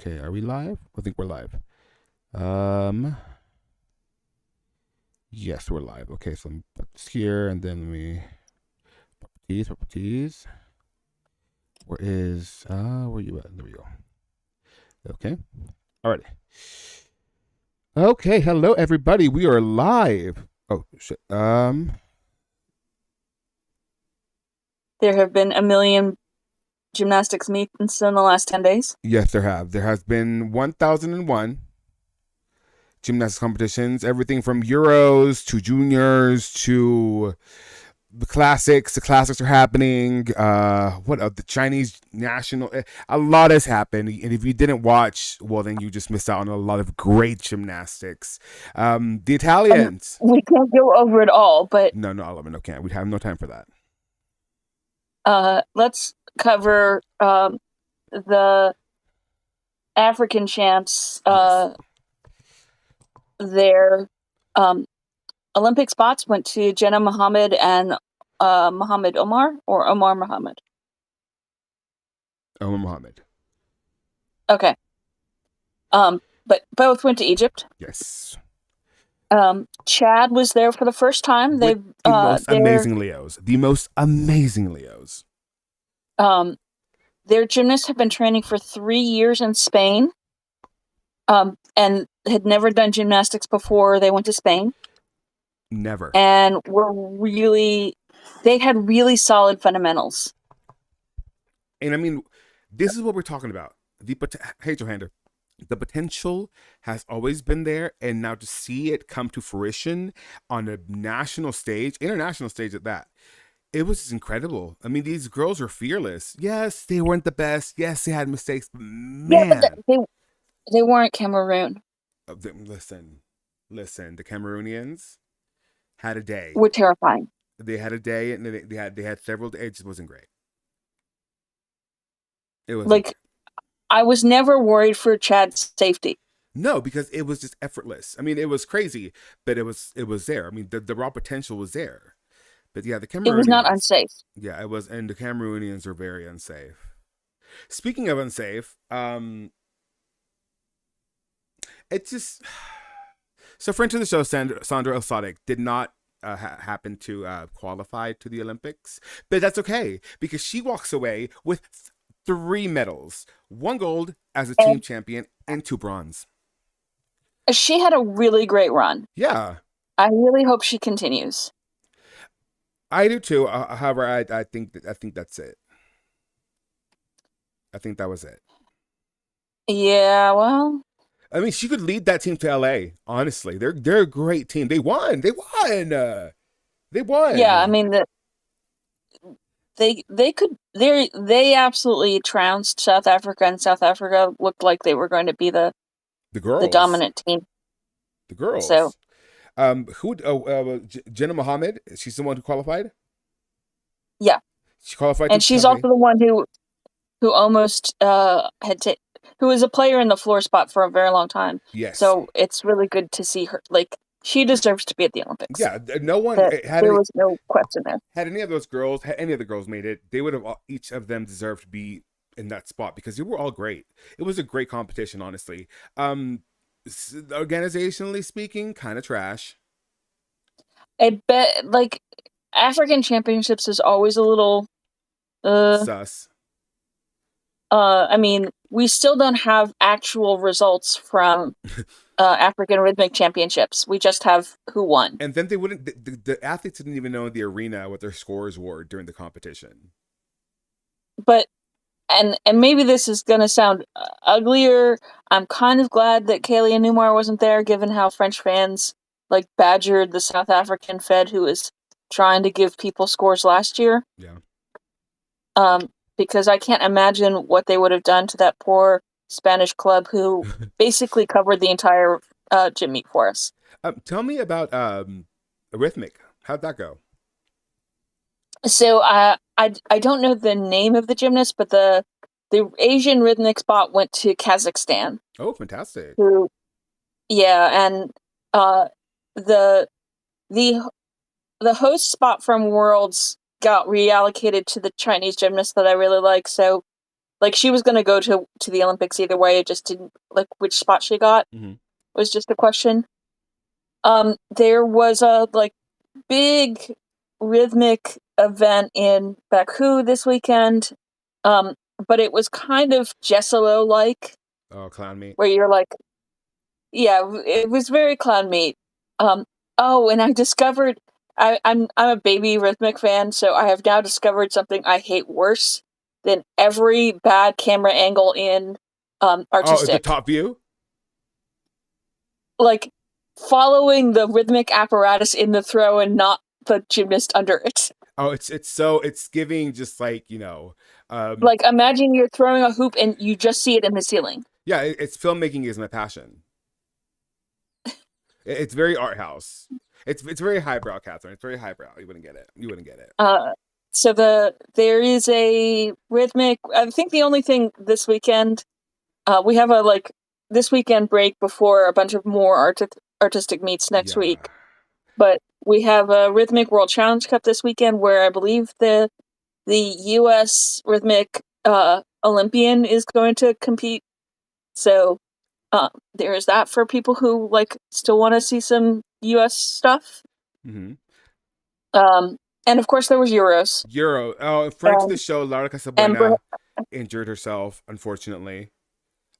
Okay, are we live? I think we're live. Um, yes, we're live. Okay, so I'm put this here, and then let me properties. Where you at? There we go. Okay, alrighty. Okay, hello everybody. We are live. Oh shit. There have been a million gymnastics meets in the last 10 days. Yes, there have. There has been 1,001 gymnastics competitions. Everything from Euros to juniors to the classics. The classics are happening. The Chinese national? A lot has happened, and if you didn't watch, well, then you just missed out on a lot of great gymnastics. The And Italians. we can't go over it all, but No, all of it. No, can't. We have no time for that. let's cover the African champs. Yes. Their um, Olympic spots went to Jenna Mohammed and Mohammed Omar, or Omar Mohammed. Omar Mohammed. Okay. But both went to Egypt. Yes. Chad was there for the first time. With They've the most their amazing Leos. The most amazing Leos. um their gymnasts have been training for 3 years in Spain. And had never done gymnastics before they went to Spain. Never. And they had really solid fundamentals. And I mean, this is what we're talking about. Hey, Johander, the potential has always been there, and now to see it come to fruition on a national stage, international stage at that, it was just incredible. I mean, these girls are fearless. Yes, they weren't the best. Yes, they had mistakes, but Yeah, but man, they weren't Cameroon. listen, the Cameroonians had a day. Were terrifying. They had a day, and they had several days. It just wasn't great. It wasn't Like, great. I was never worried for Chad's safety. No, because it was just effortless. I mean, it was crazy, but it was there. I mean, the raw potential was there. But yeah, the It was not Cameroonians. unsafe. Yeah, it was, and the Cameroonians are very unsafe. Speaking of unsafe, it just so friend to the show, Sandra Osadik did not happen to qualify to the Olympics, but that's okay because she walks away with three medals: one gold as a team And champion and two bronze. she had a really great run. Yeah, I really hope she continues. I do too. However, I think that's it. I think that was it. Yeah, well, I mean, she could lead that team to LA. Honestly, they're a great team. They won. They won. They yeah, I won. mean, they absolutely trounced South Africa, and South Africa looked like they were going to be The the girls. dominant team. The So girls. Who? Jenna Mohammed. She's the one who qualified. yeah, She qualified to and she's tell also me. the one who almost who was a player in the floor spot for a very long time. Yes. So it's really good to see her. Like, she deserves to be at the Olympics. Yeah. No one That had there any. was no question there. Had any of those girls, had any of the girls made it, they would have each of them deserved to be in that spot because they were all great. It was a great competition, honestly. Organizationally speaking, kind of trash. I bet, like, African championships is always a little. Uh, Sus. I mean, we still don't have actual results from African rhythmic championships. We just have who won. And then they wouldn't. The athletes didn't even know in the arena what their scores were during the competition. But and maybe this is gonna sound uglier. I'm kind of glad that Kaylee Newmar wasn't there, given how French fans like badgered the South African Fed who was trying to give people scores last year. Yeah. Because I can't imagine what they would have done to that poor Spanish club who basically covered the entire gym meet for us. Tell me about Rhythmic. How'd that go? So I don't know the name of the gymnast, but the Asian rhythmic spot went to Kazakhstan. Oh, fantastic. Who Yeah, and uh, the the the host spot from Worlds got reallocated to the Chinese gymnast that I really like. So Like she was going to go to the Olympics either way. It just didn't like which spot she got Mm-hmm. was just a question. There was a like big rhythmic event in Baku this weekend, but it was kind of Jesselo like, Oh, clown meat. where you're like, yeah, it was very clown meat. Um, oh, and I discovered I'm a baby rhythmic fan, so I have now discovered something I hate worse than every bad camera angle in Oh, the artistic. top view. Like following the rhythmic apparatus in the throw and not the gymnast under it. Oh, it's giving just like um, Like imagine you're throwing a hoop and you just see it in the ceiling. yeah, it's filmmaking is my passion. It's very art house. It's very highbrow, Catherine. It's very highbrow. You wouldn't get it. You wouldn't get it. So there is a rhythmic. I think the only thing this weekend, we have a like this weekend break before a bunch of more artistic meets next Yeah. week. But we have a rhythmic World Challenge Cup this weekend where I believe the U.S. rhythmic Olympian is going to compete. So there is that for people who like still want to see some U.S. stuff. Mm-hmm. And of course there was Euros. Euro. Oh, friend to the show, Laura And Casabuena injured herself, unfortunately.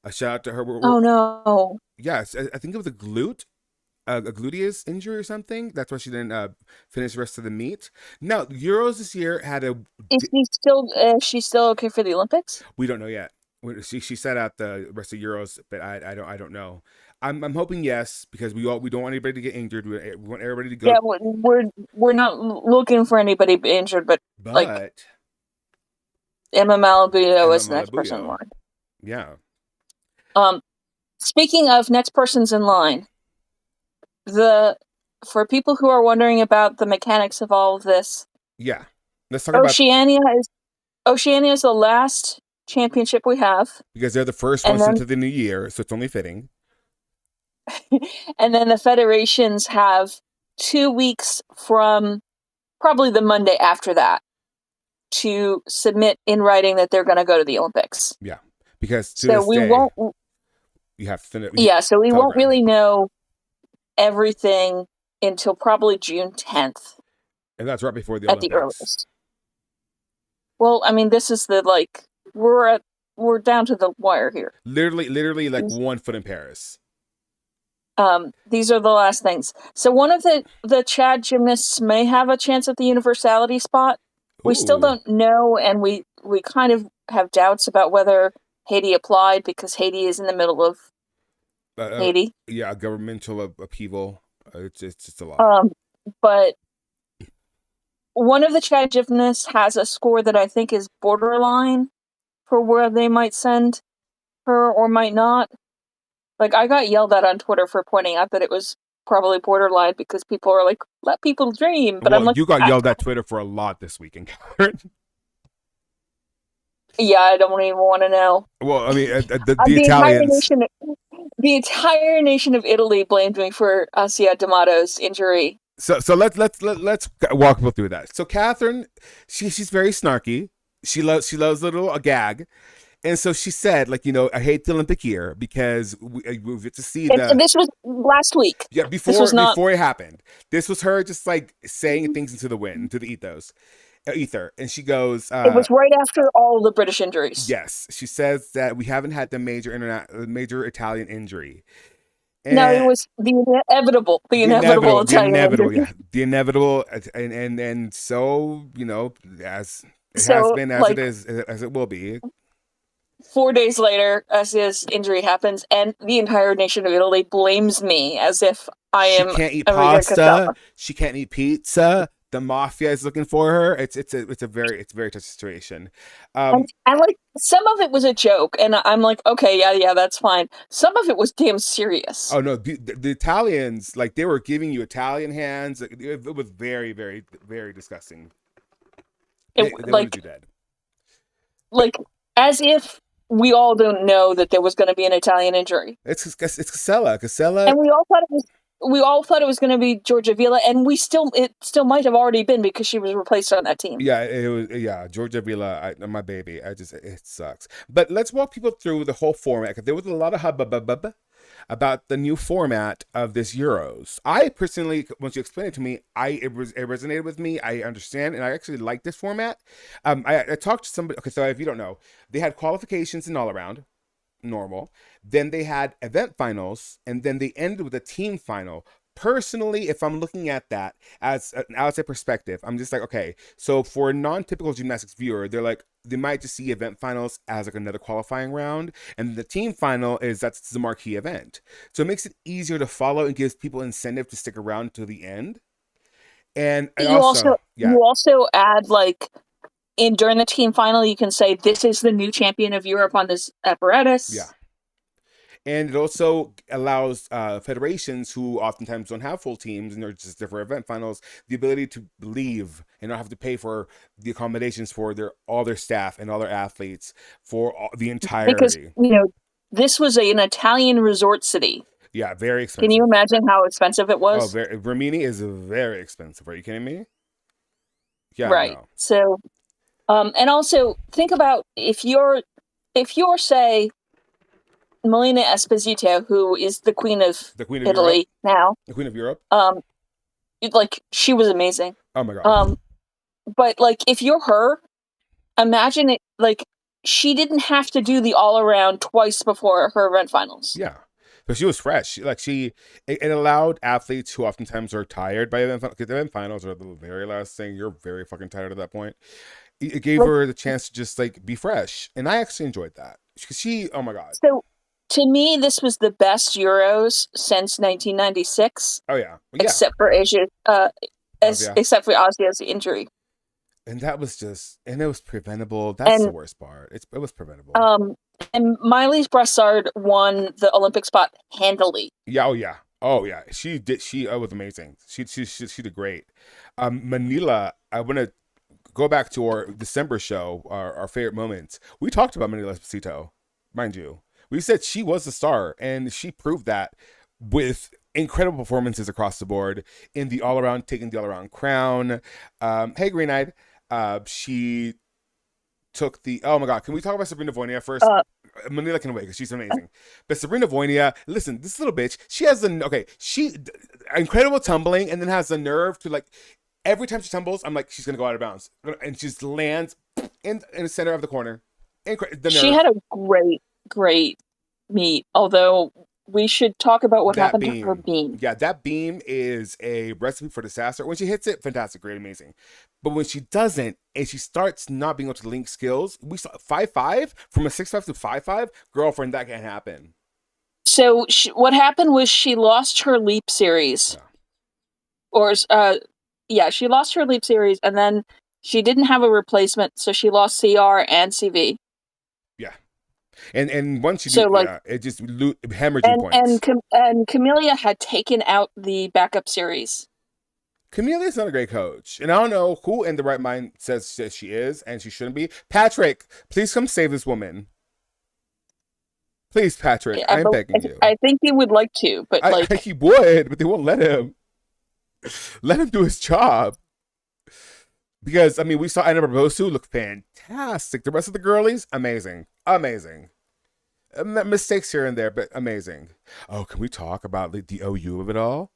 A shout out to her. oh no, Yes, I think it was a gluteus injury or something. That's why she didn't finish the rest of the meet. Now, Euros this year had a. she's still okay for the Olympics? We don't know yet. She set out the rest of Euros, but I don't know. I'm hoping yes, because we don't want anybody to get injured. We want everybody to go. Yeah, we're not looking for anybody injured, but like But Emma Malabuto Emma is the next person in Malabuyo, line. yeah, Speaking of next persons in line, the for people who are wondering about the mechanics of all of this, yeah. Let's talk about Oceania is the last championship we have, because they're the first and ones then into the new year, so it's only fitting. and then the federations have 2 weeks from probably the Monday after that to submit in writing that they're going to go to the Olympics. Yeah, because to So this we day, won't. you have to finish. Yeah, so we won't Telegram. really know everything until probably June 10th And that's right before the at the Olympics. earliest. Well, I mean, this is the like we're down to the wire here. Literally, like 1 foot in Paris. These are the last things. So one of the Chad gymnasts may have a chance at the universality spot. We still Ooh. don't know, and we kind of have doubts about whether Haiti applied because Haiti is in the middle of Haiti. Yeah, governmental upheaval. It's just a lot. But one of the Chad gymnasts has a score that I think is borderline for where they might send her or might not. Like, I got yelled at on Twitter for pointing out that it was probably borderline because people are like, let people dream. But Well, I'm like, you got yelled at Twitter for a lot this weekend, Karen. Yeah, I don't even want to know. Well, I mean, the Italians. The entire nation of Italy blamed me for Asia D'Amato's injury. So let's walk through that. So Catherine, she's very snarky. She loves a little a gag. And so she said, like, I hate the Olympic year because we get to see and this was last week. Yeah, before it happened. This was her just like saying things into the wind, into the ether. And she goes, it was right after all the British injuries. Yes, she says that we haven't had the major Italian injury. And no, it was the inevitable Italian injury. Yeah, the inevitable, and so as it has been, as it is, as it will be. 4 days later, as his injury happens, and the entire nation of Italy blames me as if She can't eat pasta. She can't eat pizza. The mafia is looking for her. It's a very tough situation. And like some of it was a joke, and I'm like, okay, yeah, that's fine. Some of it was damn serious. Oh no, the Italians, like, they were giving you Italian hands. It was very, very, very disgusting. They wanted you dead. Like as if we all don't know that there was going to be an Italian injury. It's Casella. And we all thought it was we all thought it was going to be Georgia Vila, and it still might have already been because she was replaced on that team. Yeah, it was. Yeah, Georgia Vila, my baby. It sucks. But let's walk people through the whole format because there was a lot of hubbub about the new format of this Euros. I personally, once you explained it to me, it resonated with me. I understand, and I actually like this format. I talked to somebody. Okay, so if you don't know, they had qualifications and all around normal. Then they had event finals, and then they ended with a team final. Personally, if I'm looking at that as an outside perspective, I'm just like, okay, so for a non-typical gymnastics viewer, they might just see event finals as like another qualifying round, and the team final that's the marquee event. So it makes it easier to follow and gives people incentive to stick around to the end. And I also, yeah, you also add like during the team final, you can say this is the new champion of Europe on this yeah. apparatus. And it also allows federations who oftentimes don't have full teams and they're just there for event finals the ability to leave and not have to pay for the accommodations for all their staff and all their athletes for the Because entirety. this was an Italian resort city. Yeah, very Can you expensive. imagine how expensive it Oh, was? Rimini is very expensive. Are you kidding me? Yeah, Right. no. So, and also think about if you're say Melina Esposito, who is the queen of The Queen of Europe. Italy now. The Queen of Europe. She was amazing. Oh my god. But like if you're her, imagine it like she didn't have to do the all around twice before her event finals. Yeah. But she was fresh. It allowed athletes who oftentimes are tired by event finals, because event finals are the very last thing. You're very fucking tired at that point. It gave her the chance to just like be fresh, and I actually enjoyed that because oh my god. So to me, this was the best Euros since 1996. Oh yeah, except for Asia, except for Asia's injury. And that was and it was preventable. That's the worst part. It was preventable. And Miley Brassard won the Olympic spot handily. Yeah, oh yeah. She did. She was amazing. She did great. Manila. I want to go back to our December show, our favorite moments. We talked about Manila Esposito, mind you. We said she was the star, and she proved that with incredible performances across the board in the all-around, taking the all-around crown. Hey, Green Eyed. She took oh my god, can we talk about Sabrina Voinia first? Manila can wait because she's amazing. But Sabrina Voinia, listen, this little bitch, she has she incredible tumbling and then has the nerve to like every time she tumbles, I'm like, she's gonna go out of bounds. And she just lands in the center of the corner. She had a great meet, although we should talk about what happened to her beam. Yeah, that beam is a recipe for disaster. When she hits it, fantastic, great, amazing. But when she doesn't, and she starts not being able to link skills, we saw 5-5 from a 6-5 to 5-5. Girlfriend, that can't happen. So what happened was she lost her leap series, she lost her leap series, and then she didn't have a replacement, so she lost CR and CV. Yeah. And once you it just hemorrhaging points. And Camelia had taken out the backup series. Camelia's not a great coach, and I don't know who in the right mind says she is, and she shouldn't be. Patrick, please come save this woman. Please, Patrick, I'm begging you. I think he would like to, but I think he would, but they won't let him. Let him do his job. Because, I mean, we saw Anna Barbosu look fantastic. The rest of the girlies, amazing. Amazing. Mistakes here and there, but amazing. Oh, can we talk about the OU of it all?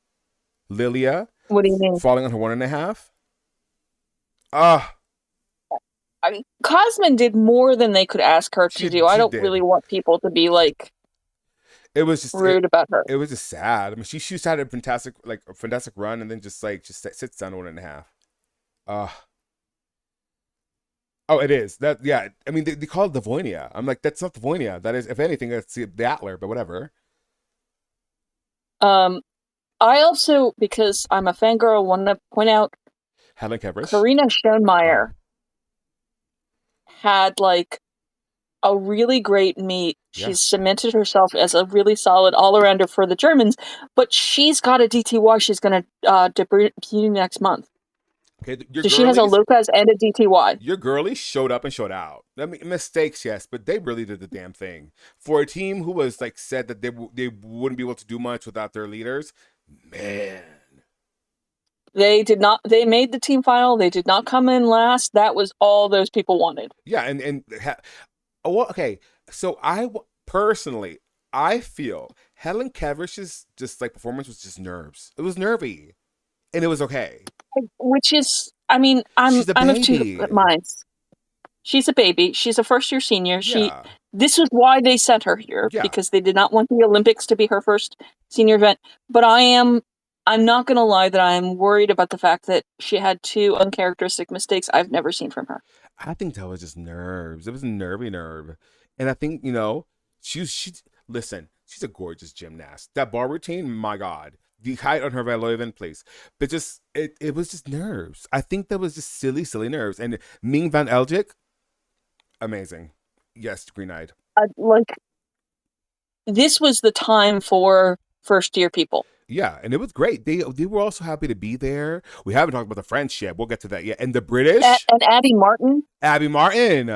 Lilia. What do you mean? Falling on her 1.5? I mean, Cosman did more than they could ask her to do. I don't really want people to be like it was just rude about her. It was just sad. I mean, she just had a fantastic run and then just sits down 1.5. Oh, it is. That, yeah. I mean, they call it the Voinia. I'm like, that's not the Voinia. That is, if anything, that's the Atler, but whatever. I also, because I'm a fangirl, want to point out Helen Kevrish. Karina Schoenmeyer had like a really great meet. Yeah. She's cemented herself as a really solid all-arounder for the Germans, but she's got a DTY she's going to debut next month. Okay, so she has a Lopez and a DTY. Your girlies showed up and showed out. I mean, mistakes, yes, but they really did the damn thing. For a team who was like said that they wouldn't be able to do much without their leaders, Man. They did not. They made the team final. They did not come in last. That was all those people wanted. Yeah, oh, well, okay. So personally, I feel Helen Kevrish's just like performance was just nerves. It was nervy, and it was okay. Which is, I mean, She's a I'm of two baby. minds. She's a baby. She's a first year senior. Yeah, This is why they sent her here, yeah. because they did not want the Olympics to be her first senior event. But I'm not going to lie that I'm worried about the fact that she had two uncharacteristic mistakes I've never seen from her. I think that was just nerves. It was a nervy nerve, and I think she's listen. She's a gorgeous gymnast. That bar routine, my God, the height on her Valovan place, but just it was just nerves. I think that was just silly nerves. And Ming Van Elgik, amazing. Yes, green eyed. Like, this was the time for first year people. Yeah, and it was great. They were also happy to be there. We haven't talked about the French yet. We'll get to that yet. And the British, And Abby Martin, Abby Martin.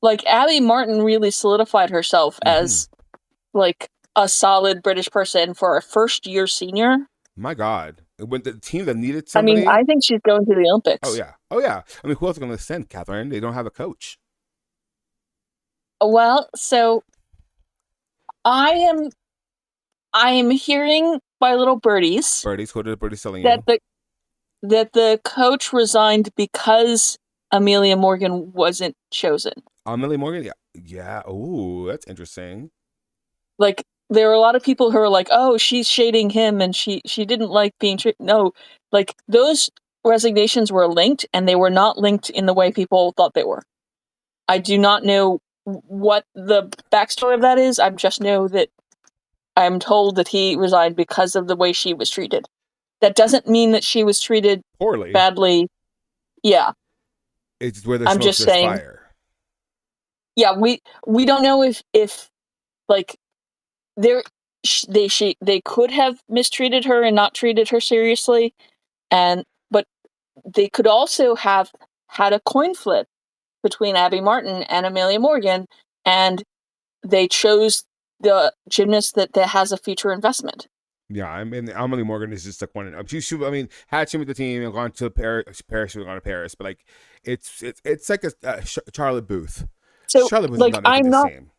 like Abby Martin really solidified herself Mhm. as like a solid British person for a first year senior. My God, when the team that needed I mean, somebody. I think she's going to the Oh Olympics. yeah, oh yeah. I mean, who else is going to send Catherine? They don't have a coach. Well, so I am hearing by little birdies Birdies, who did Birdies telling that you? the coach resigned because Amelia Morgan wasn't chosen. Millie Morgan. Yeah, yeah. Oh, that's interesting. Like, there were a lot of people who were like, "Oh, she's shading him, and she didn't like being treated." No, like, those resignations were linked, and they were not linked in the way people thought they were. I do not know what the backstory of that is. I just know that I'm told that he resigned because of the way she was treated. That doesn't mean that she was treated Poorly. badly. Yeah, It's where there's I'm smoke, just there's saying. fire. Yeah, we don't know if like there they could have mistreated her and not treated her seriously, and but they could also have had a coin flip between Abby Martin and Amelia Morgan, and they chose the gymnast that has a future investment. Yeah, I mean, Emily Morgan is just like one. I mean, had she with the team and gone to Paris, she would have gone to Paris. But like, it's like a Charlotte Booth. So, Charlotte was like, not making the same.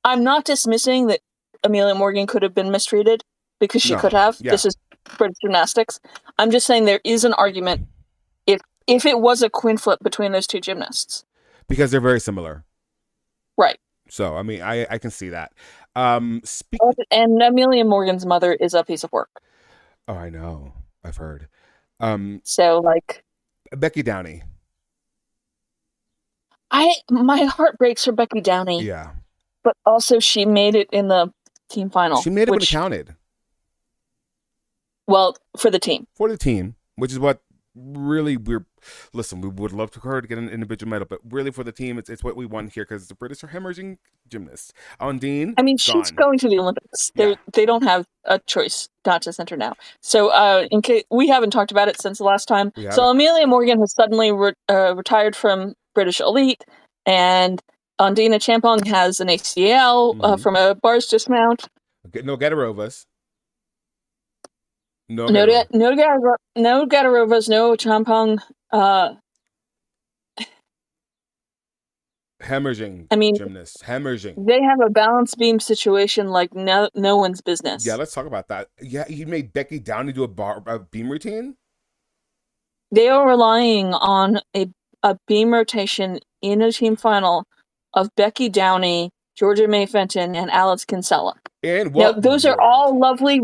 I'm not dismissing that Amelia Morgan could have been mistreated, because she could No, have. yeah, This is British gymnastics. I'm just saying there is an argument if it was a coin flip between those two gymnasts. because they're very similar. Right. So I mean, I can see that. Speak. And Amelia Morgan's mother is a piece of work. Oh, I know. I've heard. So, like, Becky Downey. my heart breaks for Becky Downey, Yeah, but also she made it in the team final. she made it when it which, counted well, for the team. for the team, which is what really we're. Listen, we would love for her to get an individual medal, but really for the team, it's what we want here because the British are hemorrhaging gymnasts. Undine, I mean, she's gone. going to the Olympics. Yeah. They don't have a choice not to send her now. So, in case we haven't talked about it since the last time, so Amelia Morgan has suddenly retired from British Elite, and Undine Champong has an ACL from a bars dismount. No Getarovas. No Gadarovas, no Champong. Hemorrhaging I mean, gymnasts. Hemorrhaging. they have a balance beam situation like no one's business. Yeah, let's talk about that. Yeah, he made Becky Downey do a beam routine. They are relying on a beam rotation in a team final of Becky Downey, Georgia May Fenton, and Alex Kinsella. And now, those are all lovely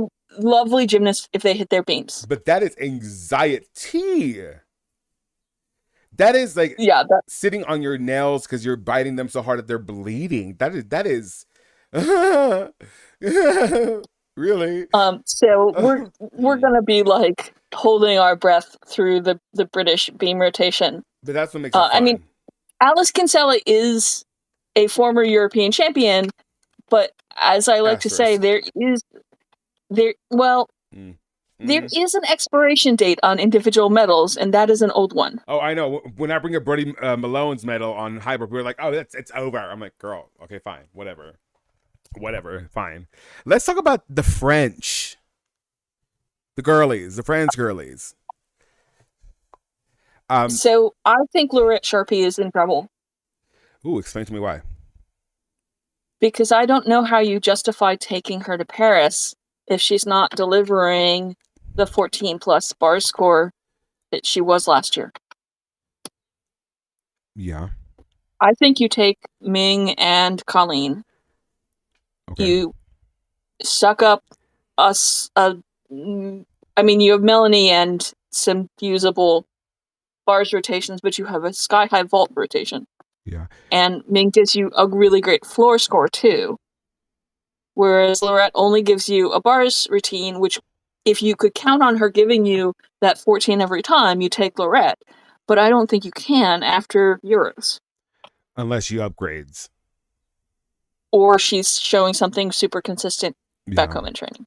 gymnasts if they hit their beams. But that is anxiety. That is like sitting on your nails because you're biting them so hard that they're bleeding. That is really. So we're gonna be like holding our breath through the British beam rotation. But that's what makes it fun. I mean, Alice Kinsella is a former European champion, but as I like to say, there is an expiration date on individual medals, and that is an old one. Oh, I know. When I bring up Brody Malone's medal on high bar, we're like, oh, it's over. I'm like, girl, okay, fine, whatever, fine. Let's talk about the French. The girlies, the Friends girlies. So I think Lorette Sharpie is in trouble Ooh, explain to me why. because I don't know how you justify taking her to Paris if she's not delivering the 14 plus bar score that she was last year. Yeah. I think you take Ming and Colleen. Okay. You suck up us. I mean, you have Melanie and some usable bars rotations, but you have a sky high vault rotation. Yeah. And Ming gives you a really great floor score too. Whereas Lorette only gives you a bars routine, which if you could count on her giving you that 14 every time, you take Lorette. But I don't think you can after Euros. Unless she upgrades. Or she's showing something super consistent back Yeah. home in training.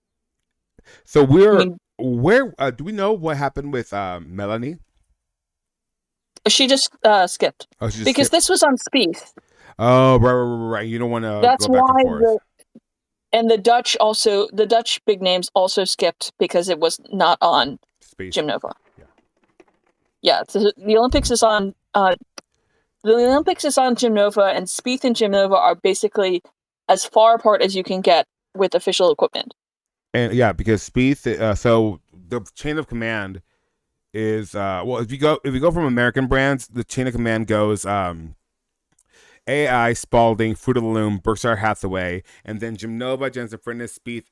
So I mean, where do we know what happened with Melanie? she just skipped. Oh, she just Because skipped. this was on Spieth. Oh, right. You don't want to That's go back and why forth. the Dutch big names also skipped because it was not on Space. Gym Nova. Yeah. Yeah, the Olympics is on Gym Nova, and Spieth and Gym Nova are basically as far apart as you can get with official equipment. And yeah, because Spieth, so the chain of command is well, if you go from American brands, the chain of command goes AI, Spalding, Fruit of the Loom, Berkshire Hathaway, and then Gym Nova, Jensen Fitness, Spieth,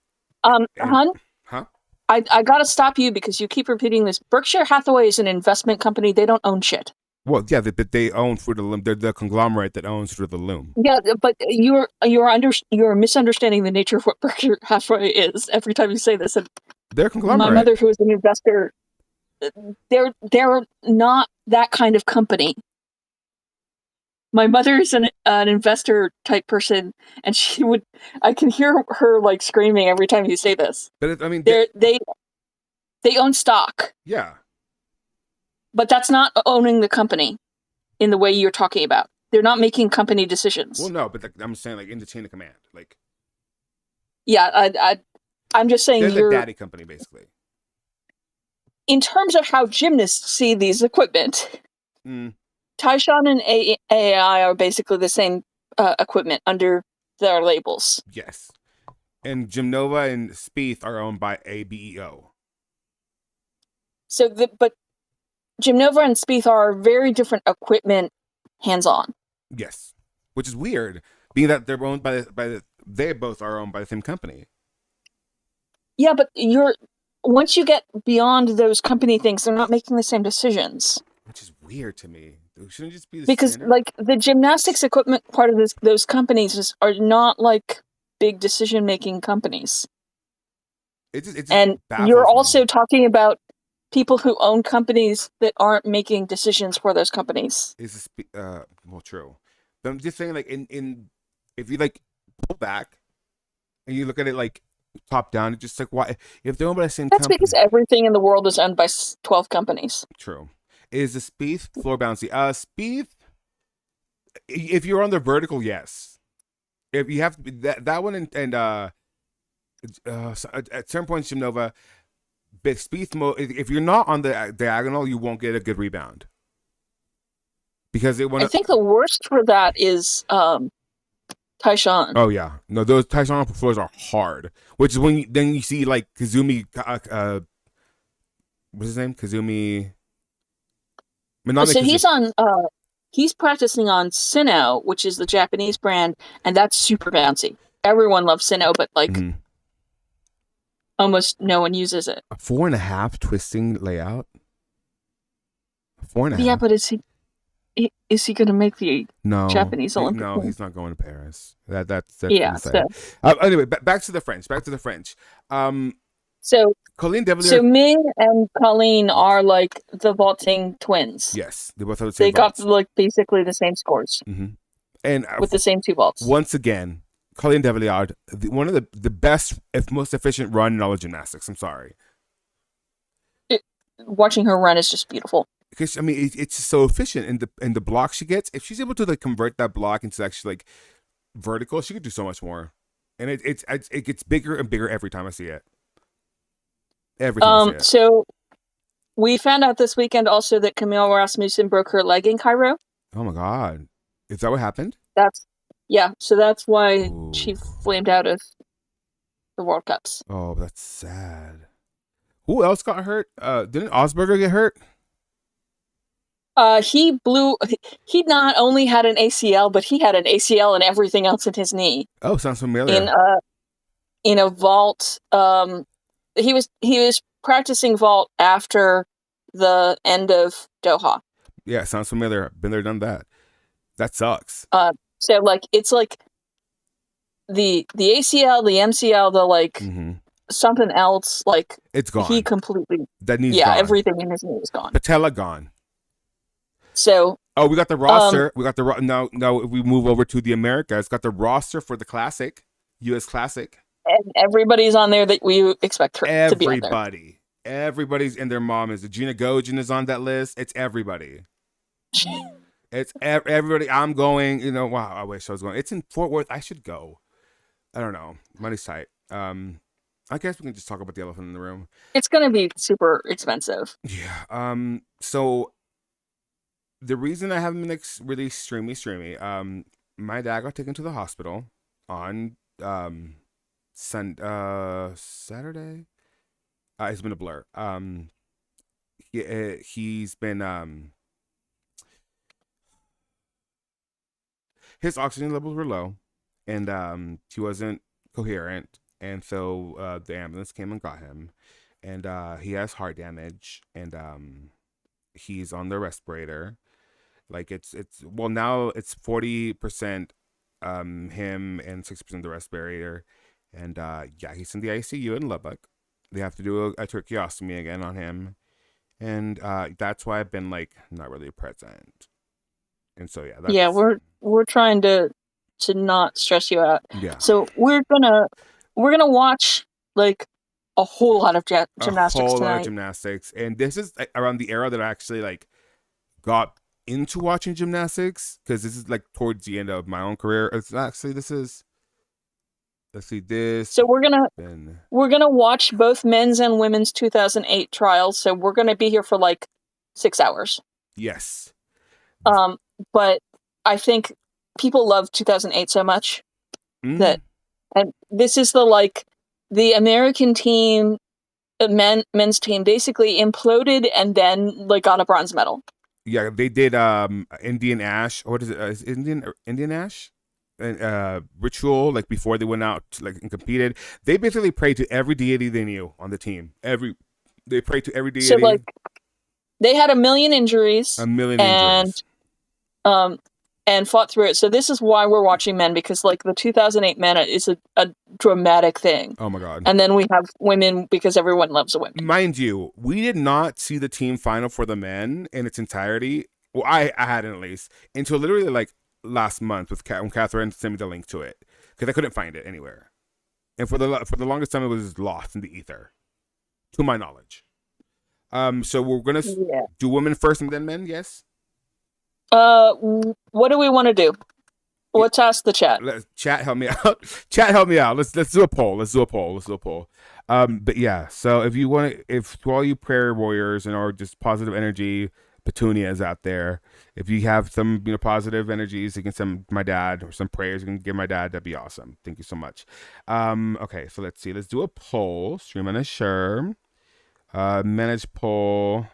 and Hun, huh? I gotta stop you because you keep repeating this. Berkshire Hathaway is an investment company. They don't own shit. Well, yeah, they own Fruit of the Loom. They're the conglomerate that owns Fruit of the Loom. Yeah, but you're misunderstanding the nature of what Berkshire Hathaway is every time you say this. And They're a my conglomerate. mother, who is an investor, they're not that kind of company. My mother is an investor type person, and I can hear her like screaming every time you say this. But I mean, They own stock, yeah. but that's not owning the company in the way you're talking about. They're not making company decisions. Well, no, but I'm saying like in the chain of command, like Yeah, I'm just saying they're the daddy company basically. In terms of how gymnasts see these equipment, Taishan and AI are basically the same equipment under their labels. Yes. And Gym Nova and Spieth are owned by ABEO. But Gym Nova and Spieth are very different equipment hands-on. Yes. Which is weird, being that they're owned they both are owned by the same company. Yeah, but once you get beyond those company things, they're not making the same decisions. Which is weird to me. It shouldn't just be the because standard? like the gymnastics equipment part of those companies are not like big decision-making companies. It just and you're also talking about people who own companies that aren't making decisions for those companies. Well, true. But I'm just saying, like in if you like pull back and you look at it like top down, it's just like why if they're owned by the same That's company. because everything in the world is owned by 12 companies. True. Is the Spieth floor bouncy? Spieth, if you're on the vertical, yes. If you have to be that one and at certain points, Gym Nova, but Spieth if you're not on the diagonal, you won't get a good rebound. Because I think the worst for that is Taishan. Oh yeah, no, those Taishan floors are hard. Which is when you see like Kazumi, what's his name? Kazumi. So he's practicing on Sino, which is the Japanese brand, and that's super bouncy. Everyone loves Sino, but like almost no one uses it. A 4.5 twisting layout. 4.5. Yeah, but is he going to make the Japanese Olympic? No, he's not going to Paris. That's yeah. So. Anyway, back to the French. So Colleen Devilier. So Ming and Colleen are like the vaulting twins. Yes, they both have the same. They got like basically the same scores, and with the same two vaults. Once again, Colleen Devilier, one of the best, if most efficient run in all of gymnastics. I'm sorry. Watching her run is just beautiful. Because I mean, it's just so efficient in the block she gets. If she's able to like convert that block into actually like vertical, she could do so much more. And it gets bigger and bigger every time I see it. Every time I see it. So we found out this weekend also that Camille Rasmussen broke her leg in Cairo. Oh my god, is that what happened? That's yeah. So that's why Ooh. she flamed out of the World Cups. Oh, that's sad. Who else got hurt? Didn't Osberger get hurt? He blew. He not only had an ACL, but he had an ACL and everything else in his knee Oh, sounds in familiar. a vault. He was practicing vault after the end of Doha. Yeah, sounds familiar. Been there, done that. That sucks. So like it's like the ACL, the MCL, the like Mm-hmm. something else. Like It's he gone. completely, That knee's yeah, gone. everything in his knee is gone. Patella gone. So Oh, we got the um, roster. We got the now. If we move over to the Americas, got the roster for the Classic, U.S. Classic. and everybody's on there that we expect her to be on there. Everybody's in their mom is. Gina Gojin is on that list. It's everybody. It's everybody. I'm going. You know, wow. I wish I was going. It's in Fort Worth. I should go. I don't know. Money's tight. I guess we can just talk about the elephant in the room. It's gonna be super expensive. Yeah. So the reason I haven't been really streamy. My dad got taken to the hospital on Saturday. It's been a blur. He's been his oxygen levels were low, and he wasn't coherent, and so the ambulance came and got him, and he has heart damage, and he's on the respirator. Like it's well now it's 40% him and 60% the respirator, and yeah, he's in the ICU in Lubbock. They have to do a tracheostomy again on him, and that's why I've been like not really present. And so yeah, Yeah, that's we're trying to not stress you out. yeah. So we're gonna watch like a whole lot of A gymnastics whole lot of tonight. gymnastics, and this is like, around the era that I actually like got into watching gymnastics because this is like towards the end of my own career. It's actually this is let's see this So we're gonna then we're gonna watch both men's and women's 2008 trials. So we're gonna be here for like 6 hours. yes. But I think people love 2008 so much that, Mm, and this is the American team, men's team basically imploded and then like got a bronze medal. yeah, they did Indian Ash. What is it? Is Indian Ash? And ritual like before they went out like and competed. They basically prayed to every deity they knew on the team. They prayed to every So deity. like they had a million injuries A million and injuries. um and fought through it. So this is why we're watching men, because like the 2008 men is a dramatic thing. Oh my god. And then we have women because everyone loves a women. Mind you, we did not see the team final for the men in its entirety. Well, I hadn't at least until literally like last month with when Catherine sent me the link to it because I couldn't find it anywhere, and for the longest time it was lost in the ether, to my knowledge. So we're gonna Yeah. do women first and then men. Yes. What do we want to do? Let's ask the chat. Chat help me out. Chat help me out. Let's do a poll. Let's do a poll. But yeah. So if you want to, if to all you prayer warriors and or just positive energy petunias out there, if you have some positive energies, you can send my dad or some prayers you can give my dad. That'd be awesome. Thank you so much. Okay. So let's see. Let's do a poll. Stream on a share. Manage poll.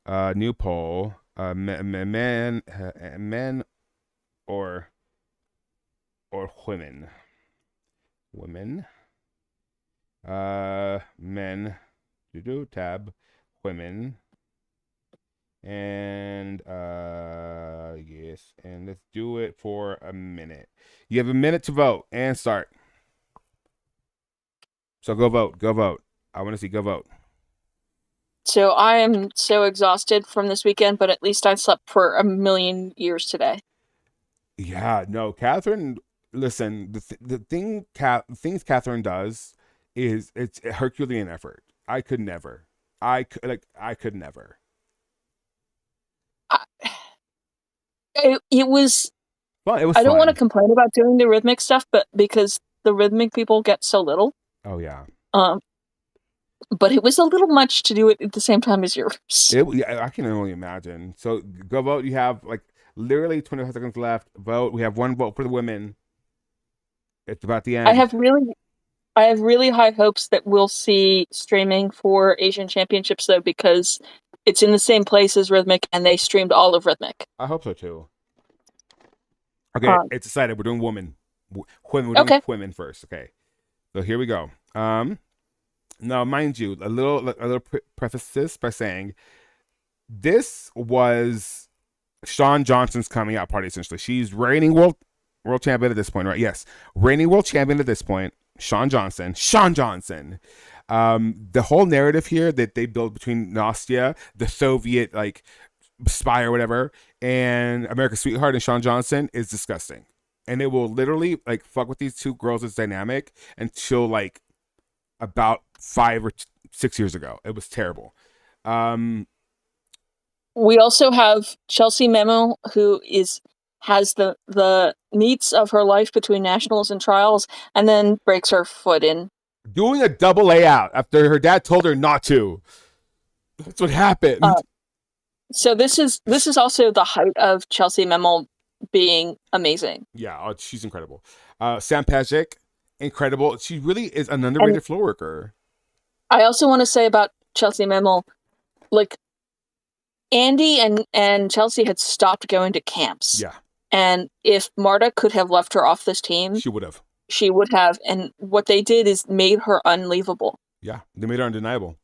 New poll. Men or women. Men. Do tab. Women. And yes. And let's do it for a minute. You have a minute to vote and start. So go vote. Go vote. I want to see go vote. So I am so exhausted from this weekend, but at least I slept for a million years today. Yeah, no, Catherine. Listen, things Catherine does is it's a Herculean effort. I could never. I could never. I, it was. Well, it was I don't want to fun. complain about doing the rhythmic stuff, but because the rhythmic people get so little. Oh yeah. Um, but it was a little much to do it at the same time as yours. Yeah, I can only imagine. So go vote. You have like literally 25 seconds left. Vote. We have one vote for the women. It's about the I end. have really I have really high hopes that we'll see streaming for Asian Championships though, because it's in the same place as Rhythmic and they streamed all of Rhythmic. I hope so too. Okay, Um, it's decided. We're doing women. Women. We're doing okay. women first. Okay. So here we go. Now, mind you, a little preface this by saying this was Shawn Johnson's coming out party. Essentially, she's reigning world champion at this point, right? Yes, reigning world champion at this point. Shawn Johnson. Shawn Johnson. The whole narrative here that they built between Nastia, the Soviet like spy or whatever, and America's Sweetheart and Shawn Johnson is disgusting. And it will literally like fuck with these two girls' dynamic until like about 5 or 6 years ago. It was terrible. Um, We also have Chelsea Memo, who has the meets of her life between nationals and trials, and then breaks her foot in. Doing a double layout after her dad told her not to. That's what happened. So this is also the height of Chelsea Memo being amazing. Yeah, she's incredible. Sam Pajic, incredible. She really is an And underrated floor worker. I also want to say about Chelsea Memo, like Andy and Chelsea had stopped going to camps. Yeah. And if Marta could have left her off this team, she would have. She would have. And what they did is made her unleavable. Yeah, they made her undeniable.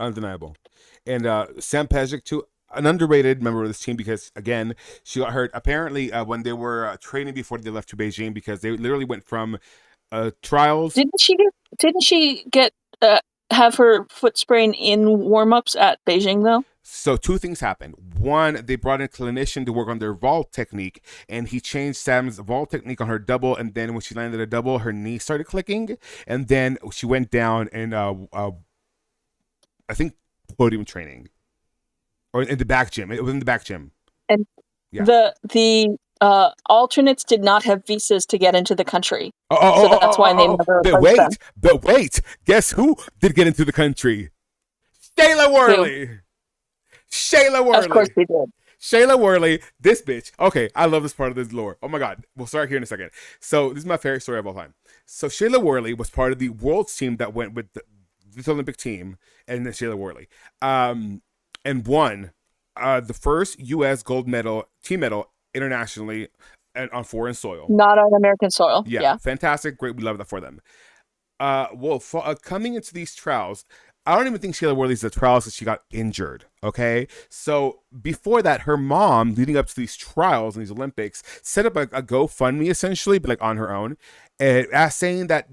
Undeniable. And Sam Pajic, too, an underrated member of this team because, again, she got hurt apparently when they were training before they left to Beijing because they literally went from trials. Didn't she get have her foot sprain in warm-ups at Beijing, though? So two things happened. One, they brought in a clinician to work on their vault technique, and he changed Sam's vault technique on her double. And then when she landed a double, her knee started clicking, and then she went down and I think podium training, or in the back gym. It was in the back gym. And yeah. The alternates did not have visas to get into the country, so that's why they never. But wait, guess who did get into the country? Shayla Worley. Who? Shayla Worley. Of course they did. Shayla Worley, this bitch. Okay, I love this part of this lore. Oh my god, we'll start here in a second. So this is my favorite story of all time. So Shayla Worley was part of the world's team that went with this Olympic team, and then Shayla Worley, and won the first U.S. gold medal, team medal internationally, and on foreign soil. Not on American soil. Yeah. Fantastic, great. We love that for them. Coming into these trials, I don't even think Shayla Worley's the trials because she got injured. Okay, so before that, her mom, leading up to these trials and these Olympics, set up a GoFundMe essentially, but like on her own, and saying that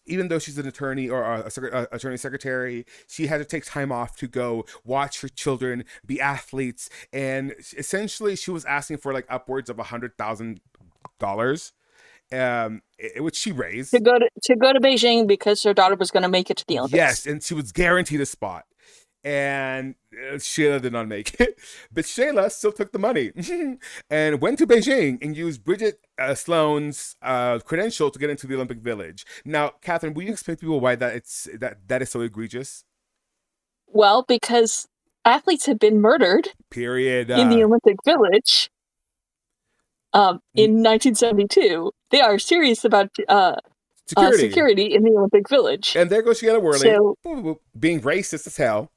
even though she's an attorney or attorney secretary, she had to take time off to go watch her children be athletes, and essentially she was asking for like upwards of $100,000. Which she raised to go to Beijing because her daughter was going to make it to the Olympics. Yes, and she was guaranteed a spot, and Shayla did not make it, but Shayla still took the money and went to Beijing and used Bridget Sloan's credential to get into the Olympic Village. Now, Catherine, will you explain to people why that is so egregious? Well, because athletes have been murdered. Period. In the Olympic Village. In 1972, they are serious about security in the Olympic Village. And there goes Shayla Worley, being racist as hell.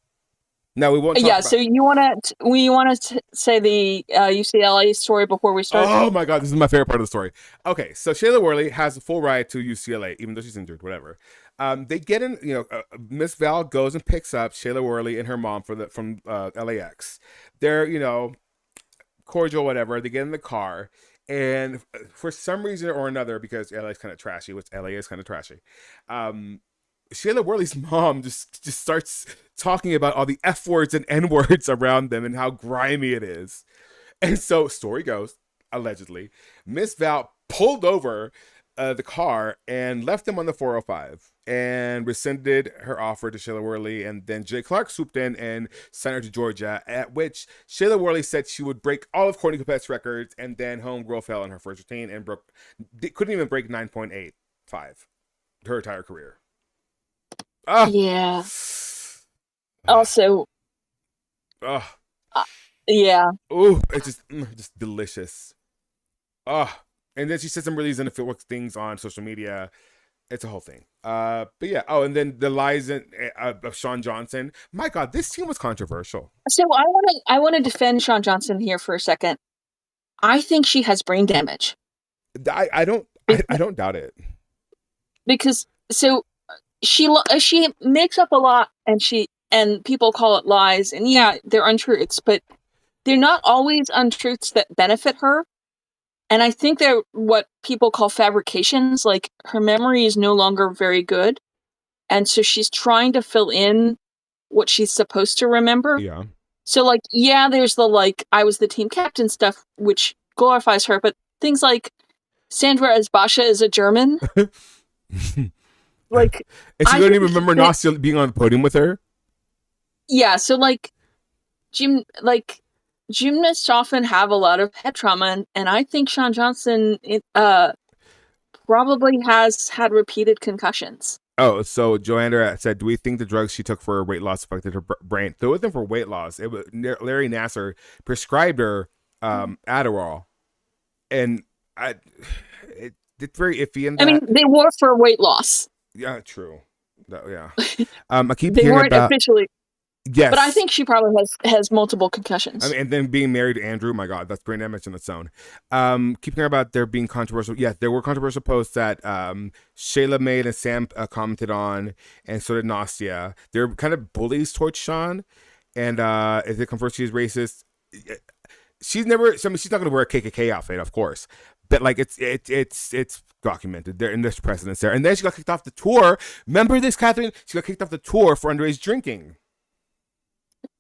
No, we won't. So you want to say the UCLA story before we start? Oh my god, this is my favorite part of the story. Okay, so Shayla Worley has a full ride to UCLA, even though she's injured. Whatever. They get in. Miss Val goes and picks up Shayla Worley and her mom from LAX. They're cordial, whatever. They get in the car, and for some reason or another, because LA is kind of trashy, which LA is kind of trashy, Shayla Worley's mom just starts talking about all the F words and N words around them and how grimy it is. And so, story goes, allegedly, Miss Val pulled over the car and left them on the 405 and rescinded her offer to Shayla Worley. And then Jay Clark swooped in and sent her to Georgia, at which Shayla Worley said she would break all of Courtney Coupette's records, and then homegirl fell in her first routine and couldn't even break 9.85 her entire career. Ah, Yeah. Also, ah, uh, yeah. ooh, it's just delicious. Ah, and then she said some really xenophobic things on social media. It's a whole thing. But yeah. Oh, and then the lies of Sean Johnson. My God, this team was controversial. So I want to defend Sean Johnson here for a second. I think she has brain damage. I don't I Because, don't doubt it. because so she makes up a lot, and people call it lies, and yeah, they're untruths, but they're not always untruths that benefit her. And I think they're what people call fabrications. Like, her memory is no longer very good, and so she's trying to fill in what she's supposed to remember. Yeah. So, like, yeah, there's the, like, I was the team captain stuff, which glorifies her, but things like Sandra as Basha is a German, like, And she I couldn't think even remember Nastia being on the podium with her. yeah, so, like, gymnasts often have a lot of head trauma, and I think Sean Johnson probably has had repeated concussions. Oh, so Joanna said, "Do we think the drugs she took for her weight loss affected her brain?" There wasn't for weight loss. It was Larry Nasser prescribed her Adderall, and I, it's very iffy in I mean, that. they were for weight loss. Yeah, true. Yeah. I keep They hearing weren't about officially, but I yes. think she probably has multiple I concussions. mean, and then being married to Andrew, my God, that's brain damage in its own. Keep hearing about there being controversial. Yeah, there were controversial posts that Shayla made and Sam commented on, and so did Nastia. They're kind of bullies towards Sean, and if it confirms she's racist, she's never. I mean, she's not going to wear a KKK outfit, of course, but like it's documented. There and there's precedence there. And then she got kicked off the tour. Remember this, Catherine? She got kicked off the tour for underage drinking.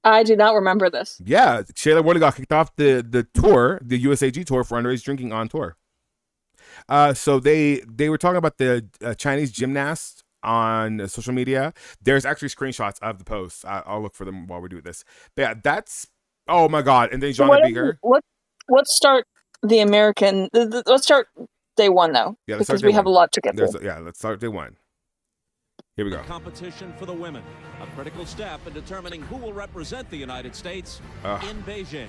I do not remember this. Yeah, Shayla Woolley got kicked off the tour, the USAG tour for underage drinking on tour. So they were talking about the Chinese gymnast on social media. There's actually screenshots of the posts. I'll look for them while we do this. But yeah, that's oh my God. And then So Jonna Beaker. let's start the American. Let's start day one though, Yeah, let's start because day we have one. a lot to get through. Yeah, let's start day one. Here we go. Competition for the women, a critical step in determining who will represent the United States in Beijing.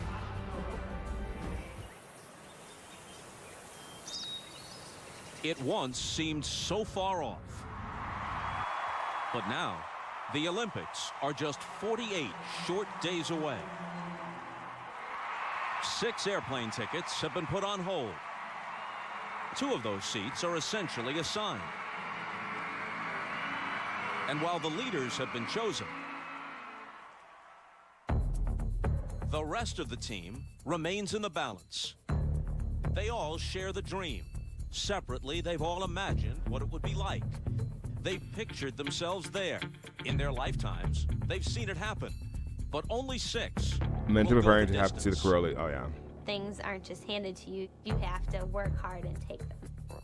It once seemed so far off. But now, the Olympics are just 48 short days away. 6 airplane tickets have been put on hold. 2 of those seats are essentially assigned. And while the leaders have been chosen, the rest of the team remains in the balance. They all share the dream. Separately, they've all imagined what it would be like. They've pictured themselves there. In their lifetimes, they've seen it happen. But only 6. Mentally preparing to have to see the Corelli. Oh, yeah. Things aren't just handed to you. You have to work hard and take them.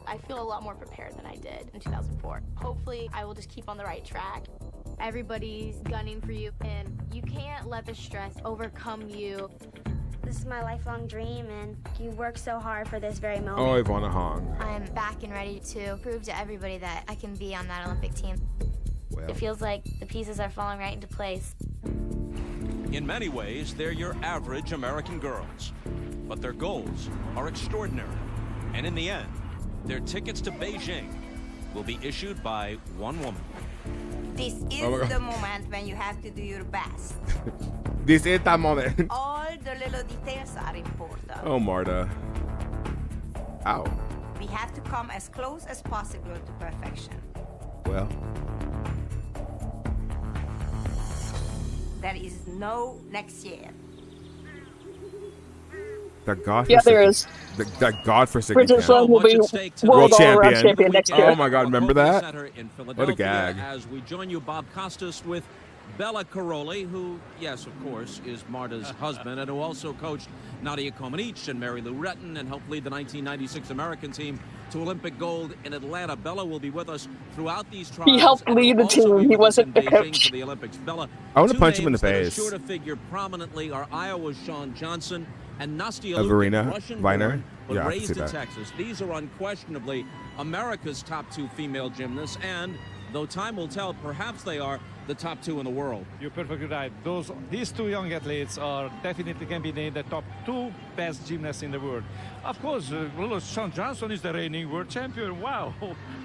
I feel a lot more prepared than I did in 2004. Hopefully, I will just keep on the right track. Everybody's gunning for you, and you can't let the stress overcome you. This is my lifelong dream, and you work so hard for this very moment. Oh, Ivana Hong. I'm back and ready to prove to everybody that I can be on that Olympic team. Well. It feels like the pieces are falling right into place. In many ways, they're your average American girls. But their goals are extraordinary. And in the end, their tickets to Beijing will be issued by one woman. This is the moment when you have to do your best. This is that moment. All the little details are important. Oh, Marta. Ow. We have to come as close as possible to perfection. Well. There is no next year. That godforsaken. Yeah, there is. That godforsaken. British So will much be at stake world tonight. all-around champion next year. Oh my God, remember that? Center in What a Philadelphia gag. As we join you, Bob Costas, with Bella Caroli, who, yes, of course, is Marta's husband, and who also coached Nadia Comaneci and Mary Lou Retton and helped lead the 1996 American team to Olympic gold in Atlanta. Bella will be with us throughout these trials. He helped and will lead the also team. be He with us wasn't in the Beijing coach. for the Olympics. Bella, I want to 2 punch him in the names that are face. sure to figure prominently are Iowa's Sean Johnson and Nastia Verena Liukin, Russian Viner? born, but Yeah, I can raised see in that. Texas. These are unquestionably America's top 2 female gymnasts and though time will tell, perhaps they are the top 2 in the world. You're perfectly right. These 2 young athletes are definitely can be named the top 2 best gymnasts in the world. Of course, Shawn Johnson is the reigning world champion. Wow,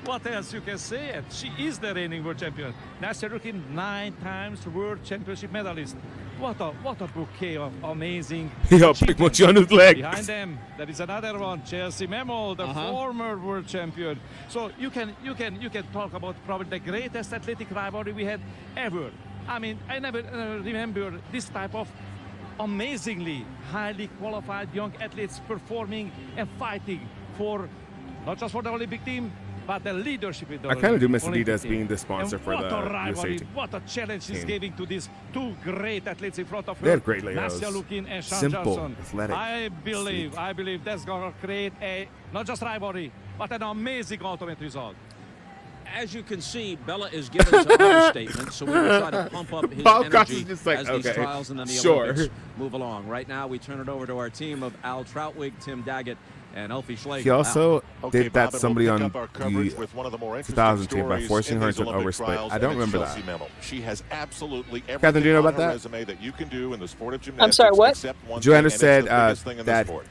what else you can say? It? She is the reigning world champion. Nastia Rukin, 9 times world championship medalist. What a bouquet of amazing. Yo, pretty much on his leg. Behind them, there is another one, Chelsea Memmel, the former world champion. So you can talk about probably the greatest athletic rivalry we had ever. I mean, I never remember this type of amazingly highly qualified young athletes performing and fighting for not just for the Olympic team, but the leadership in the I kind of do miss Olympic Adidas team. being the sponsor And for what the a rivalry, USA what a challenge she's team. giving to these 2 great athletes in front of her. They had great layouts. Nastia Lukin and Shawn Simple, Johnson. athletic, I believe sleek. that's going to create a not just rivalry, but an amazing ultimate result. As you can see, Bella is given some understatements, so we will try to pump up his Paul Cox energy is just like, as these okay, trials and then the sure. Olympics move along. Right now, we turn it over to our team of Al Troutwig, Tim Daggett, and Elfie Schlegel. He also Okay, did that Bob, and somebody we'll on pick up our coverage the with one of the more interesting 2000 team by stories forcing in her these into an Olympic oversplit. trials, I don't and it's remember Chelsea that. Memmel. She has absolutely Catherine, everything do you know on about her that? resume that you can do in the sport of gymnastics. I'm sorry, what? Except one Joanna thing, and said it's the biggest thing in the that sport.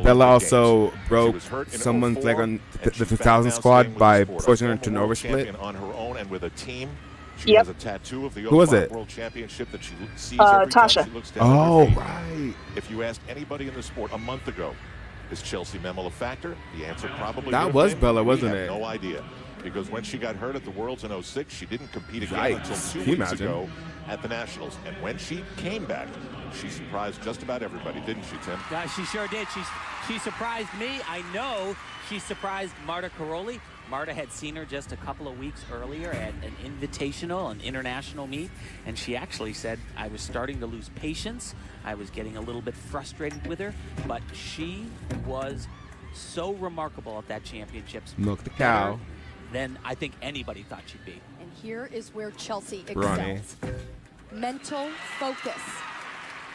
Bella also She broke was hurt in someone's 04, leg on and the she's back 2000 now squad staying with by the sport. A forcing her into an former world oversplit. champion on her own and with a team. She Yep. has a tattoo of the Who was 05 it? World Championship that she sees every Tasha. time she looks down at Oh, her feet. right. If you asked anybody in the sport a month ago, is Chelsea Memmel a factor? The answer probably That would have was been, Bella, we wasn't have it? no idea. Because when she got hurt at the Worlds in 06, she didn't compete again Yikes. until 2 Can you weeks imagine? ago at the Nationals. And when she came back, she surprised just about everybody, didn't she, Tim? She sure did. She surprised me. I know she surprised Marta Caroli. Marta had seen her just a couple of weeks earlier at an invitational, an international meet, and she actually said, I was starting to lose patience. I was getting a little bit frustrated with her, but she was so remarkable at that championships. Milk the cow. Better than I think anybody thought she'd be. And here is where Chelsea Ronnie. excels. Mental focus.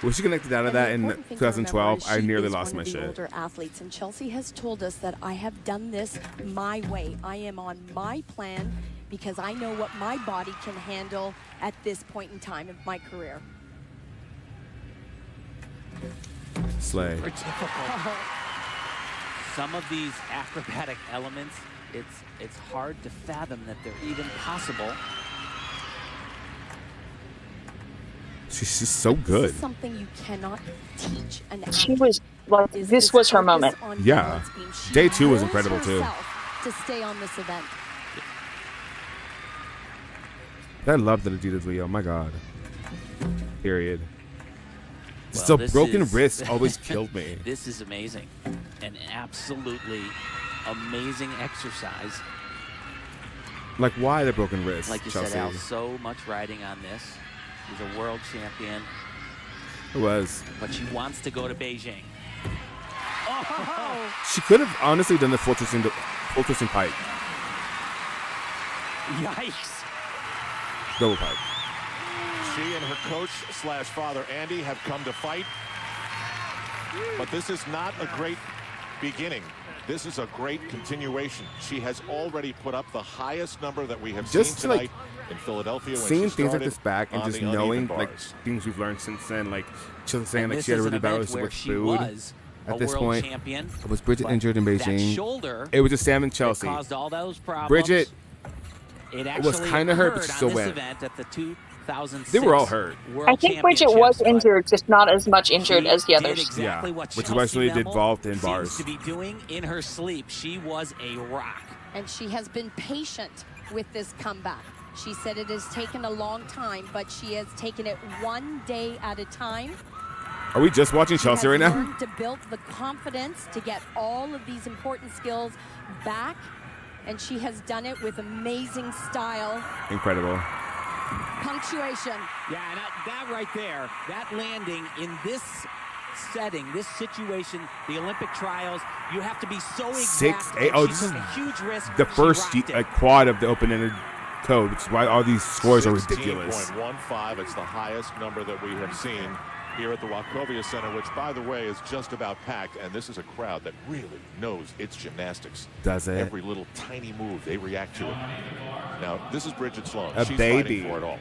When she connected out of And that the in important thing to remember 2012, is I she nearly is lost one my of the shit. older athletes, and Chelsea has told us that I have done this my way. I am on my plan because I know what my body can handle at this point in time of my career. Slay. Some of these acrobatic elements, it's hard to fathom that they're even possible. She's just so This good. is something you cannot teach an She athlete. was like, Is this was her focus moment. on Yeah. balance beam. She Day 2 was wills incredible, too. herself to stay on this event. I love the Adidas video. My God. Period. Well, So this broken is- wrist always killed me. This is amazing. An absolutely amazing exercise. Like, why the broken wrist, Like you Chelsea? said, Al, so much riding on this. She's a world champion, It was. but she wants to go to Beijing. She could have honestly done the full twisting pipe. Yikes. Double pipe. She and her coach / father Andy have come to fight. But this is not a great beginning. This is a great continuation. She has already put up the highest number that we have Just, seen like, tonight in Philadelphia when Seeing she things like started this back and on just the knowing uneven like bars. things we've learned since then, like she was saying And like this she had a is an really bad event relationship where with she food. was At a this world point, champion, was Bridget but injured in that Beijing? shoulder It was just Sam and that Chelsea. caused all those problems. Bridget it was actually kinda hurt, but occurred she still on this went. event at the 2006 They were all hurt. World I think Bridget was Championships, but injured, just not as much injured she as the did others. exactly Yeah, what which is why she Chelsea did Memmel vault in seems bars. to be doing in her sleep. She was a rock. And she has been patient with this comeback. She said it has taken a long time, but she has taken it one day at a time. Are we just watching She Chelsea has right now? learned to build the confidence to get all of these important skills back, and she has done it with amazing style, Incredible. punctuation. Yeah, and that right there, that landing in this setting, this situation, the Olympic trials, you have to be so exact. 6'8". Oh, and this she is took a huge risk. The She first rocked it. quad of the open-ended code, which is why all these scores are ridiculous. 16.15. It's the highest number that we have seen here at the Wachovia Center, which, by the way, is just about packed. And this is a crowd that really knows its gymnastics. Does it? Every little tiny move, they react to it. Now, this is Bridget Sloan. A She's baby. fighting for it all.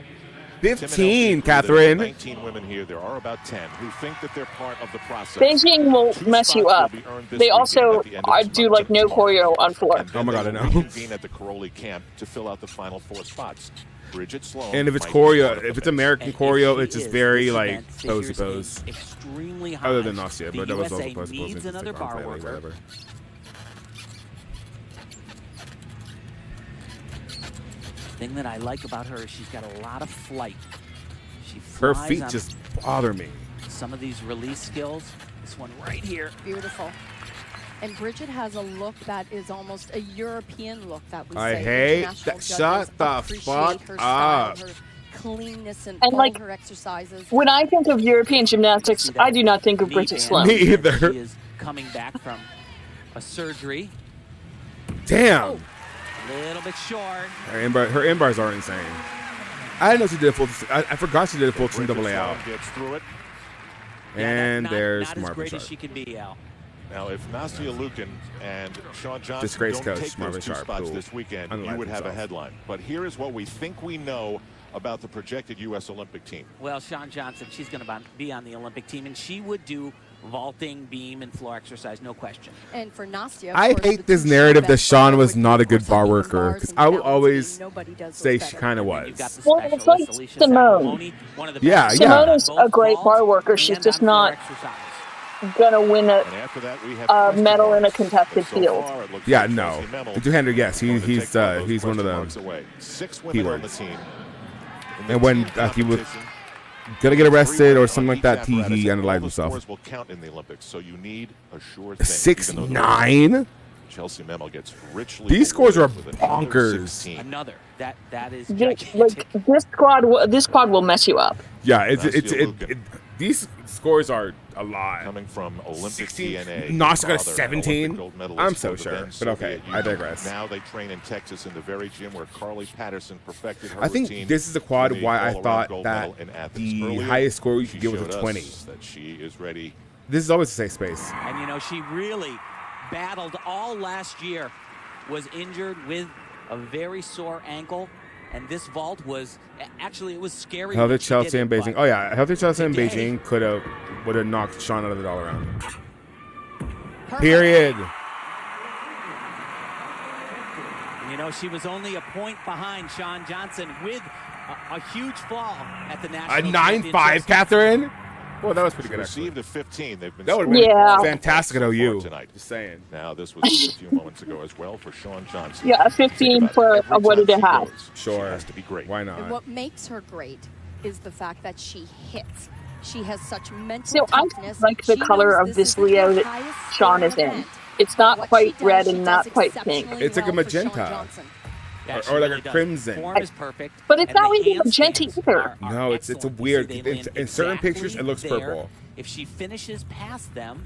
15, Catherine. 19 women here. There are about 10 who think that they're part of the process. Beijing will mess you up. They also do like no choreo on floor. Oh my God, I know. Reconvene at the Karolyi camp to fill out the final 4 spots. Bridget Sloan. And if it's might choreo, be if it's American choreo, it's just very this like event posy figures pose. in extremely high. Other than Nastia, The but that was also USA posy pose. needs another bar worker. Whatever. Thing that I like about her is she's got a lot of flight. She Her flies feet on just bother me. some of these release skills. This one right here. Beautiful. And Bridget has a look that is almost a European look that we I say. hate International that. judges Shut the appreciate fuck her style, up. her cleanness and And, all like, her exercises. When I think of European gymnastics, I do not think of Knee Bridget band. Sloan. Me either. She is coming back from a surgery. Damn. A little bit short. Her in bars are insane. I didn't know she did a full. I forgot she did a full team double A out. Gets through it. And there's not as Marvin great Sharp. as she can be, Al. Now, if Nastia Lukin and Sean Johnson Disgrace don't coach, take Marvin those 2 Sharp, spots who this weekend, you unlikely would have a himself. headline. But here is what we think we know about the projected U.S. Olympic team. Well, Sean Johnson, she's going to be on the Olympic team, and she would do vaulting, beam, and floor exercise, no question. And for Nastia, of I course, hate the this two narrative that events Sean was would not a be, good of bar course, worker, bars because and I will balancing. always Nobody does say those she better. kind of And you've got was. the Well, it's specialist, like Alicia Simone. Sacramone, one of the Yeah, best yeah. Simone is on both a great vault bar worker. She's and just on floor not exercise. gonna win a And after that, we have medal in a question marks. contested So field. far, it looks Yeah, like no. Chelsea Memmel The two-hander, yes, going to he's take one of those one of question them. marks away. 6 women on the keywords. team. In the And when team he was competition, gonna get 3 arrested or women something on like that, each he apparatus, and all unalived the himself. scores will count in the Olympics, so you need a sure thing. 6'9". Chelsea Memmel gets richly These scores are rewarded with another bonkers. 16. Another. That is Like gigantic. this squad will mess you up. Yeah, Nastia Lukin. these scores are a lot. Coming from Olympic 16. DNA. Nastia got a father, an 17? Olympic gold medalist I'm so for the sure, then but okay, Soviet I Union. digress. Now they train in Texas in the very gym where Carly Patterson perfected her I think routine this is the for quad the why I all-around thought gold that medal in Athens. the Earlier, highest score you she could get was showed a us 20. That she is ready. This is always a safe space. And, you know, she really battled all last year, was injured with a very sore ankle. And this vault was, actually, it was scary. Healthy when she Chelsea did and it, Beijing. but Oh yeah, healthy Chelsea and today- Beijing would have knocked Sean out of the all around. Period. And, you know, she was only a point behind Sean Johnson with a huge fall at the A national 9.5, championships. Catherine. Well, that was pretty good. Actually. Received a 15. They've been That would have been Yeah. fantastic at so far OU. tonight. Just saying. Now this was just a few moments ago as well for Sean Johnson. Yeah, a 15 for Every what time did it she have? goes, Sure. She has to be great. Why And not? what makes her great is the fact that she hits. She has such mental So I toughness. like the She color knows of this isn't Leo her that highest Sean scoring is in. event. It's not What quite she does, red she and does not quite pink. exceptionally It's like a well for Sean magenta. Johnson. Yeah, Or she like really a does. crimson. Form is perfect. But it's and not the really magenta handstands either. are No, it's a excellent. You weird. see they It's, land in certain pictures, it exactly looks there. purple. If she finishes past them,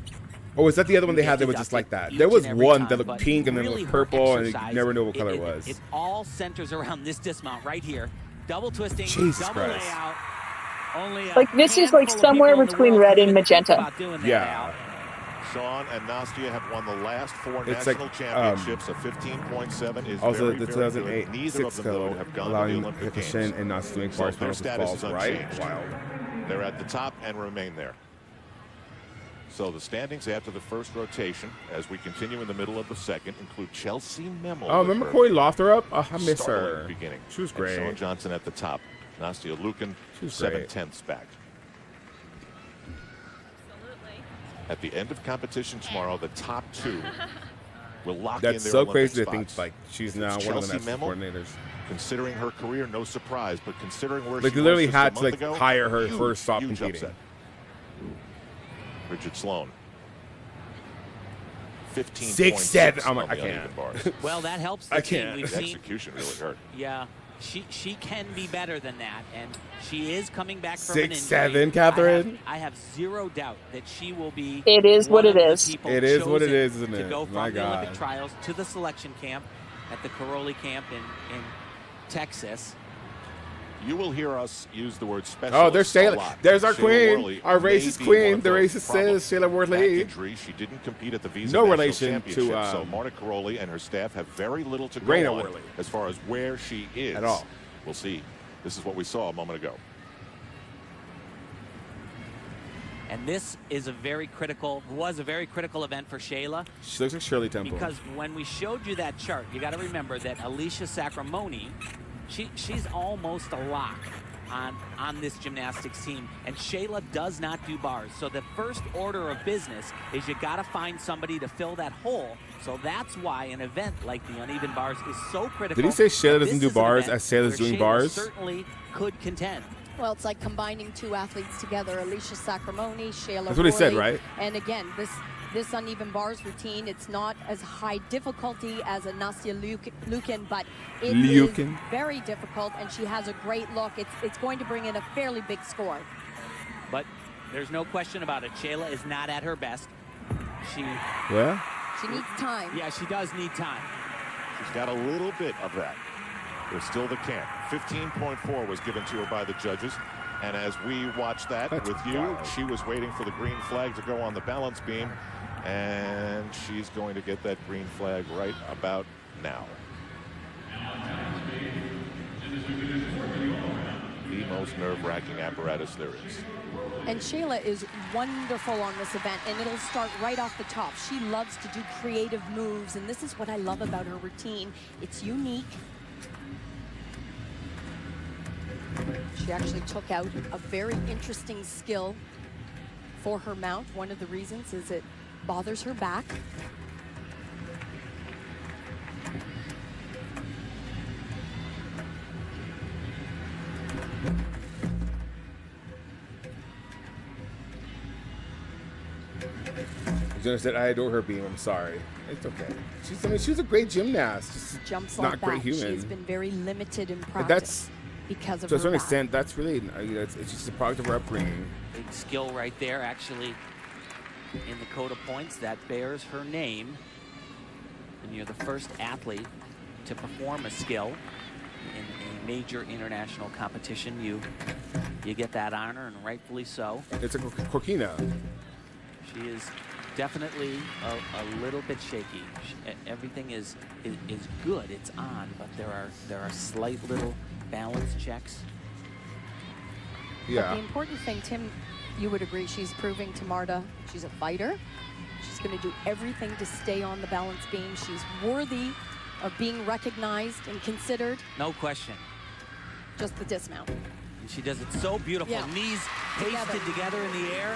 Oh, was that the other one they had that was deduct just like it that? each There was and every one time, that looked but pink and then it really was her purple, and you exercise, never knew what color it it was. It all centers around this dismount right here. Double twisting, Jesus double Christ. layout. Only a Like, this is, like, handful of somewhere people in the between world red can and even think magenta. about doing that, Yeah. Al. Sean and Nastia have won the last 4 It's national like, championships. A 15.7 is Also, very, the very 2008 good. Neither 6 of them, though, code have gone to allowing the Olympic Hikishin Games. and not doing So bars their versus status balls, is right? unchanged. Wild. They're at the top and remain there. So the standings after the first rotation, as we continue in the middle of the second, include Chelsea Memmel. Oh, with remember her Corey Loththrop? Oh, I miss startling her. beginning. She was And great. Sean Johnson at the top. Nastia Lukin, She was 7/10ths back. At the end of competition tomorrow, the top 2 will lock in That's their so Olympic crazy to spots. think like she's If now it's one of the Chelsea national Memmel, coordinators. Considering her career, no surprise, but considering where Like she they literally was just had a to month like ago, hire her huge, first stop huge competing. upset. Bridget Sloan. 15 6'7". I'm on like, the I uneven can't. bars. Well, that helps the I team. can't. We've The seen, execution really hurt. yeah, she can be better than that, and she is coming back from 6'7", an injury. Catherine? I have zero doubt that she will be. It is what one it of the is. people It is what it chosen is, isn't to it? go from My the Olympic God. trials to the selection camp at the Karolyi camp in Texas. You will hear us use the word specialist. Oh, there's a Shayla. lot. There's our Shayla queen, Worley our may racist be queen. one of The those racist problems. says Shayla Back Worley. injury. She didn't compete at the Visa No National relation Championship, to, so Marta Caroli and her staff have very little to go Raina on Worley. as far as where she is. At all. We'll see. This is what we saw a moment ago. And this is was a very critical event for Shayla. She looks like Shirley Temple. Because when we showed you that chart, you got to remember that Alicia Sacramone, she's almost a lock on this gymnastics team, and Shayla does not do bars. So the first order of business is you got to find somebody to fill that hole. So that's why an event like the uneven bars is so critical. Did he say Shayla doesn't This do is an bars event as Shayla's where doing Shayla bars? certainly could contend. Well, it's like combining two athletes together, Alicia Sacramone, Shayla That's what he said, Worley. right? And again, this uneven bars routine, it's not as high difficulty as a Nastya Lukin, but it is very difficult, and she has a great look. It's going to bring in a fairly big score. But there's no question about it. Shayla is not at her best. She needs time. Yeah, she does need time. She's got a little bit of that. There's still the camp. 15.4 was given to her by the judges. And as we watch that with you, she was waiting for the green flag to go on the balance beam. And she's going to get that green flag right about now. The most nerve-wracking apparatus there is. And Shayla is wonderful on this event, and it'll start right off the top. She loves to do creative moves, and this is what I love about her routine. It's unique. She actually took out a very interesting skill for her mount. One of the reasons is it bothers her back. Jenna said, I adore her beam. I'm sorry. It's okay. She's a great gymnast. Just jumps not like great that. human. She's been very limited in But practice because of to a her certain back. extent, that's really, it's just a product of her upbringing. Big skill right there, actually, in the code of points. That bears her name. And you're the first athlete to perform a skill in a major international competition. You get that honor, and rightfully so. It's a coquina. She is definitely a little bit shaky. Everything is good. It's on, but there are slight little balance checks. But the important thing, Tim, you would agree, she's proving to Marta she's a fighter. She's going to do everything to stay on the balance beam. She's worthy of being recognized and considered. No question. Just the dismount. And she does it so beautiful. Yeah. Knees pasted together in the air.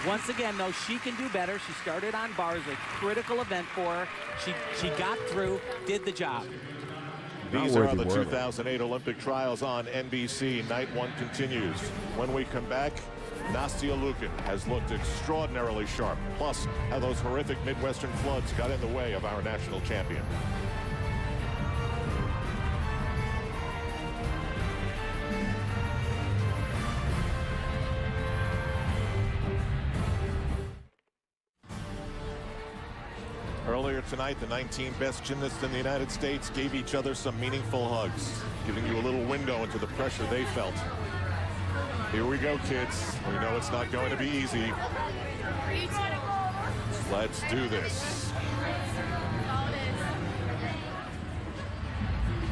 Once again, though, she can do better. She started on bars, a critical event for her. She got through, did the job. These are the 2008 Olympic trials on NBC. Night one continues. When we come back, Nastya Lukin has looked extraordinarily sharp. Plus, how those horrific Midwestern floods got in the way of our national champion. Earlier tonight, the 19 best gymnasts in the United States gave each other some meaningful hugs, giving you a little window into the pressure they felt. Here we go, kids. We know it's not going to be easy. Let's do this.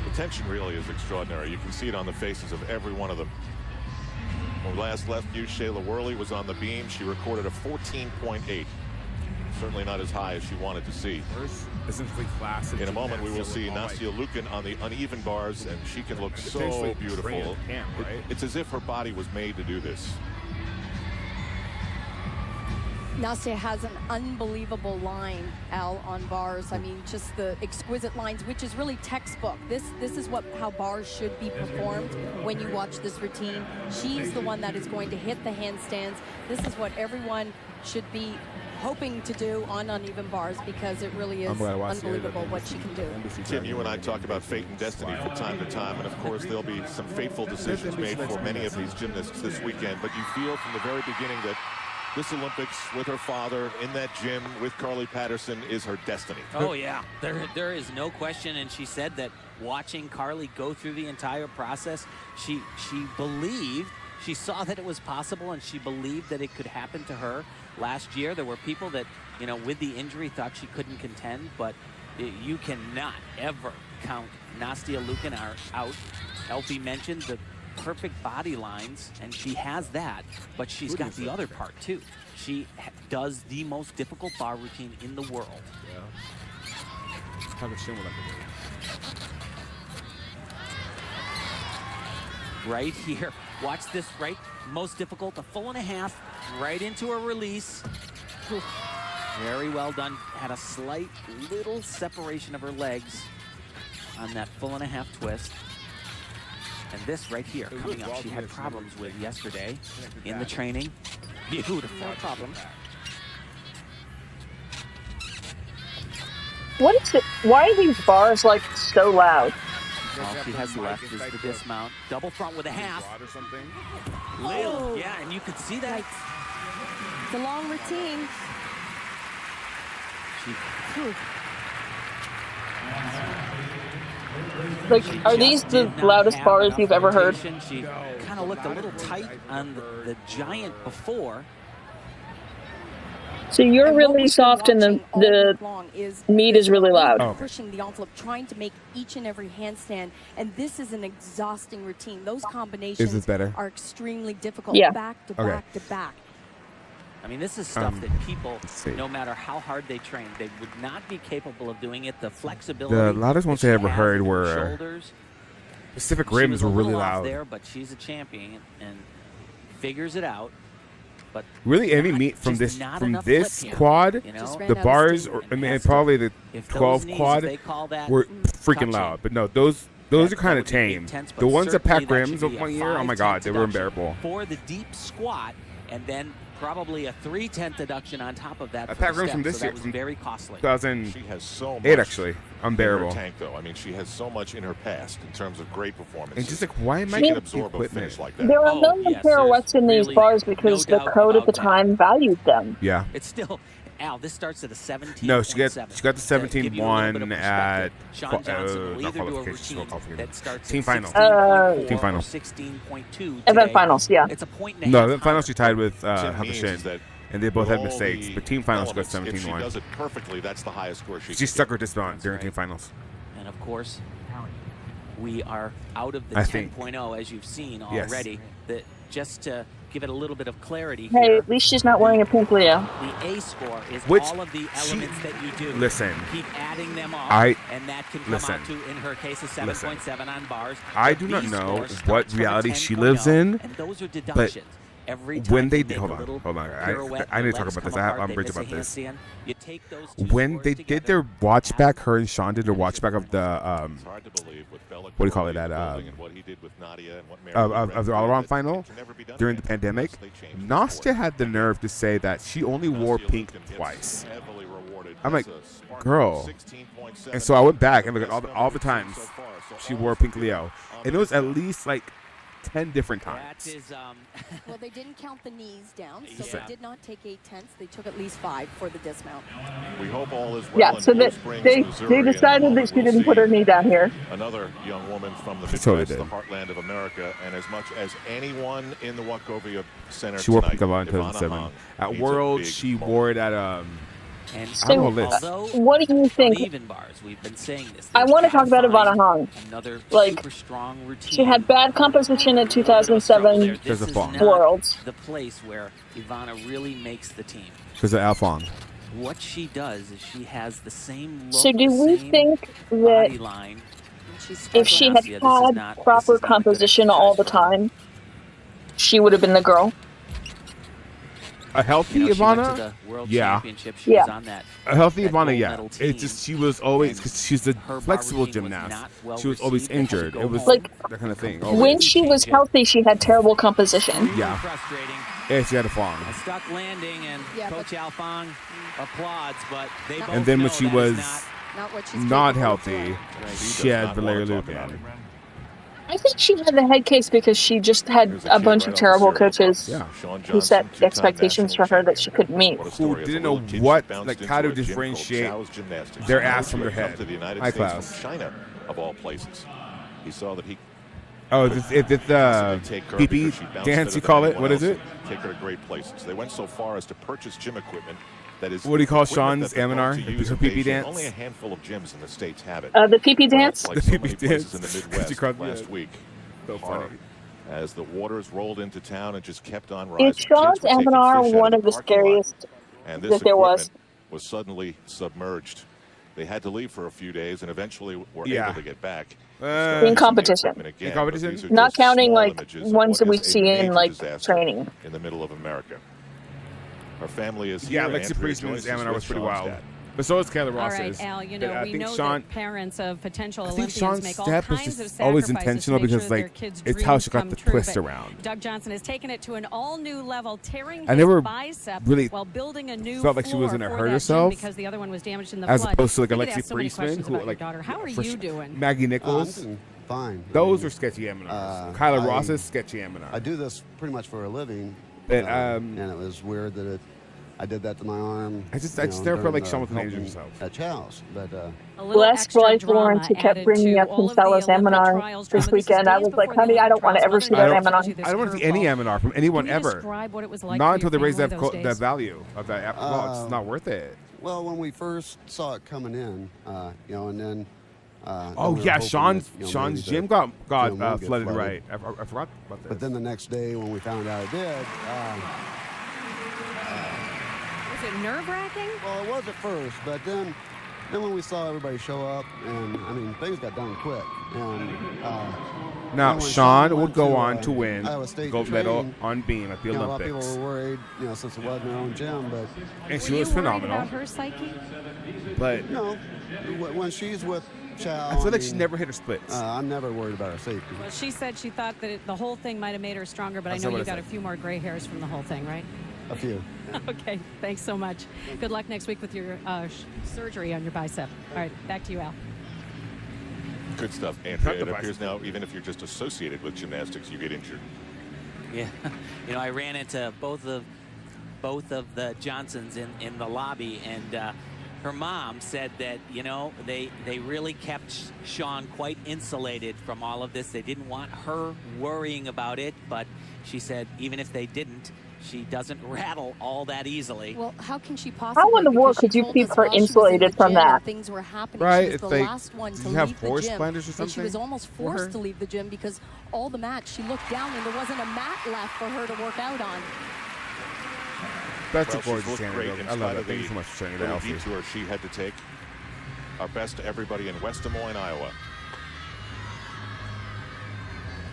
The tension really is extraordinary. You can see it on the faces of every one of them. When we last left you, Shayla Worley was on the beam. She recorded a 14.8. Certainly not as high as she wanted to see. In a moment, we will see Nastya Lukin on the uneven bars, and she can look so beautiful. It's as if her body was made to do this. Nastya has an unbelievable line, Al, on bars. I mean, just the exquisite lines, which is really textbook. This is how bars should be performed when you watch this routine. She's the one that is going to hit the handstands. This is what everyone should be hoping to do on uneven bars, because it really is unbelievable what she can do. Tim, you and I talk about fate and destiny from time to time, and of course there'll be some fateful decisions made for many of these gymnasts this weekend, but you feel from the very beginning that this Olympics with her father in that gym with Carly Patterson is her destiny. Oh, yeah. There is no question. And she said that watching Carly go through the entire process, she believed, she saw that it was possible, and she believed that it could happen to her. Last year, there were people that, with the injury thought she couldn't contend, but you cannot ever count Nastia Liukin out. Elfie mentioned the perfect body lines, and she has that, but she's got the other part too. She does the most difficult bar routine in the world. Right here, watch this, right? Most difficult, a 1.5, right into a release. Very well done. Had a slight little separation of her legs on that 1.5 twist. And this right here, coming up, she had problems with yesterday in the training. Beautiful. No problem. What is it? Why are these bars like so loud? All she has left is the dismount. Double front with a half. Lil, yeah, and you could see that. It's a long routine. Like, are these the loudest bars you've ever heard? She kind of looked a little tight on the giant before. So you're really soft and the meat is really loud. Pushing the envelope, trying to make each and every handstand, and this is an exhausting routine. Those combinations are extremely difficult, back to back to back. I mean, this is stuff that people, no matter how hard they train, they would not be capable of doing it. The flexibility. The loudest ones I ever heard were shoulders. Pacific Rims were really loud. There, but she's a champion and figures it out. But really, any meat from this quad, the bars, probably the 12 quad were freaking loud. But no, those are kind of tame. The ones that packed rims of 1 year, oh my god, they were unbearable. For the deep squat, and then probably a 3/10 deduction on top of that. Packed rims from this year, was very costly. 2008, actually, unbearable. In her tank, though. I mean, she has so much in her past in terms of great performance. And just like, why am I getting equipment like that? There are no pirouettes in these bars because the code at the time valued them. Yeah. It's still, Al, this starts at a 17. No, she got the 17-1 at Team Finals. Team Finals. 16.2. Event finals, yeah. It's a point. No, event finals she tied with Hakushin, and they both had mistakes. But Team Finals got 17-1. If she does it perfectly, that's the highest score she stuck her dismount during Team Finals. And of course, we are out of the 10.0 as you've seen already. That just to give it a little bit of clarity here. Hey, at least she's not wearing a pink Leo. The A score is all of the elements that you do. Listen. Keep adding them up, and that can come out to, in her case, a 7.7 on bars. I do not know what reality she lives in, and those are deductions. Every time when they did, hold on, I need to talk about this. I'm bridge about this. When they did their watch back, her and Sean did their watch back of the what do you call it? That of the all-around final during the pandemic. Nastia had the nerve to say that she only wore pink twice. I'm like, girl. And so I went back and looked at all the times she wore pink Leo, and it was at least like 10 different times. Well, they didn't count the knees down, so they did not take 8/10. They took at least 5 for the dismount. We hope all is well. Yeah, so they decided that she didn't put her knee down here. Another young woman from the Midwest, the heartland of America, and as much as anyone in the Wachovia Center she wore tonight, pink in 2007. At Worlds, she wore it at And so, what do you think? Even bars, we've been saying this. I want to talk about Ivana Hong. Another super strong routine. She had bad composition in 2007 Worlds. The place where Ivana really makes the team. Because of Alphong. What she does is she has the same look. So do we think that if she had had proper composition all the time, she would have been the girl? A healthy Ivana, yeah. A healthy Ivana, yeah. It's just she was always, because she's a flexible gymnast. She was always injured. It was like that kind of thing. When she was healthy, she had terrible composition. Yeah. Yeah, she had a fall. A stuck landing, and Coach Alphong applauds, but they both and then when know she that was is not healthy, she had Valeria Lucan. I think she had the head case because she just had Here's a kid bunch right of off the terrible serial coaches box. Shawn who set Johnson, two-time expectations for national her that champion. she couldn't meet. What a Who story. As a didn't know little kid, what, she bounced like, into how to a gym called differentiate Chow's Gymnastics. their He ass from had their come head. to the United High States class. from China, of all places. He saw that he Oh, is this take her pee-pee because she bounced dance, better you than call it? anyone What is else it? and take her to great places. They went so far as to purchase gym equipment that is What do you call equipment Sean's that they're going Aminar? to Is use her in pee-pee Beijing. dance? Only a handful of gyms in the States have it. The pee-pee dance? Like The so pee-pee many places in dance. the Midwest She called- last yeah. week. So funny. As the waters rolled into town and just kept on rising. Is Sean's Kids were taking Aminar fish out one of of the parking lot, scariest and this that there was? equipment was suddenly submerged. They had to leave for a few days and eventually were Yeah. able to get back. In competition. In competition? Not counting like ones that we see in like training. in the middle of America. Her family is Yeah, here. Lexi Andrea Priestman's Joyce is Aminar with was pretty Sean's wild. dad. But so is Kayla All Ross's. right, Al, you But know, I we think know Sean, that parents of potential I think Olympians Sean's make all step was kinds of just always sacrifices intentional to make because, sure that their like, kids' it's how dreams she got come the true, twist but around. Doug Johnson has taken it to an all-new level, tearing I his never bicep really while building a new felt like she was floor gonna for hurt that herself, gym because the other one was damaged in the as flood. opposed to like We could Alexi ask so many Priestman, questions who about your like daughter. How are for you sure- doing? Maggie I'm Nichols. doing fine. Those are sketchy Aminars. Kyla Ross's sketchy Aminar. I do this pretty much for a living. But, and it was weird that I did that to my arm. I just never felt like Sean was gonna injure helping himself. at Chow's, but A little Bless extra Blythe drama Lawrence, who kept added bringing to up all of the Kinsella's Olympic Aminar trials this drama. weekend. I was like, honey, I don't want to ever see that Aminar. I don't want to see any Aminar from anyone Can you ever. describe what it was like Not for until your they raise family that those that days? value of that. Well, it's not worth it. well, when we first saw it coming in, and then. Oh we were yeah, hoping Sean's that, Sean's maybe gym the got gym would get flooded, right. I forgot about this. But then the next day when we found out it did. Was it nerve-wracking? Well, it was at first, but then when we saw everybody show up, and I mean, things got done quick. And now when Sean would went go to, on to win Iowa State gold to medal train, on beam at the a lot of Olympics. people were worried, since it wasn't their own gym, but And she Were was you worried phenomenal. about her psyche? But no, when she's with Chow, I feel like she never hit her splits. I'm never worried about her safety. Well, she said she thought that the whole thing might have made her stronger, but That's I not know what you I got a said. few more gray hairs from the whole thing, right? A few. Okay, thanks so much. Good luck next week with your surgery on your bicep. All right, back to you, Al. Good stuff, Andrea. It appears now, even if you're just associated with gymnastics, you get injured. Yeah, I ran into both of the Johnsons in the lobby, and her mom said that they really kept Sean quite insulated from all of this. They didn't want her worrying about it, but she said even if they didn't, she doesn't rattle all that easily. Well, how can she possibly? How in the world Because she could you told keep us her while she was in insulated the from gym and that? Things were happening. Right, She was it's the like, last one did to you have leave the forest gym, blinders or and she was something almost for her? forced to leave the gym because all the mats. She looked down and there wasn't a mat left for her to work out on. That's Well, a she's gorgeous looked great anecdote. in I love spite it. of Thank you the so much for sharing that, little Alfie. detour she had to take. Our best to everybody in West Des Moines, Iowa.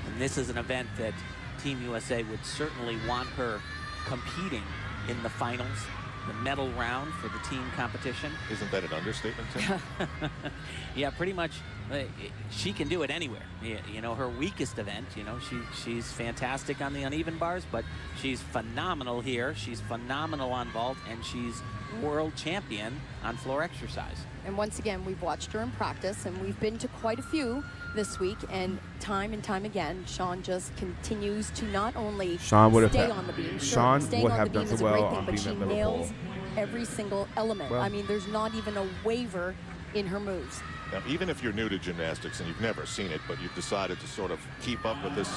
And this is an event that Team USA would certainly want her competing in the finals, the medal round for the team competition. Isn't that an understatement, Tim? Yeah, pretty much. She can do it anywhere. Her weakest event, she's fantastic on the uneven bars, but she's phenomenal here. She's phenomenal on vault, and she's world champion on floor exercise. And once again, we've watched her in practice, and we've been to quite a few this week, and time again, Sean just continues to not only Sean would have stay had- on the beam. Sean staying would on have the done beam so is a great well thing, on but beam she at Liverpool. nails every single element. Well- I mean, there's not even a waver in her moves. Now, even if you're new to gymnastics and you've never seen it, but you've decided to sort of keep up with this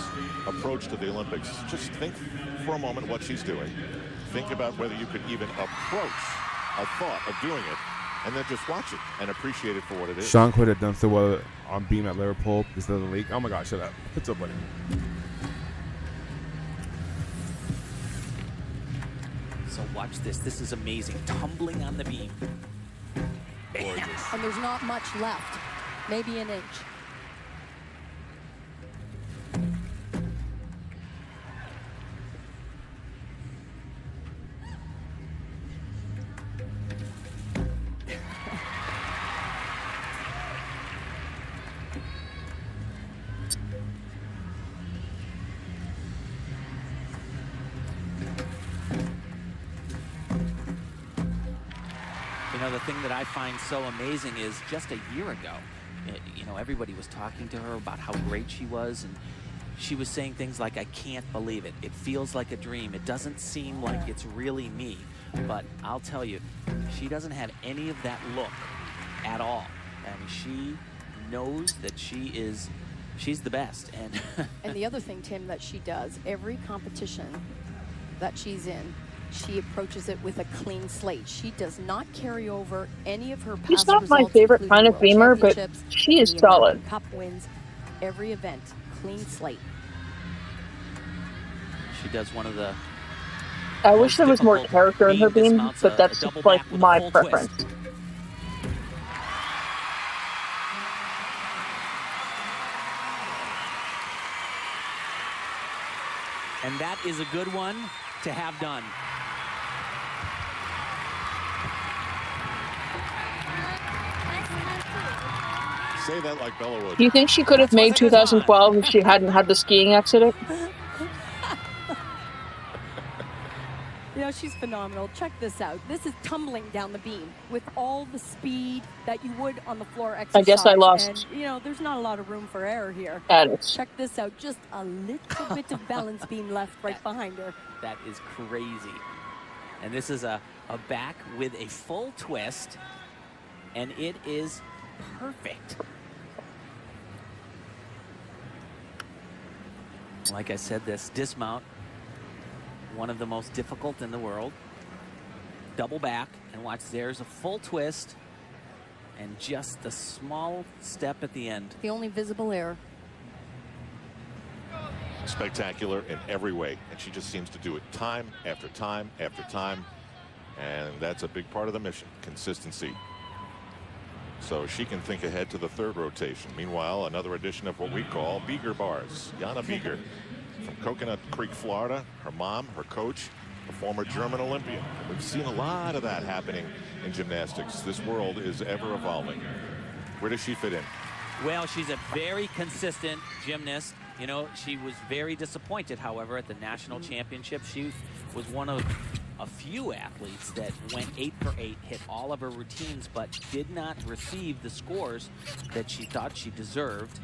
approach to the Olympics, just think for a moment what she's doing. Think about whether you could even approach a thought of doing it, and then just watch it and appreciate it for what it is. Sean could have done so well on beam at Liverpool because of the league. Oh my God, shut up. What's up, buddy? So watch this. This is amazing. Tumbling on the beam. Gorgeous. And there's not much left, maybe an inch. The thing that I find so amazing is just a year ago, you know, everybody was talking to her about how great she was, and she was saying things like, I can't believe it. It feels like a dream. It doesn't seem like it's really me. But I'll tell you, she doesn't have any of that look at all. I mean, she knows that she's the best. And the other thing, Tim, that she does, every competition that she's in, she approaches it with a clean slate. She does not carry over any of her past She's not results, my favorite including kind of World beamer, but Championships, she is the solid. American Cup wins, every event, clean slate. She does one of the I wish there was more difficult character in her beam beam, dismounts, but a that's double just like back with a my full preference. twist. And that is a good one to have done. Say that like Bella would. Do you think she could have made 2012 if she hadn't had the skiing accident? You know, she's phenomenal. Check this out. This is tumbling down the beam with all the speed that you would on the floor exercise. I guess I lost. And, you know, there's not a lot of room for error here. Adex. Check this out. Just a little bit of balance beam left right behind her. That is crazy. And this is a back with a full twist, and it is perfect. Like I said, this dismount, one of the most difficult in the world. Double back, and watch, there's a full twist, and just the small step at the end. The only visible error. Spectacular in every way, and she just seems to do it time after time after time, and that's a big part of the mission, consistency. So she can think ahead to the third rotation. Meanwhile, another edition of what we call Bieger bars. Jana Bieger from Coconut Creek, Florida. Her mom, her coach, a former German Olympian. We've seen a lot of that happening in gymnastics. This world is ever evolving. Where does she fit in? Well, she's a very consistent gymnast. You know, she was very disappointed, however, at the national championship. She was one of a few athletes that went 8 for 8, hit all of her routines, but did not receive the scores that she thought she deserved.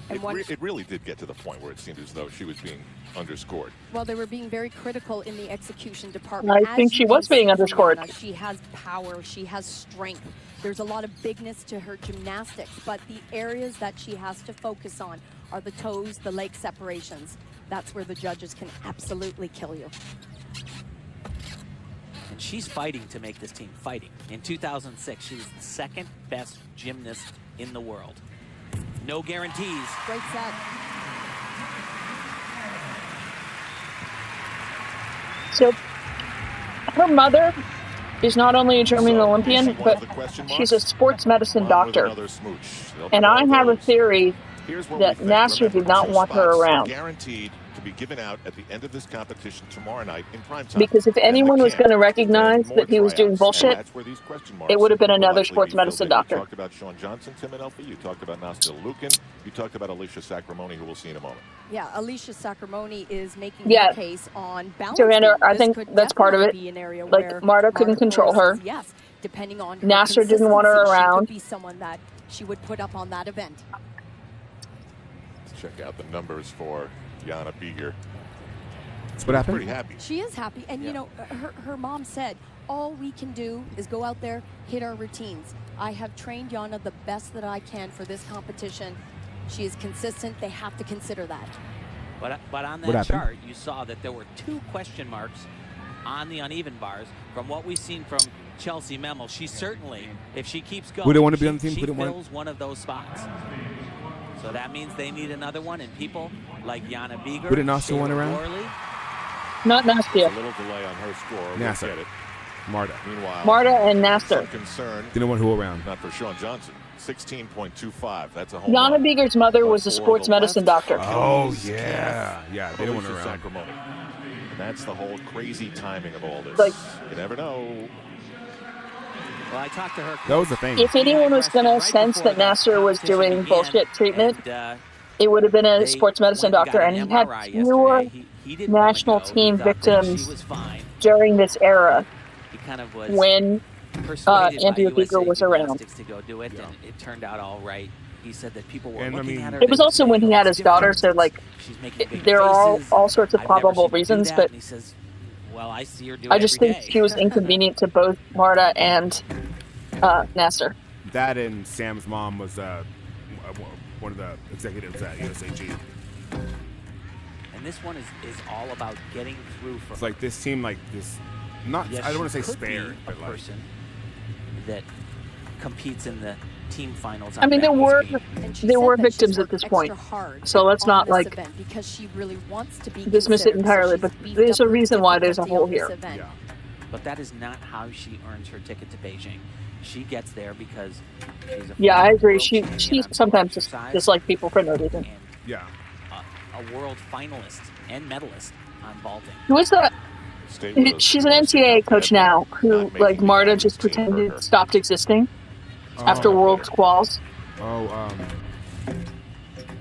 It really did get to the point where it seemed as though she was being underscored. Well, they were being very critical in the execution department. I think she was being underscored. She has power. She has strength. There's a lot of bigness to her gymnastics, but the areas that she has to focus on are the toes, the leg separations. That's where the judges can absolutely kill you. And she's fighting to make this team, fighting. In 2006, she was the second best gymnast in the world. No guarantees. Great set. So, her mother is not only a German Olympian, but she's a sports medicine doctor. And I have a theory that Nasser did not want her around. Guaranteed to be given out at the end of this competition tomorrow night in prime time. Because if anyone was going to recognize that he was doing bullshit, it would have been another sports medicine doctor. You talked about Sean Johnson, Tim and Elfie. You talked about Nastia Lukin. You talked about Alicia Sacramone, who we'll see in a moment. Yeah, Alicia Sacramone is making her case on balance. So, Andrew, I This think could that's part of it. definitely be an area Like, where Marta couldn't control her. Corus, yes, depending on her Nasser didn't want her consistency, she around. could be someone that she would put up on that event. Let's check out the numbers for Jana Bieger. That's what happened. Pretty happy. She is happy, and you know, her mom said, all we can do is go out there, hit our routines. I have trained Jana the best that I can for this competition. She is consistent. They have to consider that. But on that chart, you saw that there were 2 question marks on the uneven bars. From what we've seen from Chelsea Memel, she certainly, if she keeps going, Who didn't want to be on the team? she Who didn't want? fills one of those spots. So that means they need another one, and people like Jana Bieger, Who did Nastia want around? Worley, Not Nastia. A little delay on her score. Nasser. We'll get it. Marta. Meanwhile, Marta and Nasser. some concern. Didn't want who around. Not for Sean Johnson. 16.25. That's a home Jana run. Bieger's mother was a For sports the medicine left, doctor. Oh, yeah. Yeah, they didn't want her Alicia around. Sacramone. And that's the whole crazy timing of all this. Like- you never know. well, I talked to her. That was the thing. If anyone was going to sense that Nasser was doing bullshit treatment, it would have been a sports medicine doctor, and he had fewer national team victims during this era He kind of was when persuaded by Andrea USA Bieger was around. Gymnastics to go do it, and it turned out all right. He said that people were And, I looking mean- at her. It was they were also saying, when he had his "It's daughter, different. so like She's making big there are faces. all sorts of I've never probable seen her do reasons, that." but And he says, "Well, I see her do I it just every think day." she was inconvenient to both Marta and Nasser. That and Sam's mom was one of the executives at USAG. And this one is all about getting through for It's her. like this team, like this. Not. Yes, I don't want she to say could be spared, a but like. person that competes in the team finals. I mean, there were And she there said were that she's victims at worked this extra point, hard so let's on not this like event because she really wants to be dismiss it considered. entirely. So But she's beefed there's up a her reason why there's a difficulty hole on this here. event. Yeah. But that is not how she earns her ticket to Beijing. She gets there because she's a Yeah, I former agree. world She champion on sometimes floor just exercise dislike people for no reason. and Yeah. a world finalist and medalist on vaulting. Who is that? Stay with us. She's an You wanna see NCAA how coach Edmund now, who not making like the Marta Adex just team hurt pretended her. stopped existing after Oh. World Quals. Oh,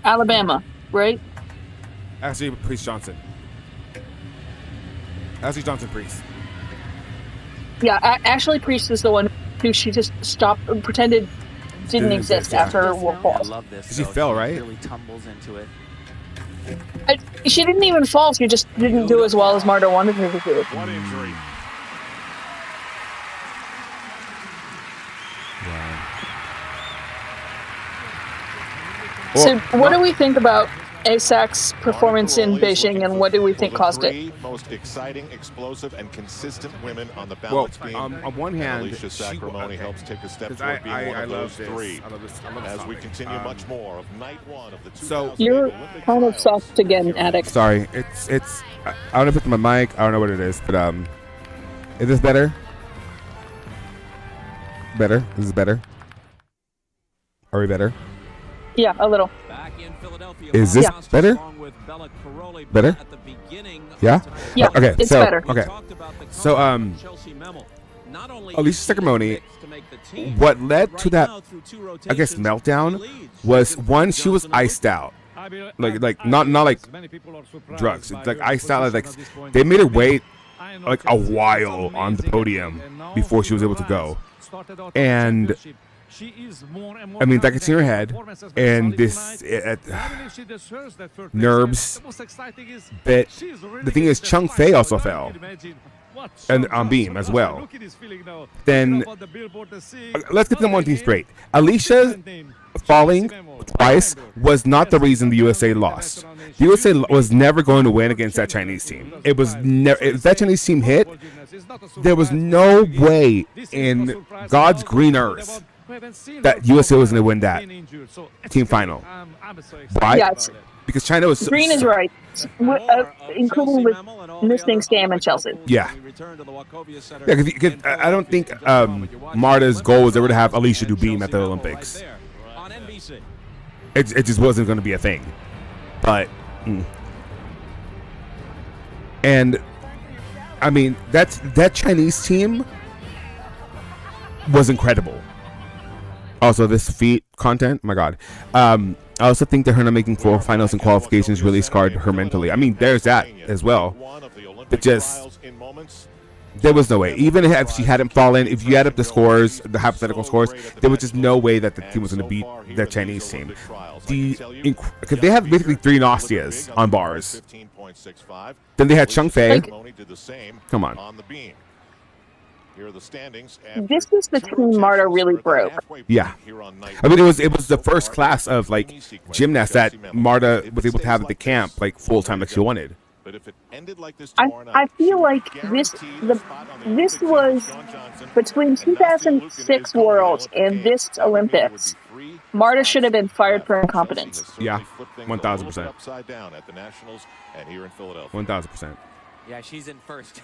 Alabama, right? Ashley Priest Johnson. Ashley Johnson Priest. Yeah, Ashley Priest is the one who she just stopped, pretended didn't exist yeah. after World I Quals. love this. She though. fell, right? Really tumbles into it. She didn't even fall. She just didn't do as well as Marta wanted her to do. One injury. So, Well, what not- do we think about ASAC's performance in Beijing, and what do we think caused it? Three most exciting, explosive, and consistent women on the Well, balance beam. on one And hand, Alicia Sacramone helps take a step 'cause toward being one I of love those this. three. I love this As we topic. continue much more of night one of the So- 2008 You're Olympic kind of trials. soft again, Adex. Sorry, it's. I don't know if it's my mic. I don't know what it is, but is this better? Better? Is this better? Are we better? Yeah, a little. Back in Philadelphia, Is this Bob better? along with Bella Caroli, Better? at the beginning of Yeah? tonight's Yeah, Okay. it's so better. okay. talked about the So comeback of Chelsea Memel. Not only Alicia is she Sacramone, picked to make the team, what led but to right that, now, through two I guess, rotations, meltdown she leads. was She's in one, front of she was Johnson and iced out. Like I not believe like many people are surprised drugs. by It's like her iced out. Like position at this point they in made her the game. wait I know like a Chelsea is while on the amazing, podium and now before she was in able to her go. rise, started out on And championship. She is more and more I mean, that gets in your confident. head, Performance has been and solid this tonight. I believe she deserves that first nerves. place. The most exciting is But she's really the thing is, getting Chung that Fei fight. also Now you fell. can imagine what And Chung on does. beam as So well. look at his feeling now. Then- Talking about the Billboard, the sea. Let's get them one thing Again, straight. Alicia falling twice was not the reason the USA lost. The USA was never going to win against that Chinese team. It was never. If that Chinese team hit, there was no way in God's green earth that USA was going to win that team final. Why? Yes. Because China was so, Green is so- right, including with missing Sam and Chelsea. Yeah. Yeah, because I don't think Marta's goal was ever to have Alicia do beam at the Olympics. On NBC. It just wasn't going to be a thing. But, and I mean that Chinese team was incredible. Also, this feat content, my God. I also think that her not making four finals and qualifications really scarred her mentally. I mean, there's that as well. But just there was no way. Even if she hadn't fallen, if you add up the scores, the hypothetical scores, there was just no way that the team was going to beat the Chinese team. Because they have basically three Nastias on bars. Then they had Chung Fei. Come on. This is the team Marta really broke. Yeah. I mean, it was the first class of like gymnasts that Marta was able to have at the camp like full time like she wanted. I feel like this was between 2006 Worlds and this Olympics. Marta should have been fired for incompetence. Yeah, 1,000%. 1,000%. Yeah, she's in first.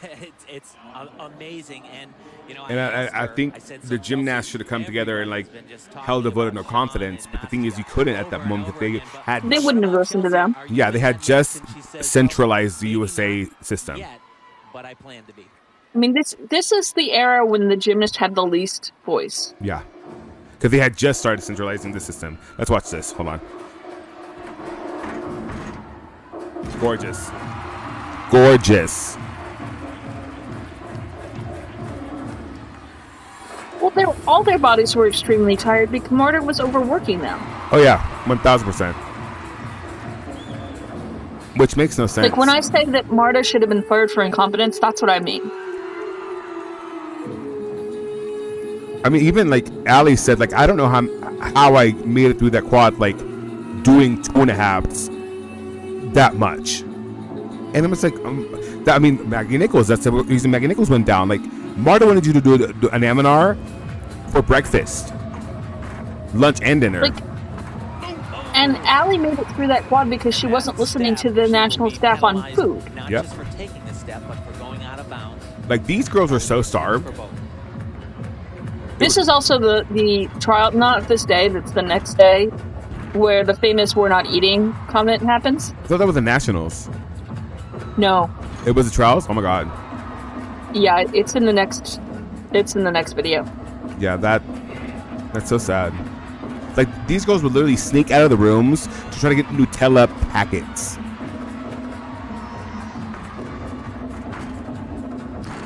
it's amazing, and you know. And I think the gymnasts should have come together and like held a vote of no confidence. But the thing is, you couldn't at that moment because They wouldn't have listened to them. Yeah, they had just centralized the USA system. But I plan to be. I mean, this is the era when the gymnast had the least voice. Yeah, because they had just started centralizing the system. Let's watch this. Hold on. Gorgeous. Gorgeous. Well, all their bodies were extremely tired because Marta was overworking them. Oh yeah, 1000%. Which makes no sense. Like when I say that Marta should have been fired for incompetence, that's what I mean. I mean, even like Ali said, like I don't know how I made it through that quad, like doing 2.5s that much. And it was like, I mean, Maggie Nichols. That's the reason Maggie Nichols went down. Like Marta wanted you to do an Aminar for breakfast, lunch, and dinner. Like, and Allie made it through that quad because she wasn't listening to the national staff on food. Not just for taking the step, but for going out of bounds. Like these girls are so starved. This is also the trial, not this day, that's the next day, where the famous "we're not eating" comment happens. I thought that was the Nationals. No. It was the trials? Oh my god. Yeah, it's in the next video. Yeah, that's so sad. Like these girls would literally sneak out of the rooms to try to get Nutella packets.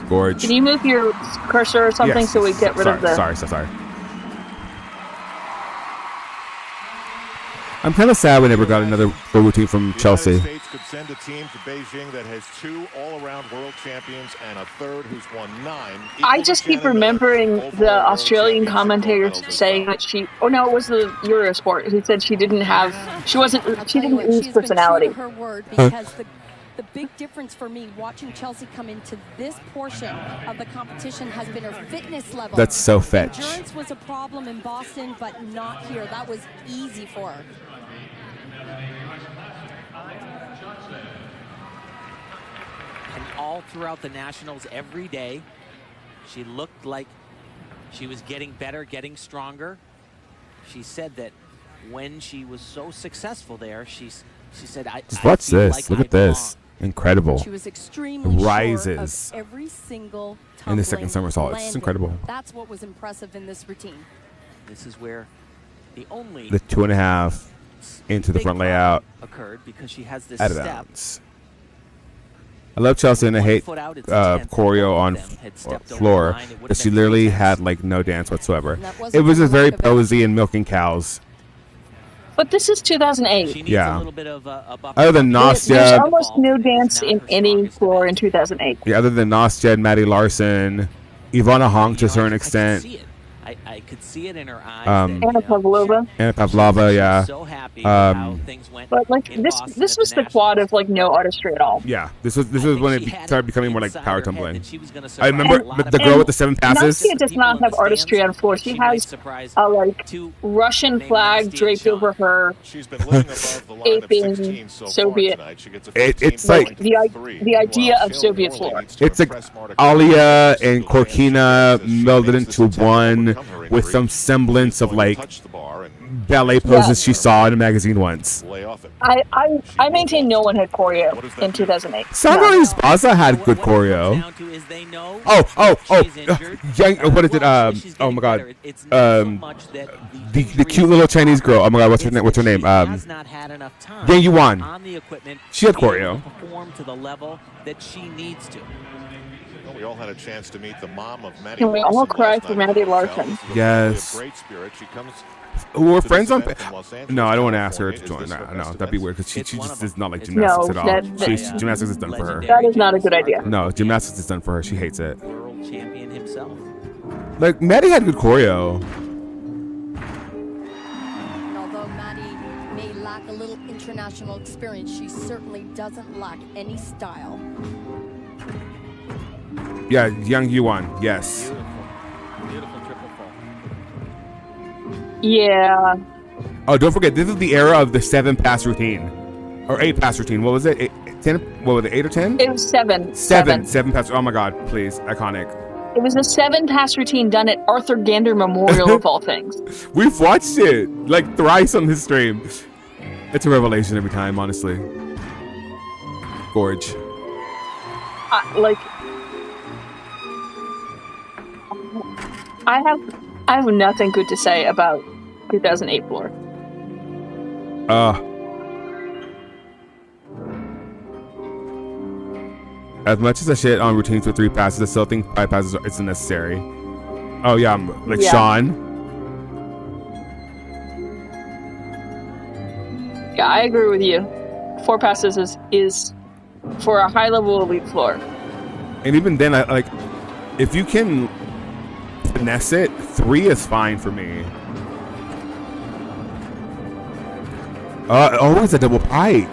Gorge. Can you move your cursor or something so we get rid of the... Sorry. I'm kind of sad we never got another full routine from Chelsea. The United States could send a team to Beijing that has 2 all-around world champions and a third who's won 9. I just keep remembering the Australian commentators saying that she... Oh no, it was the Eurosport who said she didn't lose personality. She's been true to her word because the big difference for me watching Chelsea come into this portion of the competition has been her fitness level. That's so fetch. Endurance was a problem in Boston, but not here. That was easy for her. And all throughout the Nationals every day, she looked like she was getting better, getting stronger. She said that when she was so successful there, she said, Just watch this. Like Look at this. Incredible. She was extremely rises sure of every single in the second somersault. It's incredible. That's what was impressive in this routine. This is where the 2.5 into the front layout occurred because she has this out of step. bounds. I love Chelsea and I hate choreo on floor because she literally had like no dance whatsoever. It was just very posy and milking cows. But this is 2008. Yeah. Other than There's Nastya, almost no dance in any floor in 2008. yeah, other than Nastya and Maddie Larson, Ivana Hong to a certain extent. I could see it in her eyes. Anna Pavlova. Anna Pavlova, yeah. So happy with how things went. But like this was the quad of like no artistry at all. Yeah, this was when it started becoming more like power tumbling. I remember the girl with the 7 passes. Nastya does not have artistry on floor. She has a like Russian flag draped over her, aping Soviet. It's like the idea of Soviet floor. It's like Alia and Corkina melded into one with some semblance of like ballet poses she saw in a magazine once. I maintain no one had choreo in 2008. Sandra Esparza had good choreo. What is it? Oh my god. The cute little Chinese girl. Oh my god, what's her name? Yang Yuan. She had choreo. Perform to the level that she needs to. Well, we all had a chance to meet the mom of Maddie. Can we all cry for Maddie Larson? Yes. Great spirit. She comes. We're friends on. No, I don't want to ask her to join. No, that'd be weird because she just does not like gymnastics at all. Gymnastics is done for her. That is not a good idea. No, gymnastics is done for her. She hates it. World champion himself. Like Maddie had good choreo. And although Maddie may lack a little international experience, she certainly doesn't lack any style. Yeah, Yang Yuan. Yes. Beautiful triple fall. Yeah. Oh, don't forget, this is the era of the 7-pass routine. Or 8-pass routine. What was it? 10? What was it, 8 or 10? It was 7. 7 pass. Oh my god, please. Iconic. It was a 7-pass routine done at Arthur Gander Memorial of all things. We've watched it like thrice on this stream. It's a revelation every time, honestly. Gorge. I have nothing good to say about 2008 floor. As much as I shit on routines with 3 passes, I still think 5 passes is necessary. Oh yeah, like Yeah. Sean. Yeah, I agree with you. 4 passes is for a high level elite floor. And even then, like, if you can finesse it, 3 is fine for me. Always a double pike.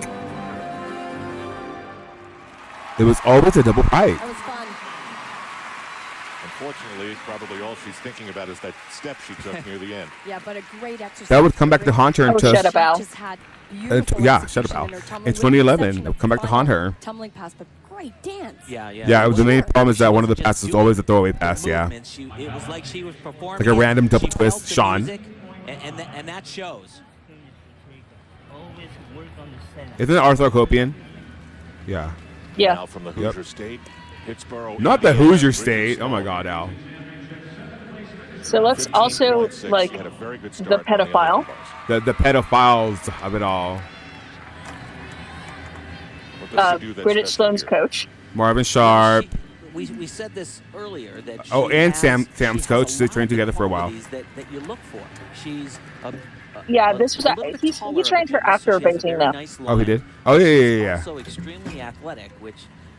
It was always a double pike. That was fun. Unfortunately, probably all she's thinking about is that step she took near the end. Yeah, but a great exercise. That would come back to haunt her Shut up, Al. Just had beautiful yeah, shut up, execution Al. in her tumbling, In with the 2011, exception it would of come back to haunt final her. Tumbling pass, but great dance. Yeah, the main problem is that one of the passes was always a throwaway pass. Yeah, It was like she was performing. like a random double She twist. felt the Sean. music, and that shows. Isn't it Arthur Copian? Yeah. Yeah. Now from the Hoosier State, Pittsburgh. Not the Indiana, Hoosier Bridges State. Oh my Stone. God, Al. So let's also 15.6. like Had a very good the start on pedophile. The pedophiles of it all. What does she do that's Bridget special Sloan's here? coach. Marvin Sharp. We said this earlier that Oh, she and has- Sam's she has coach. a They lot trained of the together for a while. qualities that you look for. She's Yeah, this was a little bit he taller trained of her a after so she has a Beijing very though. nice Oh, he line. did? Oh, yeah, yeah, She's yeah. also extremely athletic, which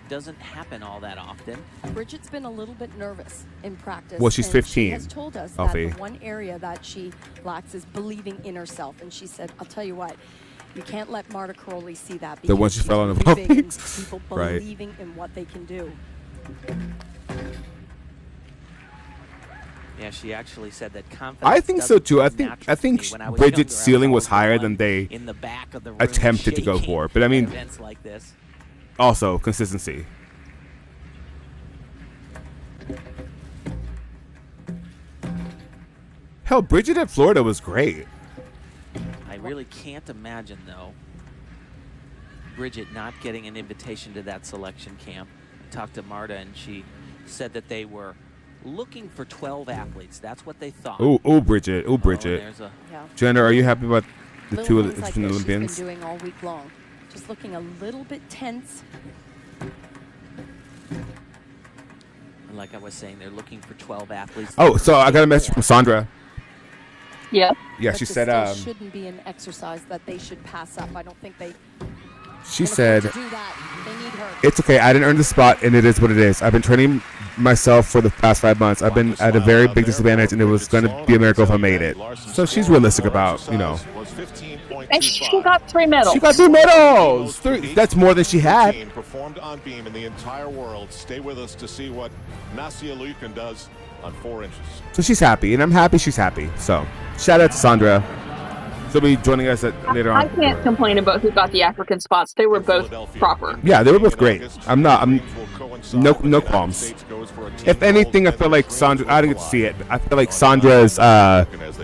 doesn't happen all that often. Bridget's been a little bit nervous in practice. Well, she's and 15, She has told us that Alfie. the one area that she lacks is believing in herself. And she said, I'll tell you what, you can't let Marta Caroli see that. The one because she fell on the she's believing in bumps. people Right. believing in what they can do. Yeah, she actually said that confidence. I think so doesn't too. I come think natural to me. When I was Bridget's younger, I was ceiling was always the higher one than they in the back of the room attempted to go shaking for. But I mean, at events like this. also consistency. Hell, Bridget at Florida was great. I really can't imagine, though, Bridget not getting an invitation to that selection camp. I talked to Marta, and she said that they were looking for 12 athletes. That's what they thought. Ooh, Bridget. Ooh, Bridget. there's a- Yeah. Jenna, are you happy about the two Little things like this Olympians? she's been doing all week long. Just looking a little bit tense. And like I was saying, they're looking for 12 athletes. Oh, so I got a message from Sandra. Yeah. Yeah, But she this said. still shouldn't be an exercise that they should pass up. I don't think they She can afford said, to do that. They need her. "It's okay. I didn't earn the spot, and it is what it is. I've been training myself for the past 5 months. I've been at a very big disadvantage, and it was going to be a miracle if I made it." So she's realistic about, And she got 3 medals. She got 3 medals. That's more than she had. Team performed on beam in the entire world. Stay with us to see what Nasia Lukin does on 4 inches. So she's happy, and I'm happy she's happy. So shout out to Sandra. She'll be joining us later on. I can't complain about who got the African spots. They were both proper. Yeah, they were both great. I'm no qualms. If anything, I feel like Sandra. I didn't get to see it. I feel like Sandra's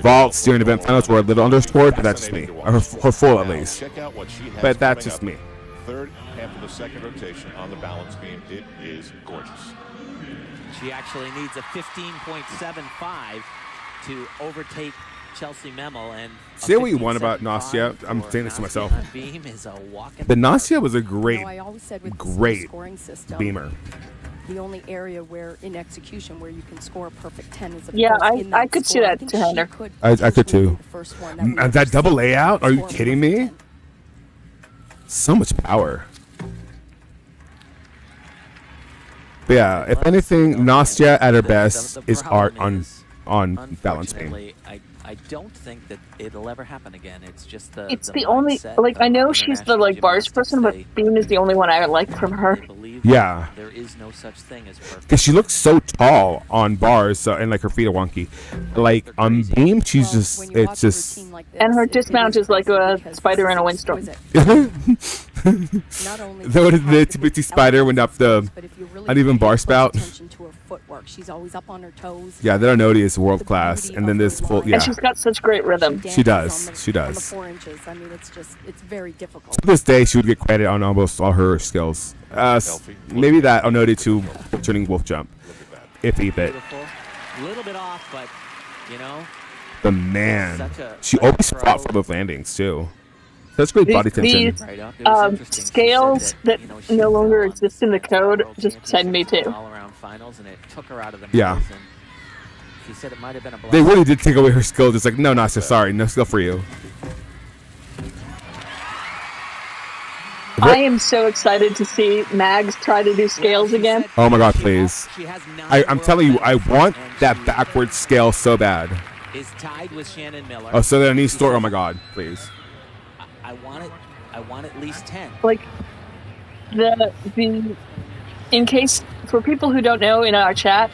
vaults during the event finals were a little underscored, but that's just me. Or her full at least. Check out what she has But that's coming just up. me. Third half of the second rotation on the balance beam. It is gorgeous. She actually needs a 15.75 to overtake Chelsea Memel. And Say what you want about Nastia. I'm saying this to myself. Beam is a walk in The Nastia was a great, I always said with great the scoring system, beamer. the only area where in execution where you can score a perfect 10 is of Yeah, course, in I that could see score. that think to she Hunter. could I could potentially be too. the first one that we ever That double see layout? Are you score a kidding perfect me? 10. So much power. But yeah, if anything, Nastia at her best is art on balance beam. Unfortunately, I don't think that it'll ever happen again. It's just the It's the only like I know she's the like bars person, but Beam is the only one I like from her. Yeah. There is no such thing as perfect. Because she looks so tall on bars, so, and like her feet are wonky. Like on beam, she's just, it's just. And her dismount is like a spider in a windstorm. The itsy bitsy spider went up the uneven bar spout. Attention to her footwork. She's always up on her toes. Yeah, that Onodi is world class, and then this full, yeah. And she's got such great rhythm. She does. She On the does. 4 inches. I mean, it's very difficult. To this day, she would get credit on almost all her skills. Maybe that Onodi 2 turning wolf jump. Iffy bit. A little bit off, but you know. The man. She always fought for those landings too. That's great body tension. These scales that no longer exist in the code just send me to. All around finals, and it took her out of the Yeah. medals, and She said it might have been a They blessing. really did take away her skill. Just like, no, Nastia, sorry, no skill for you. I am so excited to see Mags try to do scales again. Oh my God, please! I'm telling you, I want that backward scale so bad. Is tied with Shannon Miller. Oh, so then I need store. Oh my God, please! I want it. I want at least 10. Like the in case for people who don't know in our chat,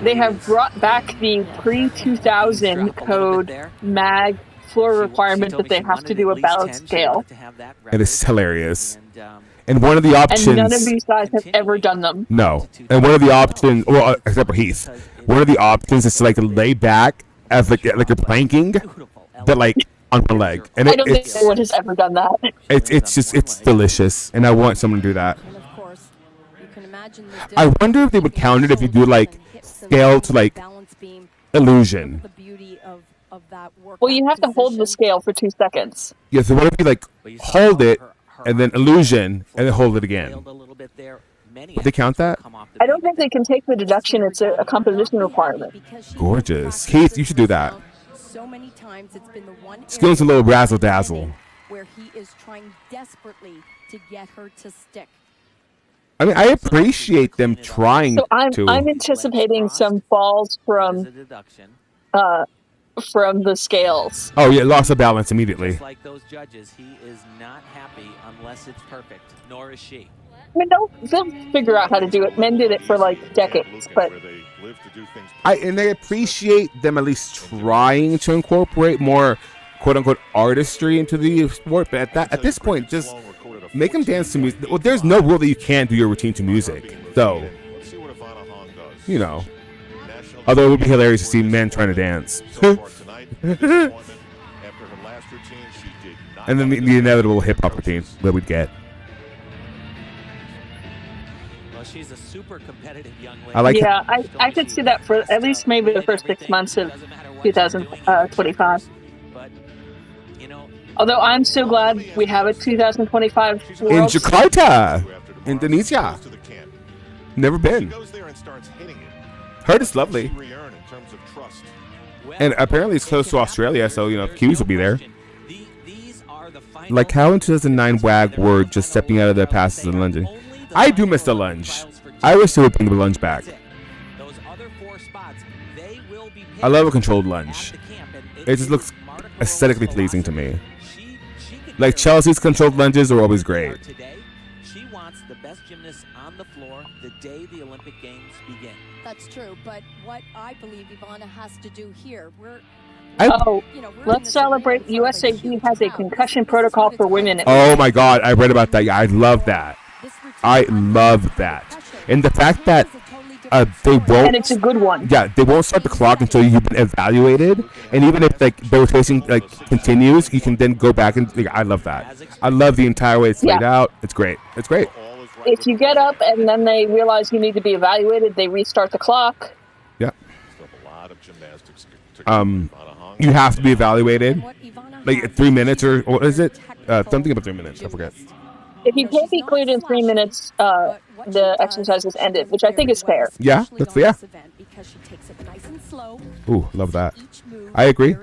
they have brought back the pre-2000 code mag floor requirement that they have to do a balance scale. It is hilarious. And one of the options. And none of these guys have ever done them. No. And one of the options, well, except for Heath, one of the options is to like lay back as like you're planking, but like on one leg. And I don't think anyone has ever done that. It's delicious, and I want someone to do that. And of course, you can imagine the I wonder if they would count it if you do like scale to like illusion. the beauty of that work. Well, you have to hold the scale for 2 seconds. Yeah, so what if you like hold it and then illusion and then hold it again? Would they count that? I don't think they can take the deduction. It's a composition requirement. Gorgeous. Keith, you should do that. So many times it's been the one Just give us a little razzle dazzle. where he is trying desperately to get her to stick. I mean, I appreciate them trying So I'm to. anticipating some falls from the scales. Oh yeah, loss of balance immediately. Just like those judges, he is not happy unless it's perfect, nor is she. I mean, they'll figure out how to do it. Men did it for like decades, but And I appreciate them at least trying to incorporate more "quote unquote" artistry into the sport. But at this point, just make them dance to music. Well, there's no rule that you can't do your routine to music, though. You know. Although it would be hilarious to see men trying to dance. And then the inevitable hip hop routine that we'd get. Well, she's a super competitive young lady. I like. yeah, I could see that for at least maybe the first 6 months of 2025. But you know, Although I'm so glad we have a 2025 In Worlds. Jakarta, Indonesia. Never been. Heard it's lovely. And apparently it's close to Australia, so you know Qs will be there. Like how in 2009 WAG were just stepping out of their passes in London. I do miss the lunge. I wish they would bring the lunge back. I love a controlled lunge. It just looks aesthetically pleasing to me. Like Chelsea's controlled lunges are always great. she wants the best gymnasts on the floor the day the Olympic Games begin. That's true, but what I believe Ivana has to do here, Let's celebrate. USAB has a concussion protocol for women. Oh my God, I read about that. Yeah, I love that. I love that. And the fact that they won't. And it's a good one. Yeah, they won't start the clock until you've been evaluated. And even if like the rotation like continues, you can then go back and I love that. I love the entire way it's laid out. It's great. It's great. If you get up and then they realize you need to be evaluated, they restart the clock. Yeah. You have to be evaluated. Like 3 minutes or is it something about 3 minutes? I forget. If you can't be cleared in 3 minutes, the exercise is ended, which I think is fair. Yeah, that's yeah. Ooh, love that. I agree.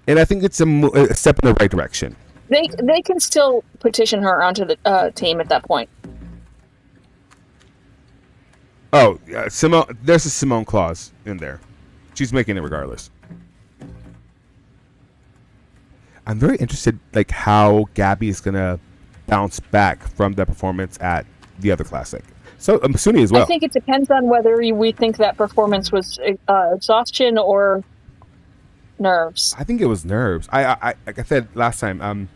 And I think it's a step in the right direction. They can still petition her onto the team at that point. Oh, Simone. There's a Simone clause in there. She's making it regardless. I'm very interested, like how Gabby is gonna bounce back from the performance at the other classic. So Suni as well. I think it depends on whether we think that performance was exhaustion or nerves. I think it was nerves. I like I said last time.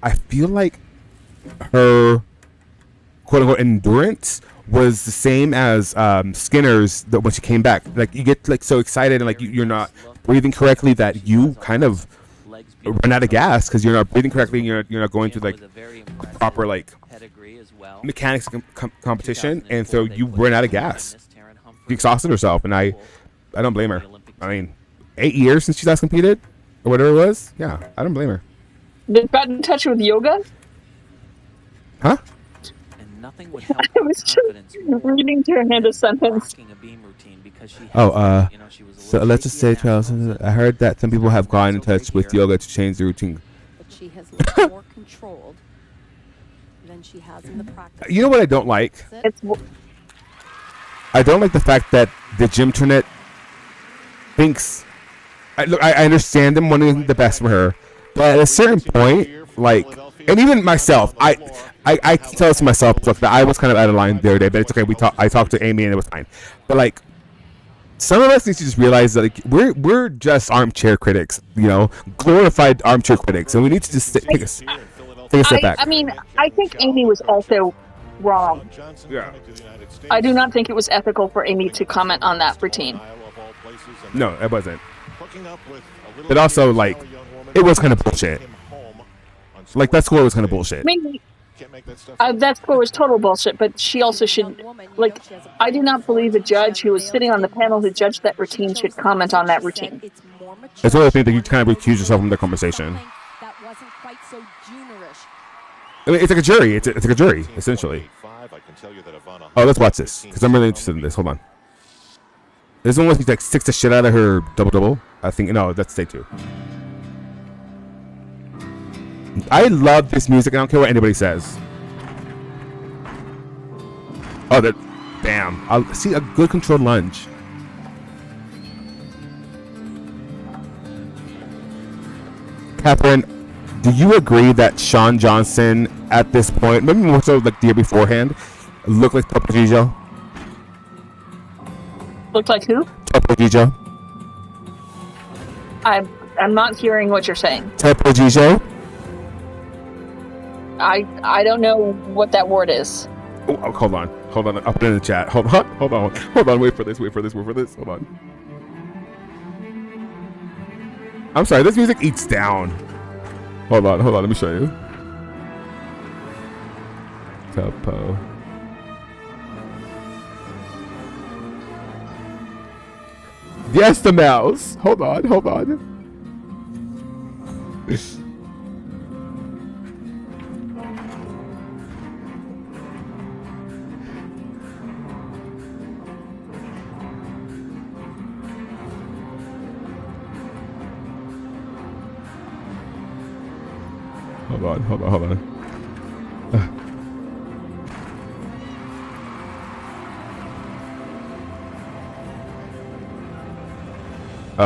I feel like her quote unquote endurance was the same as Skinner's when she came back. Like you get like so excited and like you're not breathing correctly that you kind of run out of gas because you're not breathing correctly. And you're not going through like proper like mechanics competition, and so you run out of gas. She exhausted herself, and I don't blame her. I mean, 8 years since she last competed or whatever it was. Yeah, I don't blame her. They got in touch with yoga? Huh? And nothing would help I was just reading to her hand a sentence. a beam routine because she Oh, she was a so little let's just say, shaky at Charles, nationals. I heard that some people have gone in touch with yoga to change the routine. But she has looked more controlled than she has in the practice. You know what I don't like? It's I don't like the fact that the gym internet thinks. Look, I understand them wanting the best for her, but at a certain point, like, and even myself, I tell this to myself, look, that I was kind of out of line the other day, but it's okay. I talked to Amy and it was fine. But like, some of us need to just realize that like, we're just armchair critics, glorified armchair critics, and we need to just take a step back. I mean, I think Amy was also wrong. Yeah. I do not think it was ethical for Amy to comment on that routine. No, it wasn't. But also, like, it was kind of bullshit. Like, that score was kind of bullshit. Maybe that score was total bullshit, but she also should, like, I do not believe a judge who was sitting on the panel who judged that routine should comment on that routine. It's one of the things that you kind of recuse yourself from the conversation. That wasn't quite so juniorish. I mean, it's like a jury. It's like a jury, essentially. Oh, let's watch this, because I'm really interested in this. Hold on. This one was he like sticks the shit out of her double. I think no, that's day 2. I love this music. I don't care what anybody says. Oh, that, bam! I'll see a good controlled lunge. Catherine, do you agree that Shawn Johnson at this point, maybe more so like the year beforehand, looked like Topo Gigio? Looked like who? Topo Gigio. I'm not hearing what you're saying. Topo Gigio. I don't know what that word is. Oh, hold on. I'll put it in the chat. Hold on. Wait for this. Hold on. I'm sorry. This music eats down. Hold on. Let me show you. Topo. Yes, the mouse. Hold on. Hold on.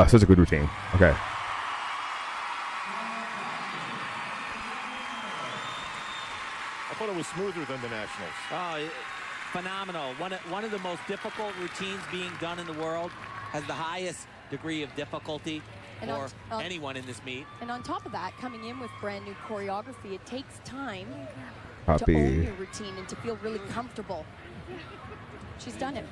Such a good routine. Okay. I thought it was smoother than the Nationals. Oh, phenomenal. One of the most difficult routines being done in the world, has the highest degree of difficulty for anyone in this meet. And on top of that, coming in with brand new choreography, it takes time Poppy. to own your routine and to feel really comfortable. She's done it.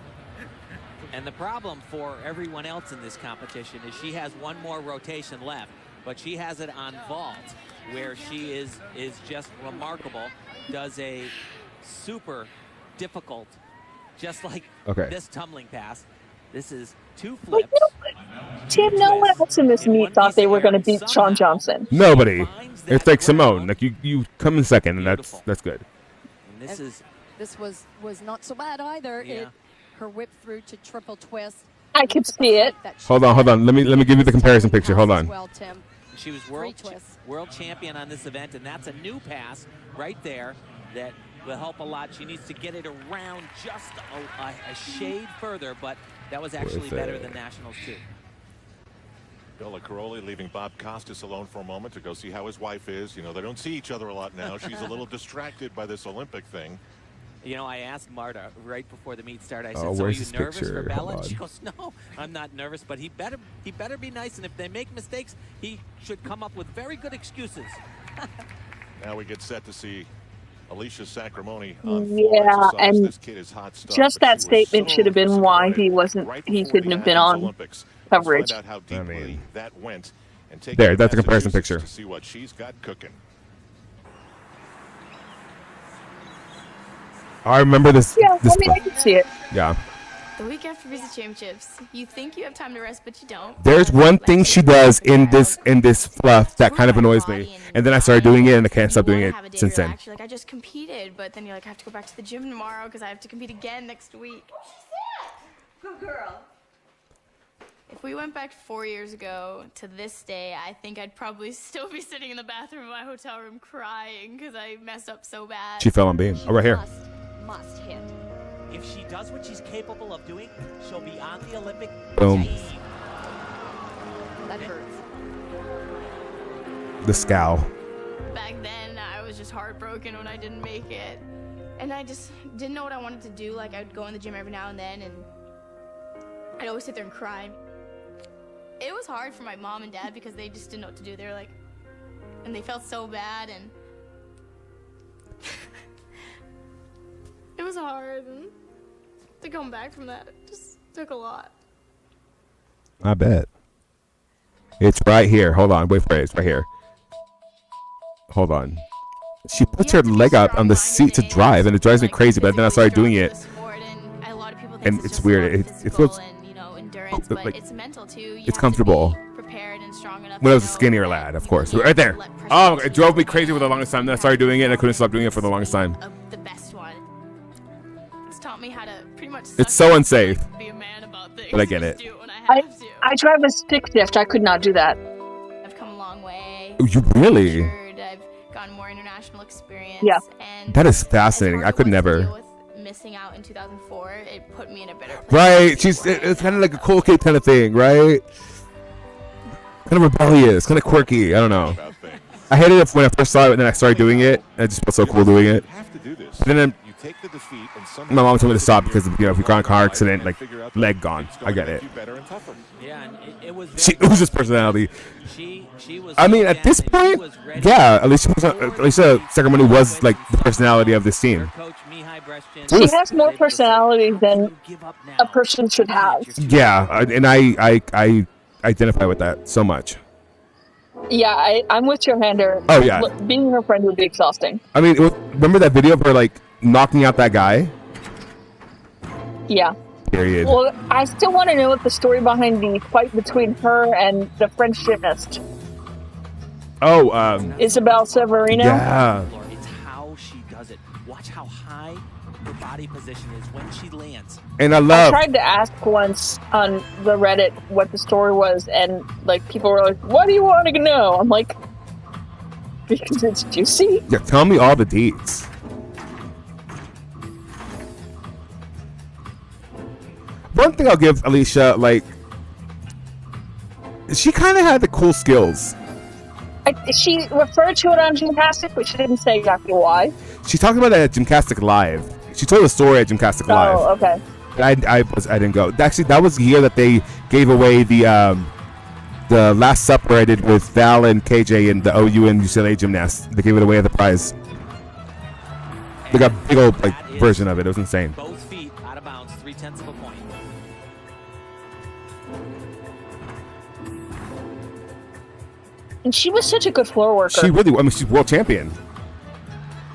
And the problem for everyone else in this competition is she has one more rotation left, but she has it on vault, where she is just remarkable, does a super difficult, just like this tumbling pass. This is 2 flips. Tim, no one else in this meet thought they were going to beat Shawn Johnson. Nobody. It's like Simone. Like you come in second, and that's good. And this was not so bad either. Yeah. Her whip through to triple twist. I could see it. Hold on. Let me give you the comparison picture. Hold on. Well, Tim. She was world champion on this event, and that's a new pass right there that will help a lot. She needs to get it around just a shade further, but that was actually better than Nationals too. Bella Caroli leaving Bob Costas alone for a moment to go see how his wife is. They don't see each other a lot now. She's a little distracted by this Olympic thing. I asked Marta right before the meet started. I said, "So are are you you nervous picture? for Bella?" And she goes, "No, I'm not nervous, but he better be nice. And if they make mistakes, he should come up with very good excuses." Now we get set to see Alicia Sacramone. Yeah, and this kid is hot stuff, just but that she was statement so should have been why he disappointed wasn't. right He before shouldn't the have been Athens on Olympics. coverage. Let's find out how deeply that went. And take There, you to that's the comparison Massachusetts picture. to see what she's got cooking. I remember this. Yeah, I can see it. Yeah. The week after Visa Championships, you think you have time to rest, but you don't. There's one thing she does in this fluff that kind of annoys me, and then I started doing it, and I can't stop doing it since then. You're like, I just competed, but then you're like, I have to go back to the gym tomorrow because I have to compete again next week. Good girl. If we went back 4 years ago to this day, I think I'd probably still be sitting in the bathroom of my hotel room crying because I messed up so bad. She fell on beam. Oh, right here. Must hit. If she does what she's capable of doing, she'll be on the Olympic Boom. team. That hurts. The scowl. Back then, I was just heartbroken when I didn't make it. And I just didn't know what I wanted to do. Like, I'd go in the gym every now and then, and I'd always sit there and cry. It was hard for my mom and dad because they just didn't know what to do. They were like, and they felt so bad, and it was hard. And to come back from that, it just took a lot. I bet. It's right here. Hold on. Wait for it. It's right here. Hold on. She puts her leg up on the seat to drive, and it drives me crazy, but then I started doing it. And it's weird. It feels like it's mental too. it's comfortable. When I was a skinnier lad, of course. Right there. Oh, it drove me crazy for the longest time. Then I started doing it, and I couldn't stop doing it for the longest time. The best one. It's taught me how to pretty much. It's so unsafe. Be a man about things. But I get it. I drive a stick shift. I could not do that. I've come a long way. Oh, you really? I've gotten more international experience. Yeah. And That is fascinating. I could never. missing out in 2004, it put me in a better place. Right. It's kind of like a cool kid kind of thing, right? Kind of rebellious, kind of quirky. I don't know. I hated it when I first saw it, and then I started doing it. I just felt so cool doing it. And then my mom told me to stop because if we got in a car accident, like leg gone. I get it. Yeah, and it was. She oozes personality. She was. I mean, at this point, yeah. Alicia Sacramento was like the personality of this team. She has more personality than a person should have. Yeah, and I identify with that so much. Yeah, I'm with your hander. Oh, yeah. Being her friend would be exhausting. I mean, remember that video of her like knocking out that guy? Yeah. Period. Well, I still want to know what the story behind the fight between her and the French gymnast. Oh, Isabel Severino. Yeah. It's how she does it. Watch how high her body position is when she lands. And I tried to ask once on the Reddit what the story was, and like people were like, "What do you want to know?" I'm like, because it's juicy. Yeah, tell me all the deets. One thing I'll give Alicia, like, she kind of had the cool skills. She referred to it on Gymnastic, but she didn't say exactly why. She talked about it at Gymnastic Live. She told a story at Gymnastic Live. Oh, okay. I didn't go. Actually, that was the year that they gave away the Last Supper I did with Val and KJ and the OU and UCLA gymnasts. They gave it away as a prize. They got a big old version of it. It was insane. Both feet out of bounds, 0.3 of a point. And she was such a good floor worker. She really, I mean, she's world champion.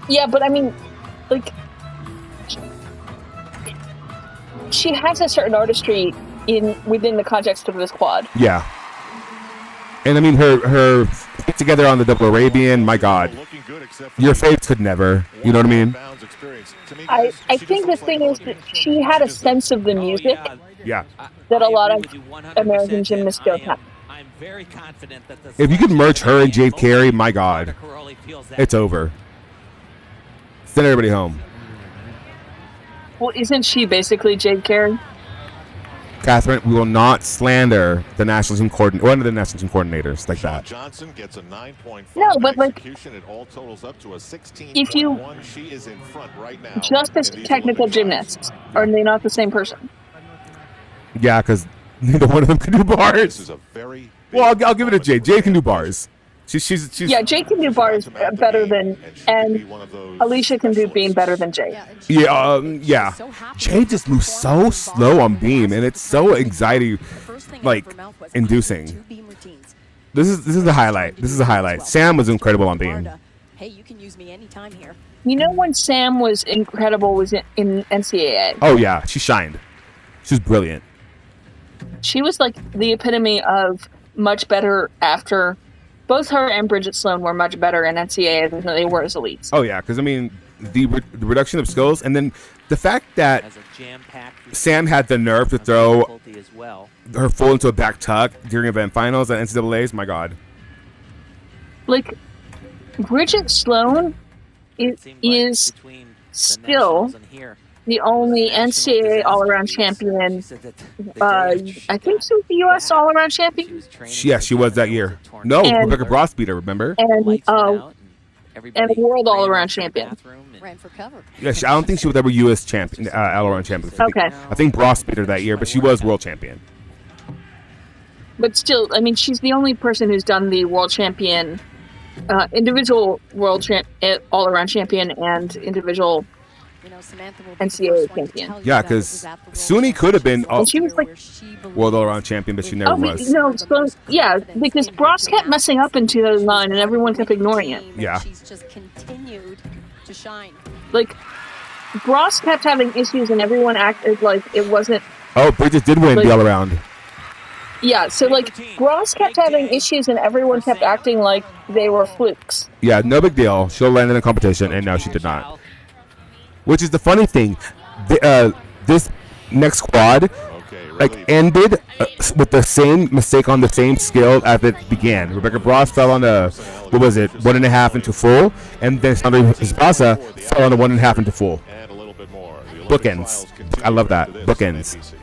Yeah, but I mean, like, she has a certain artistry within the context of this quad. Yeah. And I mean, her together on the double Arabian, my God. Your faves could never. You know what I mean? I think the thing is that she had a sense of the music Yeah. that a lot of American gymnasts don't have. I'm very confident that If you could merge her and Jade Carey, my God. It's over. Send everybody home. Well, isn't she basically Jade Carey? Catherine, we will not slander the national team one of the national team coordinators like that. Johnson gets a 9.5 No, but like, execution. It all totals up to a 16. if you She is in front right now. just as technical gymnasts, are they not the same person? Yeah, because neither one of them can do bars. This is a very well, I'll give it to Jade. Jade can do bars. She's Yeah, Jade can do bars better than, and Alicia can do beam better than Jade. Yeah. Jade just moves so slow on beam, and it's so anxiety, like, inducing. This is the highlight. This is the highlight. Sam was incredible on beam. Hey, you can use me anytime here. You know when Sam was incredible was in NCAA. Oh yeah, she shined. She's brilliant. She was like the epitome of much better after. Both her and Bridget Sloan were much better in NCAA than they were as elites. Oh yeah, because I mean the reduction of skills, and then The fact that Has a jam-packed Sam had the nerve to throw difficulty as well. her full into a back tuck during event finals at NCAA's, my God. Like, Bridget Sloan is still the only NCAA all-around champion. I think she was the U.S. all-around champion. Yeah, she was that year. No, And- Rebecca Bross beat her, remember? And a world all-around champion. Ran for cover. Yeah, I don't think she was ever U.S. champion, all-around champion. Okay. I think Bross beat her that year, but she was world champion. But still, I mean, she's the only person who's done the world champion, individual world all-around champion, and individual NCAA champion. Yeah, because Suni could have been And she was like, world all-around champion, but she never was. no, so, yeah, because Bross kept messing up in 2009, and everyone kept ignoring it. Yeah. She's just continued to shine. Like, Bross kept having issues, and everyone acted like it wasn't. Oh, Bridget did win the all-around. Yeah, so like Bross kept having issues, and everyone kept acting like they were flukes. Yeah, no big deal. She'll land in the competition, and now she did not. Which is the funny thing. This next quad ended with the same mistake on the same skill as it began. Rebecca Bross fell on the, 1.5 into full, and then Sandra Espasa fell on the 1.5 into full. Bookends. I love that. Bookends.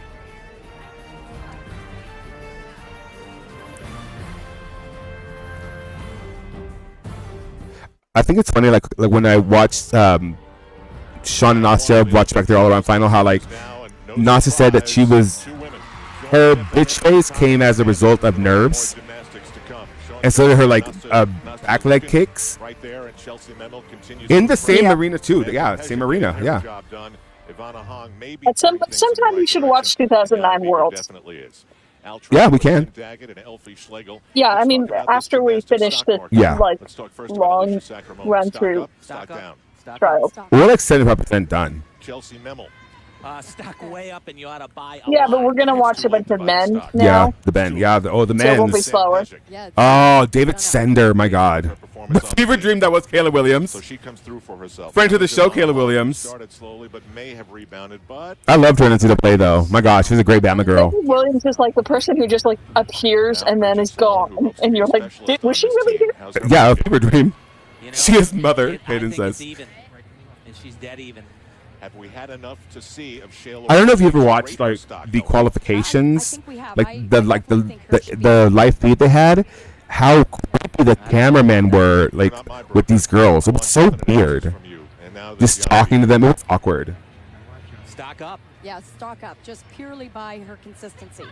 I think it's funny, like when I watched Sean and Nastia watch back their all-around final, how like Nastia said that her bitch face came as a result of nerves, and so did her like back leg kicks in the same arena too. Yeah, same arena. Yeah. Sometime you should watch 2009 Worlds. Yeah, we can. Yeah, I mean, after we finish the long run through trials. We're like 75% done. Chelsea Memmel. Stock way up, and you ought to buy. Yeah, but we're gonna watch a bunch of men now. Yeah, the men. Yeah, the So men. it will be slower. Oh, David Sender, my God. The fever dream that was Kayla Williams. So she comes through for herself. Friend to the show, Kayla Williams. Started slowly, but may have rebounded. But I loved her in NCAA though. My God, she was a great Bama girl. Williams is like the person who just like appears and then is gone, and you're like, was she really here? Yeah, a fever dream. She is mother, Hayden says. And she's dead even. Have we had enough to see of Shayla? I don't know if you ever watched like the qualifications, like the live feed they had. How creepy the cameramen were, like with these girls. It was so weird. Just talking to them, it was awkward. Stock up. Yeah, stock up, just purely by her consistency.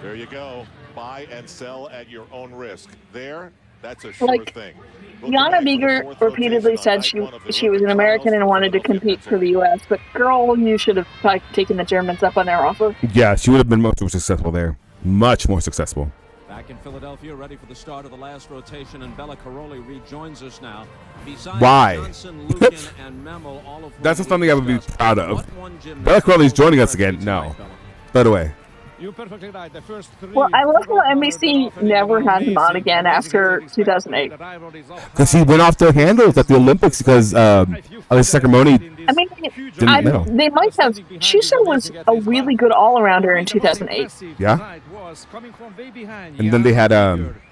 There you go. Buy and sell at your own risk. That's a Like, thing. Yana Beeger repeatedly said she was an American and wanted to compete for the U.S., but girl, you should have taken the Germans up on their offer. Yeah, she would have been much more successful there. Much more successful. Back in Philadelphia, ready for the start of the last rotation, and Bella Caroli rejoins us now. Besides Why? Johnson, Lucan, and Memmel, all of That's whom something I would be discussed. proud of. What one gymnast Bella Crowley's joining will us again. tonight, No. Bella? By the way. You're perfectly right. The first three. Well, I love how NBC never had him on again after 2008. Because he went off the handles at the Olympics because Alisa Sacramone I mean, didn't medal. they might have. Chusa was a really good all-arounder in 2008. Yeah. And then they had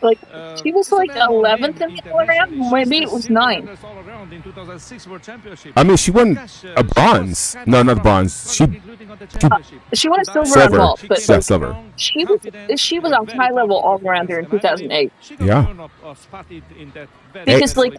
Like, she was like 11th in the all-around. Maybe it was 9th. I mean, she won a bronze. No, not bronze. She won a silver on Silver. vault, but Yeah, like, silver. she was a high-level all-arounder in 2008. Yeah. Because like,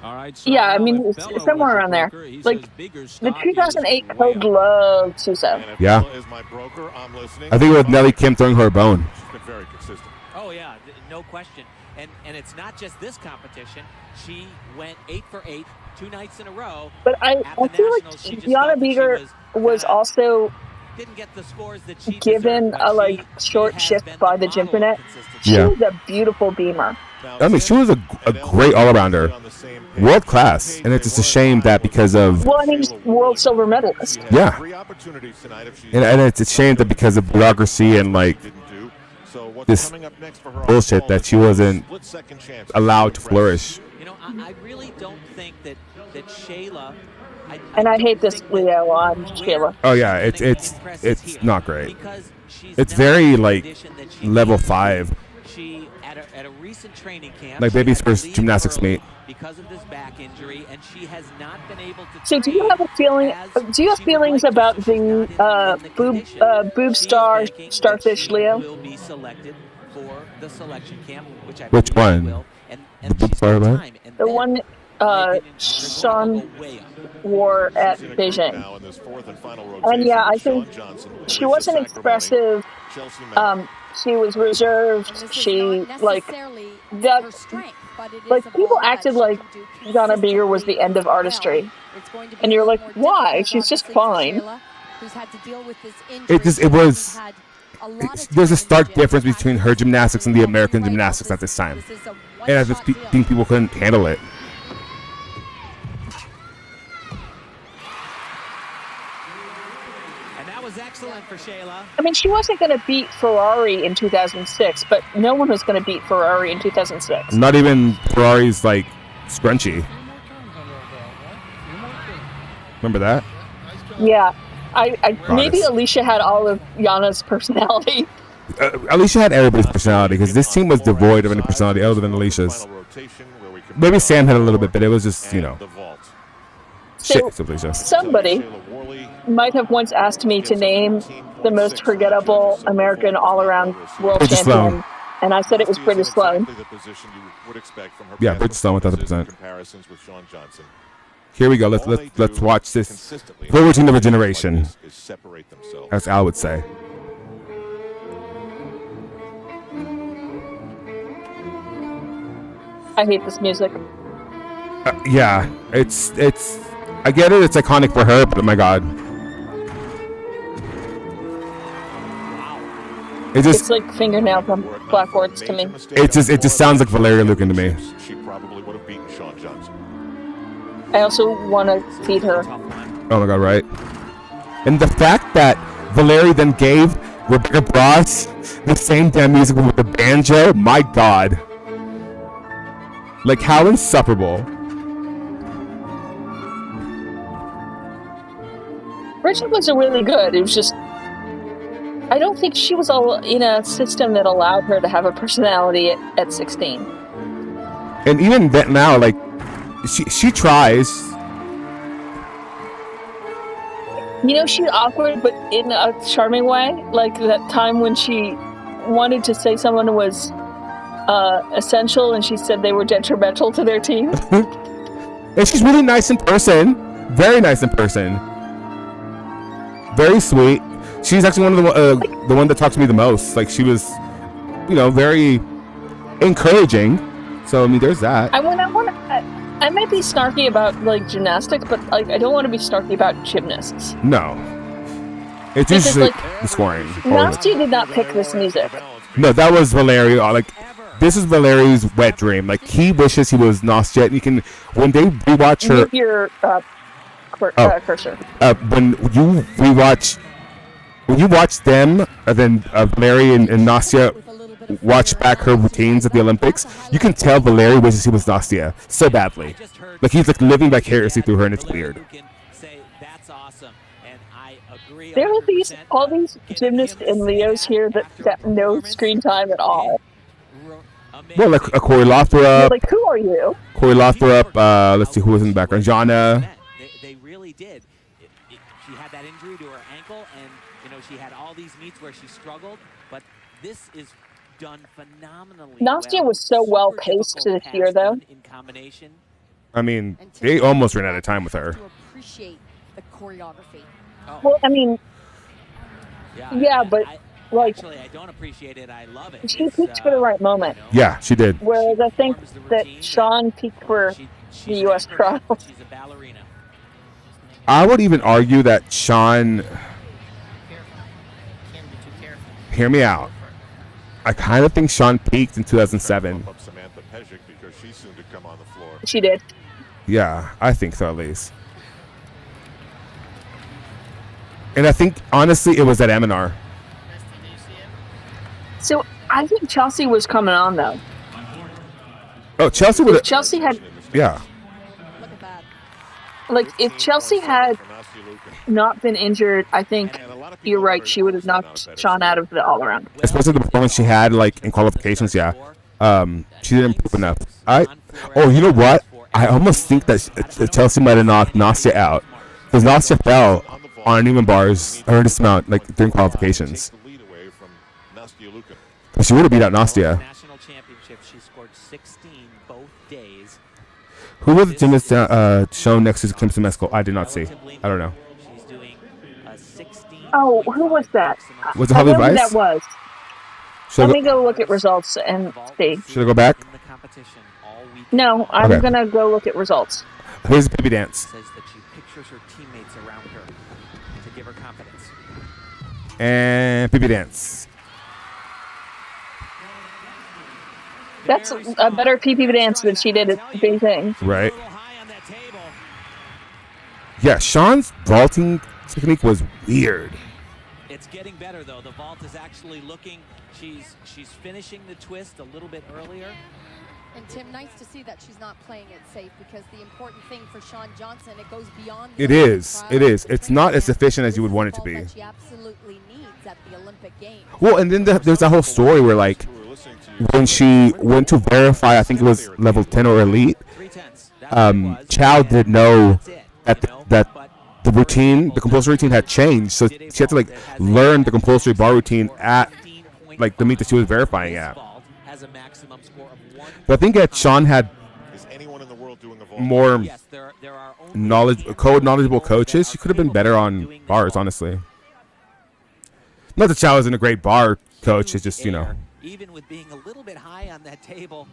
All right, so yeah, I now mean, if it's Bella somewhere was a around there. broker, he Like, says Beeger's the stock is 2008 way code up. loved Suso. Yeah. Is my broker. I'm listening. I think it was Nelly Kim throwing her a bone. She's been very consistent. Oh yeah, no question. And it's not just this competition. She went 8 for 8 2 nights in a row. But I At the feel like Nationals, she just Yana thought that she Beeger was also didn't get the scores that she given deserved, a but like she short has shift been by the the gym model of internet. consistency. She Yeah. was a beautiful beamer. I mean, she was a great all-arounder. World class. And it's just a shame that because of... Well, and he's world silver medalist. Yeah. And it's a shame that because of bureaucracy and like this bullshit that she wasn't allowed to flourish. You know, I really don't think that Shayla And I hate this Leo on Shayla. Oh yeah, it's not great. It's very like level 5. She at a recent training camp, like baby's first gymnastics meet. Because of this back injury, and she has not been able to. So, do you have a feeling? Do you have feelings about the boob starfish Leo? Will be selected for the selection camp, which I Which believe one? will. The boob star one? The one Sean wore at Beijing. And yeah, I think she wasn't expressive. She was reserved. She like that. Like people acted like Donna Beer was the end of artistry, and you're like, why? She's just fine. It was. There's a stark difference between her gymnastics and the American gymnastics at this time, and I just think people couldn't handle it. Excellent for Shayla. I mean, she wasn't going to beat Ferrari in 2006, but no one was going to beat Ferrari in 2006. Not even Ferrari's like scrunchy. Remember that? Yeah, maybe Alicia had all of Yana's personality. Alicia had everybody's personality because this team was devoid of any personality other than Alicia's. Maybe Sam had a little bit, but it was just So, somebody might have once asked me to name the most forgettable American all-around world Bridget champion, Sloan. And I said it was Bridget Sloan. Yeah, Bridget Sloan 1,000%. Here we go. Let's watch this origin of a generation, as Al would say. I hate this music. Yeah, it's. I get it. It's iconic for her, but oh my god. It's like fingernails on blackboards to me. It just sounds like Valeria Lucan to me. She probably would have beaten Shawn Johnson. I also want to feed her. Oh my god, right? And the fact that Valeria then gave Rebecca Bross the same damn music with the banjo, my god. Like how insufferable. Bridget was really good. It was just, I don't think she was all in a system that allowed her to have a personality at 16. And even that now, like, she tries. You know, she's awkward, but in a charming way. Like that time when she wanted to say someone was essential, and she said they were detrimental to their team. And she's really nice in person. Very nice in person. Very sweet. She's actually one of the one that talked to me the most. Like she was, very encouraging. So I mean, there's that. I might be snarky about like gymnastics, but like I don't want to be snarky about gymnasts. No. It's usually the scoring. Nastia did not pick this music. No, that was Valeria. Like this is Valeria's wet dream. Like he wishes he was Nastia. And you can when they rewatch her. Move your cursor. When you watch them, then Valeria and Nastia watch back her routines at the Olympics, you can tell Valeria wishes he was Nastia so badly. Like he's like living vicariously through her, and it's weird. There are all these gymnasts and Leos here that got no screen time at all. Well, like Corey Lothrop. Like, who are you? Corey Lothrop. Let's see who was in the background. Jana. They really did. She had that injury to her ankle, and she had all these meets where she struggled. But this is done phenomenally. Nastia was so well paced this year, though. In combination. I mean, they almost ran out of time with her. To appreciate the choreography. Well, I mean, yeah, but actually, I don't appreciate it. I love it. She peaked for the right moment. Yeah, she did. Whereas I think that Shawn peaked for the U.S. trials. She's a ballerina. I would even argue that Shawn. Hear me out. I kind of think Shawn peaked in 2007. She did. Yeah, I think so at least. And I think, honestly, it was at Eminar. So I think Chelsea was coming on, though. Oh, Chelsea would. Chelsea had. Yeah. Like, if Chelsea had not been injured, I think you're right. She would have knocked Sean out of the all-around. Especially the performance she had, like, in qualifications, yeah. She didn't improve enough. Oh, you know what? I almost think that Chelsea might have knocked Nastia out. Because Nastia fell on uneven bars, a horrendous amount, like, during qualifications. But she would have beat out Nastia. National championship, she scored 16 both days. Who was the gymnast shown next to Clemson Mescal? I did not see. I don't know. She's doing a 16. Oh, who was that? Was it I Holly don't know who Weiss? that was. Let me go look at results and see. Should I go back? No, I'm Okay. gonna go look at results. Here's the baby dance. Says that she pictures her teammates around her to give her confidence. And baby dance. That's a better PP dance than she did at Beijing. Right. Yeah, Sean's vaulting technique was weird. It's getting better though. The vault is actually looking. She's finishing the twist a little bit earlier. And Tim, nice to see that she's not playing it safe, because the important thing for Shawn Johnson, it goes beyond. It is. It is. It's not as efficient as you would want it to be. She absolutely needs at the Olympic Games. Well, and then there's that whole story where, like, when she went to verify, I think it was level 10 or elite, Chow didn't know that the routine, the compulsory routine had changed. So she had to, like, learn the compulsory bar routine at, like, the meet that she was verifying at. But I think that Sean had more knowledgeable coaches. She could have been better on bars, honestly. Not that Chow isn't a great bar coach. It's just, you know. Even with being a little bit high on that table,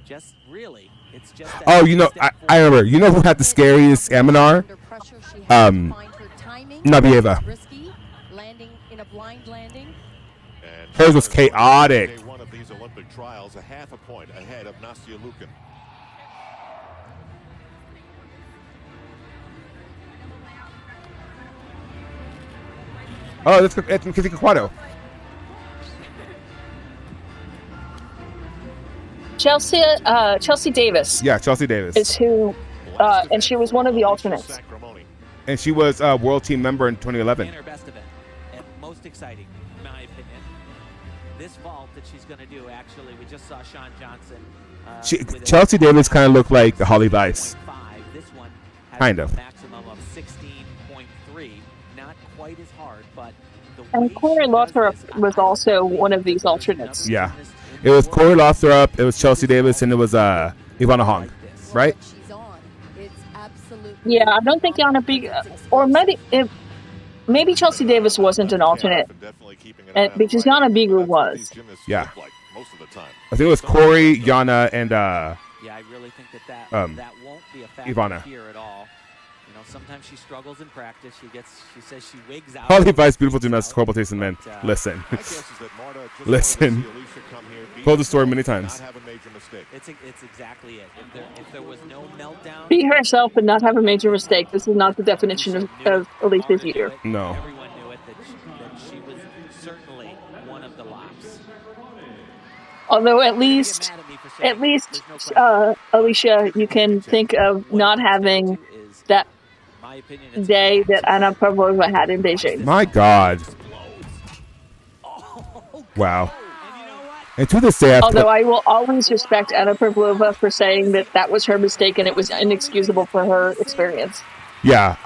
just really, it's just. Oh, you know, I remember. You know who had the scariest Aminar? Nabieva. Landing in a blind landing. Hers was chaotic. One of these Olympic trials, a half a point ahead of Nastia Lukin. Oh, that's Kizika Quado. Chelsea Davis. Yeah, Chelsea Davis. Is who, and she was one of the alternates. And she was a world team member in 2011. In her best event, and most exciting, in my opinion. This vault that she's going to do, actually, we just saw Shawn Johnson. Chelsea Davis kind of looked like the Holly Weiss. This one has kind of. A maximum of 16.3. Not quite as hard, but And Corey Lothrop was also one of these alternates. Yeah. It was Corey Lothrop, it was Chelsea Davis, and it was Ivana Hong, right? Yeah, I don't think Yana Big, or maybe Chelsea Davis wasn't an alternate, because Yana Bigu was. Yeah. I think it was Corey, Yana, and yeah, I really think that won't be a factor Ivana. here at all. You know, sometimes she struggles in practice. She says she wigs out. Holly Weiss, beautiful gymnast, horrible taste in men. Listen. Listen. Told the story many times. It's exactly it. If there was no meltdown. Be herself but not have a major mistake. This is not the definition of Alicia Zeter. No. Everyone knew it, that she was certainly one of the lops. Although at least, Alicia, you can think of not having that day that Anna Pavlova had in Beijing. My God. Wow. And to this day, Although I will always respect Anna Pavlova for saying that was her mistake and it was inexcusable for her experience. Yeah,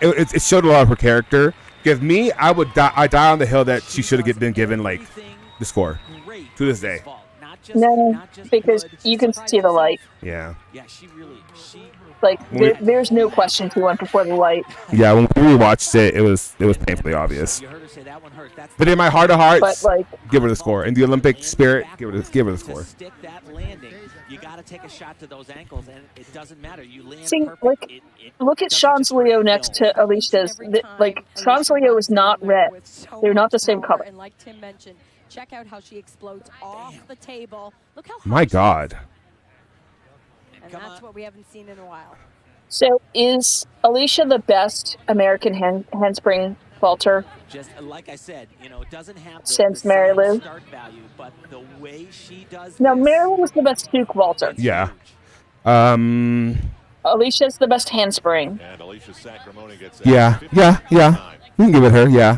it showed a lot of her character. Because me, I die on the hill that she should have been given, like, the score to this day. No, because you can see the light. Yeah. Yeah, she like there's no question she went before the light. Yeah, when we rewatched it, it was painfully obvious. But in my heart of hearts, give her the score. In the Olympic spirit, give her the score. Stick that landing. You got to take a shot to those ankles, and it doesn't matter. You land See, perfect. Look at Sean's Leo next to Alicia's. Like Sean's Leo is not red. They're not the same color. And like Tim mentioned, check out how she explodes off the table. Look how My God. And that's what we haven't seen in a while. So is Alicia the best American handspring vaulter? Just like I said, it doesn't have since Mary Lou. Start value, but the way she does. No, Mary Lou was the best Duke vaulter. Yeah. Alicia's the best handspring. And Alicia Sacramone gets Yeah. We can give it her. Yeah.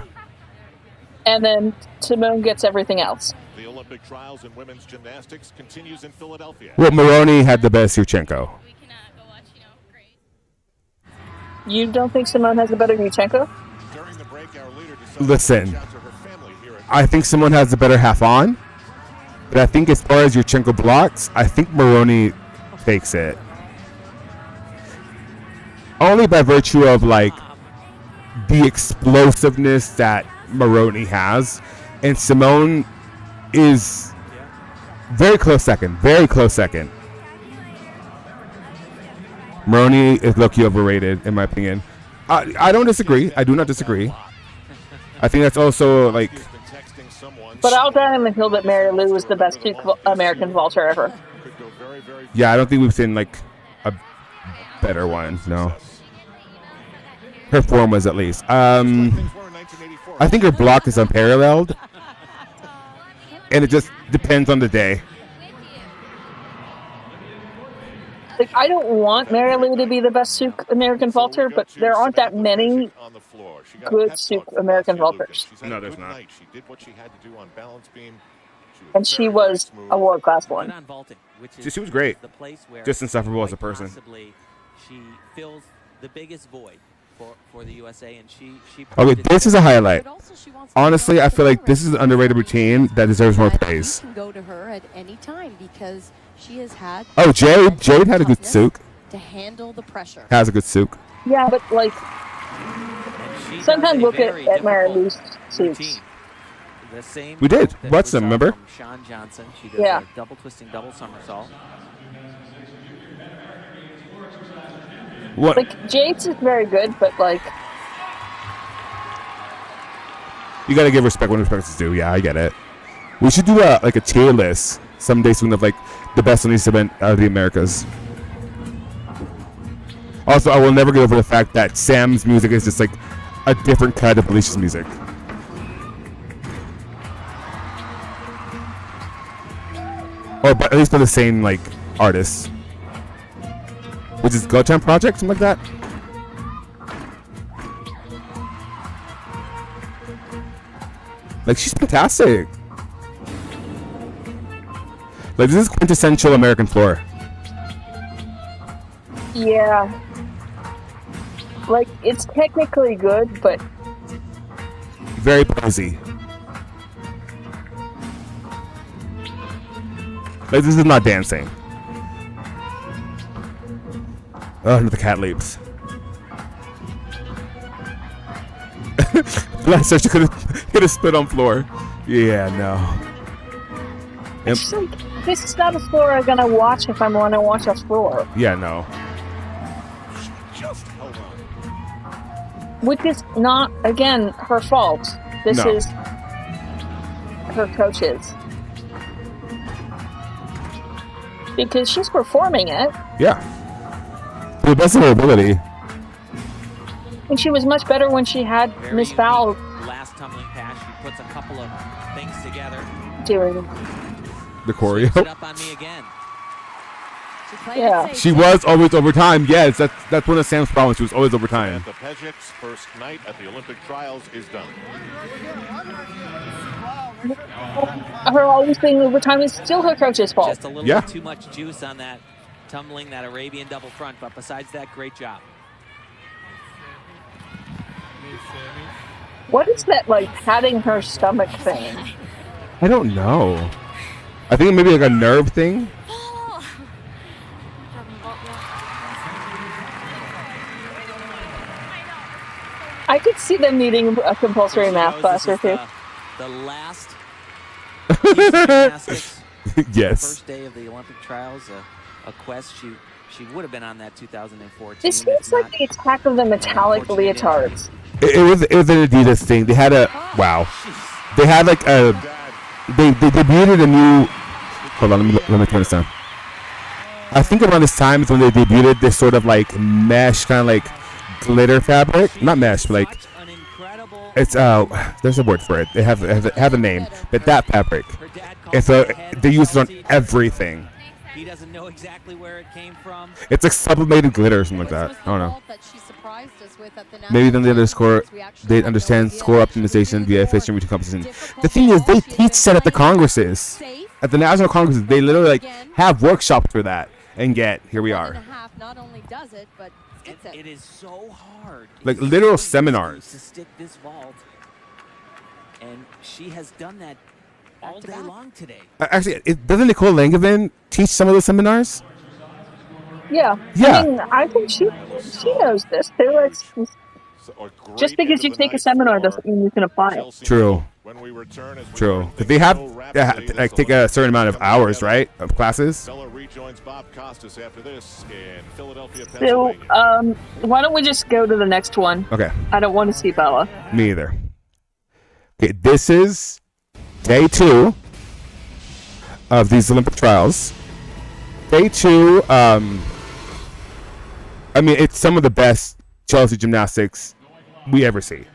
And then Simone gets everything else. The Olympic trials in women's gymnastics continues in Philadelphia. Well, Maroney had the best Yurchenko. You don't think Simone has a better Yurchenko? During the break, our leader Listen, I think Simone has the better half on, but I think as far as Yurchenko blocks, I think Maroney takes it. Only by virtue of like the explosiveness that Maroney has, and Simone is very close second. Maroney is low-key overrated, in my opinion. I don't disagree. I do not disagree. I think that's also like. But I'll die on the hill that Mary Lou was the best American vaulter ever. Yeah, I don't think we've seen like a better one. No. Her form was at least. I think her block is unparalleled, and it just depends on the day. Like, I don't want Mary Lou to be the best Souk American vaulter, but there aren't that many good Souk American vaulters. No, there's not. She did what she had to do on balance beam. And she was a world-class one. She was great. Just insufferable as a person. She fills the biggest void for the USA, and she Okay, this is a highlight. Honestly, I feel like this is an underrated routine that deserves more praise. You can go to her at any time because she has had. Oh, Jade had a good Souk. To handle the pressure. Has a good Souk. Yeah, but like sometimes look at Mary Lou's Souks. We did. What's them? Remember? Sean Johnson. She does Yeah. a double twisting, double somersault. What? Like Jade's is very good, but like You gotta give respect when respect is due. Yeah, I get it. We should do a tier list someday soon of like the best on this event out of the Americas. Also, I will never get over the fact that Sam's music is just like a different cut of Alicia's music. Or at least by the same like artist. Which is Go Time Project, something like that. Like, she's fantastic. Like, this is quintessential American floor. yeah. Like it's technically good, but Very posy. Like, this is not dancing. Oh, the cat leaps. Bless her, she could have hit a spit on floor. Yeah, no. it's just like this is not a floor I'm gonna watch if I want to watch a floor. Yeah, no. Just hold on. Which is not, again, her fault. This No. is her coach's. Because she's performing it, Yeah. To the best of her ability. and she was much better when she had Miss Val Last tumbling pass, she puts a couple of things together. doing. The choreo. Switched it up on me again. Yeah. She was always overtime. Yes, that's one of Sam's problems. She was always overtime. The Pejic's first night at the Olympic trials is done. Her always being overtime is still her coach's fault. Just a little bit too much juice on that tumbling, that Arabian double front, but besides that, great job. What is that, like, patting her stomach thing? I don't know. I think maybe like a nerve thing. I could see them needing a compulsory math class or two. The last piece of gymnastics. Yes. First day of the Olympic trials, a quest. She would have been on that 2014. This seems like the attack of the metallic leotards. It was an Adidas thing. They had a They had like a. They debuted a new. Hold on, let me turn this down. I think around this time is when they debuted this sort of like mesh, kind of like glitter fabric. Not mesh, but like it's there's a word for it. They have a name, but that fabric. And so they use it on everything. He doesn't know exactly where it came from. It's like sublimated glitter or something like that. I don't know. Maybe then they understand score optimization via efficient routine competition. The thing is, they teach that at the congresses, at the national congresses. They literally like have workshops for that, and yet here we are. Not only does it, but it is so hard. Like literal seminars. To stick this vault, and she has done that all day long today. Actually, doesn't Nicole Langevin teach some of the seminars? Yeah. Yeah. I mean, I think she knows this too. Just because you take a seminar doesn't mean you can apply it. True. True. Because they have like take a certain amount of hours, right, of classes. Bella rejoins Bob Costas after this in Philadelphia, So, Pennsylvania. why don't we just go to the next one? Okay. I don't want to see Bella. Me either. Okay, this is day 2 of these Olympic trials. Day 2, I mean, it's some of the best Chelsea gymnastics we ever see.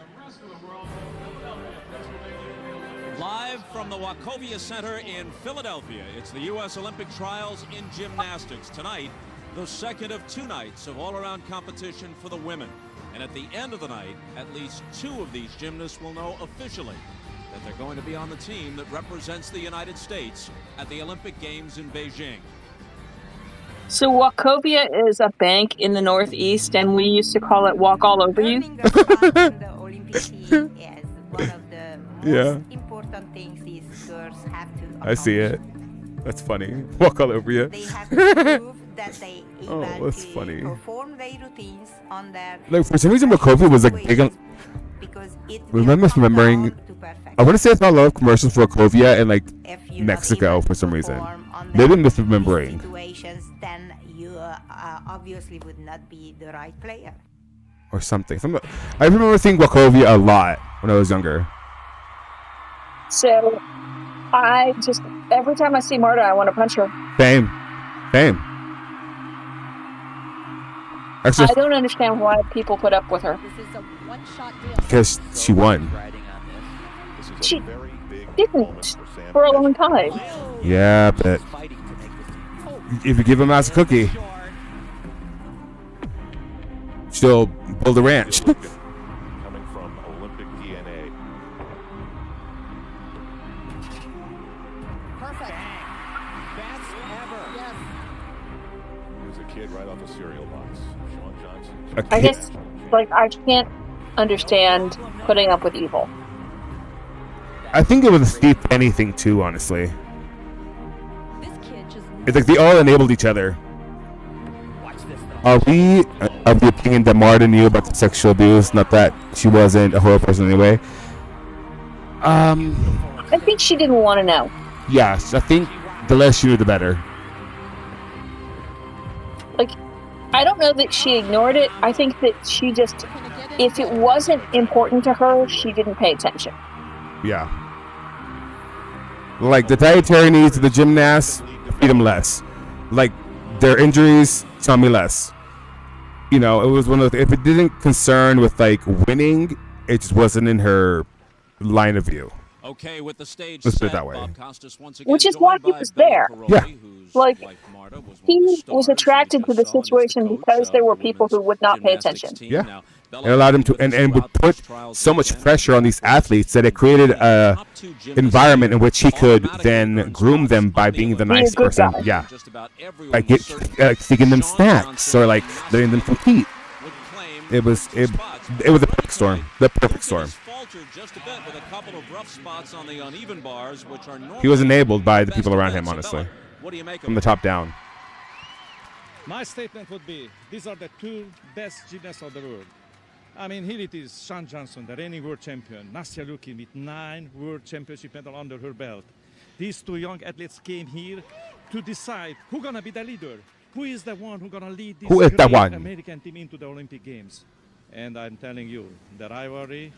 Live from the Wachovia Center in Philadelphia, it's the U.S. Olympic Trials in Gymnastics. Tonight, the second of 2 nights of all-around competition for the women. And at the end of the night, at least 2 of these gymnasts will know officially that they're going to be on the team that represents the United States at the Olympic Games in Beijing. So Wachovia is a bank in the Northeast, and we used to call it Walk All Over You. The Olympic team is one of the most important things these girls have to accomplish. I see it. That's funny. Walk all over you. They have to prove that they Oh, that's able funny. to perform their routines on their Like for some reason, Wachovia was like big on. because it Remembering, I want to say it's not a lot of commercials for Wachovia in like Mexico for some reason. Maybe I'm misremembering. situations, then you obviously would not be the right player. Or something. I remember seeing Wachovia a lot when I was younger. So I just, every time I see Marta, I want to punch her. Same. Actually, I don't understand why people put up with her. This is a one-shot deal. because she won. She didn't for a long time. Yeah, but if you give a mouse a cookie, she'll build a ranch. Coming from Olympic DNA. Perfect. Best ever. Yes. He was a kid right off a cereal box. Sean Johnson. I guess, like, I can't understand putting up with evil. I think it was a Steve Penny thing too, honestly. This kid just It's like they all enabled each other. Are we of the opinion that Marta knew about the sexual abuse? Not that she wasn't a horrible person anyway. I think she didn't want to know. Yes, I think the less she knew, the better. Like, I don't know that she ignored it. I think that she just, if it wasn't important to her, she didn't pay attention. Yeah. Like the dietary needs of the gymnasts, feed them less. Like their injuries, tell me less. You know, it was one of the, if it didn't concern with like winning, it just wasn't in her line of view. Okay, with the stage Let's put it set, that way. Bob Costas once again Which is why joined he by was Bella there. Caroli, Yeah. whose Like, wife Marta was one of he the was stars attracted we to the just saw, and is situation coach because there of were the people who women's would not pay gymnastics attention. team. Yeah. Now, Bella It allowed him to, will be with and us would throughout put this trials so much weekend. pressure on these athletes that it created a environment in which he could then groom them by being the Be a nice good person. guy. Yeah. Just about everyone Like was certain feeding them Sean snacks Johnson or like letting them compete. would claim It was spots. it was a perfect storm. The perfect storm. He's faltered just a bit with a couple of rough spots on the uneven bars, which are normally He was enabled by the best people around him, defense. honestly, Bella, what do you make of from the it? top down. My statement would be, these are the 2 best gymnasts of the world. I mean, here it is, Sean Johnson, the reigning world champion. Nastia Lukin with 9 world championship medals under her belt. These 2 young athletes came here to decide who's going to be the leader. Who is the one who's going to lead this Who is the great one? American team into the Olympic Games? And I'm telling you, the rivalry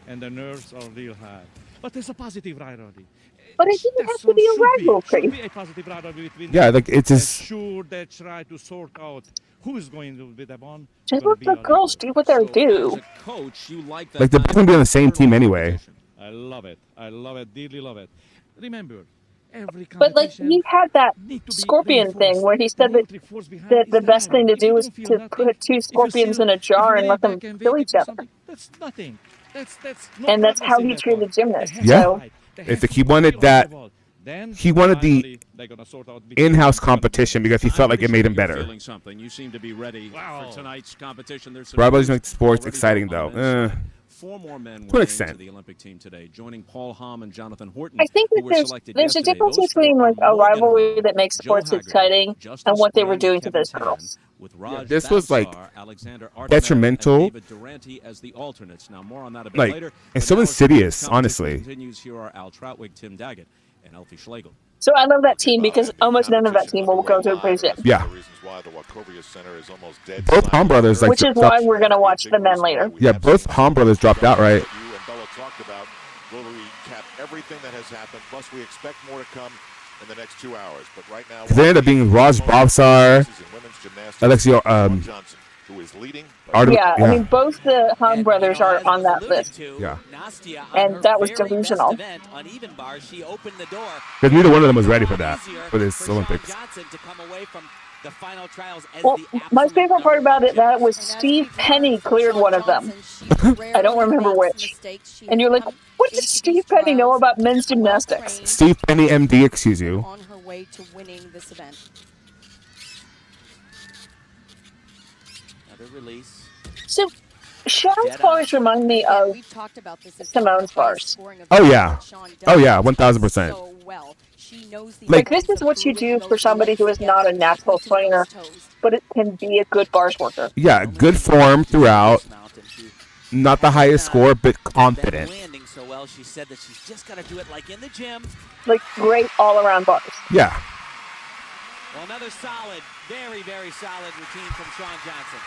and the nerves are real high. But there's a positive rivalry. But it didn't have to be a Should rivalry. be a positive rivalry between Yeah, them. like it's And just sure they try to sort out who is going to be the one. Just gonna let be the our girls leader. do what they So, do. as a coach, you like that like they're kind both gonna be on the of same team anyway. I love it. I love it. Dearly love it. Remember, every But like competition he had that need to be scorpion thing reinforced. where he The said that motive force behind is the best there. thing to If you do is don't feel to nothing, put two if you scorpions still, in a if you jar and lay let them back and kill waiting each for other. something, that's nothing. That's no And that's progress how in he that treated one. gymnasts. They have Yeah. to fight. They I have think to he be wanted on that. the ball. Then He wanted the finally, they're gonna sort out between in-house them. It's gonna be competition because he felt like it made him better. Feeling something. You seem to be ready for tonight's competition. There's some Rivalries news make sports already exciting, on the though. men's side. 4 more men To were an named extent. to the Olympic team today, joining Paul Hamm and Jonathan Horton, I think who that were there's selected a yesterday. difference Those between 4 are like a Morgan rivalry Hall, that makes Joe sports Haggerty, exciting Justice and what they were Brand, doing to Kevin those Tan, girls. with Raj this was, like, Babsar, Alexander Artemet, detrimental. and David Durante as the alternates. Now more on that a bit Like, later. and but so now as the insidious, competition honestly. Continues. Here are Al Troutwig, Tim Daggett, and Elfie Schlegel. So I love that Okay, team Bob, because and the almost none of that competition team will go to a underway live, gym. and that's one Yeah. of the reasons why the Wachovia Center is almost dead Both silent. Hom brothers, like, Which is dropped- why we're going to watch the men later. Yeah, both Hom brothers dropped out, right? What you and Bella talked about. We'll recap everything that has happened. Plus, we expect more to come in the next 2 hours. But right now, They ended up being Raj Babsar, Alexio, Johnson, who is leading. Yeah, I mean, both the Hung brothers are on that list. Yeah. Nastia on And her that was very delusional. best event on even bars, she opened the door. Because neither one of them was ready for that, Easier for this for Shawn Olympics. Johnson to come away from the final trials as Well, the my favorite part about it that was Steve Penny cleared one of them. I don't remember which. And you're like, what does Steve Penny know about men's gymnastics? Steve Penny, MD, excuse you. On her way to winning this event. Another release. So, Sharon's bars remind me of We've talked about this as Simone's bars. Oh, yeah. Oh, yeah, 1,000%. So well. She knows the Like, this is what you do for somebody who is not a natural swinger, but it can be a good bars worker. Yeah, good form throughout. Not the highest score, but confident. Landing so well, she said that she's just got to do it like in the gym. Like, great all-around bars. Yeah. Well, another solid, very, very solid routine from Shawn Johnson.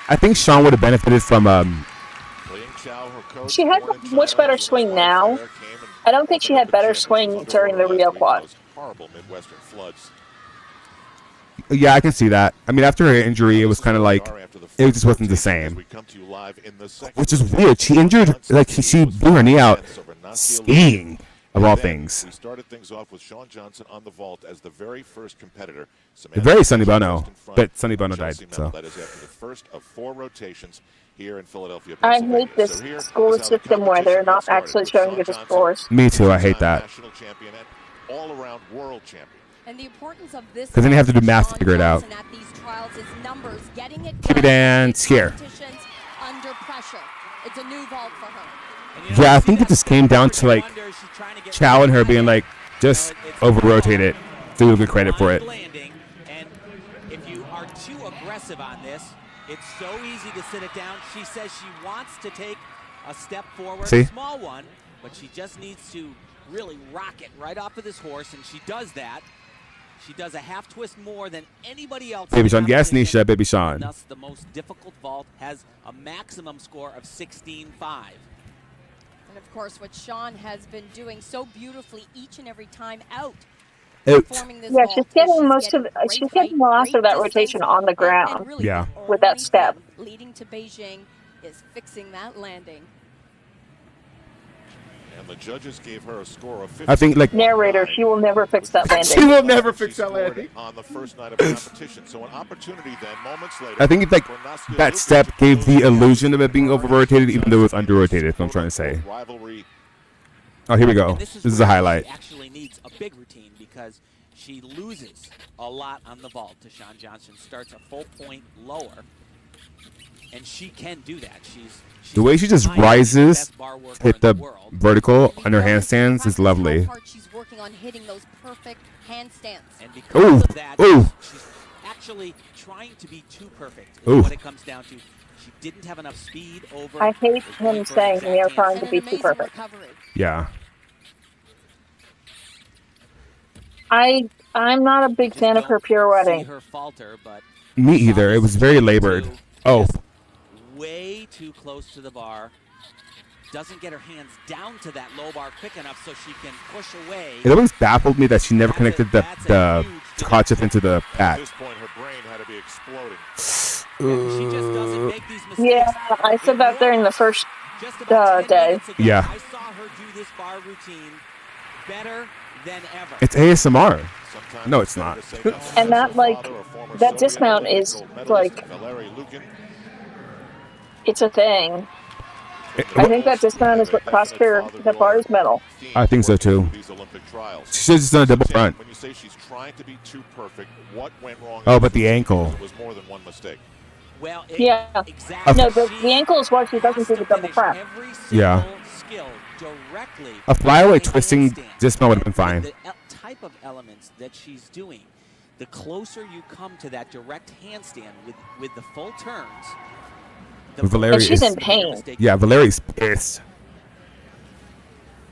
I think Shawn would have benefited from She has a much better swing now. I don't think she had better swing during the Rio quad. Horrible Midwestern floods. Yeah, I can see that. I mean, after her injury, it was kind of like it just wasn't the same. Which is weird. She injured, like she blew her knee out skiing, of all things. We started things off with Shawn Johnson on the vault as the very first competitor. Very Sonny Bono, but Sonny Bono died. So That is after the first of 4 rotations here in Philadelphia. I hate this school system where they're not actually showing you the scores. me too. I hate that. National champion and all-around world champion. And the importance of this 'Cause then you have to do math to figure it out. at these trials is numbers, getting it Keep it done dance here. competitions under pressure. It's a new vault for her. Yeah, I think it just came down to like Chow and her being like, just over-rotate it. So you'll get credit for it. Landing, and if you are too aggressive on this, it's so easy to sit it down. She says she wants to take a step forward, See? a small one, but she just needs to really rock it right off of this horse, and she does that. She does a half twist more than anybody else. Baby Sean, yes, Nisha, Baby Sean. Thus, the most difficult vault has a maximum score of 16.5. And of course, what Shawn has been doing so beautifully each and every time out. Out. Performing this Yeah, vault, she's is getting most of great she's height, getting lots of great that distance, rotation on the and ground. really Yeah. the With that only step. thing leading to Beijing is fixing that landing. And the judges gave her a score of 50. I think like Narrator, she will never fix that she landing. will never fix She that scored landing. on the first night of competition. So an opportunity then, moments later. I think it's like for Nastia that Lukic step to gave the close the illusion of it gap. being over-rotated, even though it was under-rotated. That's what I'm trying to say. Rivalry. Oh, here we go. And This is where a highlight. She actually needs a big routine because she loses a lot on the vault to Shawn Johnson. Starts a full point lower, and she can do that. She's The way she just behind the rises, best bar worker hit in the world. vertical on her handstands is lovely. How hard she's working on hitting those perfect handstands. And because Ooh, of that, ooh. she's actually trying to be too perfect. Is Ooh. what it comes down to. She didn't have enough speed over. I hate the him point for saying exact we are handstand. trying to And be an too amazing perfect. recovery. Yeah. I'm not a big Just fan of her don't see pirouetting. her falter, but Me either. It was very labored. Oh, way too close to the bar. Doesn't get her hands down to that low bar quick enough so she can push away. it always baffled me that she never connected the That's a huge Tkachev into the At back. this point, her brain had to be exploding. She just doesn't make these mistakes. Yeah, I said that during the first Just about 10 day. minutes ago, Yeah. I saw her do this bar routine better than ever. It's ASMR. No, it's not. And that dismount is like, it's a thing. I think that dismount is what cost her the bars medal. I think so too. She should have just done a double front. When you say she's trying to be too perfect, what went wrong? Oh, but the ankle. Was more than one mistake. Well, yeah. Exactly. No, the ankle is why she doesn't do the double front. Yeah. A flyaway twisting dismount would have been fine. The type of elements that she's doing, the closer you come to that direct handstand with the full turns. Valerie and she's in pain. Yeah, Valeri's pissed.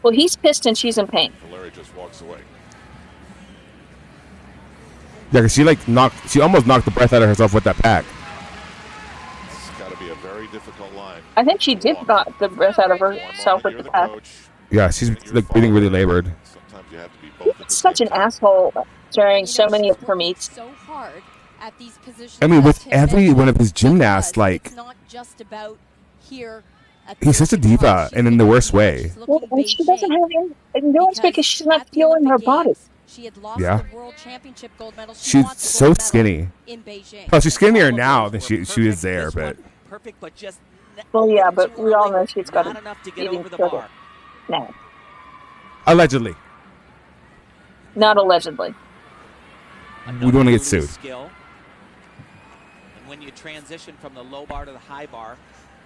Well, he's pissed and she's in pain. Valerie just walks away. Yeah, because she almost knocked the breath out of herself with that pack. It's got to be a very difficult line. I think she did knock the breath out of herself with the pack. Yeah, she's like breathing really labored. Sometimes you have to be both. He's such an asshole during so many of her meets. So hard at these positions. I mean, with every one of his gymnasts, like, it's not just about here. he's such a diva, and in the worst way. Well, and she doesn't have any endurance because she's not feeling her body. She had lost Yeah. the world championship gold medal. She's wants the so gold medal skinny. in Beijing. Oh, she's skinnier now than she is there, but Perfect, but just Well, yeah, but we all know she's got not enough to get eating over the disorder. bar. No, allegedly. not allegedly. We don't want to get sued. Skill. And when you transition from the low bar to the high bar,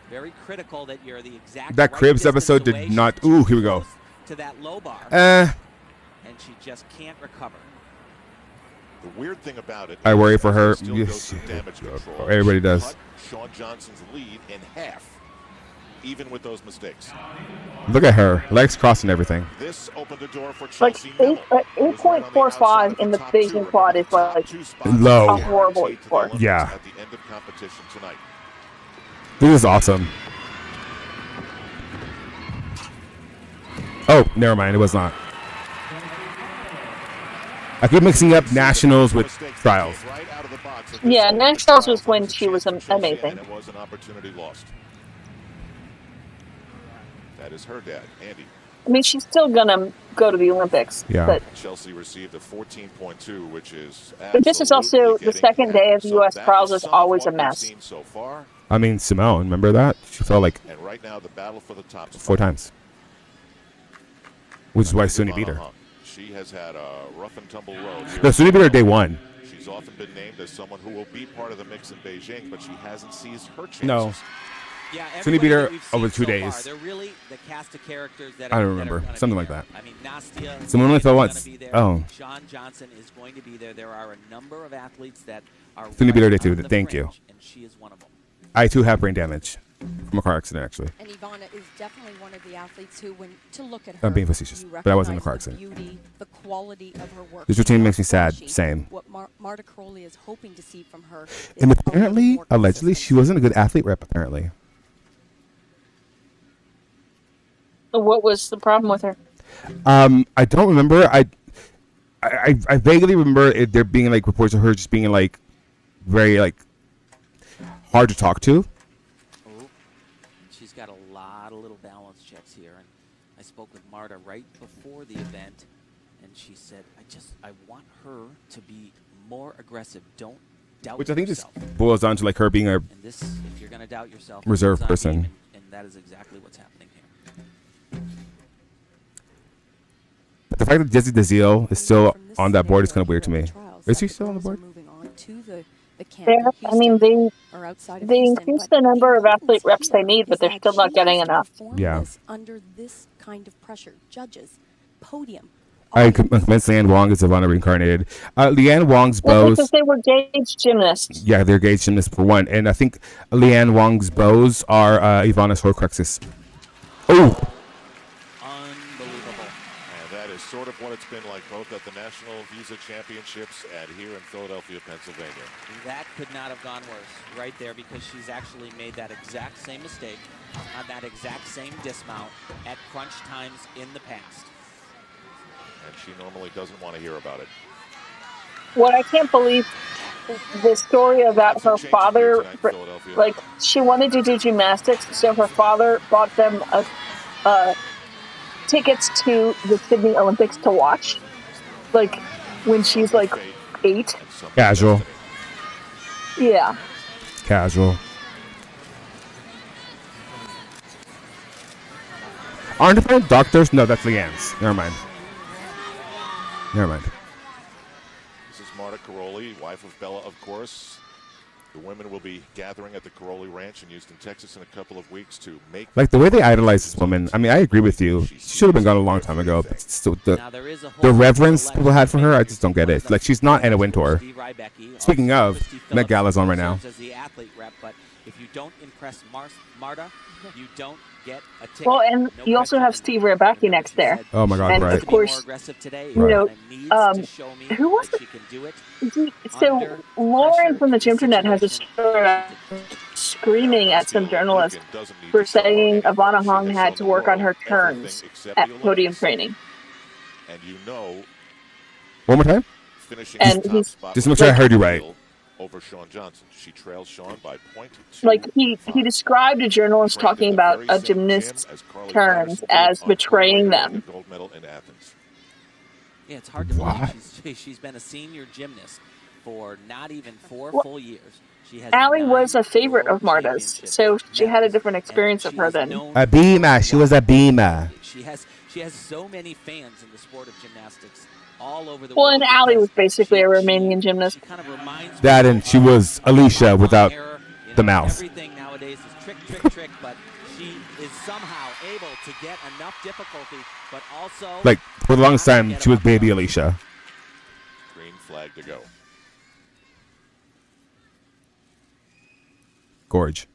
very critical that you're the exact That right Cribs distance episode away. did not. She's Ooh, too here we go. close to that low bar. And she just can't recover. The weird thing about it, I worry for her. still goes to damage control. Everybody She does. cut Shawn Johnson's lead in half, even with those mistakes. Look at her, legs crossed and everything. This opened the door for Like Chelsea 8.45 in the Beijing quad is like Low. a horrible score. Yeah. at the end of competition tonight. This is awesome. Oh, never mind. It was not. I keep mixing up nationals with trials. Yeah, nationals was when she was amazing. And it was an opportunity lost. That is her dad, Andy. I mean, she's still gonna go to the Olympics. Yeah. But Chelsea received a 14.2, which is. this is also the second day of U.S. trials is always a mess. So far, I mean, Simone, remember that? She fell like and right now the battle for the top 4 times. Which is why Suni beat her. She has had a rough and tumble road. No, Suni beat her day 1. She's often been named as someone who will be part of the mix in Beijing, but she hasn't seized her chances. No. Yeah, Suni beat her everybody that we've over seen 2 so far, days. they're really the cast of characters that I don't that remember. gonna Something be like there. that. I mean, Nastia. Someone only fell is once. gonna be there. Oh. Shawn Johnson is going to be there. There are a number of athletes that are. Suni beat her day right 2. on the Thank you. fringe, and she is one of them. I too have brain damage from a car accident, actually. And Ivana is definitely one of the athletes who, when to look at her, I'm being facetious, you but I was in a recognize car the accident. beauty, the quality of her work. This routine makes me sad. Same. What Marta Crowley is hoping to see from her. Is And a little apparently, more allegedly, she wasn't a good athlete rep, apparently. What was the problem with her? I don't remember. I vaguely remember there being like reports of her just being like very like hard to talk to. Oh, she's got a lot of little balance checks here, and I spoke with Marta right before the event, and she said, I want her to be more aggressive. Don't doubt Which I think yourself. just boils down to like her being a And this, if you're going to doubt yourself, reserve it's on person. you, and that is exactly what's happening here. But the fact that Jesse DeZiel is still on that board is kind of weird to me. Is he still on the board? I mean, they increased the number of athlete reps they need, but they're still not getting enough. Yeah. Under this kind of pressure, judges, podium. I'm convinced Leanne Wong is Ivana reincarnated. Leanne Wong's Well, bows. because they were gauge gymnasts. Yeah, they're gauge gymnasts for one. And I think Leanne Wong's bows are Ivana's Horcruxes. Oh! Unbelievable. And that is sort of what it's been like both at the National Visa Championships and here in Philadelphia, Pennsylvania. That could not have gone worse right there, because she's actually made that exact same mistake on that exact same dismount at crunch times in the past. And she normally doesn't want to hear about it. What I can't believe the story about her father, like she wanted to do gymnastics, so her father bought them tickets to the Sydney Olympics to watch, like when she's like 8. Casual. Yeah. Casual. Aren't there doctors? No, that's Leanne's. Never mind. This is Marta Caroli, wife of Bella, of course. The women will be gathering at the Caroli Ranch in Houston, Texas in a couple of weeks to make... Like, the way they idolize this woman, I mean, I agree with you. She should have been gone a long time ago, but still, the reverence people had for her, I just don't get it. Like, she's not Anna Wintour. Speaking of, Met Gala's on right now. If you don't impress Marta, you don't get a ticket. Well, and you also have Steve Rybacki next there. Oh my God! And right. of course, you know, who was it? So Lauren from the Gymternet has a story screaming at some journalist for saying Ivana Hong had to work on her turns at podium training. And you know, one more time. And he's just make sure I heard you right. Over Shawn Johnson. She trails Shawn by 0.2. Like he described a journalist talking about a gymnast's turns as betraying them. Gold medal in Athens. Yeah, it's hard to believe she's been a senior gymnast for not even 4 full years. She has Allie was a favorite of Marta's, so she had a different experience of her than Abima. She was Abima. She has so many fans in the sport of gymnastics all over the well, world. and Allie was basically a Romanian gymnast. That and she was Alicia without the mouth. Everything nowadays is trick, but she is somehow able to get enough difficulty, but also like for the longest time she was baby Alicia. Green flag to go. Gorge.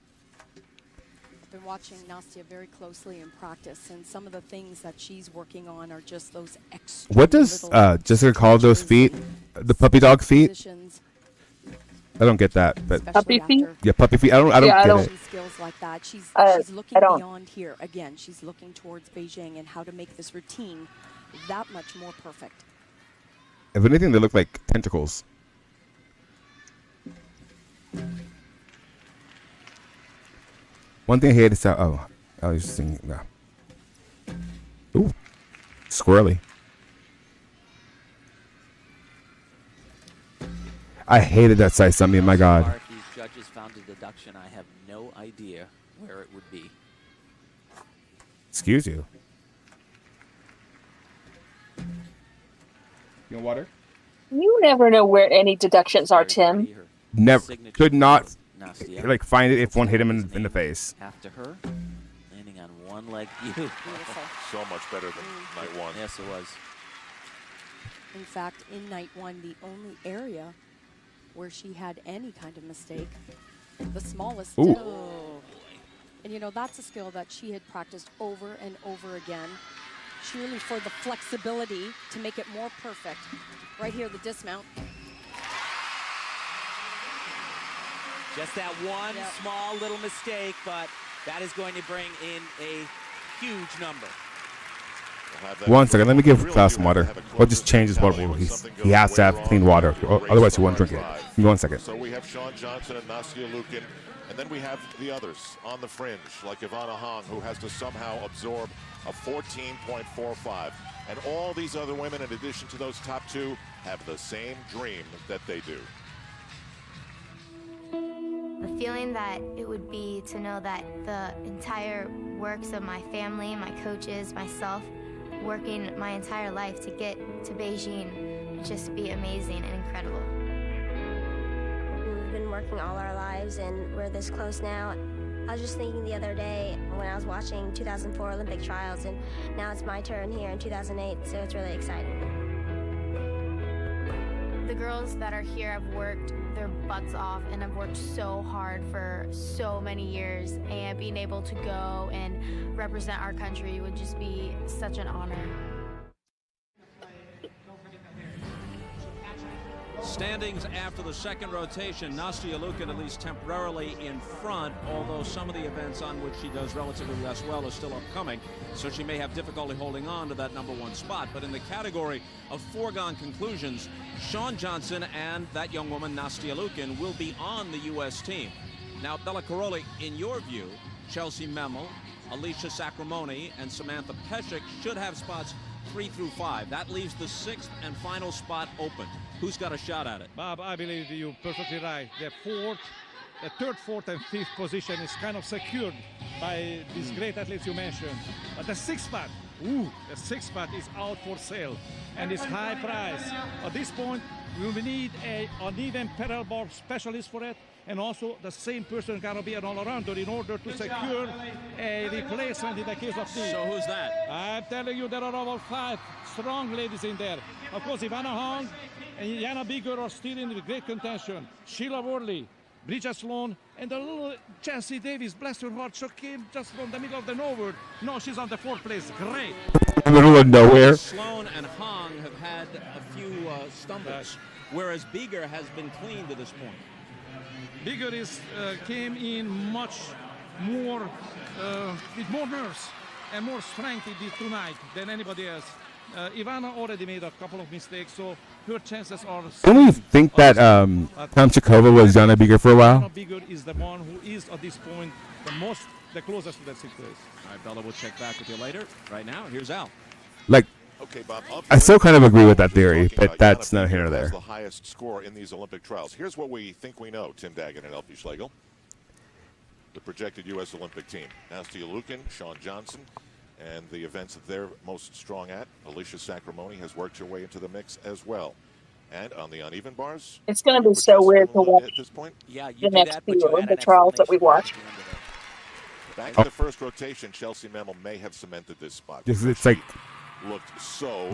Been watching Nastia very closely in practice, and some of the things that she's working on are just those extra. What does Jessica call those feet? The puppy dog feet? I don't get that, but puppy feet. Yeah, puppy feet. I don't get it. Skills like that. She's looking beyond here. Again, she's looking towards Beijing and how to make this routine that much more perfect. If anything, they look like tentacles. One thing I hate is how, I was just thinking, no. Ooh, squirrely. I hated that size on me, my God. If these judges found a deduction, I have no idea where it would be. Excuse you. You want water? You never know where any deductions are, Tim. Never. Could not like find it if one hit him in the face. After her, landing on one leg. So much better than night one. Yes, it was. In fact, in night one, the only area where she had any kind of mistake, the smallest. Ooh. Oh. And you know, that's a skill that she had practiced over and over again. She really, for the flexibility to make it more perfect. Right here, the dismount. Just that one small little mistake, but that is going to bring in a huge number. One second, let me give Klaus some water. Or just change his water. He has to have clean water, otherwise he won't drink it. Give me 1 second. So we have Shawn Johnson and Nastia Lukin, and then we have the others on the fringe, like Ivana Hong, who has to somehow absorb a 14.45. And all these other women, in addition to those top two, have the same dream that they do. The feeling that it would be to know that the entire works of my family, my coaches, myself, working my entire life to get to Beijing would just be amazing and incredible. We've been working all our lives and we're this close now. I was just thinking the other day when I was watching 2004 Olympic trials, and now it's my turn here in 2008, so it's really exciting. The girls that are here have worked their butts off and have worked so hard for so many years, and being able to go and represent our country would just be such an honor. Standings after the second rotation, Nastia Lukin at least temporarily in front, although some of the events on which she does relatively less well are still upcoming, so she may have difficulty holding on to that #1 spot. But in the category of foregone conclusions, Shawn Johnson and that young woman, Nastia Lukin, will be on the U.S. team. Now, Bella Caroli, in your view, Chelsea Memel, Alicia Sacramone and Samantha Peshek should have spots 3 through 5. That leaves the 6th and final spot open. Who's got a shot at it? Bob, I believe you're perfectly right. The third, fourth, and fifth position is kind of secured by these great athletes you mentioned. But the sixth spot, the sixth spot is out for sale and is high price. At this point, we will need an uneven pedal bar specialist for it, and also the same person gotta be an all-arounder in order to secure a replacement in the case of need. So who's that? I'm telling you, there are over 5 strong ladies in there. Of course, Ivana Hong and Yana Bigger are still in great contention. Sheila Worley, Bridget Sloan, and the little Chelsea Davis, bless her heart, she came just from the middle of the nowhere. No, she's on the 4th place. Great. In the middle of nowhere. Sloan and Hong have had a few stumbles, whereas Beeger has been clean to this point. Bigger came in much more with more nerves and more strength tonight than anybody else. Ivana already made a couple of mistakes, so her chances are. Don't you think that Tomchikova was Jana Bieger for a while? Jana Bieger is the one who is at this point the closest to that 6th place. All right, Bella, we'll check back with you later. Right now, here's Al. Like, okay, Bob, I still kind of agree with that theory, but that's not here or there. The highest score in these Olympic trials. Here's what we think we know, Tim Daggett and Elfie Schlegel. The projected U.S. Olympic team. Nastia Lukin, Shawn Johnson, and the events that they're most strong at. Alicia Sacramone has worked her way into the mix as well. And on the uneven bars, It's going to be so weird to watch at this point. Yeah, the next few Olympic trials that we watch. Back to the first rotation, Chelsea Memel may have cemented this spot. It's like Looked so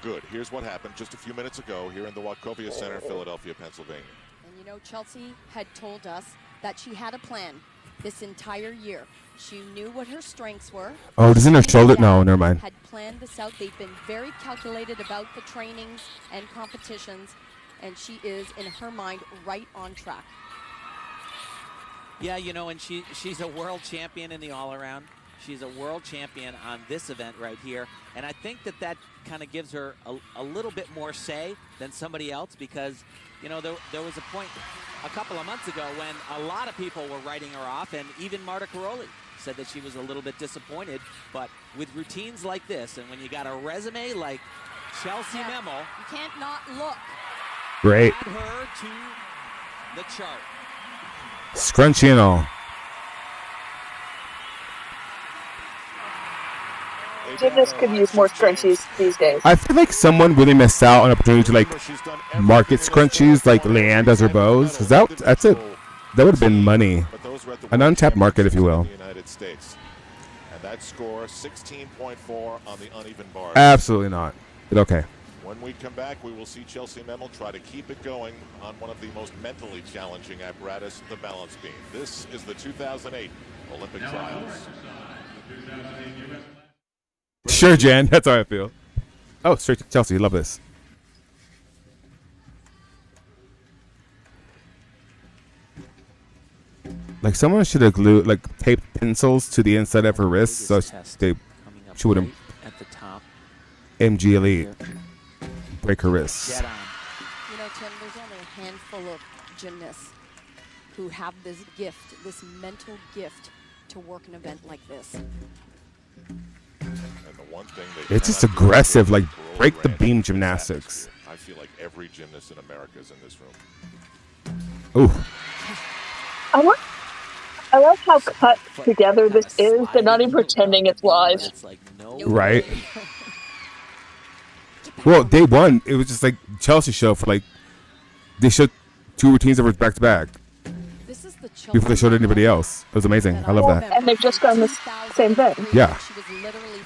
good. Here's what happened just a few minutes ago here in the Wachovia Center, Philadelphia, Pennsylvania. And you know, Chelsea had told us that she had a plan this entire year. She knew what her strengths were. Oh, it is in her shoulder? No, never mind. Had planned this out. They've been very calculated about the trainings and competitions, and she is, in her mind, right on track. Yeah, you know, and she's a world champion in the all-around. She's a world champion on this event right here. And I think that kind of gives her a little bit more say than somebody else because, you know, there was a point a couple of months ago when a lot of people were writing her off, and even Marta Caroli said that she was a little bit disappointed. But with routines like this, and when you got a resume like Chelsea Memel, you can't not look. Great. Add her to the chart. Scrunchy and all. Gymnasts could use more scrunchies these days. I feel like someone really missed out on an opportunity to like market scrunchies like Leanne does her bows. Because that's it. That would have been money. An untapped market, if you will. United States. And that score, 16.4 on the uneven bars. Absolutely not. But okay. When we come back, we will see Chelsea Memel try to keep it going on one of the most mentally challenging apparatus, the balance beam. This is the 2008 Olympic trials. Sure, Jen. That's how I feel. Oh, straight to Chelsea. Love this. Like someone should have glued, like taped pencils to the inside of her wrists so she wouldn't at the top. MG break her wrists. You know, Tim, there's only a handful of gymnasts who have this gift, this mental gift to work an event like this. And the one thing they It's just aggressive, like break the beam gymnastics. I feel like every gymnast in America is in this room. Ooh. I love how cut together this is. They're not even pretending it's live. Right. Well, day one, it was just like Chelsea show for like they showed 2 routines that were back to back before they showed anybody else. It was amazing. I love that. And they've just done the same thing. Yeah.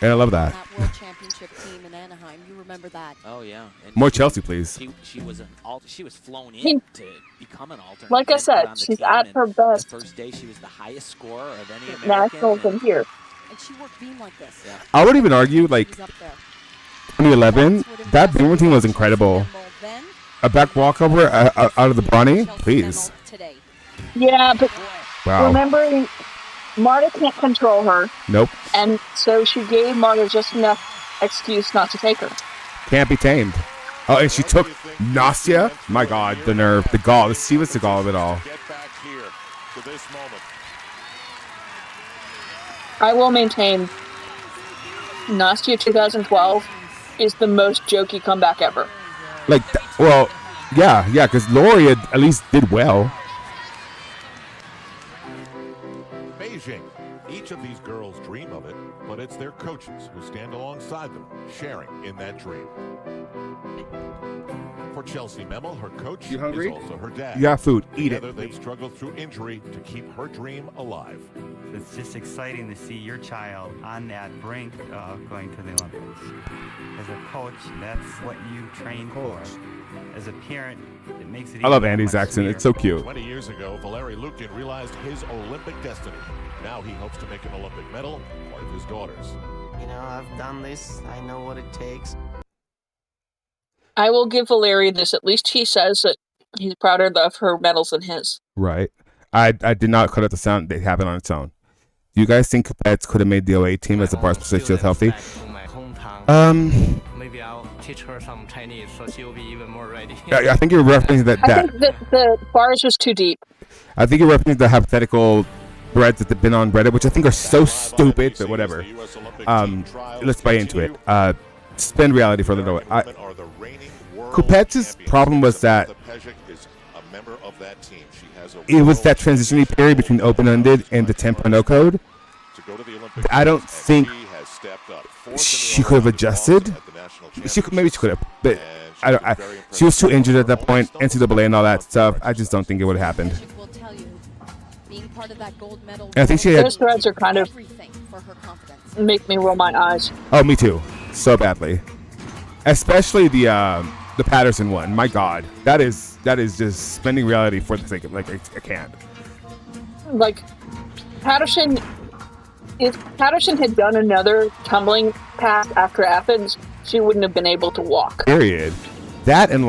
And I love that. World Championship team in Anaheim. You remember that? Oh yeah. And More Chelsea, please. She was she was flown in to become an alternate. Like I said, she's at her best. The first day, she was the highest scorer of any American. Nationals and here. And she worked beam like this. Yeah. I would even argue like 2011, that beam routine was incredible. A back walkover out of the Bronny, please. Yeah, but Wow. remembering Marta can't control her. Nope. And so she gave Marta just enough excuse not to take her. Can't be tamed. Oh, and she took Nastia. My God, the nerve, the gall. She was the gall of it all. Get back here to this moment. I will maintain Nastia 2012 is the most jokey comeback ever. Like, well, yeah, because Lori at least did well. Beijing. Each of these girls dream of it, but it's their coaches who stand alongside them, sharing in that dream. For Chelsea Memel, her coach You hungry? is also her dad. You got food. Eat Together, it. they've struggled through injury to keep her dream alive. It's just exciting to see your child on that brink of going to the Olympics. As a coach, that's what you train for. As a parent, it makes it I love even Andy's much accent. sweeter. It's so cute. 20 years ago, Valery Lukin realized his Olympic destiny. Now he hopes to make an Olympic medal one of his daughters. You know, I've done this. I know what it takes. I will give Valeri this. At least he says that he's prouder of her medals than his. Right. I did not cut out the sound. They have it on its own. Do you guys think Pets could have made the 08 team as the bar specialist was healthy? Maybe I'll teach her some Chinese so she'll be even more ready. I think you're referencing that. I think that the bars was too deep. I think you're referencing the hypothetical threads that have been on Reddit, which I think are so stupid, but whatever. Let's buy into it. Spin reality for a little bit. Coupettes' problem was that it was that transitioning period between open-ended and the 10.0 code. I don't think she could have adjusted. Maybe she could have, but she was too injured at that point. NCAA and all that stuff. I just don't think it would have happened. And I think she had those threads are kind of make me roll my eyes. Oh, me too, so badly. Especially the Patterson one. My God, that is just spending reality for the sake of I can't. Like Patterson, if Patterson had done another tumbling pass after Athens, she wouldn't have been able to walk. Period. That and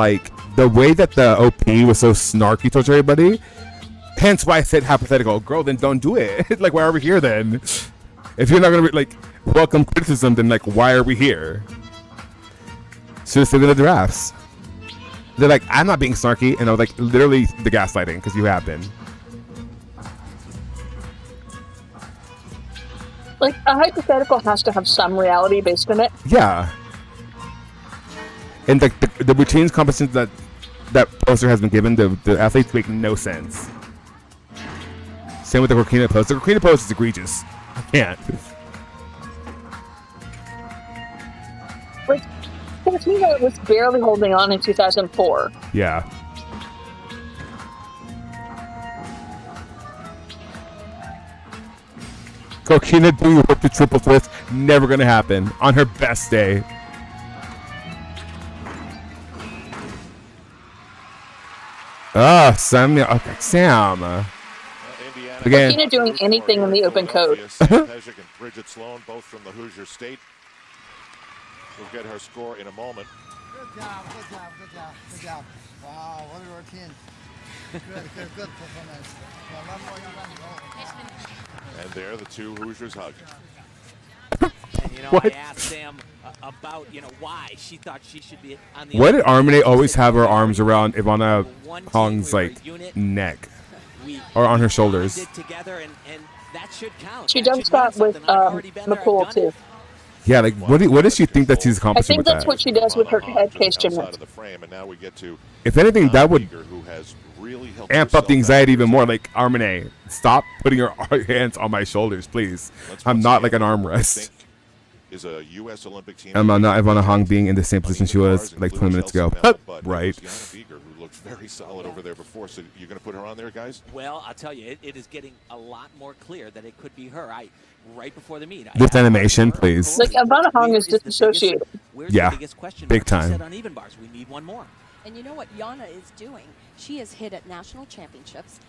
the way that the OP was so snarky towards everybody. Hence why I said hypothetical. Girl, then don't do it. Why are we here then? If you're not gonna welcome criticism, then why are we here? Should have stayed in the drafts. They're like, I'm not being snarky, and I was literally the gaslighting because you have been. A hypothetical has to have some reality based in it. Yeah. And the routines, compositions that poster has been given, the athletes make no sense. Same with the Rokina post. The Rokina post is egregious. I can't. Rokina was barely holding on in 2004. Yeah. Rokina doing a whip to triple twist, never gonna happen on her best day. Sam. Okay, Sam. Again. Rokina doing anything in the open code. Pejic and Bridget Sloan, both from the Hoosier State. We'll get her score in a moment. Good job. Wow, what a routine. Good performance. And there, the two Hoosiers hug. And, I asked Sam about, why she thought she should be on the. Why did Armine always have her arms around Ivana Hong's neck or on her shoulders? Together and that should count. She does that with McCool too. Yeah, what does she think that she's accomplishing with that? I think that's what she does with her head case gymnast. If anything, that would amp up the anxiety even more. Armine, stop putting your hands on my shoulders, please. I'm not an armrest. Is a U.S. Olympic team. I'm not Ivana Hong being in the same position she was 20 minutes ago. Right. Who looked very solid over there before. So you're going to put her on there, guys? Well, I'll tell you, it is getting a lot more clear that it could be her. Right before the meet. This animation, please. Ivana Hong is disassociated. Yeah, big time. On even bars, we need one more. And you know what Yana is doing? She has hit at national championships.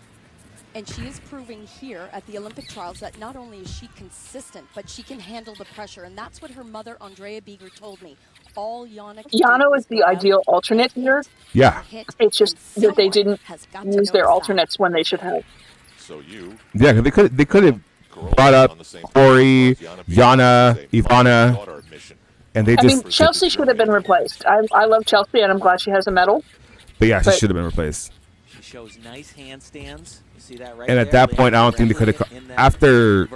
And she is proving here at the Olympic trials that not only is she consistent, but she can handle the pressure. And that's what her mother, Andrea Beeger, told me. All Yana is the ideal alternate here. Yeah. It's just that they didn't use their alternates when they should have. Yeah, they could have brought up Corey, Yana, Ivana, and they just. Chelsea should have been replaced. I love Chelsea, and I'm glad she has a medal. But yeah, she should have been replaced. She shows nice handstands. You see that right And there? at that point, I don't think they could have. After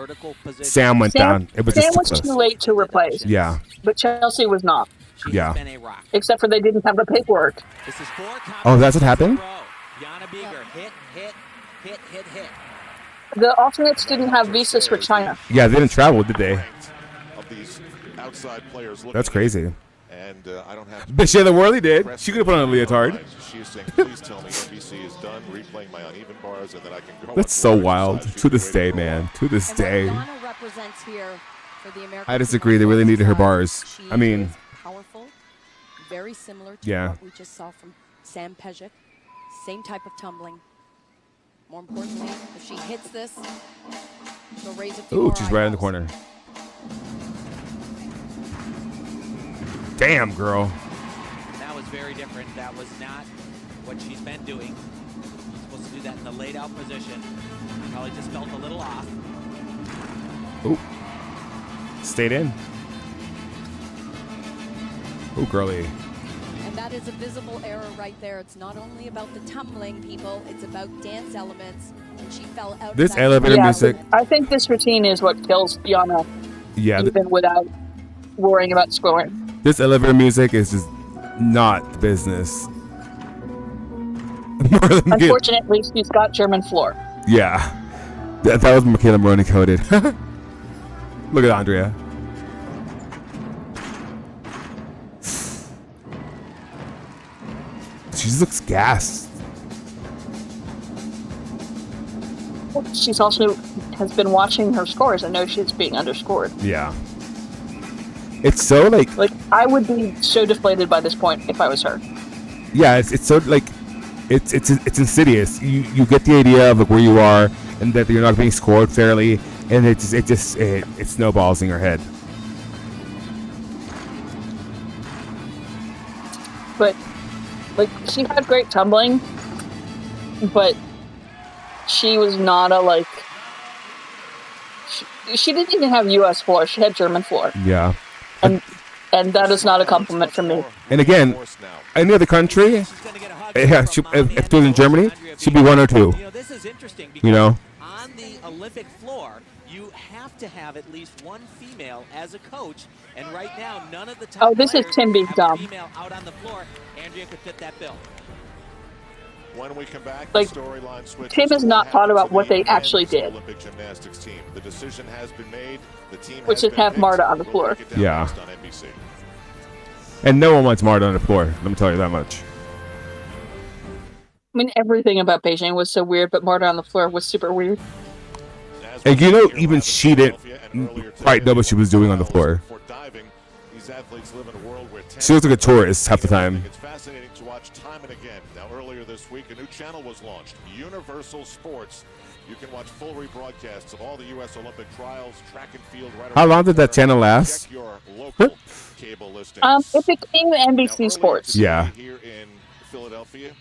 Sam went down, it was Sam just was too too close. late to replace. Yeah. But Chelsea was not. Yeah. Except for they didn't have the paperwork. This is 4 Oh, that's what happened? Jana Beger, hit. The alternates didn't have visas for China. Yeah, they didn't travel, did they? Of these outside players looking That's crazy. And I don't have to. But Shayla Worley did. She could have put on a leotard. She is saying, please tell me NBC is done replaying my uneven bars and that I can go. That's so wild. To this day, man. To this day. Jana represents here for the American I disagree. They really needed her bars. I mean, powerful, very similar to Yeah. what we just saw from Sam Pejic. Same type of tumbling. More importantly, if she hits this, she'll raise a few ooh, more she's right in the eyebrows. corner. Damn, girl. That was very different. That was not what she's been doing. She's supposed to do that in the laid out position. Probably just felt a little off. Ooh. Stayed in. Ooh, girly. And that is a visible error right there. It's not only about the tumbling, people. It's about dance elements. And she fell out. This of that elevator Yeah, music. I think this routine is what kills Yana, Yeah. even without worrying about scoring. This elevator music is just not business. More than good. Unfortunately, she's got German floor. Yeah. That was Michaela Maroney coded. Look at Andrea. She just looks gassed. She's also has been watching her scores and knows she's being underscored. Yeah. It's so like I would be so deflated by this point if I was her. yeah, it's so like it's insidious. You get the idea of like where you are and that you're not being scored fairly, and it snowballs in your head. But like she had great tumbling, but she was not a like. She didn't even have U.S. floor. She had German floor, Yeah. and that is not a compliment from me. And again, any other country, yeah, if it was in Germany, she'd be 1 or 2. This is interesting because You know? on the Olympic floor, you have to have at least one female as a coach, and right now, none of the top Oh, this is players Tim being have dumb. a female out on the floor. Andrea could fit that bill. When we come back, Like, the storyline switches. Tim has not thought about what they actually did, Olympic gymnastics team. The decision has been made. The team which has is been have picked. Marta on the We'll floor. break it down Yeah. next on NBC. And no one wants Marta on the floor. Let me tell you that much. I mean, everything about Beijing was so weird, but Marta on the floor was super weird. And you know, even she didn't quite know what she was doing on the floor. For diving, these athletes live in a world where She looks like a tourist half the time. it's fascinating to watch time and again. Now, earlier this week, a new channel was launched, Universal Sports. You can watch full rebroadcasts of all the U.S. Olympic trials, track and field. Right How around long did that the channel world. last? Check your local cable listing. It became NBC Sports. Yeah. Here in Philadelphia,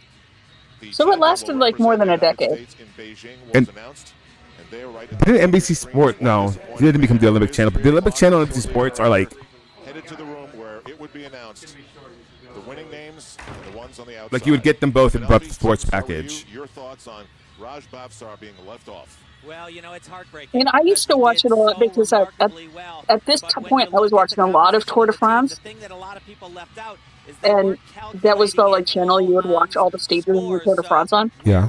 the So it lasted like more than a decade. States in Beijing was And announced, and they are right. didn't NBC Sport? No, it didn't become the Olympic Channel. But the Olympic Channel and NBC Sports are like Headed to the room where it would be announced the winning names and the ones on the outside. like you would get them both in the Penelope, sports how are package. Your thoughts on Raj Bhavsar being left off? Well, you know, it's heartbreaking. And I used to watch it a lot because at this point I was watching a lot of Tour de France, and that was the like channel you would watch all the stages of the Tour de France on. Yeah.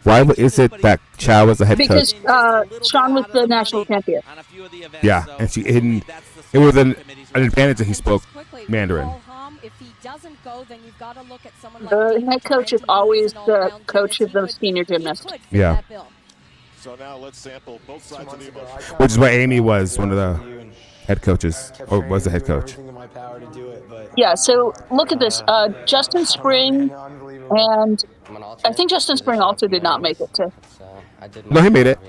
Why is it that Chow was the head Because coach? Sean was the national champion. Yeah, and it was an advantage that he spoke Mandarin. If he doesn't go, then you've got to look at someone like The head coach is always the coach of the senior gymnast. Yeah. So now let's sample both sides of the emotion. Which is why Amy was one of the head coaches, or was the head coach. Yeah, so look at this. Justin Spring, and I think Justin Spring also did not make it to. No, he made it.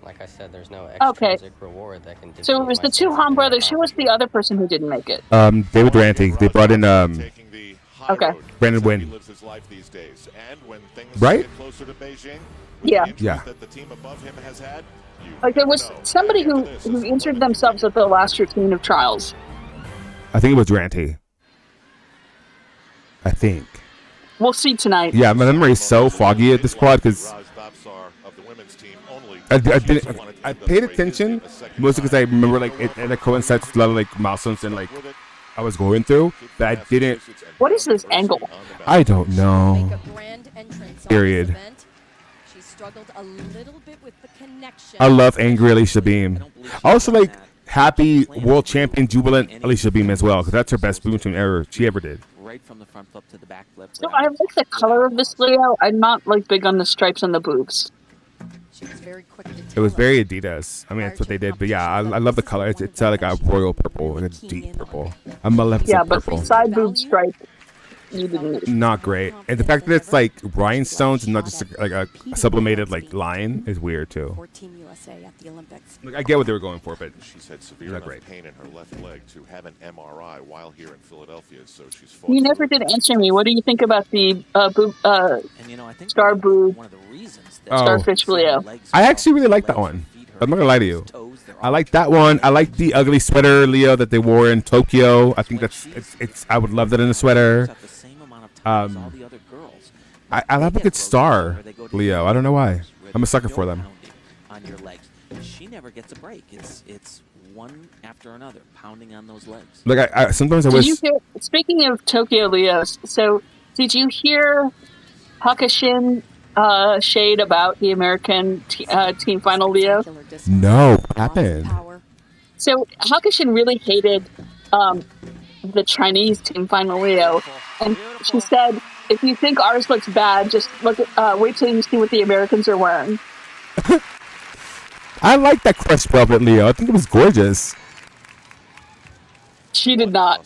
Like I said, there's no Okay. extrinsic reward that can So it was the two Han brothers. Who was the other person who didn't make it? David Ranty. They brought in Okay. Brandon He Wynn. lives his life these days. And when things Right? get closer to Beijing, Yeah. Yeah. that the team above him has had, Like there was somebody who injured themselves at the last routine of trials. I think it was Ranty. I think. We'll see tonight. Yeah, my memory is so foggy at this quad because I paid attention mostly because I remember like it coincides with a lot of like milestones and like I was going through, but I didn't. What is this angle? I don't know. Period. She struggled a little bit with the connection. I love angry Alicia Beam. I also like happy world champion jubilant Alicia Beam as well because that's her best boom tune she ever did. Right from the front flip to the back flip. So I like the color of this Leo. I'm not like big on the stripes on the boobs. She was very quick to It was very Adidas. I mean, that's what they did. But yeah, I love the color. It's like a royal purple, like a deep purple. A Maleficent purple. But side boob stripe, you didn't need. Not great. And the fact that it's like rhinestones and not just like a sublimated like line is weird too. Team USA at the Olympics. Like, I get what they were going for, but she's had severe enough pain in her left leg to have an MRI while here in Philadelphia. So she's fought. You never did answer me. What do you think about the boob, And you know, I think star boob, one of the reasons that starfish Leo? I actually really like that one. I'm not gonna lie to you. I like that one. I like the ugly sweater Leo that they wore in Tokyo. I think that's it's. I would love that in a sweater. I love a good star Leo. I don't know why. I'm a sucker for them. On your legs, she never gets a break. It's one after another, pounding on those legs. Like I sometimes I wish. Speaking of Tokyo Leos, so did you hear Hakushin shade about the American team final Leo? No, what happened? So Hakushin really hated the Chinese team final Leo, and she said, "If you think ours looks bad, just look at wait till you see what the Americans are wearing." I like that crushed velvet Leo. I think it was gorgeous. She did not.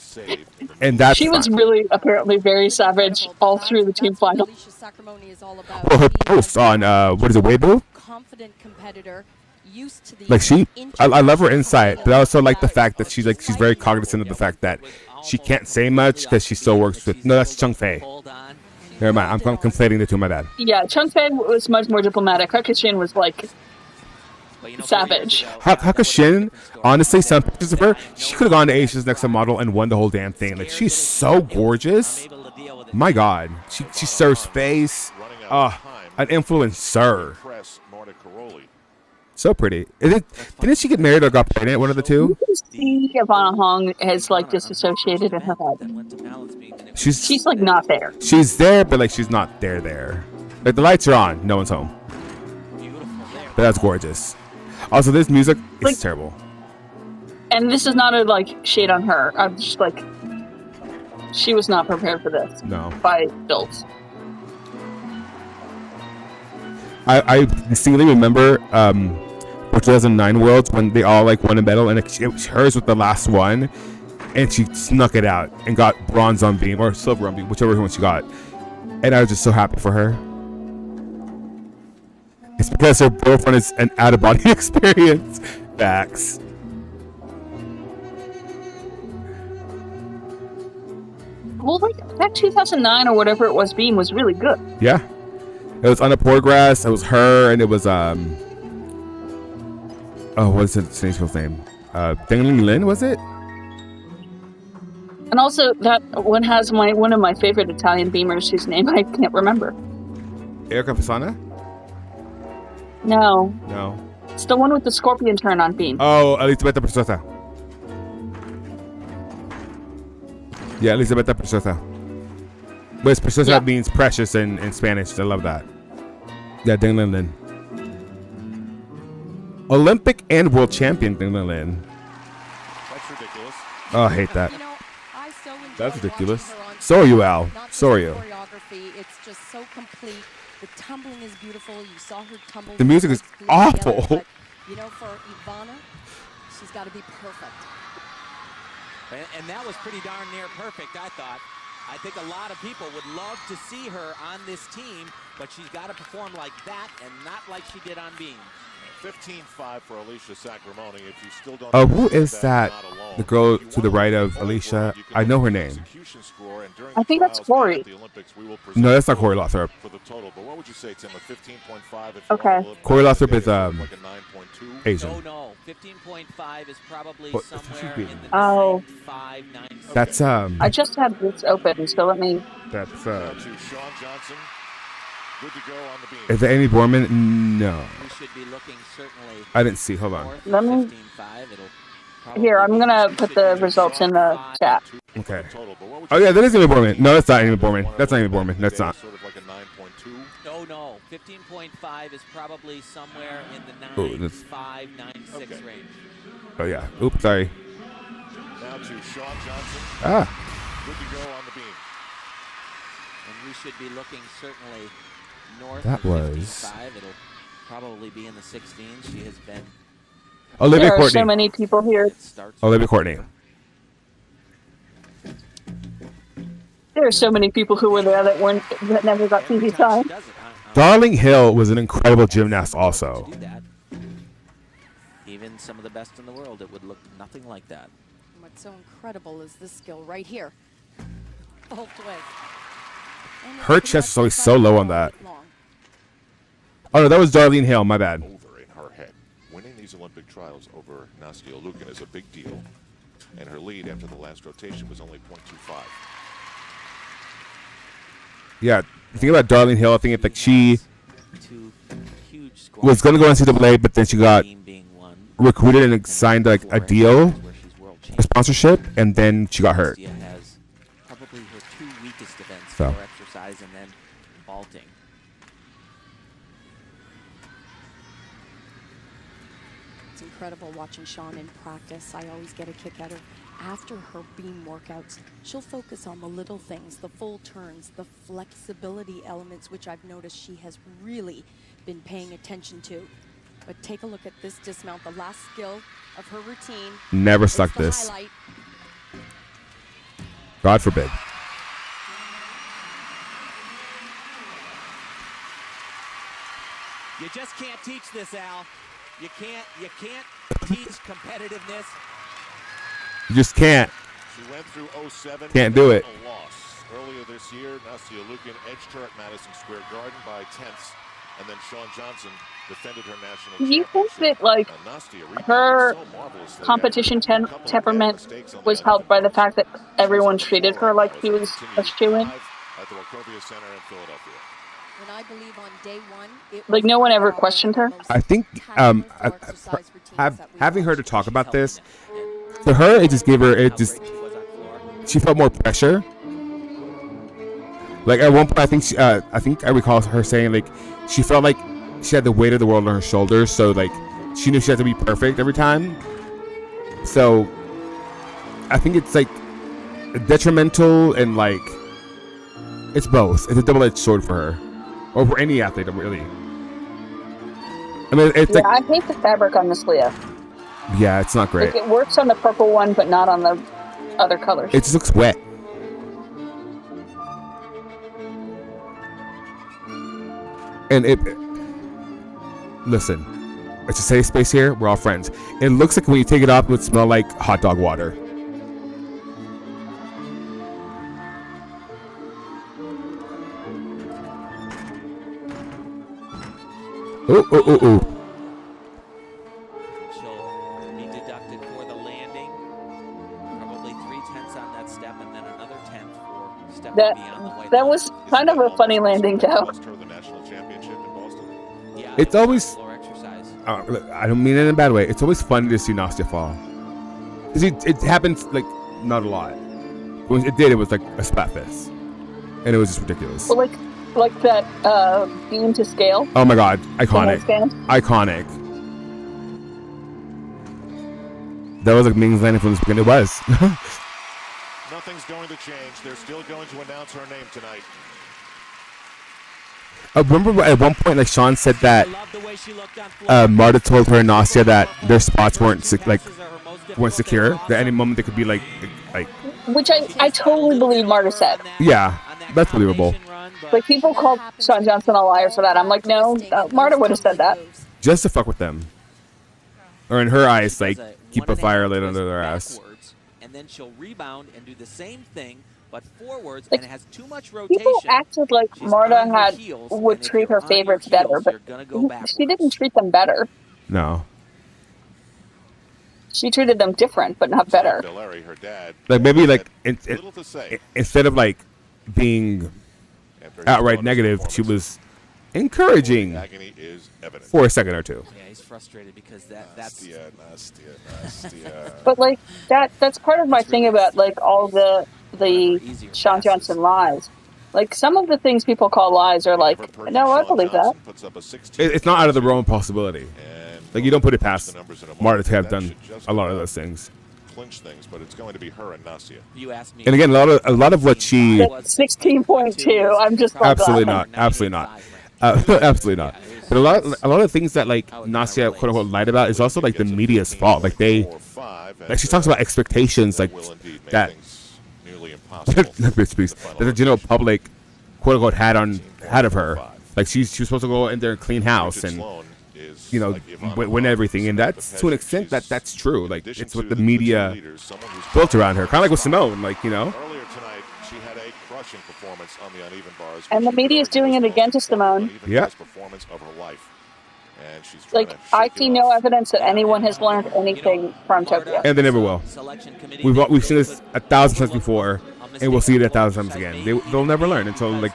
And that's she was really apparently very savage all through the team final. Well, her post on what is it, Weibo? Confident competitor, used to the Like I love her insight, but I also like the fact that she's very cognizant of the fact that she can't say much because she still works with. No, that's Chung Fei. Never mind. I'm conflating the two. My bad. Yeah, Chung Fei was much more diplomatic. Hakushin was like savage. Hakushin, honestly, some pictures of her, she could have gone to Asia's Next Top Model and won the whole damn thing. Like, she's so gorgeous. My God, she serves face. An influencer. So pretty. Didn't she get married or got pregnant? One of the two. You can see Ivana Hong has like disassociated in her head. She's like not there. She's there, but like she's not there. Like the lights are on, no one's home. But that's gorgeous. Also, this music is terrible. And this is not a like shade on her. I'm just like, she was not prepared for this. No. By builds. I distinctly remember for 2009 Worlds when they all like won a medal, and it was hers was the last one, and she snuck it out and got bronze on beam or silver on beam, whichever one she got. And I was just so happy for her. It's because her boyfriend is an out-of-body experience. Facts. Well, like that 2009 or whatever it was, beam was really good. Yeah. It was Annapurna Grass. It was her, and it was what's his name? Deng Lin, was it? And also that one has one of my favorite Italian beamers whose name I can't remember. Erica Fasana? No. It's the one with the scorpion turn on beam. Oh, Elisabetta Preciosa. Yeah, Elisabetta Preciosa. But Preciosa means precious in Spanish. I love that. Yeah, Deng Lin. Olympic and world champion Deng Lin. That's ridiculous. Oh, I hate that. That's ridiculous. So are you, Al. So are you. It's just so complete. The tumbling is beautiful. You saw her tumble. The music is awful. But, you know, for Ivana, she's got to be perfect. And that was pretty darn near perfect, I thought. I think a lot of people would love to see her on this team, but she's got to perform like that and not like she did on beam. 15-5 for Alicia Sacramone. If you still don't Oh, who is that? The girl to the right of Alicia? I know her name. I think that's Corey. No, that's not Corey Lothrop. For the total, but what would you say, Tim? A 15.5? Okay. Corey Lothrop is Asian. Oh no, 15.5 is probably What- somewhere in the Oh. 5, 9. That's I just had this open, so let me That's Now to Sean Johnson. Good to go on the beam. Is that Amy Borman? No. We should be looking certainly. I didn't see. Hold on. Let me. 15.5. It'll Here, I'm gonna put the results in the chat. Okay. Oh yeah, that is Amy Borman. No, that's not Amy Borman. That's not Amy Borman. That's not. Sort of like a 9.2. No. 15.5 is probably somewhere in the Oh, that's- 9.5, 9.6 range. Oh yeah. Oops, sorry. Now to Sean Johnson. Ah. Good to go on the beam. And we should be looking certainly north That of was- 55. It'll probably be in the 16s. She has been. Olivia There are Courtney. so many people here. Olivia Courtney. There are so many people who were there that never got TV time. Darling Hill was an incredible gymnast also. Even some of the best in the world, it would look nothing like that. What's so incredible is this skill right here. Full twist. And Her chest is always so low on that. Oh no, that was Darlene Hill. My bad. Over in her head. Winning these Olympic trials over Nastia Lukin is a big deal. And her lead after the last rotation was only 0.25. Yeah, the thing about Darlene Hill, I think it's like she was going to go NCAA, but then she got recruited and signed like a deal, a sponsorship, and then she got hurt. Has probably her two weakest events: So. floor exercise and then vaulting. It's incredible watching Sean in practice. I always get a kick out of after her beam workouts. She'll focus on the little things, the full turns, the flexibility elements, which I've noticed she has really been paying attention to. But take a look at this dismount, the last skill of her routine. Never It's suck the this. highlight. God forbid. You just can't teach this, Al. You can't teach competitiveness. You just can't. She went through 07. Can't do it. A loss. Earlier this year, Nastia Lukin edged her at Madison Square Garden by tenths, and then Sean Johnson defended her national Do you think championship. that like Nastia rebounded her so marvelously competition temperament was helped by the fact that everyone treated her like she was a shoo-in? at the Wachovia Center in Philadelphia. And I believe on day one, it Like no one ever questioned her. I think having her to talk about this, for her, it just gave her, she felt more pressure. Like at one point, I think I recall her saying like she felt like she had the weight of the world on her shoulders, so like she knew she had to be perfect every time. So I think it's like detrimental and like it's both. It's a double-edged sword for her, or for any athlete, really. I mean, it's Yeah, like I hate the fabric on this Leah. yeah, it's not great. Like it works on the purple one, but not on the other colors. It just looks wet. And listen, it's a safe space here. We're all friends. It looks like when you take it off, it would smell like hot dog water. Ooh. She'll be deducted for the landing. Probably 3/10 on that step, and then another 10th for stepping beyond the white That line. was kind of a funny landing, though. Yeah, It's always. floor exercise. Look, I don't mean it in a bad way. It's always funny to see Nastia fall. 'Cause it happens like not a lot. When it did, it was like a splat fist, and it was just ridiculous. Well, like that beam to scale. Oh my god, iconic, Stand. iconic. That was like Ming's landing from the beginning. It was. Nothing's going to change. They're still going to announce her name tonight. I remember at one point, like Sean said that Marta told her and Nastia that their spots weren't secure. That any moment they could be like. Which I totally believe Marta said. Yeah, that's believable. Like people call Sean Johnson a liar for that. I'm like, no, Marta would have said that. Just to fuck with them, or in her eyes, like keep a fire lit under their ass. And then she'll rebound and do the same thing, but forwards, Like, and it has too much rotation. People acted like She's Marta on her heels, would and if treat you're her on your favorites better, heels, but you're gonna go backwards. she didn't treat them better. No. She treated them different, but not better. Larry, her dad, Like maybe like little to say. instead of like being outright negative. She was encouraging for a second or two. Yeah, he's frustrated because that's But like that's part of my thing about like all the Sean Johnson lies. Like some of the things people call lies are like, no, I believe that. It's not out of the realm of possibility. Like you don't put it past Marta to have done a lot of those things. Clinch things, but it's going to be her and Nastia. You asked me. And again, a lot of what she 16.2. I'm just absolutely not. Absolutely not. Absolutely not. But a lot of things that like Nastia quote unquote lied about is also like the media's fault. Like she talks about expectations like that that the general public quote unquote had of her. Like she was supposed to go in there and clean house and win everything, and that's to an extent that's true. Like it's what the media built around her, kind of like with Simone. Like Earlier tonight, she had a crushing performance on the uneven bars, and the media is doing it again to Simone. Yeah. Performance of her life, and she's like I see no evidence that anyone has learned anything from Tokyo, and they never will. We've seen this 1,000 times before, and we'll see it 1,000 times again. They'll never learn until like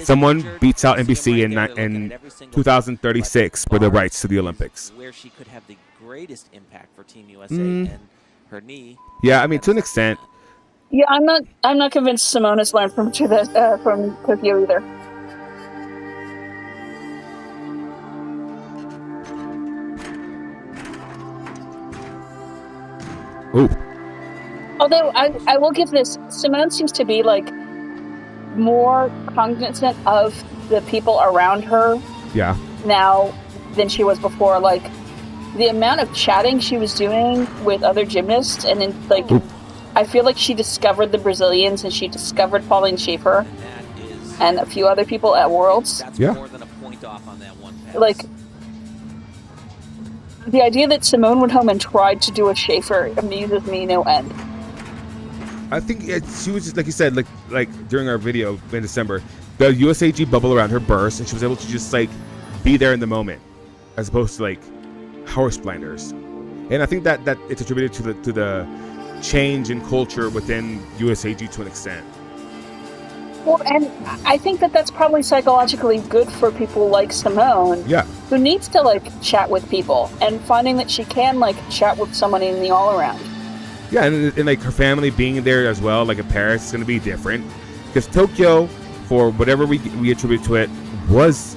someone beats out NBC in 2036 for the rights to the Olympics. Where she could have the greatest impact for Team USA and her knee. Yeah, I mean to an extent. Yeah, I'm not convinced Simone has learned from Tokyo either. Ooh. Although I will give this, Simone seems to be like more cognizant of the people around her now than she was before. Like the amount of chatting she was doing with other gymnasts, and then like I feel like she discovered the Brazilians and she discovered Pauline Schaefer and a few other people at Worlds. More than a point off on that one pass. Like the idea that Simone went home and tried to do a Schaefer amuses me no end. I think she was just like you said, like during our video in December, the USAG bubble around her burst, and she was able to just like be there in the moment, as opposed to like horse blinders. And I think that it's attributed to the change in culture within USAG to an extent. Well, and I think that's probably psychologically good for people like Simone, who needs to like chat with people, and finding that she can like chat with someone in the all around. Yeah, and like her family being there as well, like in Paris, is going to be different. Because Tokyo, for whatever we attribute to it, was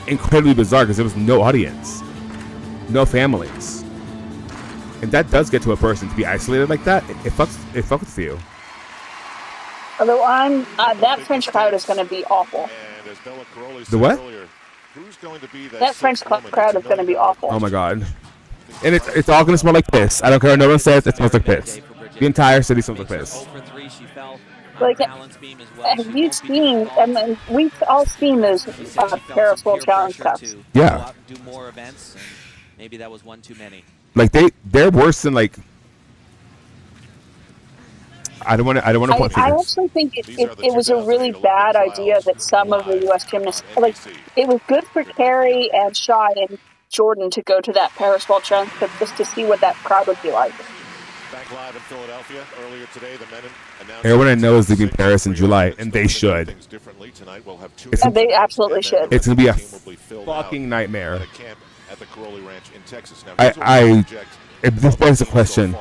incredibly bizarre because there was no audience, no families. And that does get to a person to be isolated like that. It fucks with you. Although that French crowd is going to be awful. The what? That French crowd is going to be awful. Oh my god. And it's all going to smell like piss. I don't care what no one says, it smells like piss. The entire city smells like piss. Like, have you seen, and we've all seen those Paris World Challenge Cups. Yeah. Do more events, and maybe that was one too many. Like they're worse than like. I don't want to point fingers. I actually think it was a really bad idea that some of the U.S. gymnasts, like, it was good for Carrie and Shai and Jordan to go to that Paris World Challenge Cup just to see what that crowd would be like. Back live in Philadelphia earlier today, the men announced everyone I know is leaving Paris in July, and they should. And they absolutely should. It's going to be a fucking nightmare. At the Caroli Ranch in Texas. Now, if this begs a question,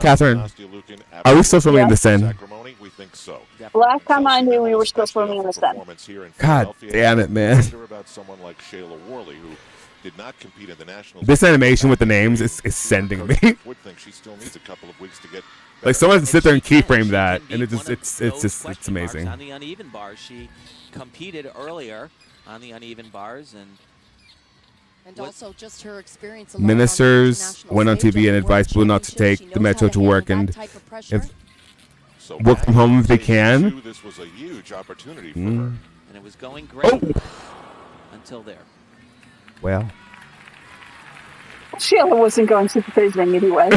Catherine, are we still swimming in the Seine? Last time I knew, we were still swimming in the Seine. God damn it, man. Did not compete in the nationals. This animation with the names is sending me. Like someone has to sit there and keyframe that, and it's amazing. On the uneven bars, she competed earlier on the uneven bars, and also just her experience. Ministers went on TV and advised Blue not to take the metro to work and work from home if they can. This was a huge opportunity for her. and it was going great until there. Well, Sheila wasn't going super phasing anyway.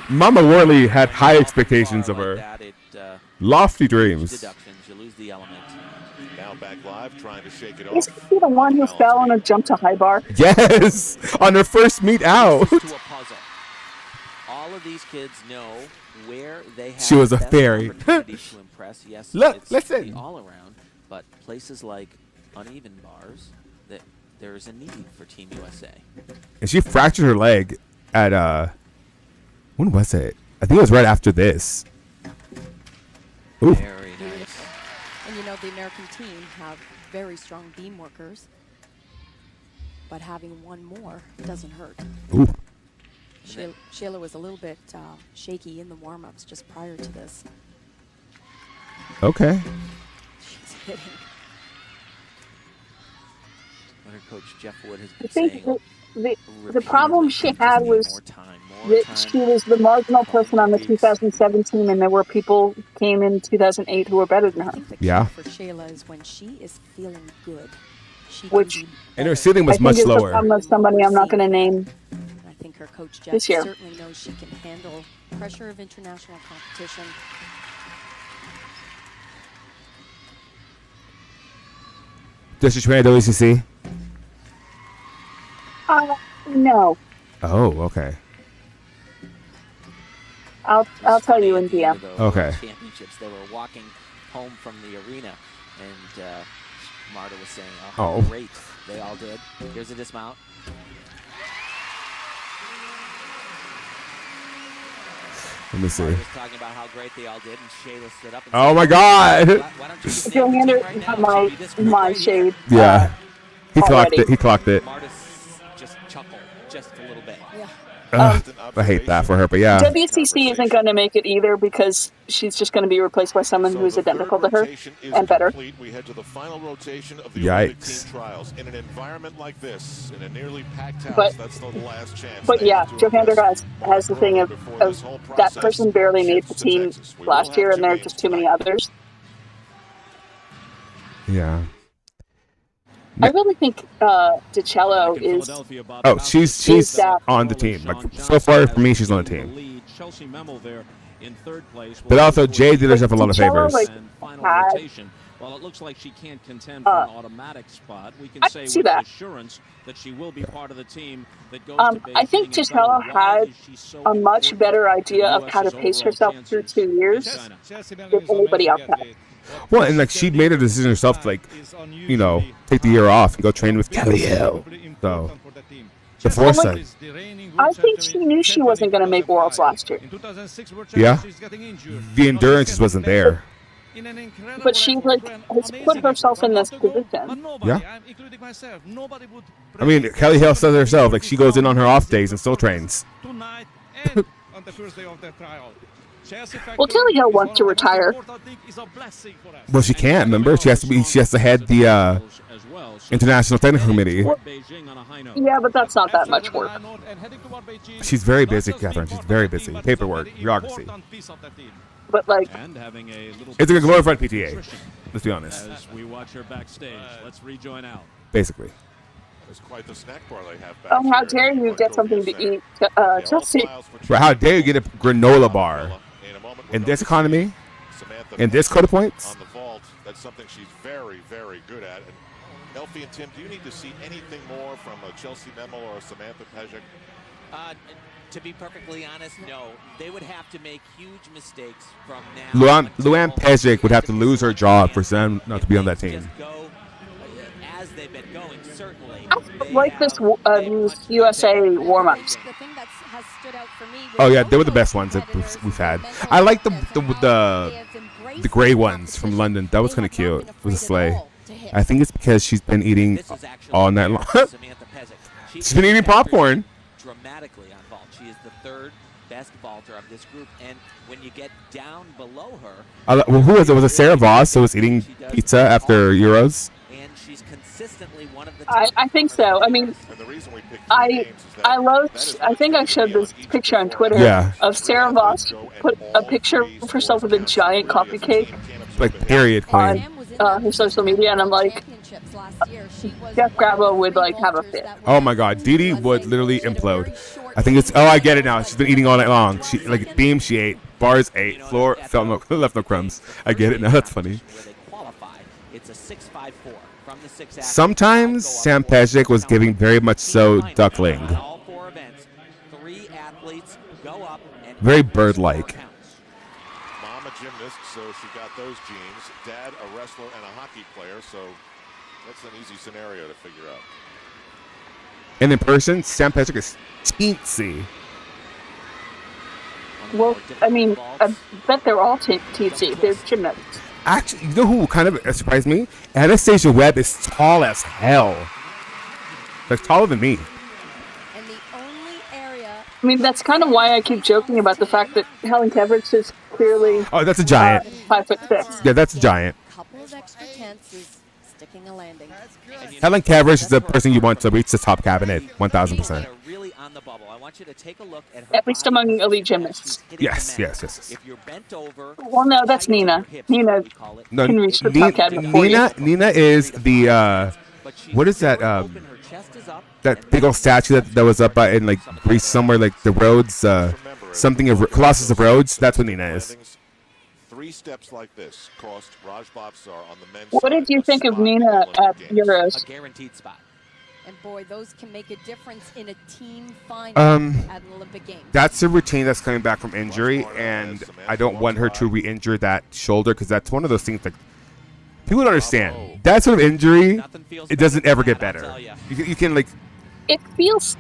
Mama Worley had high expectations of her. Lofty dreams. You lose the element. Now back live, trying to shake it off. Isn't she the one who fell on a jump to high bar? Yes, on her first meet out. To a puzzle. All of these kids know where they have She was a best fairy. opportunity to impress. Yes, Look, it's listen. the all around, but places like uneven bars, that there is a need for Team USA. And she fractured her leg at when was it? I think it was right after this. Ooh. Very nice. And you know, the American team have very strong beam workers, but having one more doesn't hurt. Ooh. Shayla was a little bit shaky in the warm-ups just prior to this. Okay. She's hitting. What her coach Jeff Wood has I been think saying. the problem she had was that she was the marginal person on the 2007 team, and there were people came in 2008 who were better than her. I think the Yeah. key for Shayla is when she is feeling good, she Which- can be And her better. ceiling was I think much it's the lower. problem of somebody I'm not going to name. I think her coach Jeff This year. certainly knows she can handle pressure of international competition. Does she train at WCC? No, Oh, okay. I'll tell you in DM. Okay. Championships. They were walking home from the arena, and Marta was saying, Oh. great, they all did. Here's a dismount. Let me see. Marta was talking about how great they all did, and Shayla stood up and Oh said, my God. Why don't you just Joe name the Hander team right now? had It should my be this my right here." shade. Yeah. He clocked already. it. He clocked it. Marta just chuckled just a little bit. Yeah. Ugh, I hate that for her, but yeah. WCC isn't going to make it either because she's just going to be replaced by someone who's identical to her and better. We head to the final rotation of the Yikes. Olympic team trials. In an environment like this, in a nearly packed house, But- that's the last chance. But they yeah, have to Joe Hander impress has the thing of that person barely made the shifts to team Texas. We will last have year, two and there are games just too many others. Yeah. I really think DiCello is. Oh, she's on the team. Like so far for me, she's on the team. Chelsea Memmel there in third place. But also, Jay did herself a lot of DiCello, favors. like, And final had- rotation. While it looks like she can't contend for an automatic spot, we can I say can see with that. assurance that she will be part of the team that goes to I think Beijing. And DiCello Bella, why had is she so a much important better to idea the of how to US's pace overall herself through chances 2 years China. than anybody else had. Well, and like she made a decision herself to like, you know, take the year off and go train with Kelly Hill. So the foresight. I think she knew she wasn't going to make Worlds last year. Yeah. The endurance just wasn't there. But she like has put herself in this position. Yeah. I mean, Kelly Hill says herself, like she goes in on her off days and still trains. Tonight and on the first day of the trial. Well, Kelly Hill wants to retire. Well, she can't. Remember, she has to head the International Technical Committee. Yeah, but that's not that much work. She's very busy, Catherine. She's very busy. Paperwork, bureaucracy. But like, It's a glorified PTA. Let's be honest. As we watch her backstage, let's rejoin Al. Basically. It's quite the snack bar they have back oh, how here dare at you get Microbia something to Center. eat, Chelsea? But how dare you get a granola bar in this economy? In this code of points? On the vault, that's something she's very, very good at. And Elfie and Tim, do you need to see anything more from a Chelsea Memmel or a Samantha Pejic? To be perfectly honest, no. They would have to make huge mistakes from now. Luann Pejic would have to lose her job for Sam not to be on that team. Go as they've been going, certainly. I like this these USA warm-ups. The thing that has stood out for me. Oh yeah, they were the best ones that we've had. I like the gray ones from London. That was kind of cute. It was a sleigh. I think it's because she's been eating all night long. Samantha Pejic. She's been eating popcorn. Dramatically on vault. She is the third best vaulter of this group, and when you get down below her, Well, who was it? Was it Sarah Voss who was eating pizza after Euros? and she's consistently one of the I think so. I mean, I love. I think I showed this picture on Twitter Yeah. of Sarah Voss put a picture of herself with a giant coffee cake Like period on queen. her social media, and I'm like, Jeff Grabo would like have a fit. Oh my God, Dee Dee would literally implode. I think it's. Oh, I get it now. She's been eating all night long. She like beam. She ate bars. Ate floor. Left no crumbs. I get it now. That's funny. where they qualify. It's a 6.54 from the 6 athletes. Sometimes Sam Pejic was giving very much so duckling. All four events, 3 athletes go up and Very bird-like. so she got those genes. Dad, a wrestler and a hockey player, so that's an easy scenario to figure out. And in person, Sam Patrick is teensy. Well, I mean, I bet they're all teensy. They're gymnasts. Actually, you know who kind of surprised me? Anastasia Webb is tall as hell. Like, taller than me. And the only area. I mean, that's kind of why I keep joking about the fact that Helen Kevrich is clearly. Oh, that's a giant. 5'6". Yeah, that's a giant. Couple of extra tenths is sticking a landing. Helen Kevrich is the person you want to reach the top cabinet, 1,000%. Really on the bubble. I want you to take a look at her. At least among elite gymnasts. Yes. If you're bent over. Well, no, that's Nina. Nina No, can reach the top cabinet for you. Nina is the what is that? That big old statue that was up in like Greece somewhere, like the Rhodes, something of Colossus of Rhodes. That's what Nina is. 3 steps like this cost Raj Bhavsar on the men's What did you think of Nina at Euros? A guaranteed spot. And boy, those can make a difference in a team final at an Olympic Games. That's a routine that's coming back from injury, and I don't want her to re-injure that shoulder because that's one of those things that people don't understand. That sort of injury, it doesn't ever get better. You can like. It feels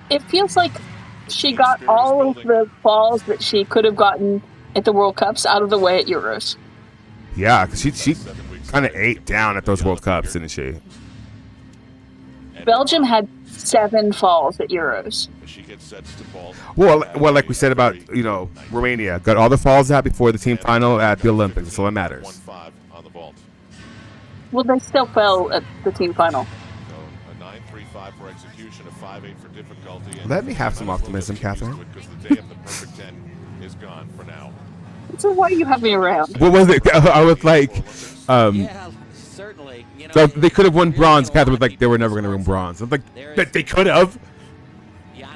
like she got all of the falls that she could have gotten at the World Cups out of the way at Euros. Yeah, because she kind of ate down at those World Cups, didn't she? Belgium had 7 falls at Euros. Well, like we said about Romania, got all the falls out before the team final at the Olympics. That's all that matters. Well, they still fell at the team final. A 9.35 for execution, a 5.8 for difficulty. Let me have some optimism, Catherine. Because the day of the perfect 10 is gone for now. So why do you have me around? What was it? I was like, Yeah, certainly. so they could have won bronze. Catherine was like, they were never going to win bronze. I'm like, they could have.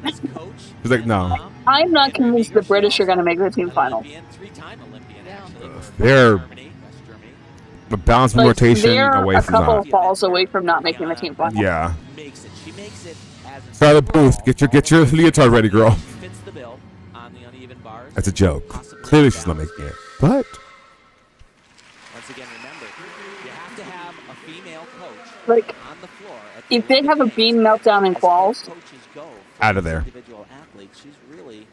She's like, no. I'm not convinced the British are going to make the team final. They're a balanced rotation they're away a from couple that. of falls away from not making the team final. Yeah. Scarlet Booth, get your leotard ready, girl. That's a joke. Clearly, she's not making it. But Once again, remember, you have to have a female coach Like, on the floor. if they have a beam meltdown in quals, out of there. Individual athletes, she's really.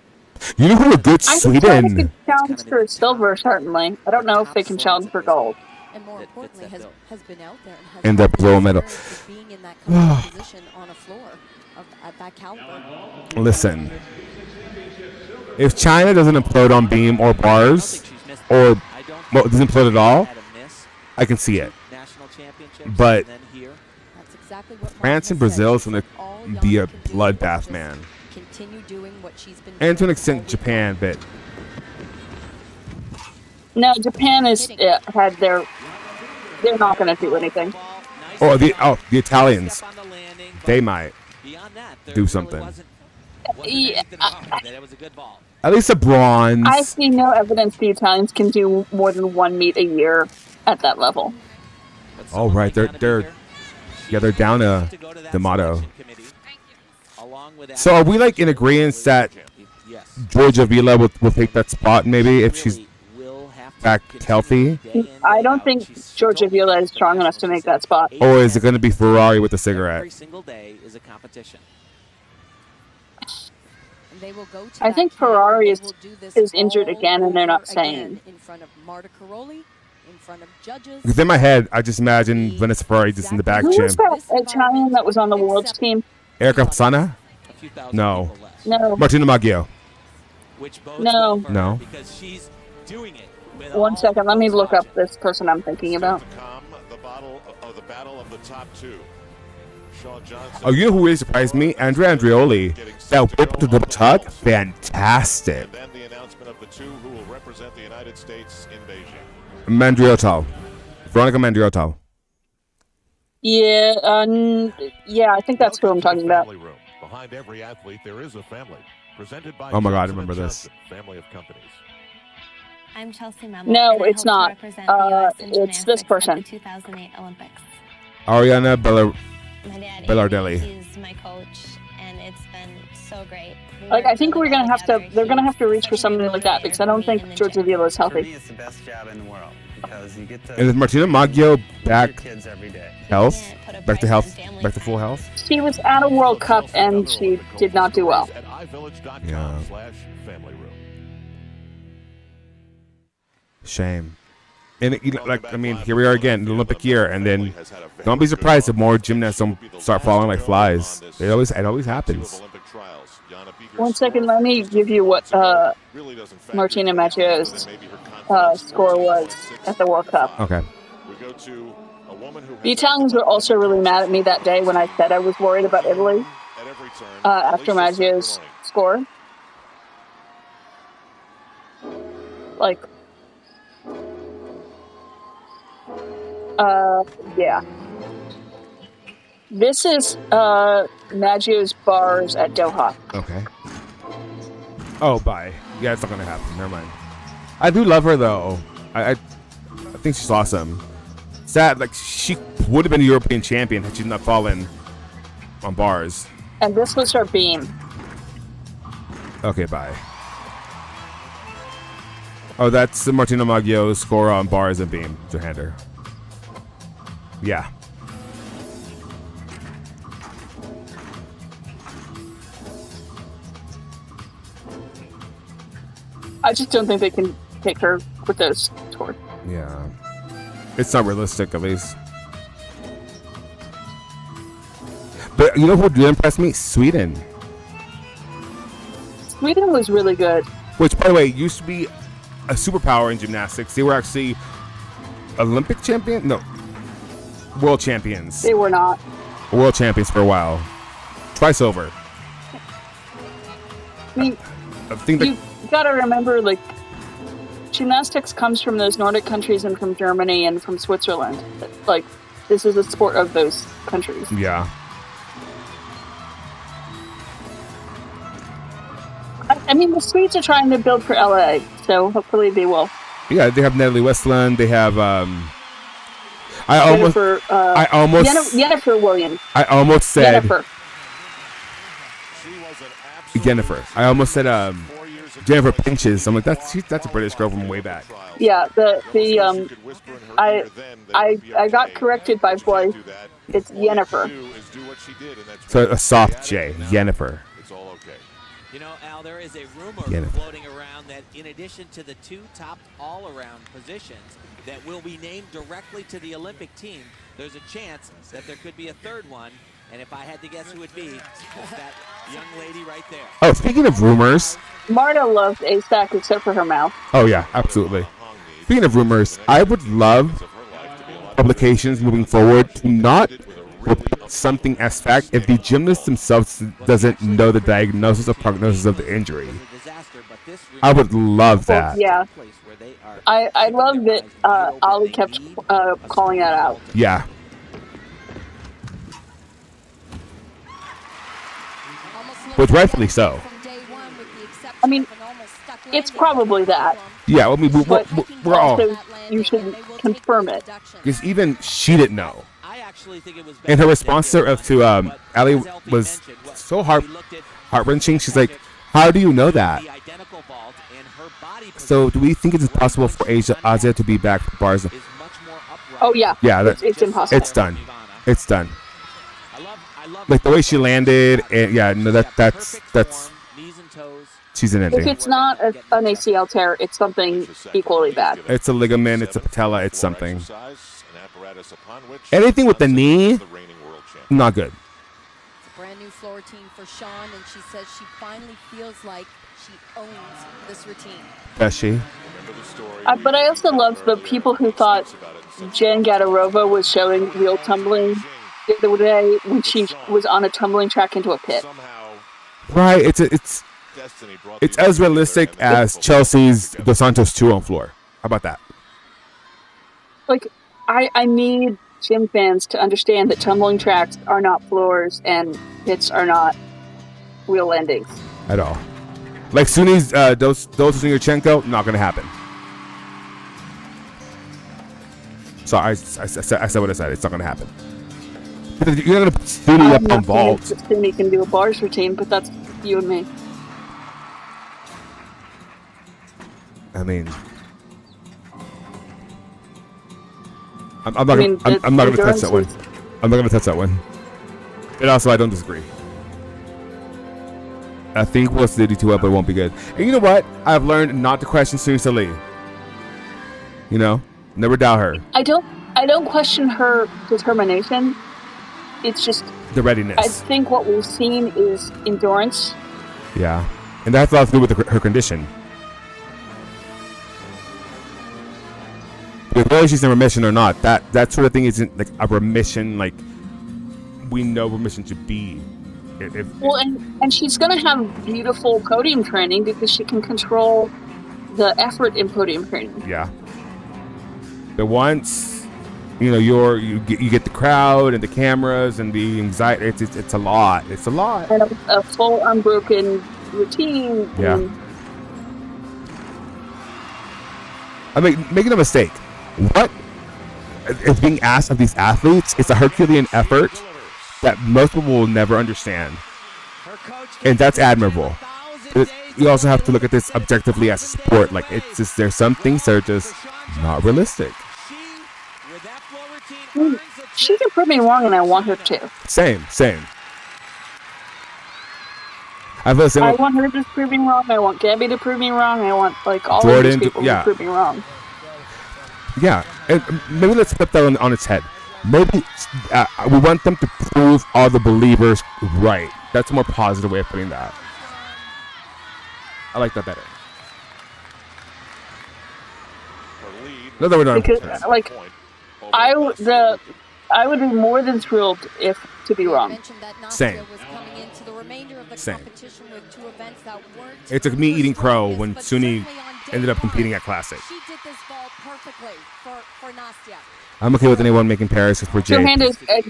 You know who are good? I think they Sweden. can challenge for silver, certainly. I don't know if they can challenge for gold. And more importantly, has been out there and has And the gold medal. being in that kind of position on a floor at that caliber. Listen, if China doesn't implode on beam or bars, or doesn't implode at all, I can see it. But France and Brazil is going to be a bloodbath, man. Continue doing what she's been And to an extent, Japan, but No, Japan is had their. They're not going to do anything. the Italians, they might do something. Yeah, At least a bronze. I see no evidence the Italians can do more than 1 meet a year at that level. Oh right, they're down to the motto. So are we like in agreement that Georgia Vila will take that spot maybe if she's back healthy? I don't think Georgia Vila is strong enough to make that spot. Or is it going to be Ferrari with a cigarette? Every single day is a competition. They will go to I think Ferrari is injured again, and they're not saying. In front of Marta Caroli, in front of judges. Because in my head, I just imagine Vanessa Ferrari just in the back Who gym. was that Italian that was on the world's team? Erica Fasana? No. No. Martina Maggio? No. No. Because she's doing it. 1 second, let me look up this person I'm thinking about. The battle of the top 2. Shawn Johnson. Oh, you know who really surprised me? Andrea Andreoli. That whip to double tug? Fantastic. And then the announcement of the 2 who will represent the United States in Beijing. Mandriotto. Veronica Mandriotto. Yeah, I think that's who I'm talking about. Behind every athlete, there is a family. Presented by Oh my God, I Johnson remember & this. Johnson, family of companies. I'm Chelsea Memo. No, and I it's hope to not. represent the US in It's this gymnastics person. at the 2008 Olympics. Ariana My dad, Bellardelli. he's my coach, and it's been so great. Like, I think we're gonna have to. They're gonna have to reach for something like that because I don't think Georgia Vila is For me, healthy. it's the best job in the world. because you get to. And is Martina Maggio back your kids every day. health? Back to health? Back to full health? She was at a World Cup and she did not do well. Yeah. Shame. And I mean, here we are again, the Olympic year, and then don't be surprised if more gymnasts don't start falling like flies. It always happens. 1 second, let me give you what Martina Maggio's score was at the World Cup. Okay. The Italians were also really mad at me that day when I said I was worried about Italy after Maggio's score. Like, yeah. This is Maggio's bars at Doha. Okay. Oh, bye. Yeah, it's not gonna happen. Never mind. I do love her though. I think she's awesome. Sad, like she would have been a European champion had she not fallen on bars. And this was her beam. Okay, bye. Oh, that's the Martina Maggio score on bars and beam to hander. Yeah. I just don't think they can take her with those scores. Yeah. It's not realistic, at least. But you know who did impress me? Sweden. Sweden was really good. Which, by the way, used to be a superpower in gymnastics. They were actually Olympic champion? No. World champions. They were not. World champions for a while. Twice over. I mean, I think you gotta remember, like, gymnastics comes from those Nordic countries and from Germany and from Switzerland. Like, this is a sport of those countries. Yeah. I mean, the Swedes are trying to build for LA, so hopefully they will. Yeah, they have Natalie Westland. They have Jennifer Williams. I almost said Jennifer. I almost said Jennifer Pinches. I'm like, that's a British girl from way back. Yeah, I got corrected by Blythe. It's Jennifer. So a soft J, Jennifer. You know, Al, there is a rumor floating around that in addition to the 2 top all-around positions that will be named directly to the Olympic team, there's a chance that there could be a 3rd one. And if I had to guess who it would be, it's that young lady right there. Oh, speaking of rumors. Marta loves ASAC except for her mouth. Oh, yeah, absolutely. Speaking of rumors, I would love publications moving forward to not report something as fact if the gymnast themselves doesn't know the diagnosis or prognosis of the injury. I would love that. Yeah. I love that Ali kept calling that out. Yeah. Which rightfully so. I mean, it's probably that. Yeah, I mean, we're all. You should confirm it. Because even she didn't know. And her response to Ali was so heart-wrenching. She's like, how do you know that? So do we think it's possible for Asia to be back for bars? Oh, yeah. Yeah, it's impossible. It's done. It's done. Like the way she landed, and yeah, no, that's she's an ending. If it's not an ACL tear, it's something equally bad. It's a ligament, it's a patella, it's something. Anything with the knee, not good. It's a brand new floor routine for Sean, and she says she finally feels like she owns this routine. Does she? But I also love the people who thought Jen Gadarova was showing real tumbling the other day when she was on a tumbling track into a pit. Right, it's as realistic as Chelsea's Dos Santos 2 on floor. How about that? Like, I need gym fans to understand that tumbling tracks are not floors and pits are not real endings. At all. Like Suni's Dosunyurchenko, not going to happen. Sorry, I said what I said. It's not going to happen. You're not going to put Suni up on vault. Suni can do a bars routine, but that's you and me. I mean, I'm not going to touch that one. I'm not going to touch that one. And also, I don't disagree. I think we'll still do too well, but it won't be good. And you know what? I've learned not to question Sunisa Lee. You know, never doubt her. I don't question her determination. It's just The readiness. I think what we've seen is endurance. Yeah, and that has a lot to do with her condition. Whether she's in remission or not, that sort of thing isn't like a remission like we know remission should be. Well, and she's going to have beautiful podium training because she can control the effort in podium training. Yeah. But once you get the crowd and the cameras and the anxiety, it's a lot. It's a lot. And a full unbroken routine. Yeah. I mean, make no mistake. What is being asked of these athletes is a Herculean effort that most people will never understand. And that's admirable. You also have to look at this objectively as a sport. Like, it's just, there's some things that are just not realistic. She can prove me wrong, and I want her to. Same. I want her to prove me wrong. I want Gabby to prove me wrong. I want all Jordan, of these people to prove me wrong. Yeah, and maybe let's flip that on its head. Maybe we want them to prove all the believers right. That's a more positive way of putting that. I like that better. No, we're not. Because, I would be more than thrilled to be wrong. Same. It took me eating crow when Suni ended up competing at Classic. I'm okay with anyone making Paris because we're Jade.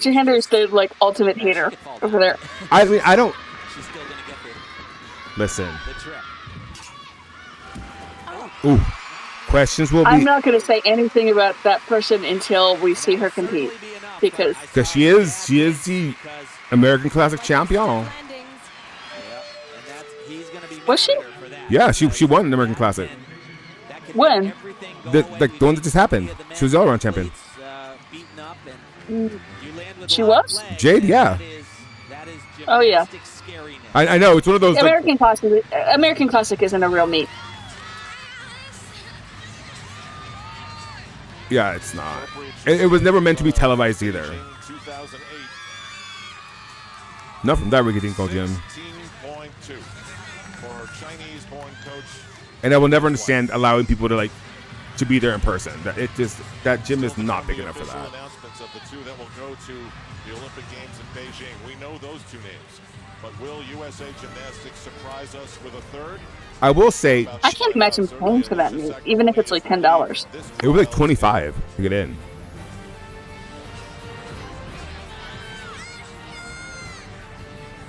Johanna is the ultimate hater over there. I mean, I don't. Listen. Ooh. Questions will be. I'm not going to say anything about that person until we see her compete, because she is the American Classic champion. Was she? Yeah, she won the American Classic. When? The one that just happened. She was the all-around champion. She was? Jade, yeah. Oh yeah. I know, it's one of those. American Classic isn't a real meet. Yeah, it's not. It was never meant to be televised either. Not from that Ricky Dinko gym. And I will never understand allowing people to be there in person. That gym is not big enough for that. Announcements of the two that will go to the Olympic Games in Beijing. We know those two names, but will USA Gymnastics surprise us with a third? I will say, I can't imagine paying for that meet, even if it's $10. It was $25 to get in.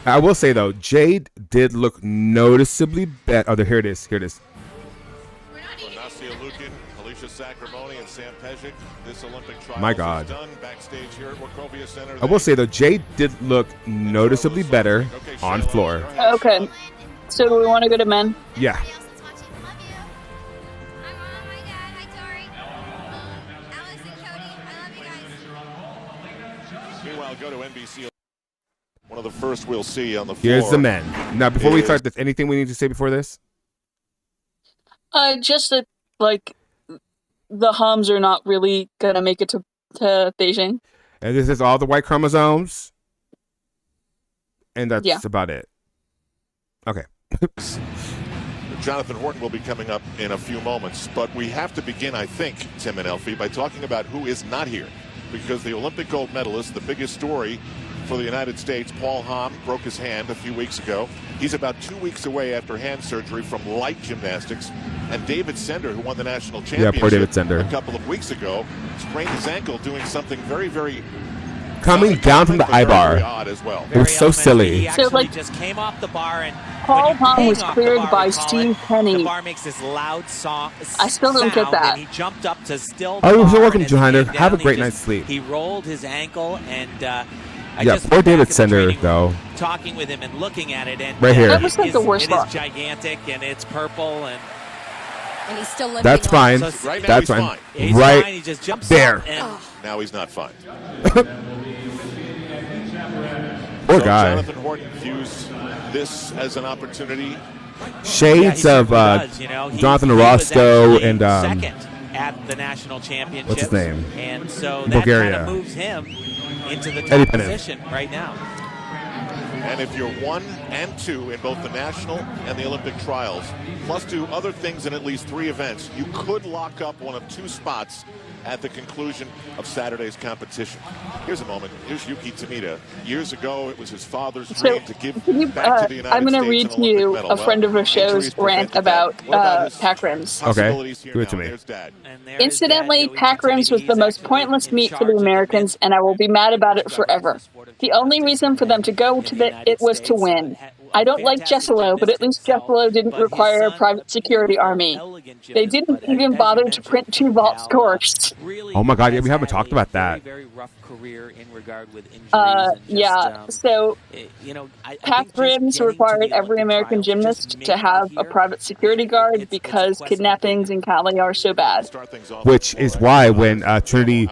I will say though, Jade did look noticeably better. Oh, here it is. My God. I will say though, Jade did look noticeably better on floor. Okay. So do we want to go to men? Yeah. Meanwhile, go to NBC. One of the first we'll see on the floor. Here's the men. Now, before we start this, anything we need to say before this? Just that, the Hums are not really gonna make it to Beijing. And this is all the white chromosomes. And that's about it. Okay. Jonathan Horton will be coming up in a few moments, but we have to begin, I think, Tim and Elfie, by talking about who is not here, because the Olympic gold medalist, the biggest story for the United States, Paul Hamm, broke his hand a few weeks ago. He's about 2 weeks away after hand surgery from light gymnastics. And David Sender, who won the national championship poor David Sender. a couple of weeks ago, sprained his ankle doing something very, very coming down from the high bar. Odd as well. It was so silly. He actually just came off the bar, and Paul Hamm was cleared by Steve Penny. The bar makes this loud song. I still don't get that. And he jumped up to still. Oh, you're so welcome, Johanna. Have a great night's sleep. He rolled his ankle, and poor David Sender though. Talking with him and looking at it, and right here. That was the worst It is gigantic, and it's purple, and And he's still limping. That's fine. So right now That's he's fine. fine. He's Right fine. He just jumps there. up and Now he's not fine. Poor So guy. Jonathan Horton views this as an opportunity. Shades he of certainly does, you know. Jonathan He was Orozco actually and second at the national championship. what's his name? And so that Bulgaria. kind of moves him into the Eddie top Pennin. position right now. And if you're 1 and 2 in both the national and the Olympic trials, plus do other things in at least 3 events, you could lock up one of 2 spots at the conclusion of Saturday's competition. Here's a moment. Here's Yuki Tamita. Years ago, it was his father's dream to give back to the United I'm going to States read an to Olympic you medal. a friend of the show's injuries rant prevented that. about What about his pack rims. possibilities Okay, here give it now? to me. There's Dad. Incidentally, pack rims was the most pointless meet for the Americans, and I will be mad about it forever. The only reason for them to go to it was to win. I don't like Jesselo, but at least Jesselo didn't require a private security army. They didn't even bother to print 2 vault scores. Oh my God, yeah, we haven't talked about that. Very rough career in regard with injuries. And just, Yeah, so you know, I pack think just rims getting to required the every Olympic American trials, just gymnast making to it have a here, private security guard because kidnappings in Cali are so bad. Which is why when Trinity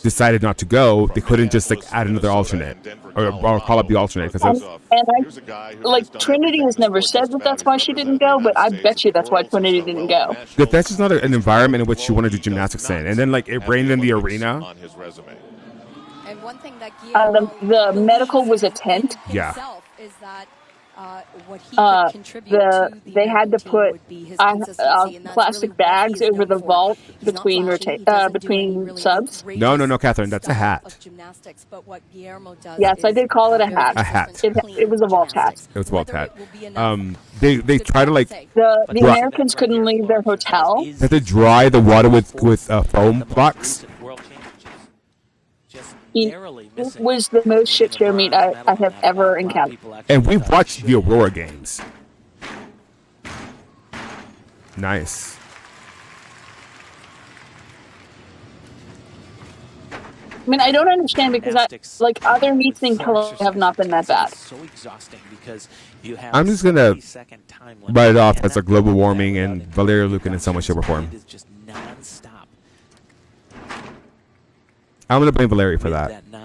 decided not to go, they couldn't just like add another alternate or call up the alternate because Like Trinity has never said that that's why she didn't go, but I bet you that's why Trinity didn't go. that's just not an environment in which you want to do gymnastics in. And then like it rained in the arena. And one thing that The medical was a tent. Yeah. is that what he could contribute to the they had to team put would be his consistency, and that's plastic really what bags he's over known the for. vault He's not between flashy, he doesn't do any between really subs. No, Catherine, that's a hat. of gymnastics, but what Guillermo does Yes, I is did call it a hat. A hat. It was a vault hat. It was a vault hat. They try to like The dry- Americans couldn't leave their hotel. they have to dry the water with foam blocks. It was the most shit show meet I have ever encountered. And we've watched the Aurora games. Nice. I mean, I don't understand because like other meets in Cologne have not been that bad. So exhausting because you have I'm just gonna write it off as a global warming and Valeria Lucan in some way, shape, or form. It is just non-stop. I'm gonna blame Valeria for that. And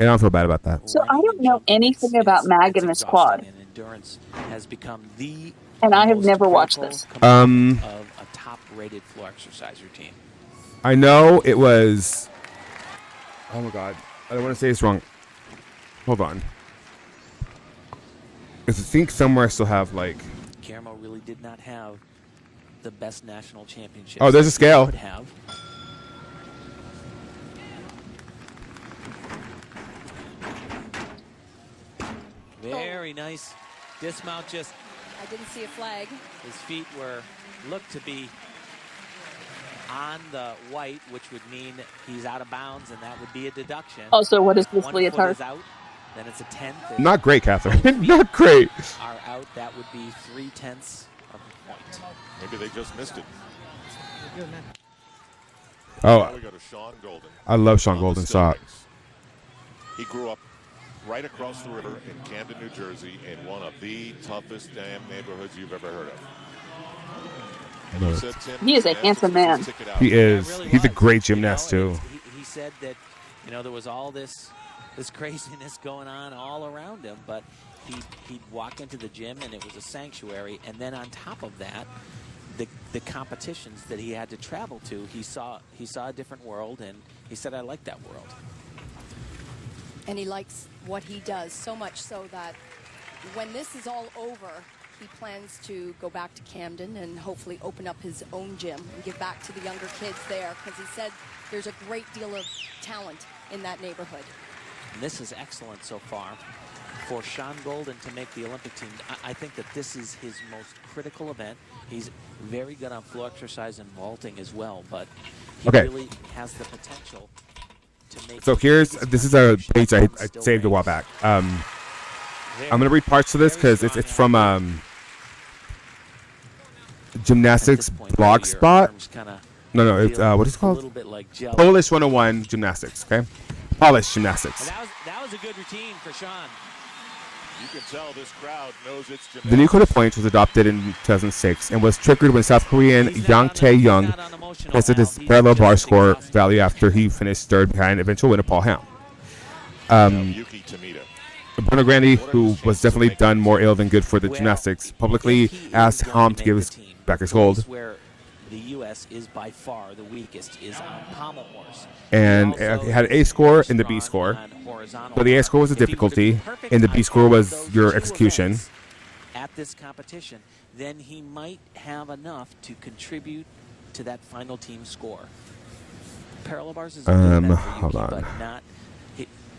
I don't feel bad about that. So I don't know anything about Mag in the squad, And endurance has become the and I have most never watched critical this. component of a top-rated floor exercise routine. I know it was. Oh my God, I don't want to say this wrong. Hold on. I think somewhere I still have like. Guillermo really did not have the best national championships. Oh, there's a that he scale. would have. Very nice dismount. Just I didn't see a flag. his feet looked to be on the white, which would mean he's out of bounds, and that would be a deduction. Also, what is this 1 leotard? foot is out, then it's a tenth. If Not great, Catherine. Not great. are out, that would be 3/10 of a point. Maybe they just missed it. Oh, Now we go to Sean Golden. I love Sean on the Golden's still shot. legs. He grew up right across the river in Camden, New Jersey, in one of the toughest damn neighborhoods you've ever heard of. And he said, Tim, He is a gymnastics handsome is man. his ticket out. He is. Really He's a was. great gymnast You know, too. He said that, you know, there was all this craziness going on all around him, but he'd walk into the gym and it was a sanctuary. And then on top of that, the competitions that he had to travel to, he saw a different world, and he said, I like that world. And he likes what he does so much so that when this is all over, he plans to go back to Camden and hopefully open up his own gym and give back to the younger kids there, because he said there's a great deal of talent in that neighborhood. And this is excellent so far for Sean Golden to make the Olympic team. I think that this is his most critical event. He's very good on floor exercise and vaulting as well, but he really has the potential to make. So this is a page I saved a while back. I'm gonna read parts of this because it's from Gymnastics Blogspot. No, it's what is it called? Polish 101 Gymnastics. Okay, Polish Gymnastics. That was a good routine for Sean. You can tell this crowd knows it's The new code of points was adopted in 2006 and was triggered when South Korean Yang Tae-young tested his parallel bar score value after he finished third behind eventual winner Paul Ham. Bruno Grandi, who was definitely done more ill than good for the gymnastics, publicly asked Ham to give back his gold. Where the U.S. is by far the weakest is on pommel horse. And it had an A score and the B score. So the A score was the difficulty, and the B score was your execution. At this competition, then he might have enough to contribute to that final team score. Parallel bars is a good bet for hold Yuki, on. but not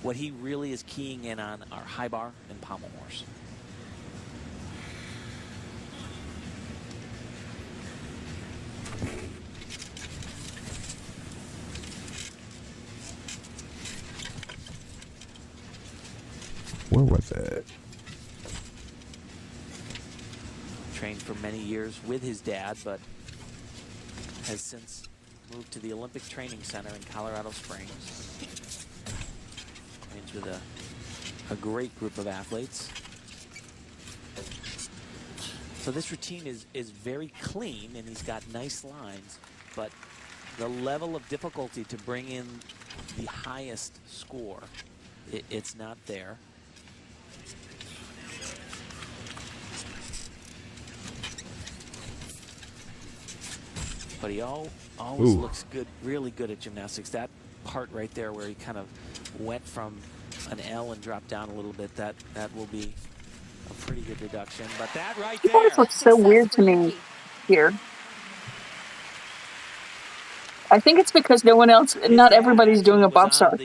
what he really is keying in on are high bar and pommel horse. Where was it? Trained for many years with his dad, but has since moved to the Olympic Training Center in Colorado Springs. Trains with a great group of athletes. So this routine is very clean, and he's got nice lines, but the level of difficulty to bring in the highest score, it's not there. But he always looks good, really good at gymnastics. That part right there where he kind of went from an L and dropped down a little bit, that will be a pretty good deduction. But that right He there. always looks so weird to me here. I think it's because not everybody's doing a bobstar.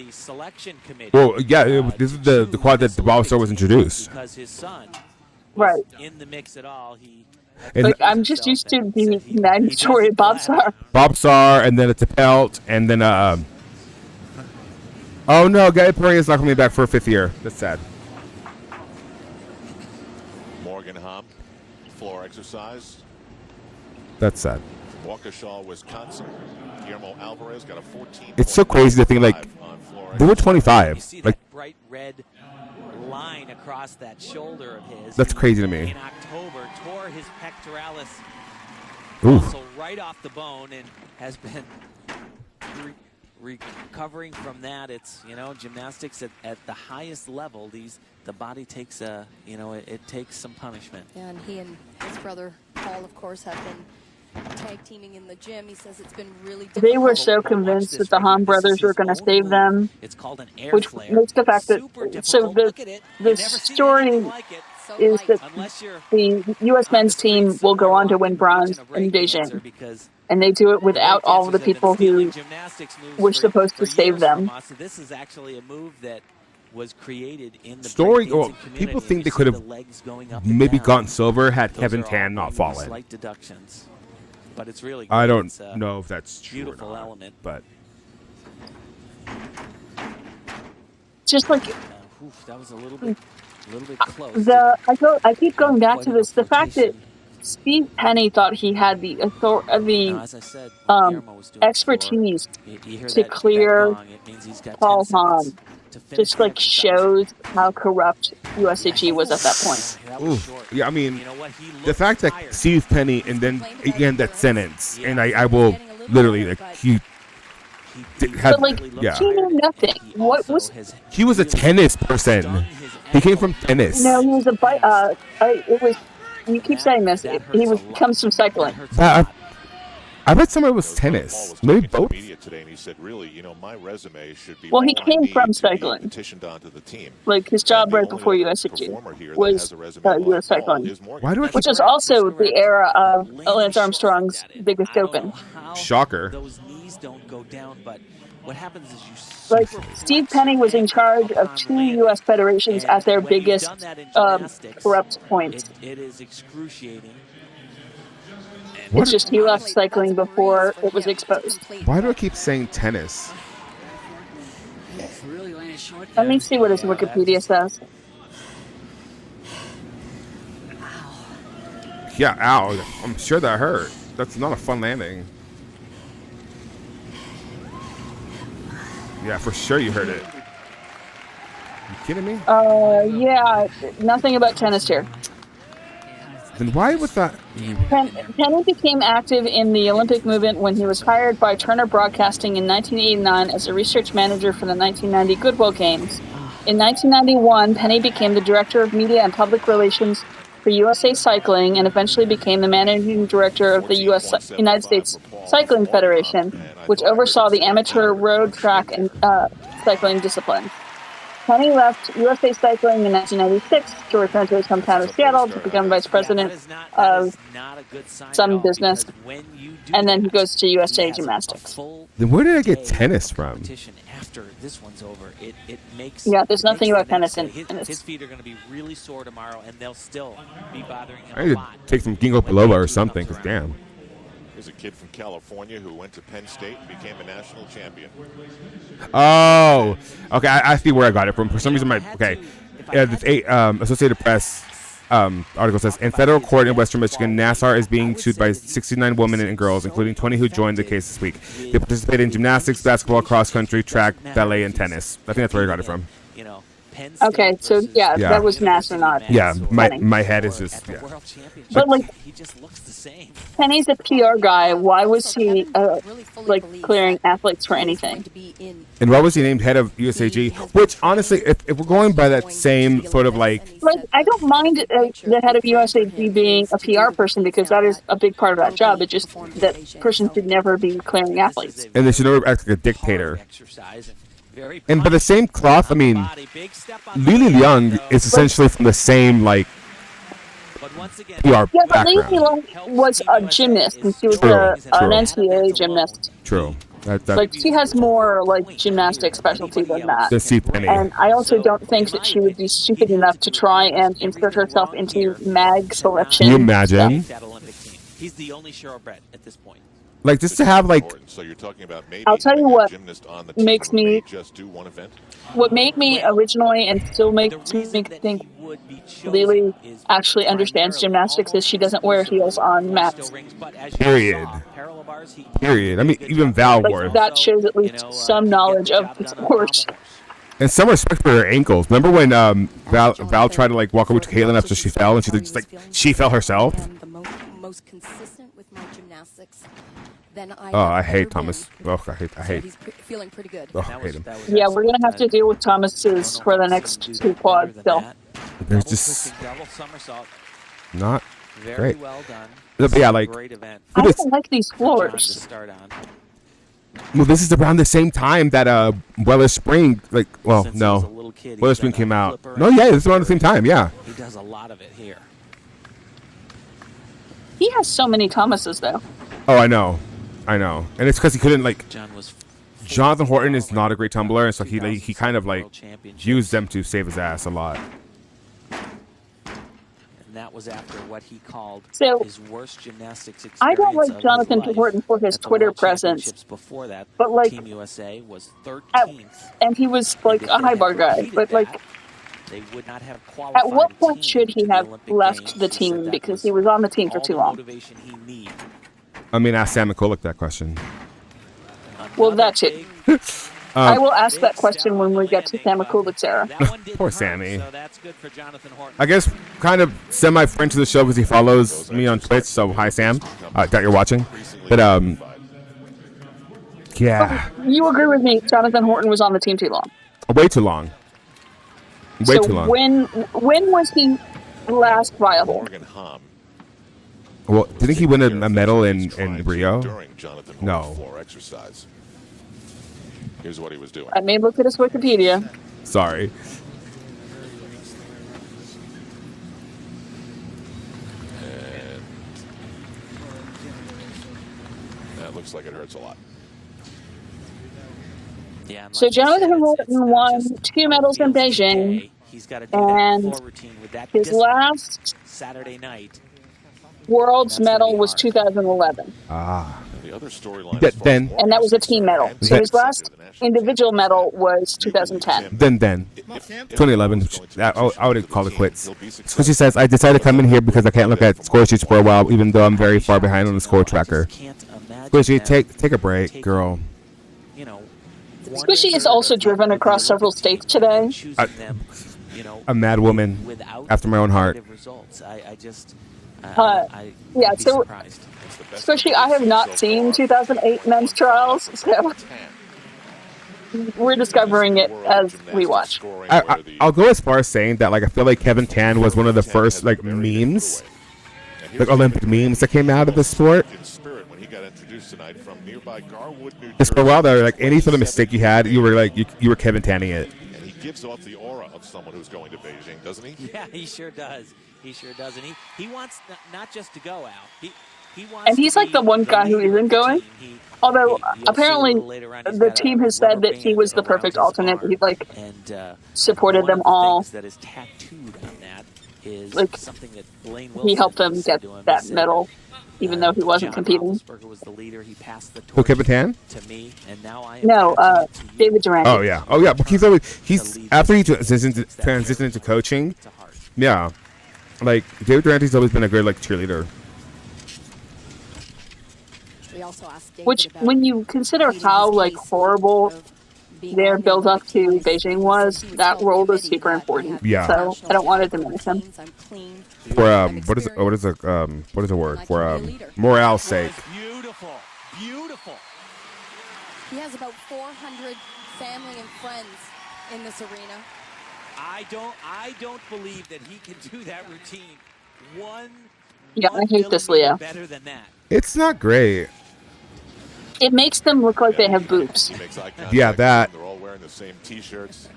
Well, yeah, this is the quad that the bobstar was introduced. Because his son Right. in the mix at all, Like, I'm just used to the mandatory bobstar. Bobstar, and then it's a pelt, and then oh no, Guy Perry is not coming back for a 5th year. That's sad. Morgan Hom, floor exercise. That's sad. Waukesha, Wisconsin. Guillermo Alvarez got a 14. It's so crazy to think like they were 25. You see Like that bright red line across that shoulder of his. that's crazy to me. In October, tore his pectoralis Oof. muscle right off the bone and has been recovering from that. It's, gymnastics at the highest level. The body takes it takes some punishment. Yeah, and he and his brother Paul, of course, have been tag teaming in the gym. He says it's been really difficult. They were so convinced that the Hahn brothers were going to save them. It's called an air Which flare. makes the fact that the story is that the U.S. men's team will go on to win bronze in Beijing, and they do it without all of the people who were supposed to save them. This is actually a move that was created in the Story. breakdancing Well, community. people think You they see could the have legs going up and maybe down. gotten silver had Those Kevin are Tan all not fallen. Slight deductions, but it's really. I good. don't It's a know if that's true or beautiful not, element. but Just like That was a little bit close. I keep going back to this. The fact that Steve Penny thought he had the as I said, Guillermo was doing expertise you hear to that clear gong, it means he's got Paul 10 seconds Hahn. to finish Just the like exercise. shows how corrupt USAG was at that point. oof. Yeah, I mean, the fact that Steve Penny and then again that sentence, and I will literally like he had, But like yeah, he knew nothing. What was? he was a tennis person. He came from tennis. No, he was a it was. You keep saying this. Comes from cycling. I read somewhere it was tennis. Maybe both. Media today, and he said, "Really, my resume should be." Well, he all I came need from to be cycling. petitioned onto the team. Like his job right before USAG was US cycling, Why do I which keep is also the era of Lance Armstrong's biggest open. Shocker. Those knees don't go down, but what happens is you Like Steve Penny was in charge of 2 U.S. federations at their biggest corrupt points. It is excruciating. It's just he left cycling before it was exposed. Why do I keep saying tennis? Let me see what his Wikipedia says. Yeah, ow. I'm sure that hurt. That's not a fun landing. Yeah, for sure you heard it. kidding me? Yeah, nothing about tennis here. Then why was that? Penny became active in the Olympic movement when he was hired by Turner Broadcasting in 1989 as a research manager for the 1990 Goodwill Games. In 1991, Penny became the director of media and public relations for USA Cycling and eventually became the managing director of the United States Cycling Federation, which oversaw the amateur road, track, and cycling disciplines. Penny left USA Cycling in 1996 to return to his hometown of Seattle to become vice president of some business, and then he goes to USA Gymnastics. Then where did I get tennis from? After this one's over, it makes there's nothing about tennis in his feet are going to be really sore tomorrow, and they'll still be bothering him I need to take some ginkgo biloba or something, because damn. Here's a kid from California who went to Penn State and became a national champion. Oh, okay. I see where I got it from. For some reason, this Associated Press article says, in federal court in Western Michigan, NASCAR is being sued by 69 women and girls, including 20 who joined the case this week. They participated in gymnastics, basketball, cross country, track, ballet, and tennis. I think that's where I got it from. Okay, so that was NASA, not my head is just But Penny's a PR guy. Why was he clearing athletes for anything? And why was he named head of USAG? Which honestly, if we're going by that same sort of I don't mind the head of USAG being a PR person because that is a big part of that job. It's just that person should never be clearing athletes. and they should never act like a dictator. And by the same cloth, I mean, Lili Liang is essentially from the same PR Yeah, but background. Lili Long was a gymnast, and she was an NCAA gymnast. True. She has more gymnastic specialty than that. Than C. Penny. And I also don't think that she would be stupid enough to try and insert herself into mag selection. Can you imagine? He's the only Cheryl at this point. Just to have So you're talking about maybe I'll tell you what gymnast on the makes team who me may just do one event. What made me originally and still makes me think Lili actually understands gymnastics is she doesn't wear heels on mats. Period. I mean, even Val wore. That shows at least some knowledge of the sport. And some respect for her ankles. Remember when Val tried to walk over to Caitlin after she fell, and she fell herself? Most consistent with my gymnastics. I hate Thomas. I hate. He's feeling pretty good. I hate him. Yeah, we're gonna have to deal with Thomas's for the next two quads still. They're just not Very great. well done. But yeah, Great event. I don't like these floors. Well, this is around the same time that Weller Spring, Weller Spring came out. No, yeah, this is around the same time. Yeah. He does a lot of it here. He has so many Thomases though. Oh, I know, and it's because he couldn't Jonathan Horton is not a great tumbler, and so he kind of used them to save his ass a lot. And that was after what he called his worst gymnastics experience. I don't like Jonathan Horton for his Twitter presence. Before that, but Team USA was 13th. And he was a high bar guy, but they would not have qualified. At what point should he have left the team because he was on the team for too long? I mean, ask Sam McCulloch that question. Well, that's it. I will ask that question when we get to Sam McCulloch's era. Poor Sammy. I guess kind of semi-friend to the show because he follows me on Twitch. So hi, Sam. That you're watching. But yeah. You agree with me? Jonathan Horton was on the team too long. Way too long. Way too long. When was he last viable? Well, didn't he win a medal in Rio? No. Exercise. Here's what he was doing. I may look at his Wikipedia. Sorry. And that looks like it hurts a lot. Yeah, so Jonathan Horton won 2 medals in Beijing, and his last Saturday night World's medal was 2011. The other storyline, and that was a team medal. So his last individual medal was 2010. Then 2011. I would call it quits. So she says, I decided to come in here because I can't look at score sheets for a while, even though I'm very far behind on the score tracker. Squishy, take a break, girl. Squishy is also driven across several states today. A mad woman after my own heart. Results. I just, Yeah, so Squishy, I have not seen 2008 men's trials, so we're discovering it as we watch. I'll go as far as saying that, like, I feel like Kevin Tan was one of the first, like, memes, like Olympic memes that came out of the sport. Just for a while there, like, any sort of mistake you had, you were like, you were Kevin Tanning it. And he gives off the aura of someone who's going to Beijing, doesn't he? Yeah, he sure does. He sure does. And he wants not just to go out. He wants And he's like the one guy who isn't going. Although apparently the team has said that he was the perfect alternate. He like supported them all. That is tattooed on that is like something that Blaine he helped them get that medal, even though he wasn't competing. Was the leader. He passed the torch Who, Kevin Tan? to me, and now I am No, David Durant. Oh yeah, but he's after he transitioned into coaching. Yeah, like David Durante's always been a great like cheerleader. We also asked David Which, when you consider how like horrible their build up to Beijing was, that role was super important. Yeah. So I don't want to diminish him. For what is the word for morale's sake. Beautiful, beautiful. He has about 400 family and friends in this arena. I don't believe that he can do that routine. Yeah, I hate this, Leo. Better than that. It's not great. It makes them look like they have boobs. He makes eye contact Yeah, that. with them. They're all wearing the same T-shirts.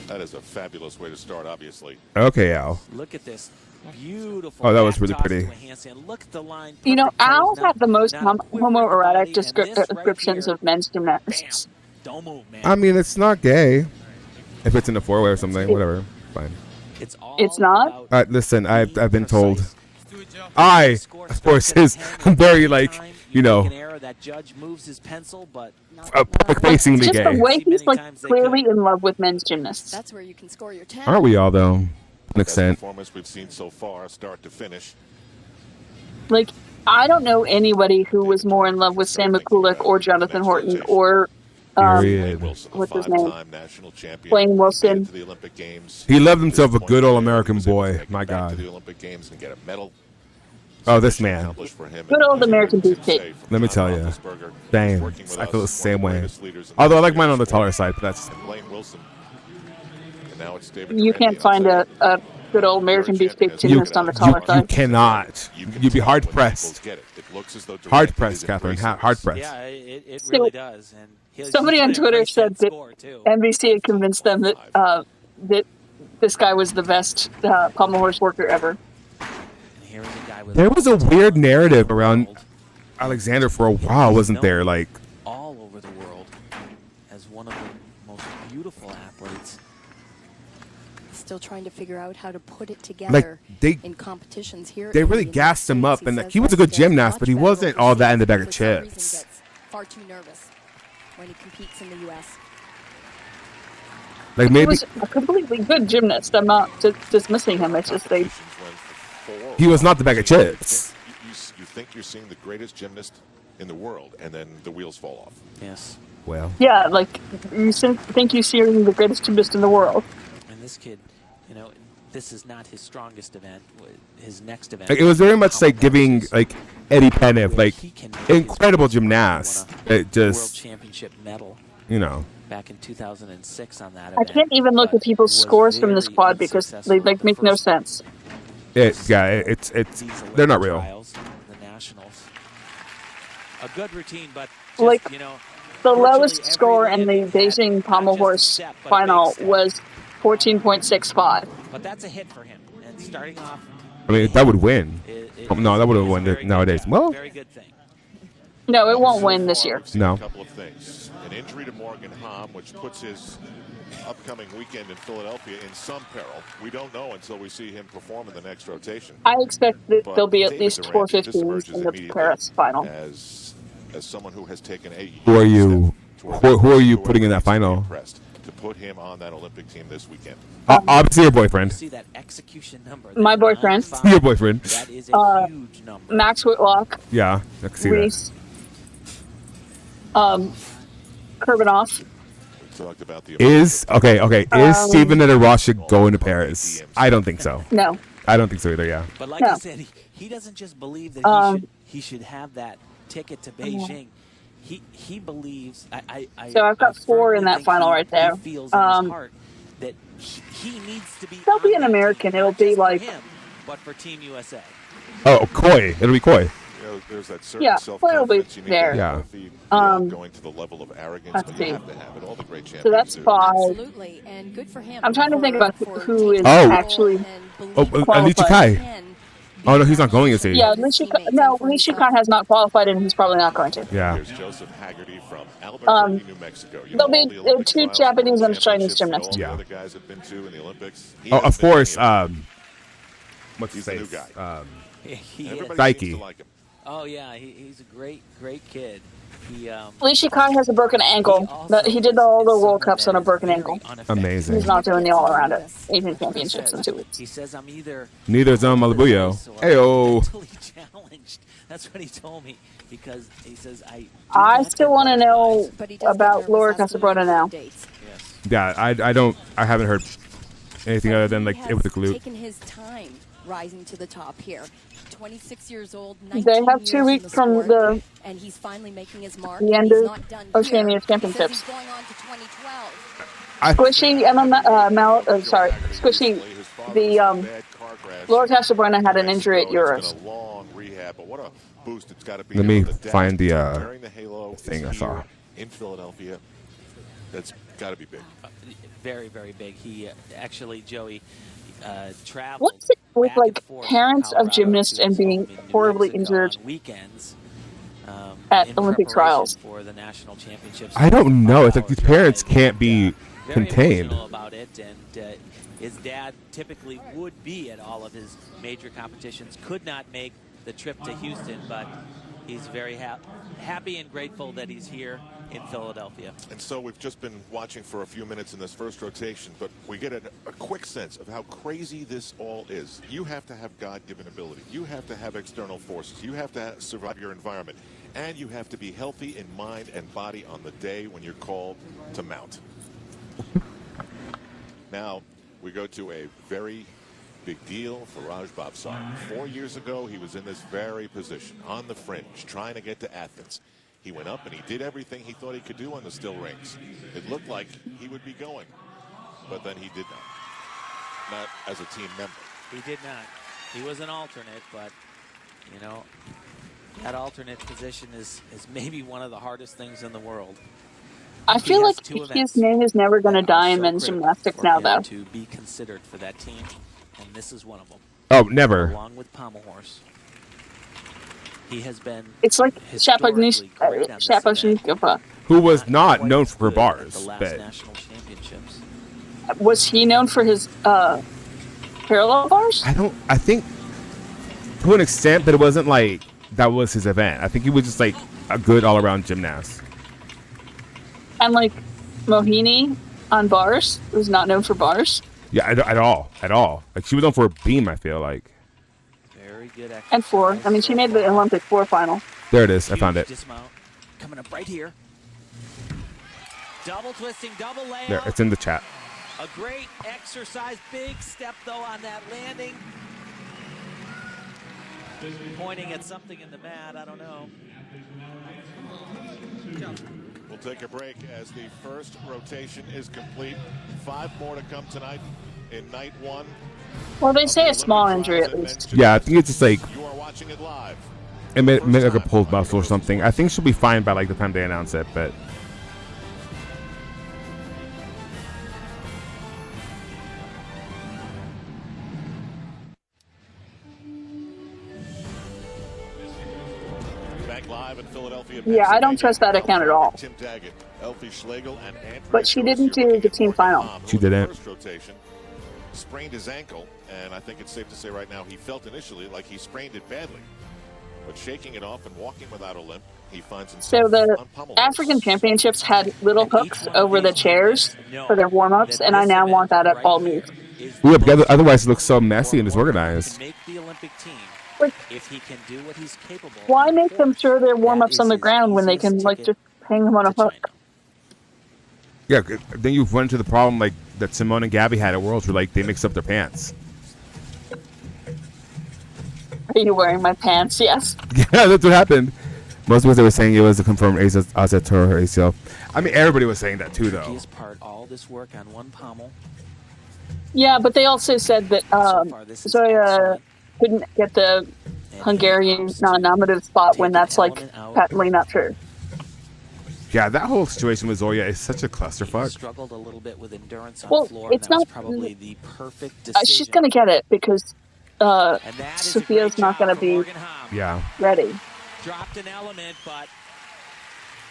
That is a fabulous way to start, obviously. Okay, Al. Look at this beautiful. Oh, that was really pretty. Look at the line. You know, Al's had the most homoerotic descriptions of men's gymnastics. Don't move, man. I mean, it's not gay. If it's in a four-way or something, whatever, fine. It's not? Listen, I've been told. Of course, I'm very like, you know, that judge moves his pencil, but facing the Just gay. the way he's like clearly in love with men's gymnasts. That's where you can score your 10. Aren't we all though? To an extent. Performance we've seen so far, start to finish. Like, I don't know anybody who was more in love with Sam McCulloch or Jonathan Horton or what's his name? Blaine Wilson. He loved himself a good old American boy. My God. Oh, this man. Good old American beefcake. Let me tell you. Same. I feel the same way. Although I like mine on the taller side, but that's. You can't find a good old American beefcake gymnast on the taller You side. cannot. You'd be hard pressed. Hard pressed, Catherine. Hard pressed. Yeah, it really does. And Somebody on Twitter said that NBC had convinced them that that this guy was the best pommel horse worker ever. There was a weird narrative around Alexander for a while, wasn't there? Like all over the world as one of the most beautiful athletes. Still trying to figure out how to put it together in competitions here. They really gassed him up, and like, he was a good gymnast, but he wasn't all that in the bag of chips. Far too nervous when he competes in the U.S. Like He maybe was a completely good gymnast. I'm not dismissing him. It's just they. he was not the bag of chips. You think you're seeing the greatest gymnast in the world, and then the wheels fall off. Yes. Well. Yeah, like you think you're seeing the greatest gymnast in the world. And this kid, you know, this is not his strongest event. His next event. Like, it was very much like giving like Eddie Penniff, like incredible gymnast. It World just, championship medal. you know. Back in 2006 on that I event. can't even look at people's scores from this quad because they like make no sense. It's they're not real. The nationals. A good routine, but just, Like, you know, the lowest score in the Beijing pommel horse final was 14.65. but that's a hit for him. And starting off, I mean, that would win. No, that would have won nowadays. Well, very good thing. No, it won't win this year. No. A couple of things. An injury to Morgan Hamm, which puts his upcoming weekend in Philadelphia in some peril. We don't know until we see him perform in the next rotation. I expect that But there'll be at David least Durant 415s in the immediately Paris final. As someone who has taken a who are you? Who are you putting in that final? to put him on that Olympic team this weekend. Obviously, your boyfriend. See that execution number. My boyfriend. Your boyfriend. That is a huge number. Max Whitlock. Yeah, I can see Reese. Kurbanov. Talked about the Is Steven Nedoroshic going to Paris? I don't think so. No. I don't think so either. Yeah. But like I said, he doesn't just believe that he should have that ticket to Beijing. He believes. So I've got 4 in that final right there. He feels in his heart that he needs to be. There'll be an American. It'll be like him, but for Team USA. Oh, Koi. It'll be Koi. There's that certain self-confidence you need there. to have going to the level of arrogance, but you have to have it. All the great champions so that's do. 5. Absolutely, and good for him. I'm trying to think about who is actually Nishikaya. Oh no, he's not going to see. Yeah, Nishikaya has not qualified, and he's probably not going to. Yeah. There's Joseph Haggerty from Albuquerque, New Mexico. There'll be 2 Japanese and a Chinese gymnast. Yeah. The guys have been to in the Olympics. Oh, of course. What's his the face? new guy. Daiki. Like him. Oh yeah, he's a great kid. Nishikaya has a broken ankle. He did all the World Cups on a broken ankle. Amazing. He's not doing the all-around Asian Championships in 2 weeks. He says I'm either. Neither is Malabuyo. Heyo. Challenged. That's what he told me because he says I still want to know about Laura Casabrona now. Yeah, I haven't heard anything other than like it with the glute. Taken his time rising to the top here. 26 years old. They have 2 weeks from the and he's finally making his mark. The end of Oceania Championships. Going on to 2012. Squishy Squishy. The Laura Casabrona had an injury at Euros. Let me find the thing I saw in Philadelphia. That's got to be big. Very, very big. He actually, Joey, traveled. What's it with like parents of gymnasts and being horribly injured weekends at Olympic trials? For the national championships. I don't know. It's like these parents can't be contained. About it, and his dad typically would be at all of his major competitions. Could not make the trip to Houston, but he's very happy and grateful that he's here in Philadelphia. And so we've just been watching for a few minutes in this first rotation, but we get a quick sense of how crazy this all is. You have to have God-given ability. You have to have external forces. You have to survive your environment. And you have to be healthy in mind and body on the day when you're called to mount. Now, we go to a very big deal for Raj Babsar. 4 years ago, he was in this very position, on the fringe, trying to get to Athens. He went up and he did everything he thought he could do on the still rings. It looked like he would be going, but then he did not as a team member. He did not. He was an alternate, but, you know, that alternate position is maybe one of the hardest things in the world. I feel like his name is never going to die in men's gymnastics now, though. To be considered for that team, and this is one of them. Oh, never. Along with Pommel Horse. He has been. It's like Shaposhnikova, who was not known for her bars. The last national championships. Was he known for his parallel bars? I think to an extent, but it wasn't like that was his event. I think he was just like a good all-around gymnast. And like Mohini on bars was not known for bars. Yeah, at all. Like she was known for a beam. I feel like. Very good. And 4. I mean, she made the Olympic 4 final. There it is. I found it. Dismount. Coming up right here. Double twisting, double layout. There, it's in the chat. A great exercise. Big step though on that landing. Pointing at something in the mat. I don't know. We'll take a break as the first rotation is complete. 5 more to come tonight in night 1. Well, they say a small injury at least. Yeah, I think it's just like you are watching it live. It may like a pulled muscle or something. I think she'll be fine by like the time they announce it, but. Live in Philadelphia. Yeah, I don't trust that account at all. Tim Daggett, Elfie Schlegel, and but she didn't do the team final. She didn't. First rotation, sprained his ankle, and I think it's safe to say right now he felt initially like he sprained it badly. But shaking it off and walking without a limp, he finds himself So the African Championships had little hooks over the chairs for their warm-ups, and I now want that at all meets. Yeah, because otherwise it looks so messy and disorganized. Make the Olympic team. Like, if he can do what he's capable. Why make them throw their warm-ups on the ground when they can like just hang them on a hook. Yeah, then you run into the problem like that Simone and Gabby had at Worlds, where like they mixed up their pants. Are you wearing my pants? Yes. Yeah, that's what happened. Most of us they were saying it was a confirmed ACL or ACL. I mean, everybody was saying that too, though. Trickiest part, all this work on one pommel. Yeah, but they also said that Zoya couldn't get the Hungarian non-nominative spot when that's like patently not true. Yeah, that whole situation with Zoya is such a clusterfuck. Struggled a little bit with endurance on Well, floor. it's and that not was probably the perfect decision. she's gonna get it because Sophia's not gonna be ready. Dropped an element, but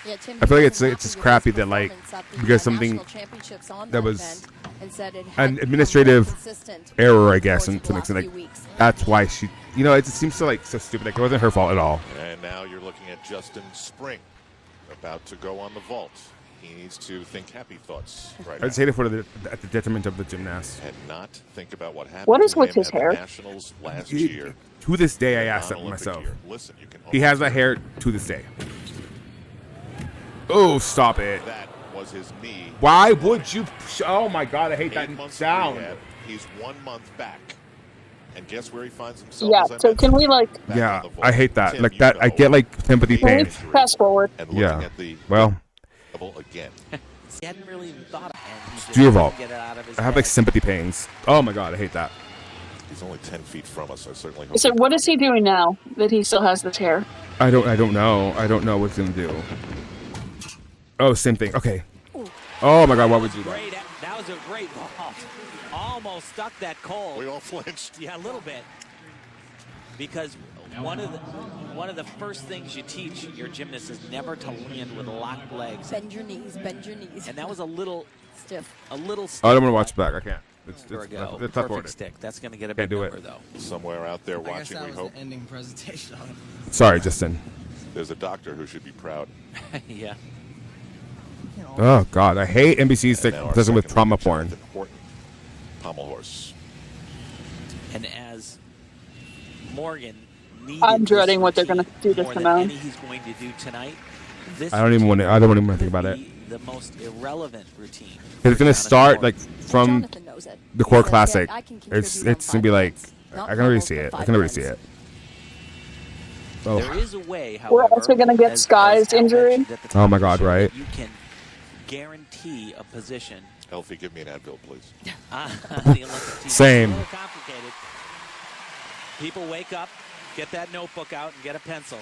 Yeah, Tim I feel like it's Hackman just happy with crappy his that like performance at the because something national championships on that that was event and said it had an become administrative more consistent error, I over guess, the and to make last sense, few like weeks. that's why she, you know, it just seems so like so stupid. Like it wasn't her fault at all. And now you're looking at Justin Spring, about to go on the vault. He needs to think happy thoughts right I just hate it for at the detriment of the gymnast. and not think about what happened What is to with him his at the hair? Nationals last year. To this day, I ask that myself. Listen, you can He has that hair to this day. Oh, stop it! That was his knee. Why would you? Oh my God, I hate 8 that months of sound. rehab. He's 1 month back. And guess where he finds himself? Yeah. as I So can we like Yeah, I hate that. Tim, Like you that, know, I get like sympathy can we pain. fast forward? And looking Yeah. at the Well, level again. he hadn't really even thought of it. and he just do your couldn't vault. get it out of his I have like head. sympathy pains. Oh my God, I hate that. He's only 10 feet from us. I certainly hope. So what is he doing now that he still has this hair? I don't know. I don't know what he's gonna do. Oh, same thing. Okay. Oh my God, why would you do that? Great, that was a great ball. Almost stuck that Cole. We all flinched. Yeah, a little bit. Because one of the first things you teach your gymnast is never to land with locked legs. Bend your knees, bend your knees. And that was a little stiff. A little stiff. Oh, I don't want to watch back. I can't. It's It's tough perfect order. stick. That's going to get a Can't big do number, it. though. Somewhere out there I guess watching, that we was hope. the ending presentation. Sorry, Justin. There's a doctor who should be proud. Yeah. Oh God, I hate NBC's like And now our obsession with second trauma leader, porn. Jonathan Horton, pommel horse. And as Morgan needed I'm dreading this what they're going to do to more than Simone. any he's going to do tonight, this I don't even want to. I don't even want to think about it. the most irrelevant routine. It's gonna start like from Jonathan knows it. the He core says, classic. "Yeah, I can It's contribute on gonna be 5 like events, I not can already almost, see but it. I 5 can already see events." it. There Oh, is a way, We're however, also going to get as Sky's Al injury. mentioned at the top Oh my of the God, show, right? that you can guarantee a position Elfie, give me an Advil, please. on the Olympic team. Same. It's a little complicated. People wake up, get that notebook out, and get a pencil.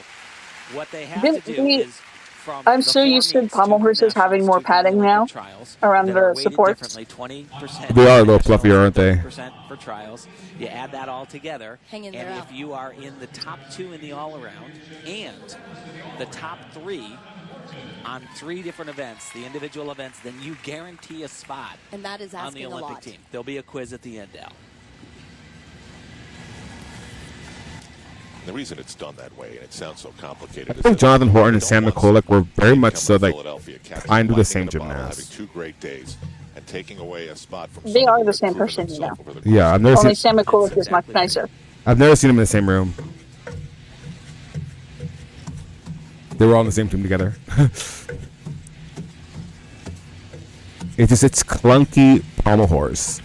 What they have Didn't to do we- is from I'm the so four used to meets pommel to horses having nationals more to the padding Olympic now trials around that are the weighted supports. differently, 20% They are a little nationals, fluffier, aren't they? 30% for trials. You add that all together, Hang in and there, if Al. you are in the top 2 in the all-around and the top 3 on 3 different events, the individual events, then you guarantee a spot And that is on asking the a Olympic lot. team. There'll be a quiz at the end, Al. The reason it's done that way, and it sounds so complicated, I is think that Jonathan Horton they and don't Sam want McCulloch were very much become so a like Philadelphia Captain, trying to do the lightning same in a bottle, gymnast. Having 2 great days and taking away a spot from They someone are who the has same proven person, you know. himself over the Yeah, course I've of never Only seen. Sam McCulloch is much nicer. I've never seen them in the same room. They were all on the same team together. It's clunky pommel horse.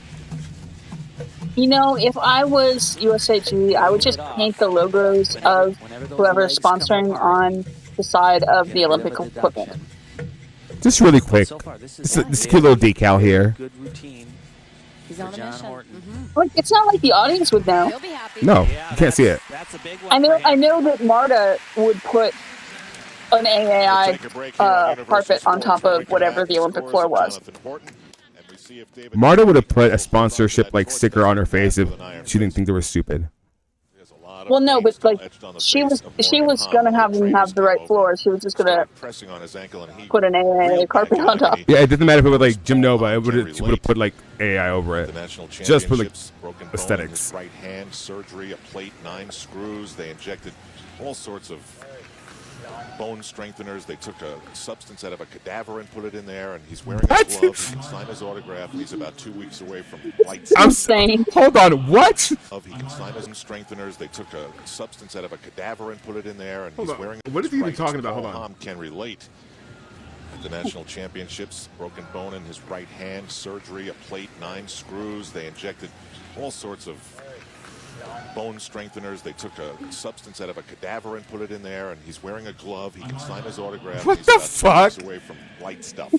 You know, if I was USAG, I would just paint the logos of whoever's sponsoring on the side of the Olympic equipment. Just really quick. This cute little decal here. Good routine. He's on a mission. Like, it's not like the audience would know. He'll be happy. No, you can't see it. That's a big one. I know that Marta would put an AAI carpet on top of whatever the Olympic floor was. Marta would have put a sponsorship like sticker on her face if she didn't think they were stupid. Well, no, but like she was gonna have them have the right floor. She was just gonna put an AAA carpet on top. Yeah, it doesn't matter if it was like Gym Nova. She would have put like AI over it, just for like broken bone in aesthetics. his right hand, surgery, a plate, 9 screws. They injected all sorts of bone strengtheners. They took a substance out of a cadaver and put it in there, and he's wearing a glove. He can sign his autograph. He's about 2 weeks away from flight. I'm saying, hold on, what? He can sign his strengtheners. They took a substance out of a cadaver and put it in there, and Hold he's on. wearing. What is he even right. talking about? Hold on. Tom can relate. the national championships. Broken bone in his right hand, surgery, a plate, 9 screws. They injected all sorts of bone strengtheners. They took a substance out of a cadaver and put it in there, and he's wearing a glove. He can sign his autograph. What he's the about 2 weeks fuck? away from light stuff.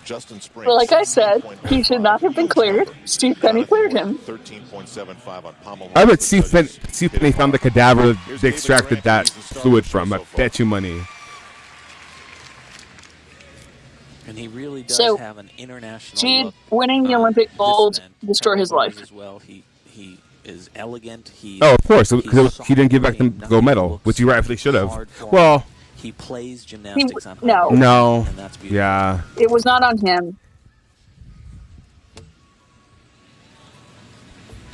Justin Springs. Well, like I said, he should not have been cleared. Steve Penny cleared him. 13.75 on pommel. I bet Steve Penny found the cadaver they extracted that fluid from. I bet you money. And he really does So, have an international Gene look. winning the Olympic gold destroyed his life. As well. He is elegant. Oh, of course, because he didn't give back the gold medal, which he rightfully should have. Well, he plays gymnastics on high no. bar, no, and that's beautiful. yeah. It was not on him.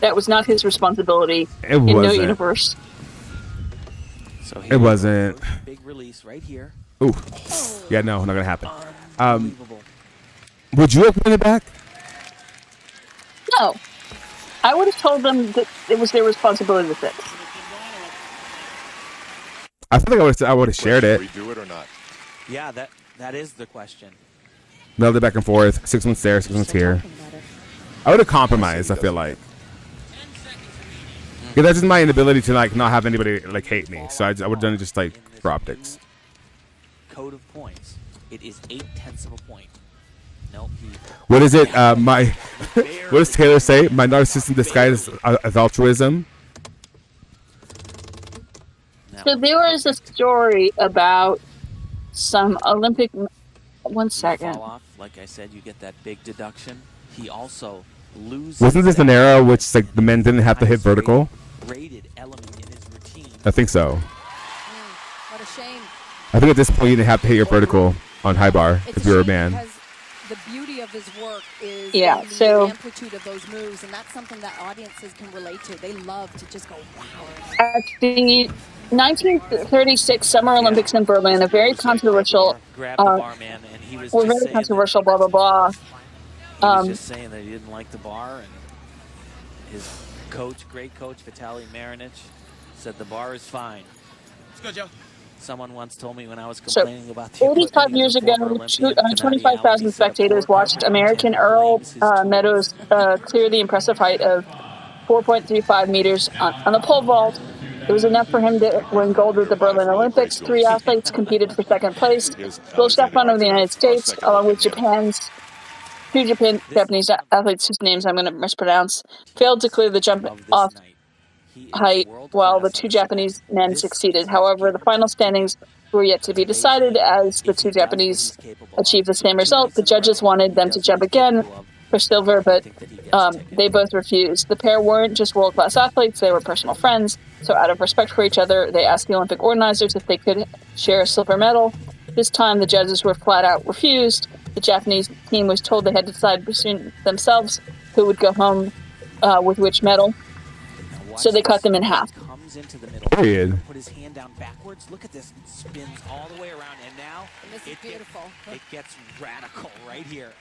That was not his responsibility It in no wasn't. universe. So It wasn't. Big release right here. Ooh, yeah, no, not gonna happen. Would you have put it back? No. I would have told them that it was their responsibility to fix. I feel like I would have shared it. Redo it or not? Yeah, that is the question. Mailed it back and forth. 6 months there, 6 months here. I would have compromised. I feel like. Yeah, that's just my inability to like not have anybody like hate me. So I would have done it just like for optics. Code of points. It is 0.8 of a point. Nope. What is it? What does Taylor say? My narcissism disguised as altruism. So there was a story about some Olympic. 1 second. Fall off, like I said, you get that big deduction. He also loses. Wasn't this an era which like the men didn't have to hit vertical? Rated element in his routine. I think so. What a shame. I think at this point you didn't have to hit your vertical on high bar if you're a man. Because the beauty of his work is Yeah, in the so- amplitude of those moves, and that's something that audiences can relate to. They love to just go, wow. At the 1936 Summer Olympics in Berlin, a very controversial, Grabbed the bar man, and he was well, just very saying controversial, blah, blah, blah. He was just saying that he didn't like the bar, and his coach, great coach, Vitaly Marinich, said the bar is fine. Let's go, Joe. Someone once told me when I was So, complaining about the 85 years ago, 25,000 spectators watched American Earl Meadows clear the impressive height of 4.35 meters on the pole vault. It was enough for him to win gold at the Berlin Olympics. 3 athletes competed for second place. Bill Stefan of the United States, along with two Japanese athletes whose names I'm going to mispronounce, failed to clear the jump off height, while the 2 Japanese men succeeded. However, the final standings were yet to be decided as the 2 Japanese achieved the same result. The judges wanted them to jump again for silver, but they both refused. The pair weren't just world-class athletes, they were personal friends, so out of respect for each other, they asked the Olympic organizers if they could share a silver medal. This time, the judges were flat-out refused. The Japanese team was told they had to decide between themselves who would go home with which medal. So they cut them in half. Comes into the middle. Period. Put his hand down backwards. Look at this. It spins all the way around, and now This is beautiful. It gets radical right here.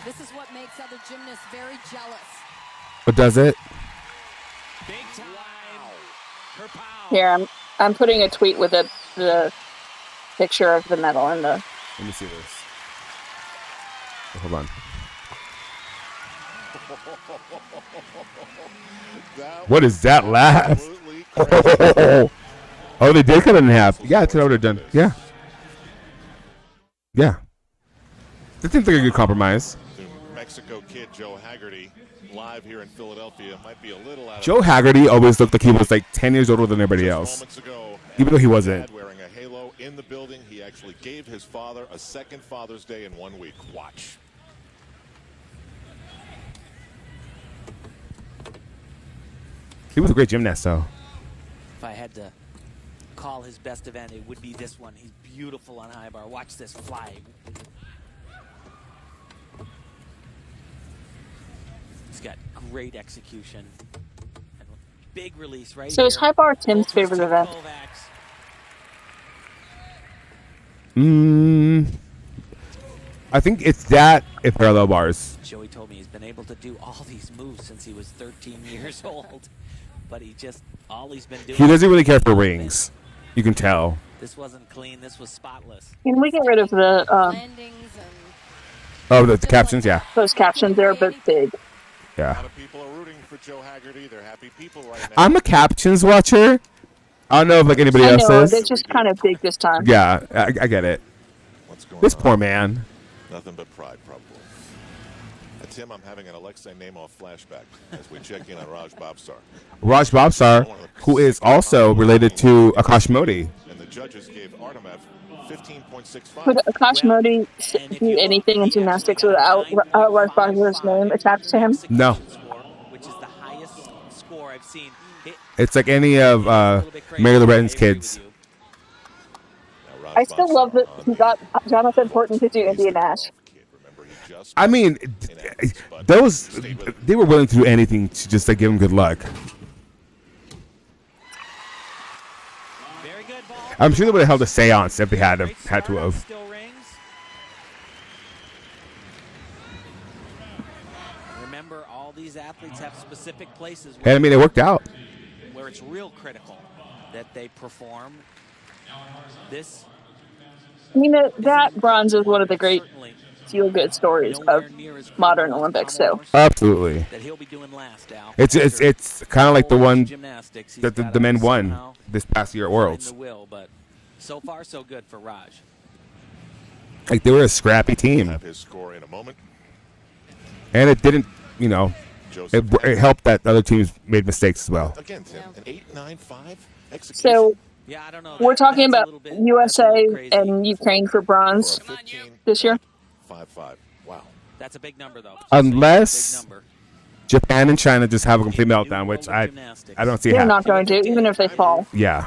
This is what makes other gymnasts very jealous. But does it? Big time. Here, I'm putting a tweet with the picture of the medal in the. Let me see this. Oh, hold on. What is that laugh? Oh, they did cut it in half. Yeah, that's what I would have done. Yeah. Yeah. That seems like a good compromise. Mexico kid Joe Haggerty, live here in Philadelphia, might be a little out of Joe Haggerty always looked like he was like 10 years older than everybody else. Even though he wasn't. Wearing a halo in the building, he actually gave his father a second Father's Day in 1 week. Watch. He was a great gymnast, though. If I had to call his best event, it would be this one. He's beautiful on high bar. Watch this fly. He's got great execution. And big release right So here. is high bar Tim's favorite event? I think it's that in parallel bars. Joey told me he's been able to do all these moves since he was 13 years old. But he just, all he's been doing. He doesn't really care for rings. You can tell. This wasn't clean. This was spotless. Can we get rid of the landings and Oh, the captions, yeah. those captions? They're a bit big. Yeah. A lot of people are rooting for Joe Haggerty. They're happy people right now. I'm a captions watcher. I don't know if like anybody I else know is. they're just kind of big this time. Yeah, I get it. What's going This on? poor man. Nothing but pride, probably. Tim, I'm having an Alexei Nemov flashback as we check in on Raj Bobstar. Raj Bobstar, who is also related to Akash Modi. And the judges gave Artemev 15.65. Could Akash Modi do anything in gymnastics without Raj Bobstar's name attached to him? No. Which is the highest score I've seen. It's like any of Mary Loretton's kids. I still love that he got Jonathan Portman to do Indian Ash. I mean, they were willing to do anything to just like give him good luck. I'm sure they would have held a seance if they had to have. Remember, all these athletes have specific places And I mean, it worked out. where it's real critical that they perform. This, You know, that bronze is one of the great feel-good stories of modern Olympics. So Absolutely. that he'll be doing last, Al. It's kind of like the one Gymnastics, he's that gotta the men won somehow this past year at find Worlds. the will, but so far so good for Raj. Like they were a scrappy team, Have his score in a moment. and it didn't, it helped that other teams made mistakes as well. Again, Tim, an 8.95 execution. So Yeah, I don't know. we're talking about USA and Ukraine for bronze this year. 5.5. Wow. That's a big number, though. Unless Japan and China just have a complete meltdown, which I don't see They're happening. not going to, even if they fall. Yeah.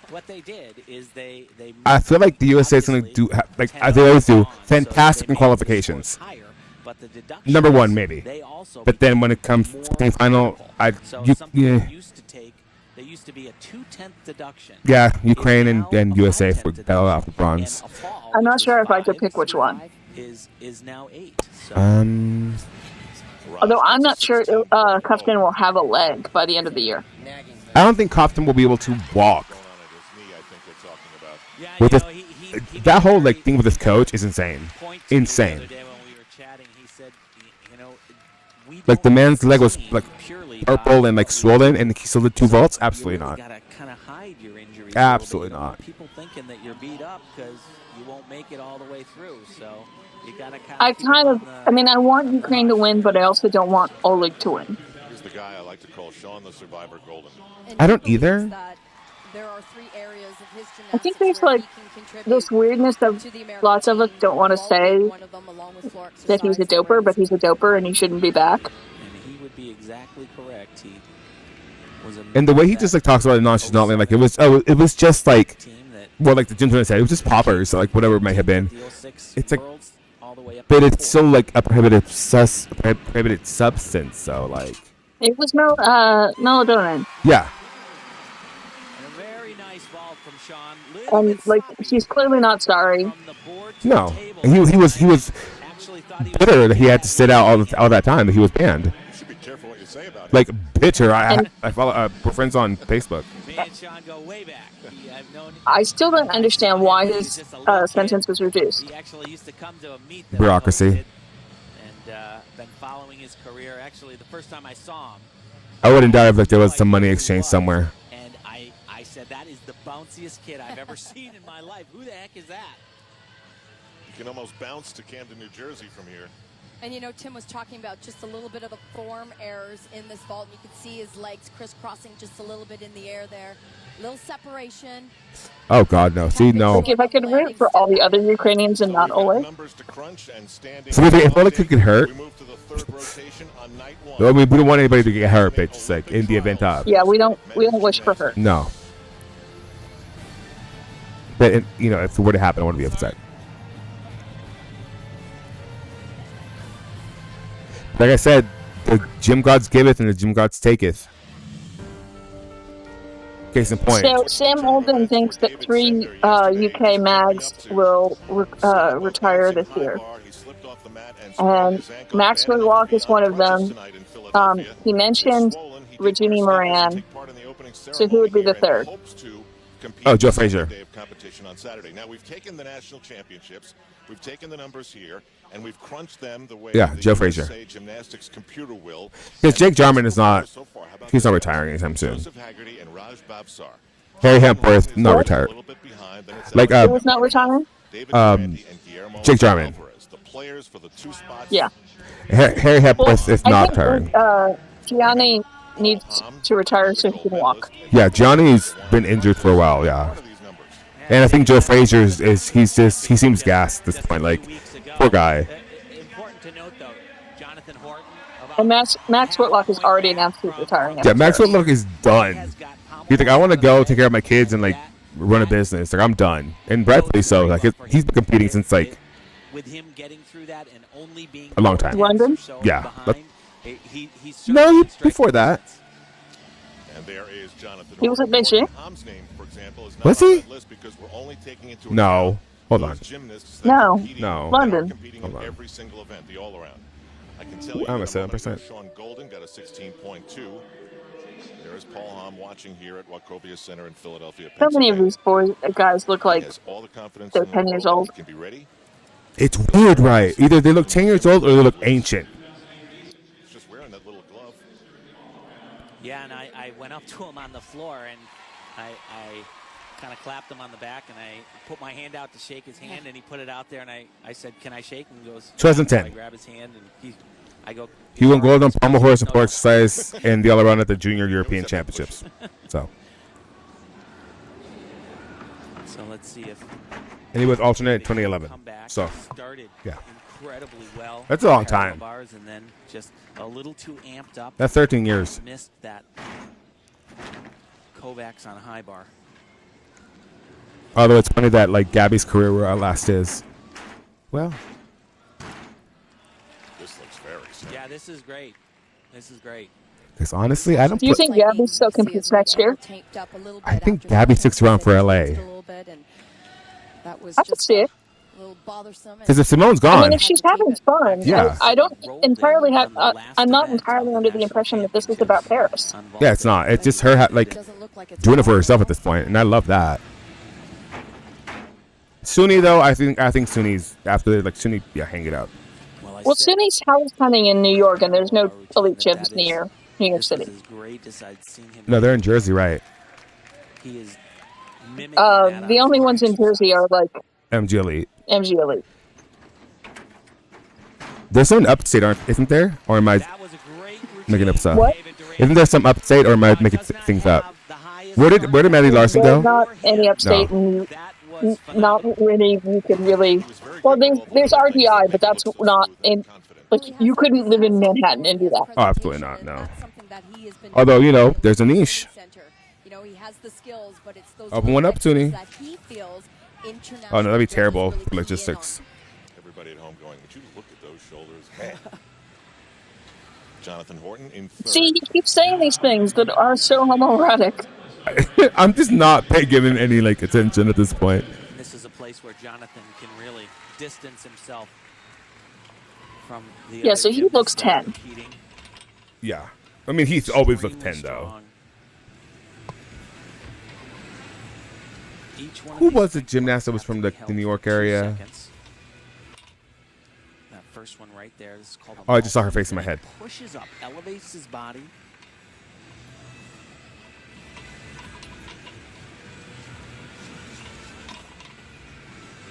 What they did is they I feel like the USA is going to do, like as they always do, fantastic in qualifications. but the deduction Number one, maybe. they also But then when it comes to the final, they used to be a 2/10 deduction. Yeah, Ukraine and USA for battle out for bronze. I'm not sure if I could pick which one. Is now 8. So Although I'm not sure Kufkin will have a leg by the end of the year. I don't think Compton will be able to walk. With that whole like thing with his coach is insane. Insane. Like the man's leg was like purple and like swollen, and he still did 2 vaults. Absolutely not. gotta kind of hide your injuries. Absolutely not. People thinking that you're beat up because you won't make it all the way through. So you gotta I mean, I want Ukraine to win, but I also don't want Oleg to win. Here's the guy I like to call Sean the Survivor Golden. I don't either. There are 3 areas of his I think there's like this weirdness of lots of us don't want to say that he's a doper, but he's a doper and he shouldn't be back. And he would be exactly correct. He was a And the way he just like talks about it nonchalantly, like it was just like, well, like the gentleman said, it was just poppers, like whatever it might have been. It's like, but it's still like a prohibited substance, so like. It was melatonin. Yeah. And like he's clearly not sorry. No, he was bitter that he had to sit out all that time that he was banned. You should be careful what you say about Like bitter. I follow we're friends on Facebook. Me and Sean go way back. I've known I still don't understand why his sentence was reduced. he actually used to come to a meet that Bureaucracy. and been following his career. Actually, the first time I saw him, I wouldn't doubt if like there was some money exchange somewhere. and I said, that is the bounciest kid I've ever seen in my life. Who the heck is that? You can almost bounce to Camden, New Jersey from here. And you know, Tim was talking about just a little bit of the form errors in this vault. And you could see his legs crisscrossing just a little bit in the air there. Little separation. Oh God, no. See, no. Like if I could root for all the other Ukrainians and not Oleg. So if Oleg could get hurt, well, we don't want anybody to get hurt, but just like in the event of. Yeah, we don't wish for her. No. But if it were to happen, I wouldn't be upset. Like I said, the gym gods giveth and the gym gods taketh. Case in point. So Sam Olden thinks that 3 UK mags will retire this year, and Maxwell Walk is one of them. He mentioned Regina Moran. So who would be the third? compete Joe in the Frazier. day of competition on Saturday. Now, we've taken the national championships, we've taken the numbers here, and we've crunched them the way the Joe Frazier. USA Gymnastics computer will. Because Jake Jarman is not, he's not retiring anytime soon. Joseph Haggerty and Raj Bhavsar. Harry Hempworth, not retired. Like, Who was not retiring? Jake Jarman. The players for the 2 spots. Yeah. Harry Hempworth is not retiring. Gianni needs to retire so he can walk. Yeah, Johnny's been injured for a while, yeah. And I think Joe Frazier he seems gassed at this point. Like, poor guy. And Max Whitlock has already announced he's retiring. Yeah, Max Whitlock is done. He's like, I want to go take care of my kids and like run a business. Like, I'm done, and rightfully so. Like, he's been competing since like a long time. London? Yeah. No, before that. And there is Jonathan. He was at Beijing. Was he? No. Hold on. No. London. Hold on. Every single event, the all-around. I can tell you I'm at that 7%. Sean Golden got a 16.2. There is Paul Hom watching here at Wachovia Center in Philadelphia. So many of these guys look like they're 10 years old. Can be ready. It's weird, right? Either they look 10 years old or they look ancient. He's just wearing that little glove. Yeah, and I went up to him on the floor, and I kind of clapped him on the back, and I put my hand out to shake his hand, and he put it out there, and I said, "Can I shake?" And he goes, 2010. I grab his hand, and I go. He won gold on pommel horse and pork exercise and the all-around at the Junior European Championships. So let's see if. And he was alternate in 2011. So yeah, incredibly well. That's a long time. Bars, and then just a little too amped up. That's 13 years. Missed that Kovacs on high bar. Although it's funny that like Gabby's career where our last is. Well, This looks very simple. yeah, this is great. This is great. because honestly, I don't. Do you think Gabby still competes next year? I think Gabby sticks around for LA. I could see it. Because if Simone's gone, I mean, if she's having fun, Yeah. I don't entirely have. I'm not entirely under the impression that this is about Paris. yeah, it's not. It's just her like doing it for herself at this point, and I love that. Suni though, I think Suni's after like Suni, yeah, hang it out. Well, Suni's house hunting in New York, and there's no elite gyms near New York City. No, they're in Jersey, right? He is The only ones in Jersey are like MG Elite. MG Elite. There's some upstate, isn't there? Or am I making up stuff? What? Isn't there some upstate, or am I making things up? Where did Maddie Larson There's go? not any upstate, and not really. You could really. Well, there's RDI, but that's not in. Like, you couldn't live in Manhattan and do that. Oh, absolutely not. No. Although there's a niche. He has the skills, but it's those Open one up, Suni. that he feels international. Oh no, that'd be terrible for logistics. Everybody at home going, would you look at those shoulders? Man. Jonathan Horton in third. See, he keeps saying these things that are so homoerotic. I'm just not giving any like attention at this point. This is a place where Jonathan can really distance himself from the. Yeah, so he looks 10. Yeah, I mean he's always looked 10 though. Who was the gymnast that was from the New York area? That first one right there. This is called. Oh, I just saw her face in my head. Pushes up, elevates his body.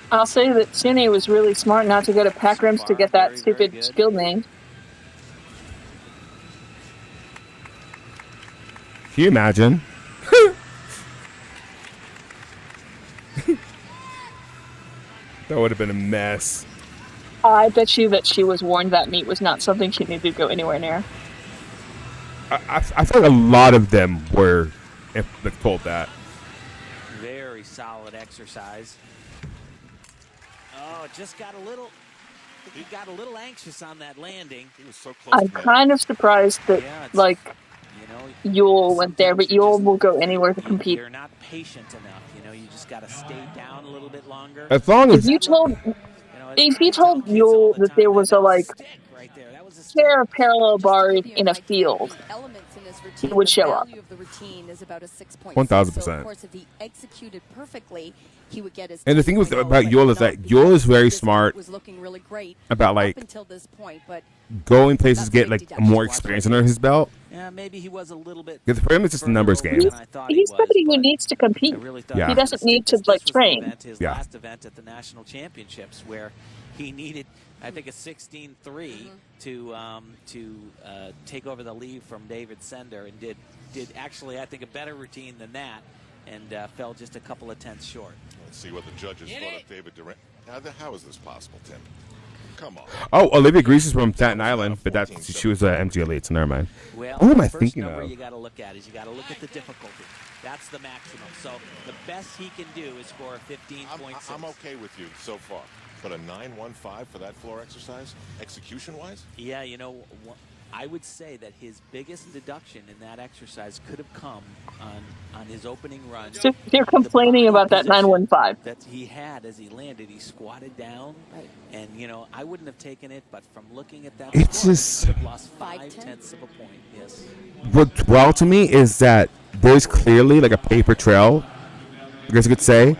I'll say that Suni was really smart not to go to Pac Rims to get that stupid skill name. Can you imagine? That would have been a mess. I bet you that she was warned that meat was not something she needed to go anywhere near. I feel like a lot of them were told that. Very solid exercise. Oh, just got a little. He got a little anxious on that landing. He was so close. I'm kind of surprised that Yule went there, but Yule will go anywhere to compete. You're not patient enough. You just got to stay down a little bit longer. As long as if you told Yule that there was a pair of parallel bars in a field, routine, would the show up. value of the routine is about a 6.6. 1000%. So of course, if he executed perfectly, he would get his. And the thing with 10.0, about but Yul is that Yul is very this smart was looking really great about like up until this point, but going places, get like more experience under his belt. Yeah, maybe he was a little bit. Because for him, it's just a numbers game. He's somebody who needs to compete. I really thought Yeah. He doesn't need to like train. His Yeah. last event at the national championships, where he needed, I think, a 16-3 to take over the lead from David Sender, and did actually, I think, a better routine than that, and fell just a couple of tenths short. Let's see what the judges thought of David Durant. How is this possible, Tim? Come on. Oh, Olivia Grease is from Staten Island, but she was MG Elite, so never mind. Well, Who am I the first thinking number of? you got to look at is you got to look at the difficulty. That's the maximum. So the best he can do is score a 15.6. I'm okay with you so far. But a 9.15 for that floor exercise, execution-wise? Yeah, you know, I would say that his biggest deduction in that exercise could have come on his opening run. So they're complaining about that 915. That he had as he landed. He squatted down, and you know, I wouldn't have taken it, but from looking at that, It's score, just- he could have lost 5/10 of a point. Yes. What's wild to me is that there's clearly like a paper trail, I guess you could say,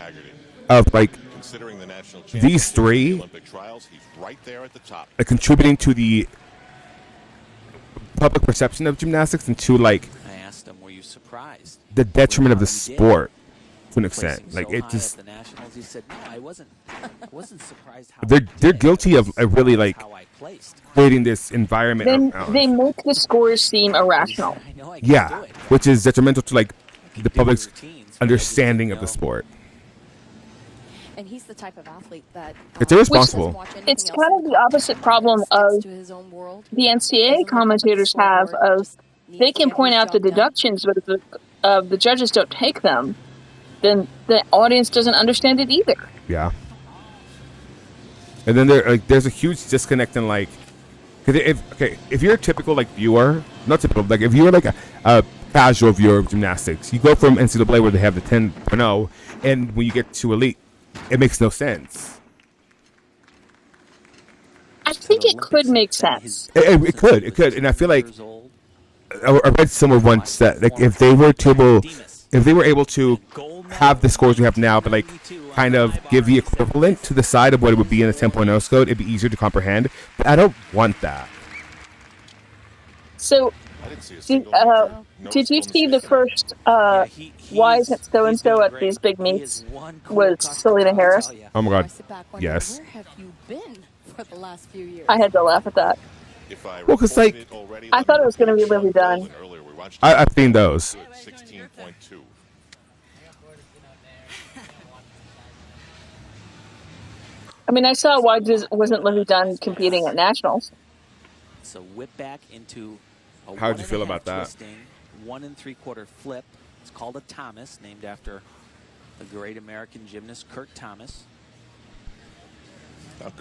of like Considering the national these three Olympic trials, he's right there at the top. contributing to the public perception of gymnastics and to like I asked him, "Were you surprised?" the detriment of the How he did, sport to an placing extent. Like so it high just at the nationals. He said, "No, I wasn't surprised how they're guilty of really like how I placed." creating this environment. Then around- they make the scores seem irrational. yeah, which is detrimental to like the public's understanding of the sport. and he's the type of athlete that It's irresponsible. It's kind of the opposite problem of the NCAA commentators have of they can point out the deductions, but if the judges don't take them, then the audience doesn't understand it either. Yeah. And then there's a huge disconnect in like, because if you're a typical like viewer, not typical, like if you're like a casual viewer of gymnastics, you go from NCAA where they have the 10.0, and when you get to elite, it makes no sense. I think it could make sense. It could, and I feel like I read somewhere once that like if they were able to have the scores we have now, but like kind of give the equivalent to the side of what it would be in a 10.0 score, it'd be easier to comprehend. But I don't want that. So, did you see the first why isn't so-and-so at these big meets was Selena Harris? Oh my God, I sit back wondering, yes. where have you been for the last few years? I had to laugh at that. Well, because like I thought it was going to be really done. I've seen those. 16.2. I mean, I saw why wasn't Livy Dunn competing at nationals. So whip back into a How'd you feel about that? Twisting, 1 3/4 flip. It's called a Thomas, named after the great American gymnast Kurt Thomas.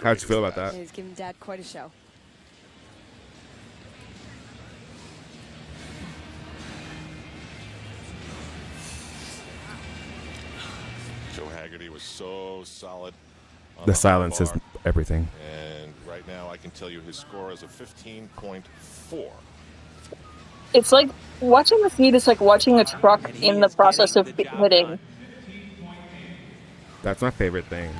How'd you feel about that? He's giving Dad quite a show. Joe Haggerty was so solid. On The high silence is bar. everything. And right now, I can tell you his score is a 15.4. It's like watching this meet is like watching a truck in the process of hitting. That's my favorite thing.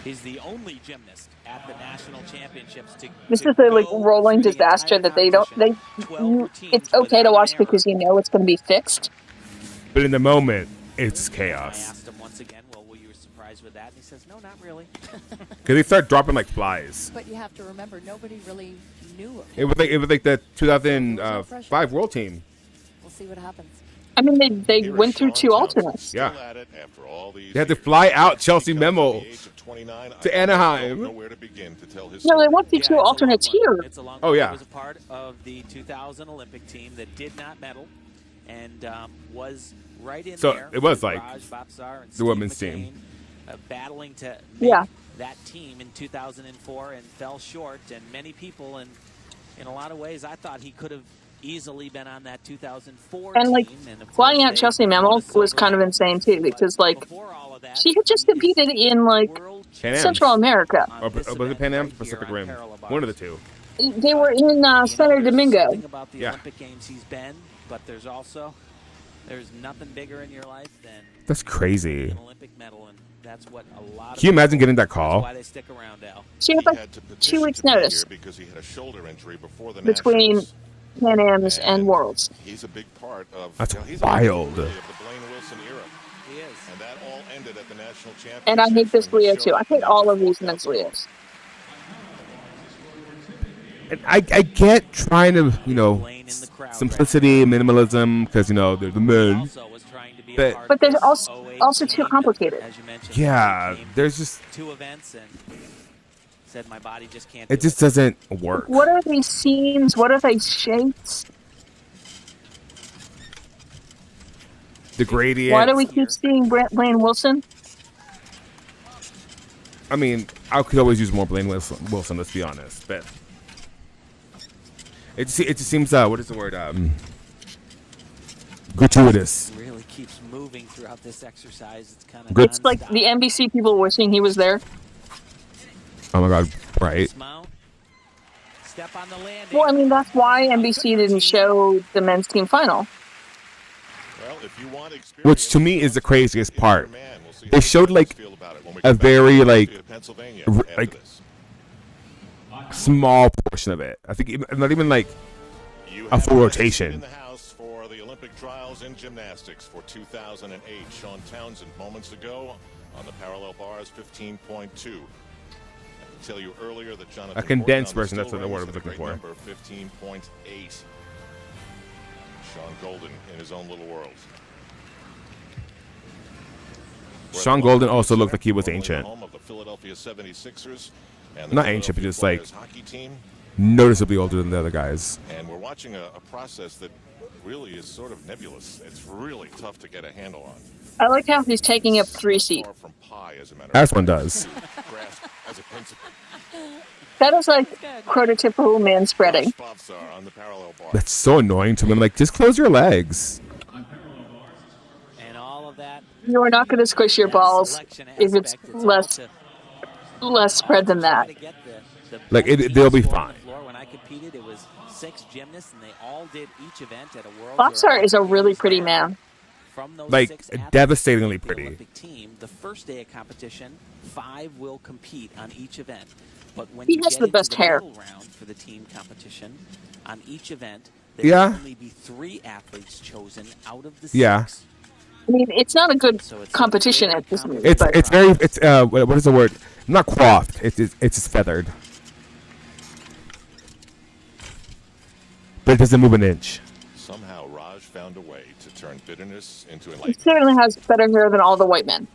He's the only gymnast at the national championships to. This is a like rolling disaster that it's okay to watch because you know it's going to be fixed. But in the moment, it's I chaos. asked him once again, well, were you surprised with that? And he says, no, not really. Because they start dropping like flies. But you have to remember, nobody really knew of It was like the 2005 World Team. We'll see what happens. I mean, they went through two alternates. Yeah. They had to fly out Chelsea Memo to Anaheim. No, they went through two alternates here. Oh, yeah. He was a part of the 2000 Olympic team that did not medal and was right in So there. it was with like Raj Bapsar and the Steve women's McCain, team. Battling to make that team in 2004 and fell short. And many people, and in a lot of ways, I thought he could have easily been on that 2004 And like team. And of flying course, out Chelsea Memo was kind of insane too because like she had just competed in like Pan Ams. Central America. Or was it Pan Am? Pacific Rim. One of the two. They were in Santo Domingo. about the Yeah. Olympic Games he's been but there's nothing bigger in your life than That's crazy. an Olympic medal, and that's what a lot. Can you imagine getting that call? That's why they stick around, Al. She had like 2 weeks notice because he had a shoulder injury before the between Nationals. Pan Am's and Worlds. He's a big part of. That's he's wild. A big part, really, of the Blaine Wilson era. He is. And that all ended at the national championship. And I hate this Leo too. I hate all of these men's Leos. And I get trying to, simplicity, minimalism, because, they're the men. But they're also too complicated. Yeah, there's just 2 events and said my body just can't. it just doesn't work. What are these scenes? What are these shapes? The gradient. Why do we keep seeing Blaine Wilson? I mean, I could always use more Blaine Wilson, let's be honest, but it just seems what is the word? Gratuitous. Really keeps moving throughout this exercise. It's kind of. It's like the NBC people wishing he was there. Oh my God! Right. Step on the landing. Well, I mean that's why NBC didn't show the men's team final. Well, if you want Which to me is the craziest part. They showed like a very like small portion of it. I think not even like a full rotation. In the house for the Olympic trials in gymnastics for 2008. Sean Townsend moments ago on the parallel bars 15.2. Tell you earlier that Jonathan A condensed Gordon on version, that's what the word I was still looking raised for. at a great number, 15.8. Sean Golden in his own little world. Sean Golden also looked like he was ancient. Home of the Philadelphia 76ers and the Not ancient, but just like Flyers hockey team. noticeably older than the other guys. And we're watching a process that really is sort of nebulous. It's really tough to get a handle on. I like how he's taking up 3 seats. From pie, as a matter As of one fact. does. Grasp as a principle. That is like prototypical man spreading. Spots are on the parallel bar. That's so annoying to me. I'm like, just close your legs. And all of that. You are not going to squish your balls if it's less spread than that. Like they'll be fine. When I competed, it was 6 gymnasts, and they all did each event at a world. Boxer is a really pretty man. From those Like 6 athletes devastatingly that make the pretty. Olympic team, the first day of competition, 5 will compete on each event. But when He you has get the into best the hair. middle round for the team competition, on each event, there Yeah. will only be 3 athletes chosen out of the 6. Yeah. I mean, it's not a good competition at this moment. It's but it's very what is the word? Not coiffed. It's just feathered. But it doesn't move an inch. Somehow Raj found a way to turn bitterness into he enlightenment. certainly has better hair than all the white men.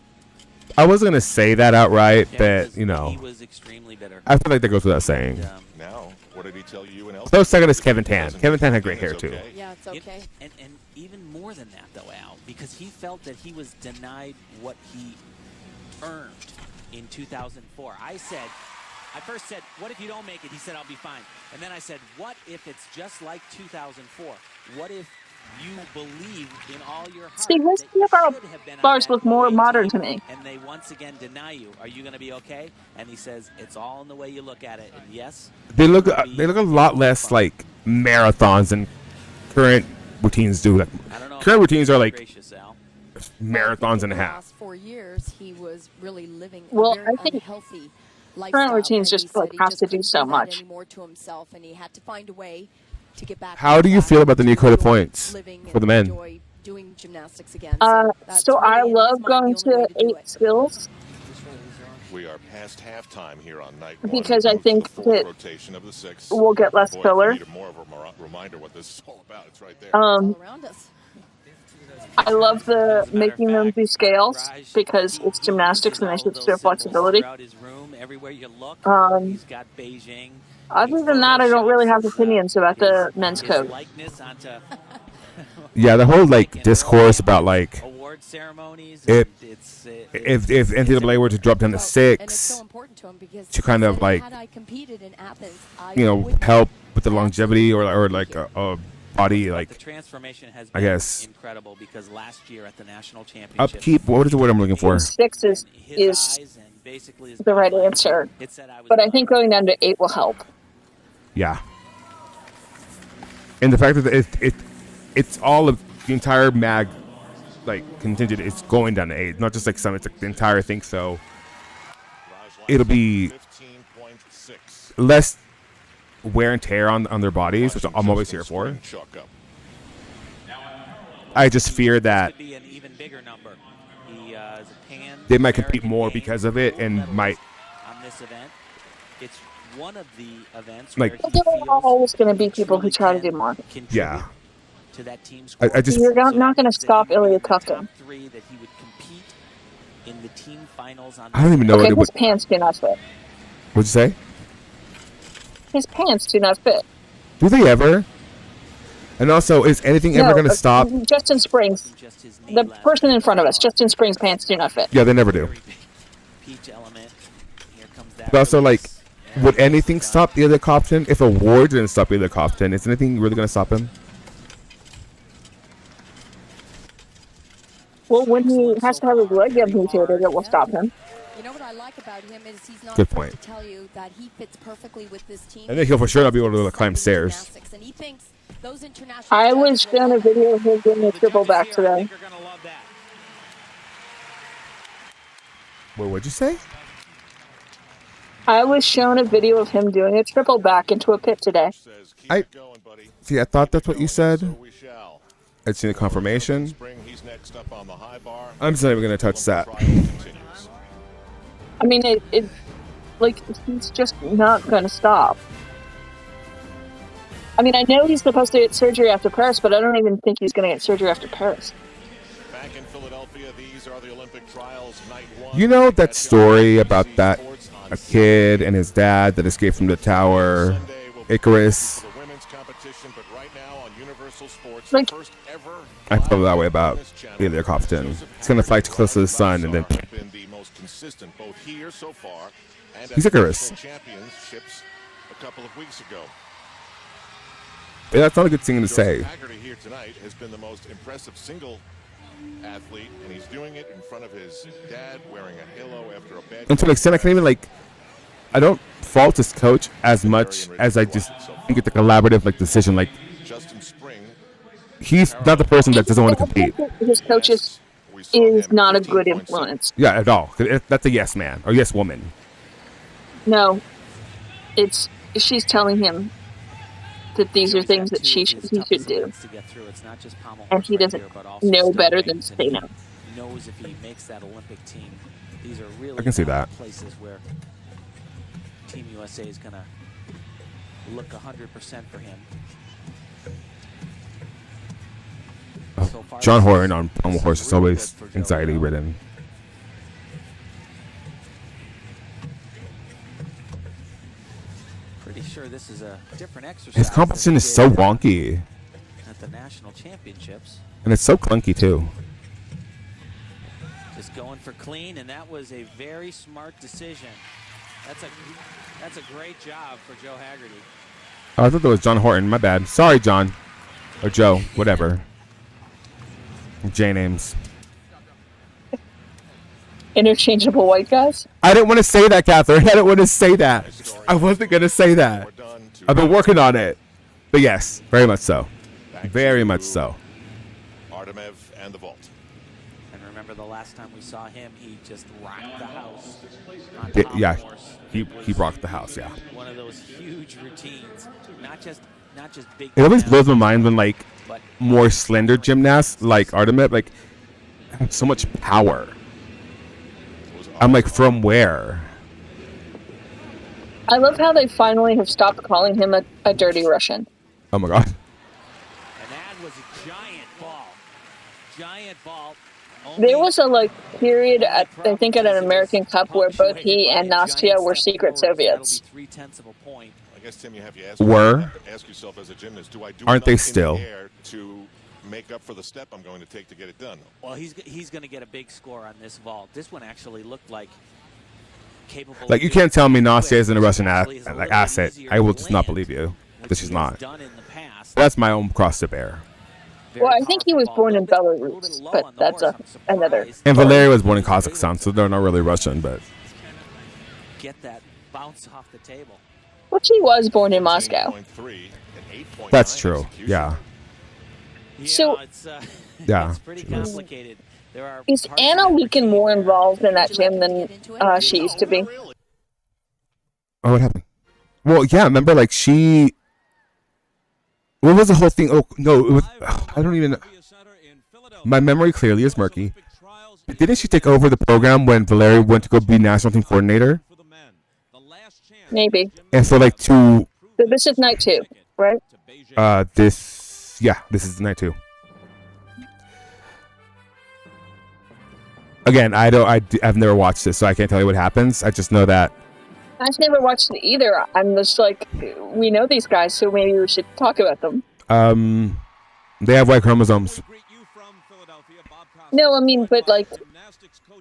I wasn't gonna say that outright, but He was extremely bitter. I feel like that goes without saying. Now, what did he tell you? And Close second is Kevin Tan. Kevin Tan had great hair too. Yeah, it's okay. And even more than that, though, Al, because he felt that he was denied what he earned in 2004. I first said, what if you don't make it? He said, I'll be fine. And then I said, what if it's just like 2004? What if you believe in all your heart See, his that you PFR should have been on bars that look more great modern team, to me. and they once again deny you? Are you going to be okay? And he says, it's all in the way you look at it. And yes, They look a lot less like marathons than current routines do. Like current routines are like gracious, Al. marathons and a For the half. last 4 years, he was really living Well, a very I think unhealthy lifestyle. current routines and just he like said he have just to do couldn't so that much. anymore to himself, and he had to find a way to get back. How on do you track feel about the to Dakota enjoy points living for the and men? enjoy doing gymnastics again. That's So I really, in his love mind, going the only way to do 8 it. skills We are past halftime here on night 1. because I Move to think the 4th that rotation of the 6. we'll get less Boy, if filler. we need more of a reminder what this is all about. It's right there. All around us. I love the making them do scales because it's gymnastics and they should show flexibility. Throughout his room, everywhere you look, he's got Beijing. Other than that, I don't really have opinions about the men's code. Likeness onto Yeah, the whole like discourse about like award ceremonies. if It's NCAA were to drop down to And it's 6 so important to him because to kind he of said, like had I competed in Athens, I help with the longevity or like a body like the transformation has I been guess incredible because last year at the national championship, upkeep. What is the word I'm looking for? 6 is basically his the right answer, but I think going down to 8 will help. Yeah. And the fact that it's all of the entire mag like contingent is going down to 8, not just like some. It's like the entire thing. So it'll be less wear and tear on their bodies, which I'm always here for. I just fear that they might compete more because of it and might. On this event, it's one of the events like where he There are feels always going to be people who try to do more. Yeah. to that team's I just You're not going to stop Ilya Kuftin. three that he would compete in the team finals on I don't even know Okay, what it his would. pants do not fit. What'd you say? His pants do not fit. Do they ever? And also, is anything ever going to stop? Justin Springs, the person in front of us, Justin Springs' pants do not fit. Yeah, they never do. peach element. Here comes that. But also, like, would anything stop Ilya Kuftin? If a war didn't stop Ilya Kuftin, is anything really going to stop him? Well, when he has to have his leg amputated, it will stop him. You know what I like about him is he's not Good afraid point. to tell you that he fits perfectly with this team. And then he'll for sure not be able to climb stairs. And he thinks those international I was shown a video of him doing a triple back today. Wait, what'd you say? I was shown a video of him doing a triple back into a pit today. I thought that's what you said. I'd seen the confirmation. I'm just not even going to touch that. I mean, like, he's just not going to stop. I mean, I know he's supposed to get surgery after Paris, but I don't even think he's going to get surgery after Paris. Back in Philadelphia, these are the Olympic trials, night 1. You know that story about that a kid and his dad that escaped from the tower, Icarus? Like, I feel that way about Ilya Kuftin. He's gonna fly too close to the sun and then he's Icarus. Championships a couple of weeks ago. Yeah, that's not a good thing to say. Haggerty here tonight has been the most impressive single athlete, and he's doing it in front of his dad wearing a halo after a bad. And to an extent, I can even I don't fault his coach as much as I just think it's a collaborative decision. Like, he's not the person that doesn't want to compete. His coach is not a good influence. Yeah, at all. That's a yes man or yes woman. No, she's telling him that these are things that he should do, and he doesn't know better than to say no. Knows if he makes that Olympic team, these are really I can see that. places where Team USA is going to look 100% for him. So far, John Horton on pommel horse is always anxiety ridden. Pretty sure this is a different exercise. His competition is so wonky, at the national championships. and it's so clunky too. Just going for clean, and that was a very smart decision. That's a great job for Joe Haggerty. Oh, I thought that was John Horton. My bad. Sorry, John. Or Joe. Whatever. J names. Interchangeable white guys? I didn't want to say that, Catherine. I didn't want to say that. I wasn't going to say that. I've been working on it. But yes, very much so. Very much so. Artemev and the vault. And remember the last time we saw him, he just rocked the house. Yeah, he rocked the house, yeah. One of those huge routines. Not just big. It always blows my mind when more slender gymnasts like Artemev have so much power. I'm like, from where? I love how they finally have stopped calling him a dirty Russian. Oh my god. And that was a giant ball. Giant ball. There was a period I think at an American Cup where both he and Nastya were secret Soviets. I guess, Tim, you have to ask yourself as a gymnast, Aren't they enough in still? the air to make up for the step I'm going to take to get it done? Well, he's going to get a big score on this vault. This one actually looked like capable. You can't tell me Nastya isn't a Russian asset. I will just not believe you that she's not. That's my own cross to bear. Well, I think he was born in Belarus, but that's another. And Valeria was born in Kazakhstan, so they're not really Russian, but Get that bounce off the table. Which he was born in Moscow. that's true. Yeah. So it's Yeah, it's pretty she was. complicated. There are is parts Anna of that Leakin routine more where involved in that gym than she used to be? Oh, what happened? Well, yeah, remember, like, she. What was the whole thing? Oh, no, it was. I don't even. My memory clearly is murky. But didn't she take over the program when Valerie went to go be national team coordinator? Maybe. And so, like, So this is night 2, right? this is night 2. Again, I've never watched this, so I can't tell you what happens. I just know that. I've never watched it either. I'm just like, we know these guys, so maybe we should talk about them. They have Y chromosomes. No, I mean, but like,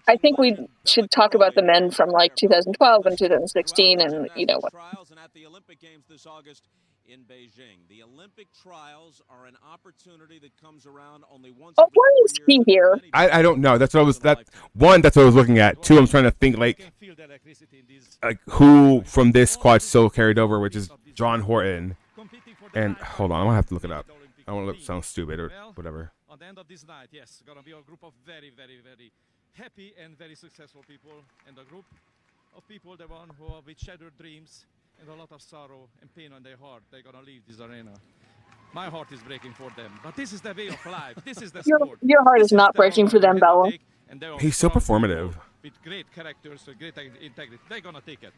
I think we should talk about the men from like 2012 and 2016, and you know what. In Beijing, the Olympic trials are an opportunity that comes around only once. Oh, why is he here? I don't know. That's what I was. That's what I was looking at. 2, I'm trying to think like who from this squad still carried over, which is John Horton. And hold on, I'm gonna have to look it up. I don't want to sound stupid or whatever. At the end of this night, yes, gonna be a group of very, very, very happy and very successful people, and a group of people, the one who are with shattered dreams and a lot of sorrow and pain on their heart. They're gonna leave this arena. My heart is breaking for them, but this is the way of life. This is the sport. Your heart is not breaking for them, Bella. He's so performative. With great characters, with great integrity, they're gonna take it.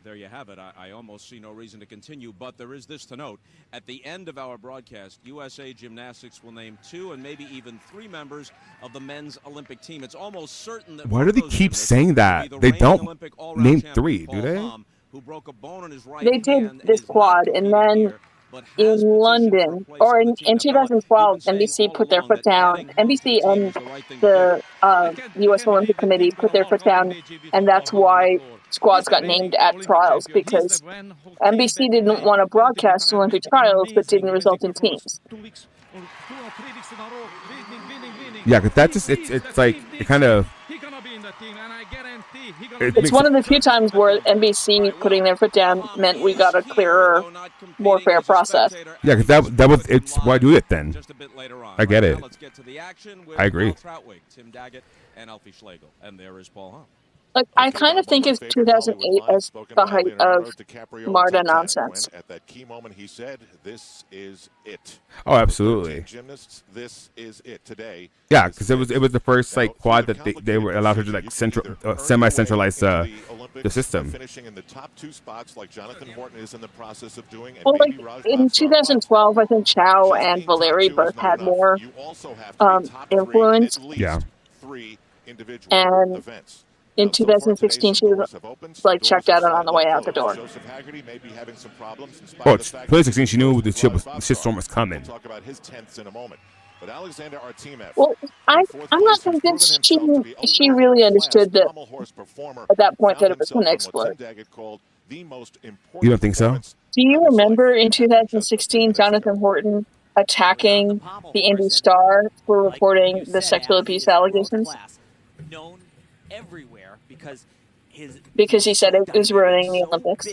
There you have it. I almost see no reason to continue, but there is this to note. At the end of our broadcast, USA Gymnastics will name 2 and maybe even 3 members of the men's Olympic team. It's almost certain that Why do they keep saying that? They don't name 3, do they? Who broke a bone in his right They did this quad, and then in London, or in 2012, NBC put their foot down. NBC and the U.S. Olympic Committee put their foot down, and that's why squads got named at trials, because NBC didn't want to broadcast Olympic trials, but didn't result in teams. Yeah, because that just it's like it kind of. It's one of the few times where NBC putting their foot down meant we got a clearer, more fair process. Yeah, because that was it's why do it then? I get it. I agree. Tim Daggett and Alfie Schlegel, and there is Paul Hahn. Like, I kind of think of 2008 as the height of Marta nonsense. At that key moment, he said, "This is it." Oh, absolutely. Gymnasts, this is it today. Yeah, because it was the first like quad that they were allowed her to like semi-centralize the system. Finishing in the top 2 spots, like Jonathan Horton is in the process of doing. Well, like in 2012, I think Chow and Valerie both had more influence. Yeah. 3 individual and events. in 2016, she was like checked out and on the way out the door. Joseph Haggerty may be having some problems. Oh, it's 2016. She knew the shitstorm was coming. We'll talk about his 10ths in a moment. But Alexander Artemev. Well, I'm not convinced she really understood that at that point that it was going to explode. You don't think so? Do you remember in 2016 Jonathan Horton attacking the Indy Star for reporting the sexual abuse allegations? Known everywhere because he said it was ruining the Olympics.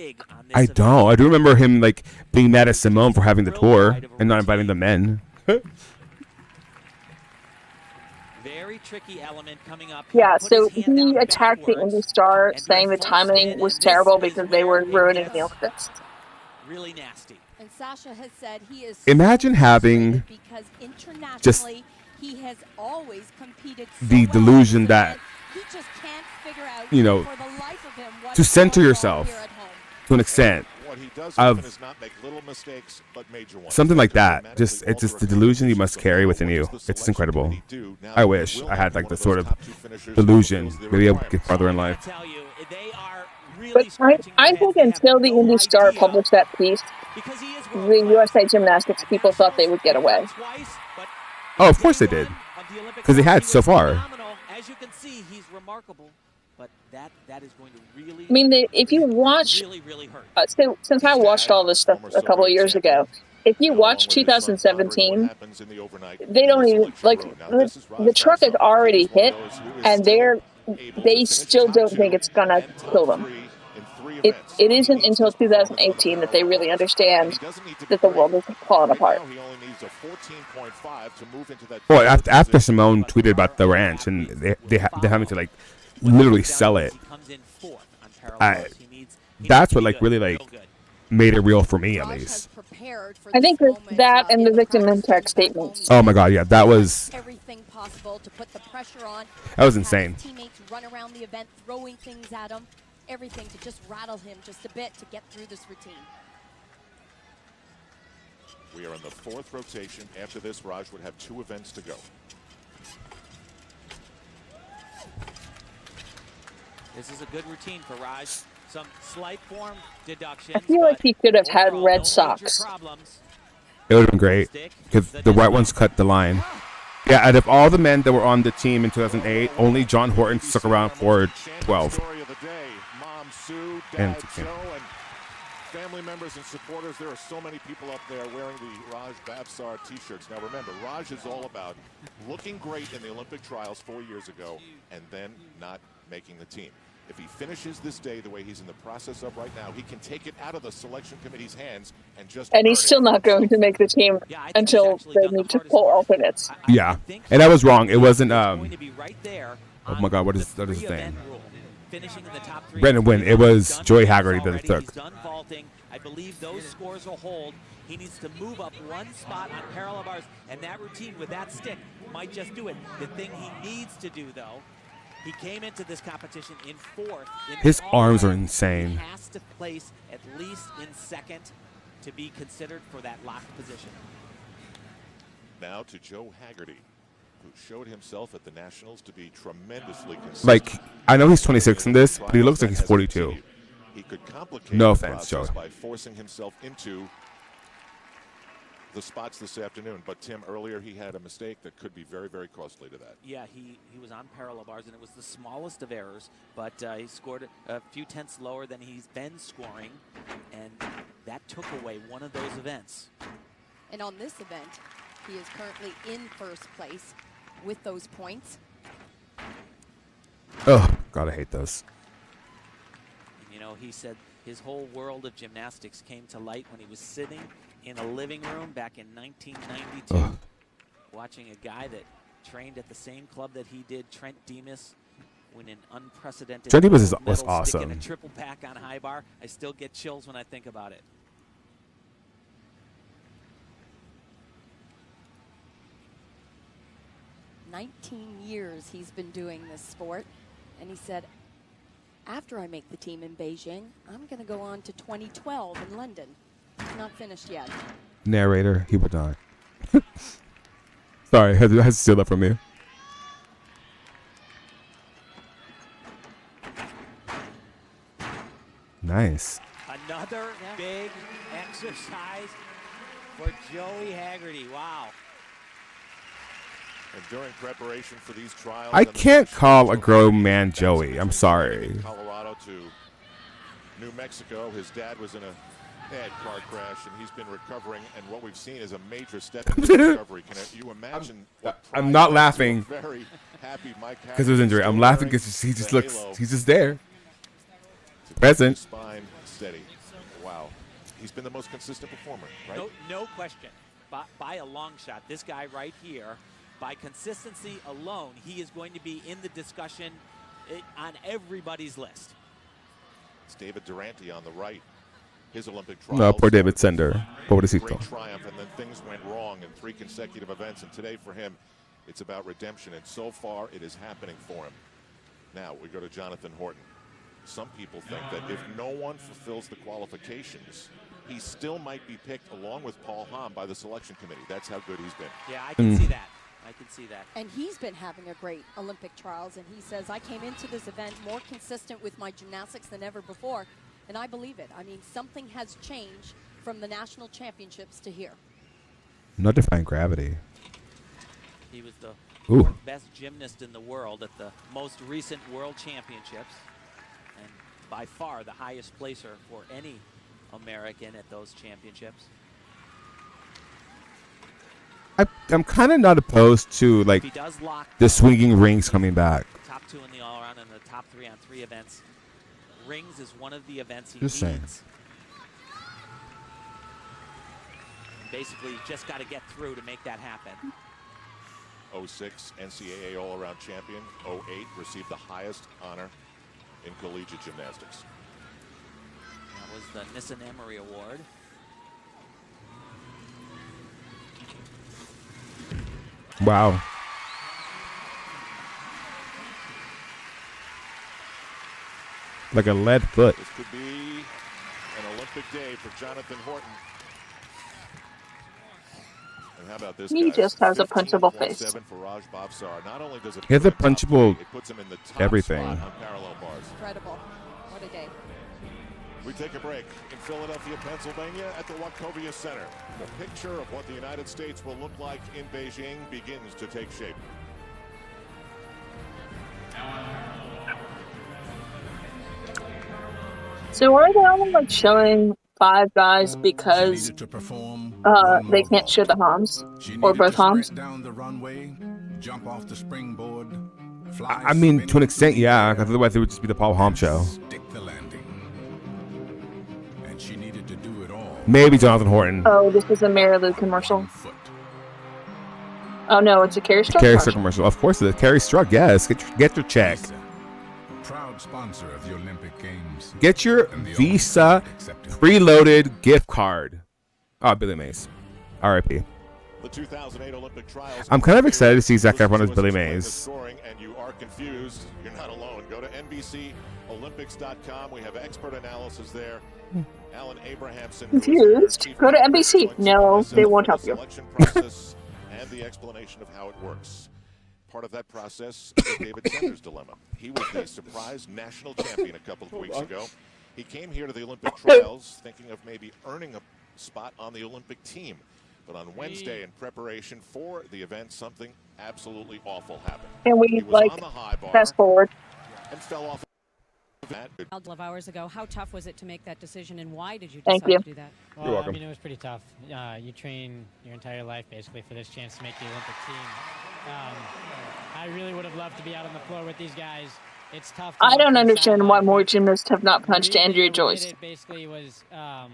I don't. I do remember him like being mad at Simone for having the tour and not inviting the men. Very tricky element coming up. Yeah, so he attacked the Indy Star, saying the timing was terrible because they were ruining the Olympics. Really nasty. And Sasha has said he is Imagine having because internationally just he has always competed the delusion that he just can't figure out you know for the life of him to center yourself to an extent of something like that. Just it's just the delusion you must carry within you. It's incredible. I wish I had like the sort of delusion. Maybe I'll get farther in life. But I think until the Indy Star published that piece, the USA Gymnastics people thought they would get away. Oh, of course they did, because they had so far. As you can see, he's remarkable, but that is going to really. I mean, if you watch, really hurt. So since I watched all this stuff a couple of years ago, if you watch 2017, they don't even like the truck is already hit, and they still don't think it's gonna kill them. It isn't until 2018 that they really understand that the world is falling apart. needs a 14.5 to move into that. Well, third after position. Simone tweeted about the ranch and they're having to like literally sell it, that's what like really like made it real for me at least. I think that and the victim impact statements. Oh my God, yeah, that was everything possible to put the pressure on. That was have insane. his teammates run around the event, throwing things at him, everything to just rattle him just a bit to get through this routine. We are in the fourth rotation. After this, Raj would have 2 events to go. This is a good routine for Raj. Some slight form deductions. I feel like he could have had red socks. It would have been great because the white ones cut the line. Yeah, out of all the men that were on the team in 2008, only John Horton stuck around for 12 Story of the day. Mom, Sue, and Dad, 16. Joe, and family members and supporters. There are so many people up there wearing the Raj Babsar t-shirts. Now remember, Raj is all about looking great in the Olympic trials 4 years ago and then not making the team. If he finishes this day the way he's in the process of right now, he can take it out of the selection committee's hands and just. And he's still not going to make the team until they need to pull alternates. Yeah, and I was wrong. It wasn't. Oh my God, what is his name? Brendan Wynn. It was Joey Haggerty that it took. I believe those scores will hold. He needs to move up one spot on parallel bars, and that routine with that stick might just do it. The thing he needs to do, though, he came into this competition in 4th. His arms are insane. He has to place at least in 2nd to be considered for that locked position. Now to Joe Haggerty, who showed himself at the Nationals to be tremendously consistent. Like, I know he's 26 in this, but he looks like he's 42. He could complicate No the offense, Joe. process by forcing himself into the spots this afternoon. But Tim, earlier he had a mistake that could be very, very costly to that. Yeah, he was on parallel bars, and it was the smallest of errors, but he scored a few tenths lower than he's been scoring, and that took away one of those events. And on this event, he is currently in 1st place with those points. Oh, God, I hate those. You know, he said his whole world of gymnastics came to light when he was sitting in a living room back in 1992, watching a guy that trained at the same club that he did, Trent Demas, win an unprecedented Trent Demas medal was stick awesome. and a triple pack on high bar. I still get chills when I think about it. Years he's been doing this sport, and he said, after I make the team in Beijing, I'm going to go on to 2012 in London. It's not finished yet. Narrator, he would not. Sorry, I had to steal that from you. Nice. Another big exercise for Joey Haggerty. Wow. And during preparation for these trials, I can't call a grown man Joey. I'm sorry. Colorado to New Mexico. His dad was in a bad car crash, and he's been recovering. And what we've seen is a major step in his recovery. Can you imagine? I'm not laughing Very happy Mike because of his injury. I'm laughing because he just looks. He's just there. Present. Spine steady. Wow. He's been the most consistent performer, right? No question. By a long shot, this guy right here, by consistency alone, he is going to be in the discussion on everybody's list. It's David Durante on the right. His Olympic trials. No, poor David Sender. Pobrecito. Great triumph, and then things went wrong in 3 consecutive events. And today for him, it's about redemption. And so far, it is happening for him. Now we go to Jonathan Horton. Some people think that if no one fulfills the qualifications, he still might be picked along with Paul Hamm by the selection committee. That's how good he's been. Yeah, I can see that. I can see that. And he's been having a great Olympic trials, and he says, I came into this event more consistent with my gymnastics than ever before, and I believe it. I mean, something has changed from the national championships to here. Not defying gravity. He was the Ooh. best gymnast in the world at the most recent World Championships, and by far the highest placer for any American at those championships. I'm kind of not opposed to like the swinging rings coming back. Top 2 in the all-around and the top 3 on 3 events. Rings is one of the events he Just needs. saying. Basically, just got to get through to make that happen. 06 NCAA all-around champion. 08 received the highest honor in collegiate gymnastics. That was the Nissan Emery Award. Wow. Like a lead foot. This could be an Olympic day for Jonathan Horton. And how about this, He guys? just has a punchable face. 15.7 for Raj Bhavsar. Not only does it He has put a him in top punchable three, it puts him in the top everything. spot on parallel bars. Incredible. What a day. We take a break in Philadelphia, Pennsylvania at the Wachovia Center. The picture of what the United States will look like in Beijing begins to take shape. So are they only like showing 5 guys because they can't show the Homs or both Homs? Down the runway, jump off the springboard, I mean, to an extent, yeah. Because otherwise, it would just be the Paul Hom show. stick the landing. And she needed to do it all. Maybe Jonathan Horton. Oh, this is a Mary Lou commercial. Oh no, it's a Carrie Struck Carrie commercial. Struck commercial. Of course, it is. Carrie Struck, yes. Get your check. Proud sponsor of the Olympic Games. Get your Visa preloaded gift card. Oh, Billy Mays. R.I.P. The 2008 Olympic trials. I'm kind of excited to see Zac Efron as Billy Mays. Scoring, and you are confused. You're not alone. Go to NBCOlympics.com. We have expert analysis there. Alan Abrahamson. Confused? Go to NBC. No, they won't help you. Selection process and the explanation of how it works. Part of that process is David Sender's dilemma. He was the surprise national champion a couple of weeks ago. He came here to the Olympic trials thinking of maybe earning a spot on the Olympic team. But on Wednesday, in preparation for the event, something absolutely awful happened. And we He was like on the high bar fast forward. and fell off. A couple of hours ago, how tough was it to make that decision, and why did you Thank decide you. to do that? Well, You're welcome. I mean, it was pretty tough. You train your entire life basically for this chance to make the Olympic team. I really would have loved to be out on the floor with these guys. It's tough. I don't understand why more gymnasts have not punched Andrea Joyce. It basically was, I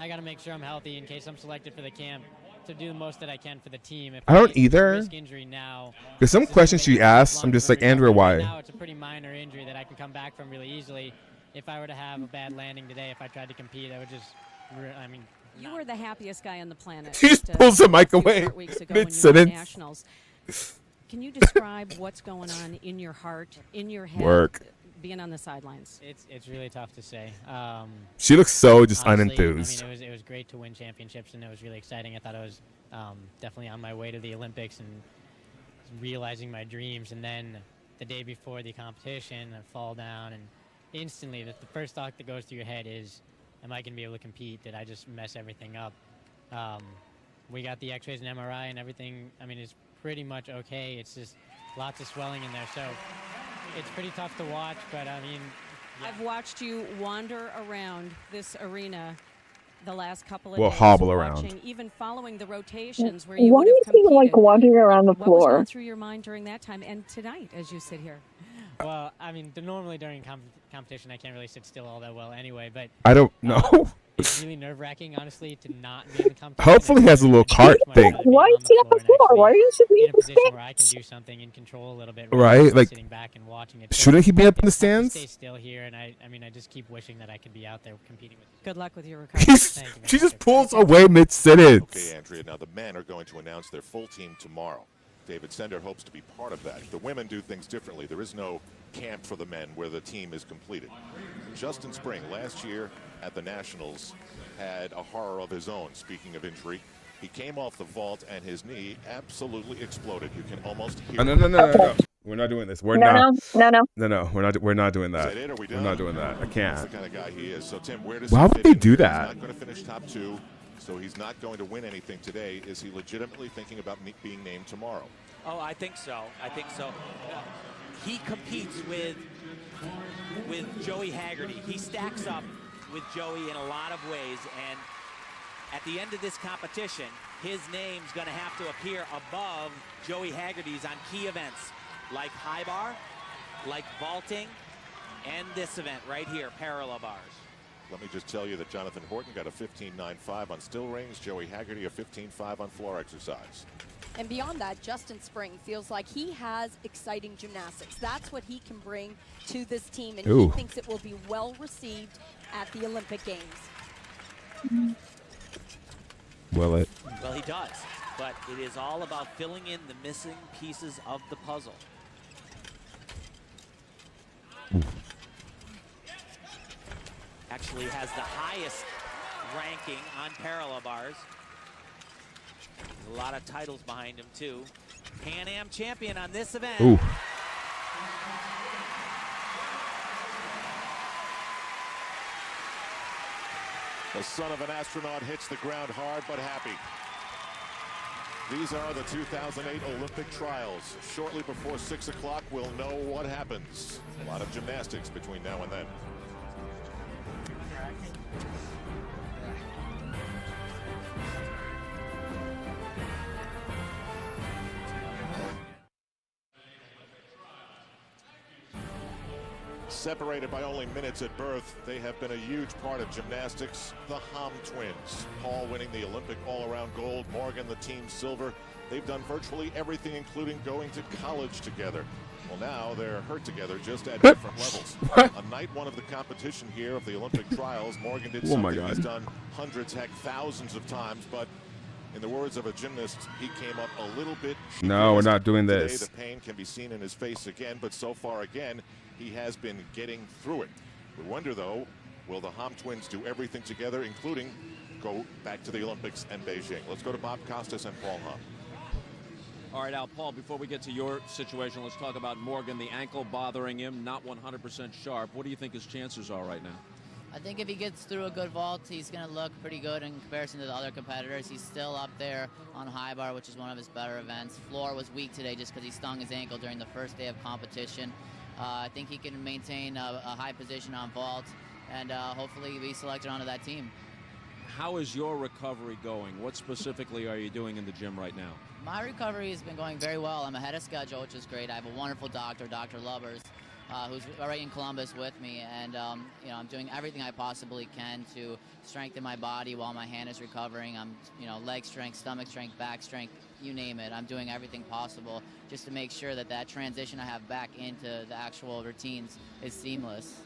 got to make sure I'm healthy in case I'm selected for the camp to do the most that I can for the team. If I don't either. risk injury now, Because some questions she asks, I'm just like, Andrea, now why? it's a pretty minor injury that I can come back from really easily. If I were to have a bad landing today, if I tried to compete, I would just, I mean. You were the happiest guy on the planet. He just pulls the mic away short weeks ago when you were mid-sentence. at Nationals. Can you describe what's going on in your heart, in your head, Work. being on the sidelines? It's really tough to say. She looks so just honestly, unenthused. I mean, it was great to win championships, and it was really exciting. I thought I was definitely on my way to the Olympics and realizing my dreams. And then the day before the competition, I fall down, and instantly the first thought that goes through your head is, am I going to be able to compete? Did I just mess everything up? We got the x-rays and MRI and everything. I mean, it's pretty much okay. It's just lots of swelling in there. So it's pretty tough to watch, but I mean, I've watched you wander around this arena the last couple of Well, days. hobble around. Watching, even following the rotations where you Why would have is he competed. like wandering around the What was going floor? through your mind during that time and tonight as you sit here? well, I mean, normally during competition, I can't really sit still all that well anyway, but I don't know. it's really nerve-wracking, honestly, to not be in the competition. Hopefully he has a little cart thing. Why is he on the floor? Why are you sitting in in a the position where I can stands? do something and control a little bit, Right, rather than like, sitting back and watching it. So shouldn't he be up in the it's tough to stands? Stay still here, and I mean, I just keep wishing that I could be out there competing with. Good luck with your recovery. She just pulls away mid-sentence. Okay, Andrea. Now the men are going to announce their full team tomorrow. David Sender hopes to be part of that. The women do things differently. There is no camp for the men where the team is completed. Justin Spring last year at the Nationals had a horror of his own. Speaking of injury, he came off the vault and his knee absolutely exploded. You can almost hear. Oh, no. We're not doing this. We're No. No, we're not doing that. Is that it? Are we We're done? not doing that. I That's can't. the kind of guy he is. So Tim, where does Why he would fit they in do here? that? He's not going to finish top 2, so he's not going to win anything today. Is he legitimately thinking about being named tomorrow? Oh, I think so. He competes with Joey Haggerty. He stacks up with Joey in a lot of ways, and at the end of this competition, his name's going to have to appear above Joey Haggerty's on key events like high bar, like vaulting, and this event right here, parallel bars. Let me just tell you that Jonathan Horton got a 15.95 on still rings. Joey Haggerty a 15.5 on floor exercise. And beyond that, Justin Spring feels like he has exciting gymnastics. That's what he can bring to this team, and he thinks it will be well received at the Olympic Games. Will it? Well, he does, but it is all about filling in the missing pieces of the puzzle. Actually has the highest ranking on parallel bars. There's a lot of titles behind him, too. Pan Am champion on this event. Ooh. The son of an astronaut hits the ground hard but happy. These are the 2008 Olympic trials. Shortly before 6 o'clock, we'll know what happens. A lot of gymnastics between now and then. Separated by only minutes at birth, they have been a huge part of gymnastics. The Ham twins, Paul winning the Olympic all-around gold, Morgan the team silver. They've done virtually everything, including going to college together. Well, now they're hurt together, just at different levels. On night one of the competition here of the Olympic trials, Morgan did something he's done hundreds, heck, thousands of times, but in the words of a gymnast, he came up a little bit. No, we're not doing Today, this. the pain can be seen in his face again, but so far again, he has been getting through it. We wonder, though, will the Ham twins do everything together, including go back to the Olympics and Beijing? Let's go to Bob Costas and Paul Ham. All right, Al, Paul, before we get to your situation, let's talk about Morgan, the ankle bothering him, not 100% sharp. What do you think his chances are right now? I think if he gets through a good vault, he's going to look pretty good in comparison to the other competitors. He's still up there on high bar, which is one of his better events. Floor was weak today just because he stung his ankle during the first day of competition. I think he can maintain a high position on vault and hopefully be selected onto that team. How is your recovery going? What specifically are you doing in the gym right now? My recovery has been going very well. I'm ahead of schedule, which is great. I have a wonderful doctor, Dr. Lubbers, who's right in Columbus with me, and you know, I'm doing everything I possibly can to strengthen my body while my hand is recovering. I'm, you know, leg strength, stomach strength, back strength, you name it. I'm doing everything possible just to make sure that that transition I have back into the actual routines is seamless.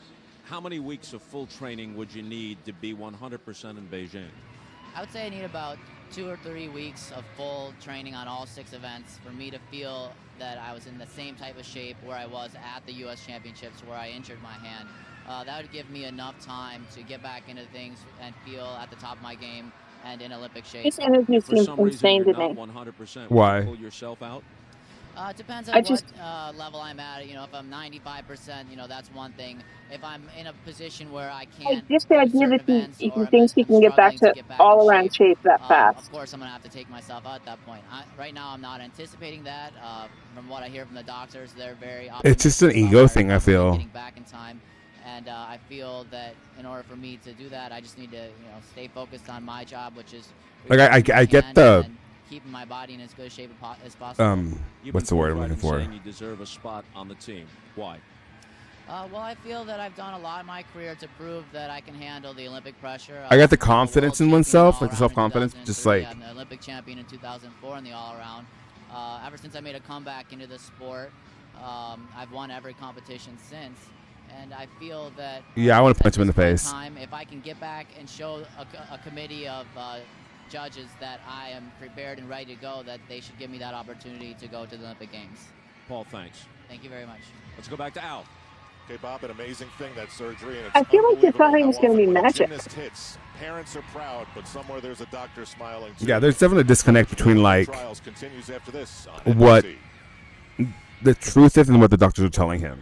How many weeks of full training would you need to be 100% in Beijing? I would say I need about 2 or 3 weeks of full training on all 6 events for me to feel that I was in the same type of shape where I was at the U.S. Championships where I injured my hand. That would give me enough time to get back into things and feel at the top of my game and in Olympic shape. His energy For seems some reason, insane you're to not me. 100%. Why? Would you pull yourself out? It depends I on just- what level I'm at. You know, if I'm 95%, you know, that's one thing. If I'm in a position where I can't, Just the do idea certain that events he or thinks he can get back to all around shape that fast. Of course, I'm going to have to take myself out at that point. Right now, I'm not anticipating that. From what I hear from the doctors, they're very It's just an optimistic ego about thing, I feel. getting back in time. And I feel that in order for me to do that, I just need to, you know, stay focused on my job, which is Like, I get and the keeping my body in as good a shape as possible. You've what's been the word I'm forthright looking in for? saying you deserve a spot on the team. Why? Well, I feel that I've done a lot in my career to prove that I can handle the Olympic pressure. I got the I'm a world confidence in champion oneself, like the all-around in self-confidence, just 2003. like I'm an Olympic champion in 2004 in the all-around. Ever since I made a comeback into the sport, I've won every competition since. And I feel that Yeah, I wanna at punch him in this the point face. Time, if I can get back and show a committee of judges that I am prepared and ready to go, that they should give me that opportunity to go to the Olympic Games. Paul, thanks. Thank you very much. Let's go back to Al. Okay, Bob, an amazing thing, that surgery. And it's I feel like they thought he unbelievable was how going to be often when a magic. gymnast hits, parents are proud, but somewhere there's a doctor smiling too. yeah. There's definitely a disconnect between like Trials continues after this on what NBC. the truth is and what the doctors are telling him,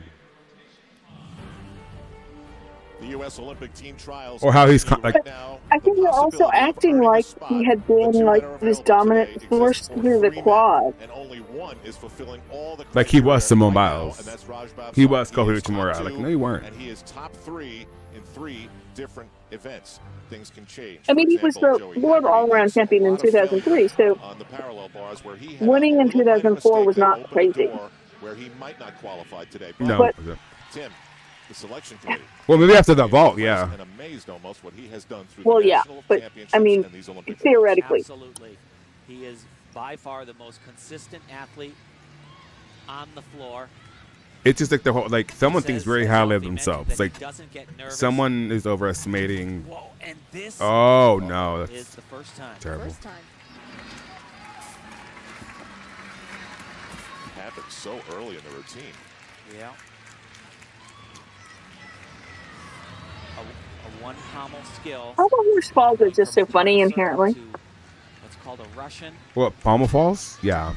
The U.S. Olympic team trials or how he's continue like. right now. I think they're also acting like he had been like this dominant force through the quad. And only one is fulfilling all the Like he was criteria Simone right now, Biles. and that's Rajbab He Singh. was Kofi is top Kimura. Like, 2, no, you weren't. And he is top 3 in 3 different events. Things can change. I mean, For he was example, the Joey world Haggerty all-around needs a champion in lot of 2003, so failure on the parallel bars where he had winning a in little minor 2004 was mistake that not opened the crazy. door where he might not qualify today. No. But But- Tim, the selection committee. Well, maybe after the vault, yeah. And amazed almost what he has done through Well, the yeah, national but championships I mean, and these Olympic theoretically. Absolutely. He is by far the most consistent athlete on the floor. It's just like the whole, like, someone thinks very highly of themselves. Like, someone is overestimating. Whoa, and this Oh, no. is That's the first time. terrible. First time. happened so early in the routine. Yeah. A one pommel skill. How come horse falls are just so funny inherently? What's called a Russian. What, pommel falls? Yeah.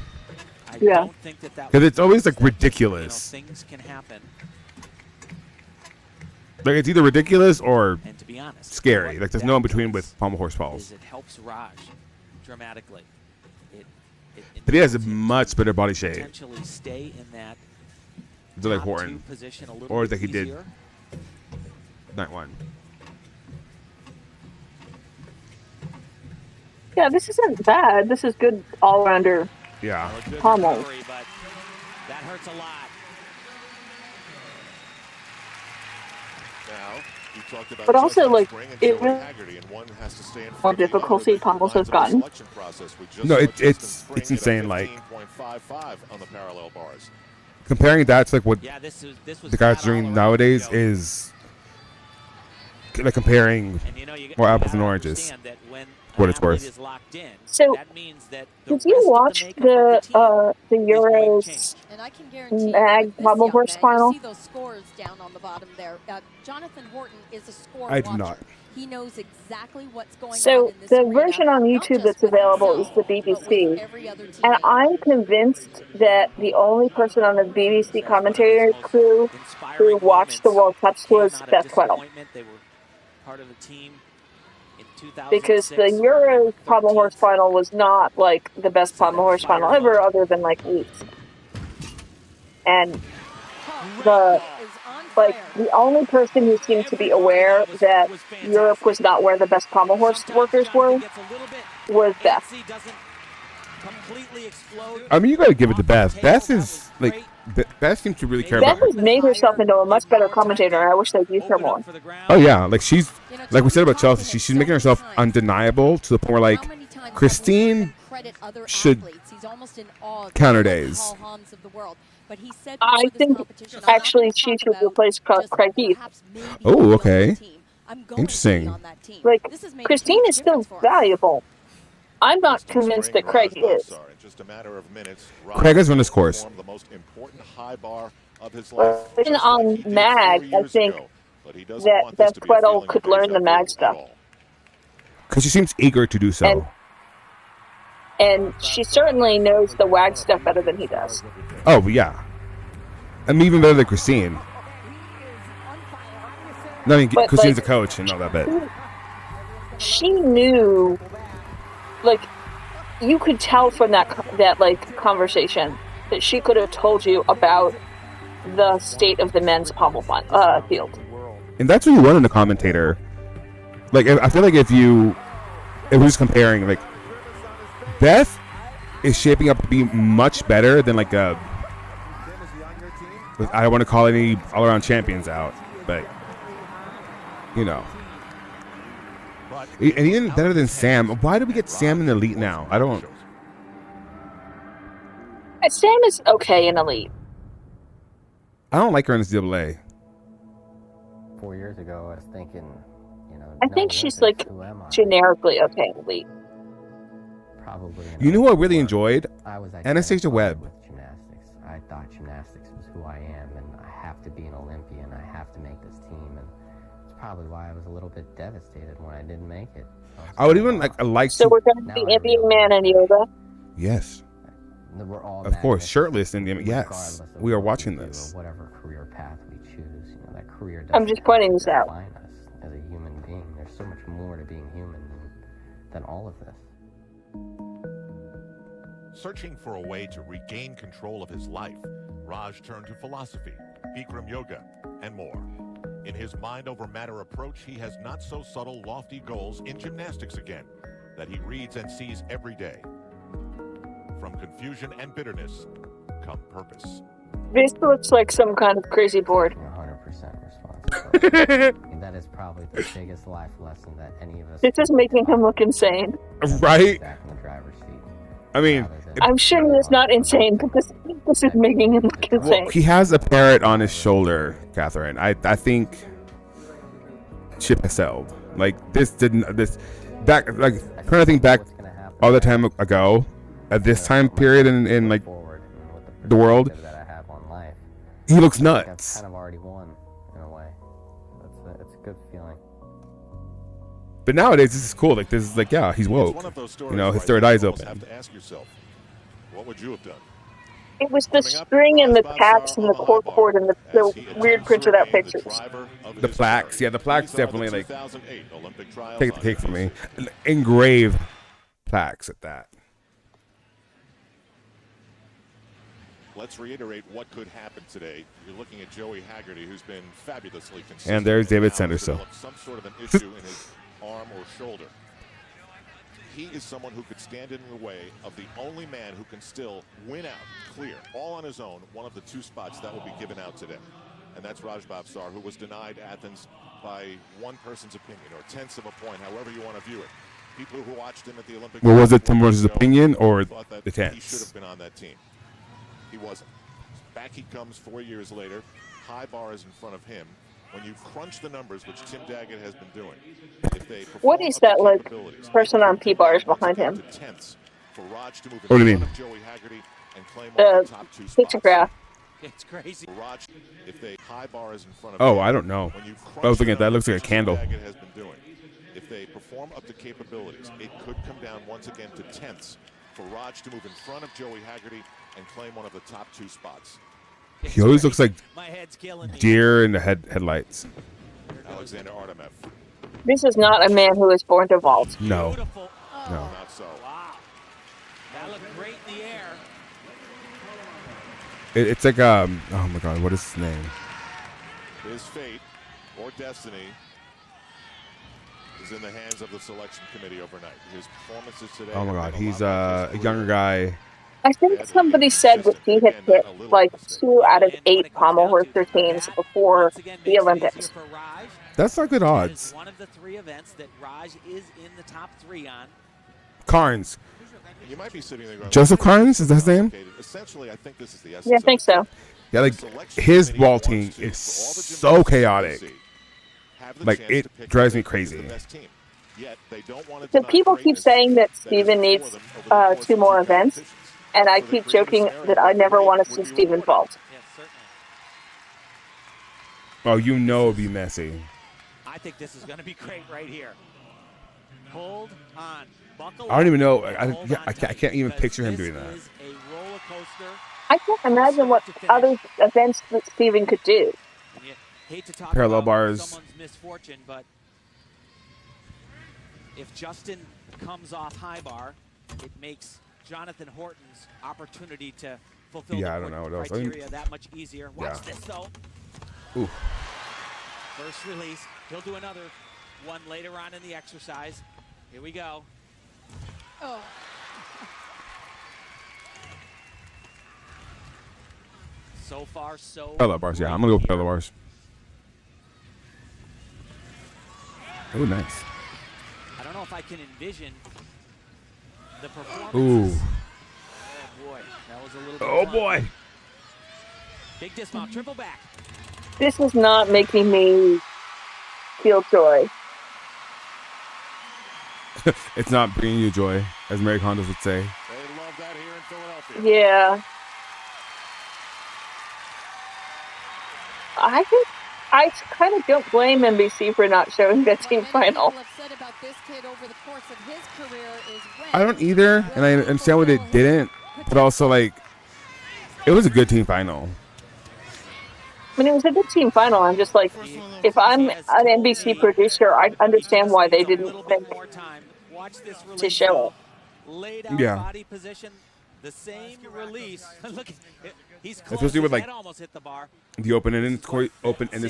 I Yeah. don't think that Because it's always, like, you know, ridiculous. things can happen. Like, it's either ridiculous or And to be honest, scary. what Like, there's that no in between does with pommel horse is falls. it helps Raj dramatically. It But he has a much better body shape. potentially stay in that It's like top Horton. two position a little Or bit like he did easier. night one. Yeah, this isn't bad. This is good all-rounder Yeah. pommel. Recovery, but that hurts a lot. Now, you talked about But also, Justin like, Spring and it Joey really Haggerty, and one has to stay in more front of the other, difficulty but pommels lines has of the gotten. selection process, we just No, saw it, Justin it's Spring it's get a insane. Like, 15.55 on the parallel bars. comparing that to like what Yeah, this was the guys bad all doing around, nowadays Joe. is like comparing And you know, you more apples gotta and oranges. understand that when What an it's athlete worth. is locked in, So, that means that the did you rest of watch makeup of the team is going to Euros change. And I can guarantee mag with this pommel young horse man, final? you see those scores down on the bottom there. Jonathan Horton is a score I do watcher. not. He knows exactly what's going on So in this the arena, version on not YouTube just that's with available is himself, the but with BBC, every other and teammate. I'm convinced that the only person on the BBC commentary crew who Inspiring watched the World Cups came was out of Beth Tweddle, disappointment. They were part of the team in 2006. because the where they Euro were pommel 13th. horse final was not like the best So pommel that horse final fired him ever, up. other than like Leafs. And the the only person who seemed to be aware that Europe was not where the best pommel horse workers were was Beth. AC doesn't completely explode. I mean, you got to give it to Beth. Beth is like Beth seems to really care Beth about has made herself into a much better commentator, and I wish they'd used her more. Oh yeah, like she's like we said about Chelsea, she's making herself undeniable to the point where like Christine should He's almost in awe of counter the days. Paul Hahns of the world. But he said I before this think competition, I'm not actually gonna she talk should about replace Craig Heath. Oh, okay. I'm going Interesting. to be on that team. Like, This has made a Christine huge is still difference for us. valuable. I'm not convinced that Craig is. In just a matter of minutes, Craig has run his course. the most important high bar of his life. Even on Mag, I think that Beth Tweddle could learn the Mag stuff. Because she seems eager to do so. And she certainly knows the WAG stuff better than he does. Oh yeah, I mean even better than Christine. No, I mean But, Christine's like, a coach and all that bit. She knew, like, you could tell from that like conversation that she could have told you about the state of the men's pommel field. And that's what you want in a commentator. Like I feel like if we're just comparing, like Beth is shaping up to be much better than like I don't want to call any all-around champions out, but you know, and even better than Sam. Why do we get Sam in the elite now? I don't. Sam is okay in elite. I don't like her in NCAA. 4 years ago, I was thinking, you know, I no think she's Olympics, like who am I? generically okay in elite. Probably. You know who I really enjoyed? I was Anastasia identified Webb. with gymnastics. I thought gymnastics was who I am, and I have to be an Olympian. I have to make this team, and it's probably why I was a little bit devastated when I didn't make it. I would even like So to. we're going to be Indian man and yoga. Yes, We're all of course, magnets, shirtless and yes, regardless of we are what watching do this. or whatever career path we choose. You know, that career I'm doesn't just pointing have this to out. define us as a human being. There's so much more to being human than all of this. Searching for a way to regain control of his life, Raj turned to philosophy, Bikram yoga, and more. In his mind-over-matter approach, he has not-so-subtle, lofty goals in gymnastics again that he reads and sees every day. From confusion and bitterness come purpose. This looks like some kind of crazy board. 100% responsible. And that is probably the biggest life lesson that any of us. This is making him look insane. Right? Back in the driver's seat. I mean, I'm sure he is not insane, but this is making him look insane. well, he has a parrot on his shoulder, Catherine. I think ship has sailed. Like this back, like trying to think back all the time ago at this time period in like the world. That I have on life. He looks I think nuts. I've kind of already won in a way. It's a good feeling. But nowadays, this is cool. Like this is like, yeah, he's woke. You know, his third eye's open. Have to ask yourself, what would you have done? It was the string and the tacks and the cork cord and the weird printed out pictures. The plaques, yeah, the plaques definitely like 2008 Olympic trials take the cake for me. Engraved plaques at that. Let's reiterate what could happen today. You're looking at Joey Haggerty, who's been fabulously consistent. And there's David now Sanderson. developed some sort of an issue in his arm or shoulder. He is someone who could stand in the way of the only man who can still win out, clear, all on his own, one of the two spots that will be given out today. And that's Raj Bhavsar, who was denied Athens by one person's opinion, or tenths of a point, however you want to view it. People who watched him at the Olympic Well, was it Games Timber's opinion or thought that the he should tenths? have been on that team. He wasn't. Back he comes 4 years later. High bar is in front of him. When you crunch the numbers, which Tim Daggett has been doing, if they What is that like person on P bars behind him? for Raj to move in What do you front mean? of Joey Haggerty and claim one of The the top two spots. pictograph. It's crazy. Raj, if they high bar is in front of Oh, him, I don't know. when you I was looking at that. It crunch looks the like a numbers, candle. which Tim Daggett has been doing, if they perform up to capabilities, it could come down once again to tenths for Raj to move in front of Joey Haggerty and claim one of the top two spots. He always looks like My head's killing me. deer in the headlights. Alexander Artemev. This is not a man who is born to vault. No. No. Not so. Wow. That looked great in the air. It's like oh my god, what is his name? His fate or destiny is in the hands of the selection committee overnight. His performances today. Oh my god, have been he's lot like a his younger career. guy. I think somebody said that he had hit like 2 out of 8 Pommel routines before the Olympics. That's not good odds. One of the 3 events that Raj is in the top 3 on. Carnes. You might be sitting there going, Joseph Carnes, is that his name? Essentially, I think this is the essence Yeah, I think so. Yeah, like his vaulting is so chaotic. Like it drives me crazy. So people keep saying that Steven needs 2 more events, and I keep joking that I never want to see Steven vault. Oh, you know it'd be messy. I think this is going to be great right here. Hold on. Buckle I don't even know. up. I can't even picture him doing that. This is a roller coaster. I can't imagine what other events that Steven could do. And you hate to talk Parallel about bars. someone's misfortune, but if Justin comes off high bar, it makes Jonathan Horton's opportunity to fulfill Yeah, the I don't know what else. I mean- criteria that much easier. Watch Yeah. this though. Ooh. First release. He'll do another one later on in the exercise. Here we go. Oh. So far, so Parallel bars, yeah. I'm gonna go with parallel bars. Oh, nice. I don't know if I can envision the performance. Ooh. Oh boy, that was a little bit Oh tough. boy. Big dismount, triple back. This is not making me feel joy. It's not bringing you joy, as Mary Condos would say. They love that here in Philadelphia. Yeah. I kind of don't blame NBC for not showing the team final. I don't either, and I understand why they didn't, but also like, it was a good team final. I mean, it was a good team final. I'm just like, if I'm an NBC producer, I understand why they didn't think to show it. Laid out Yeah. body position, the same release. Look, he's close. Especially with His like head almost hit the bar. the open-ended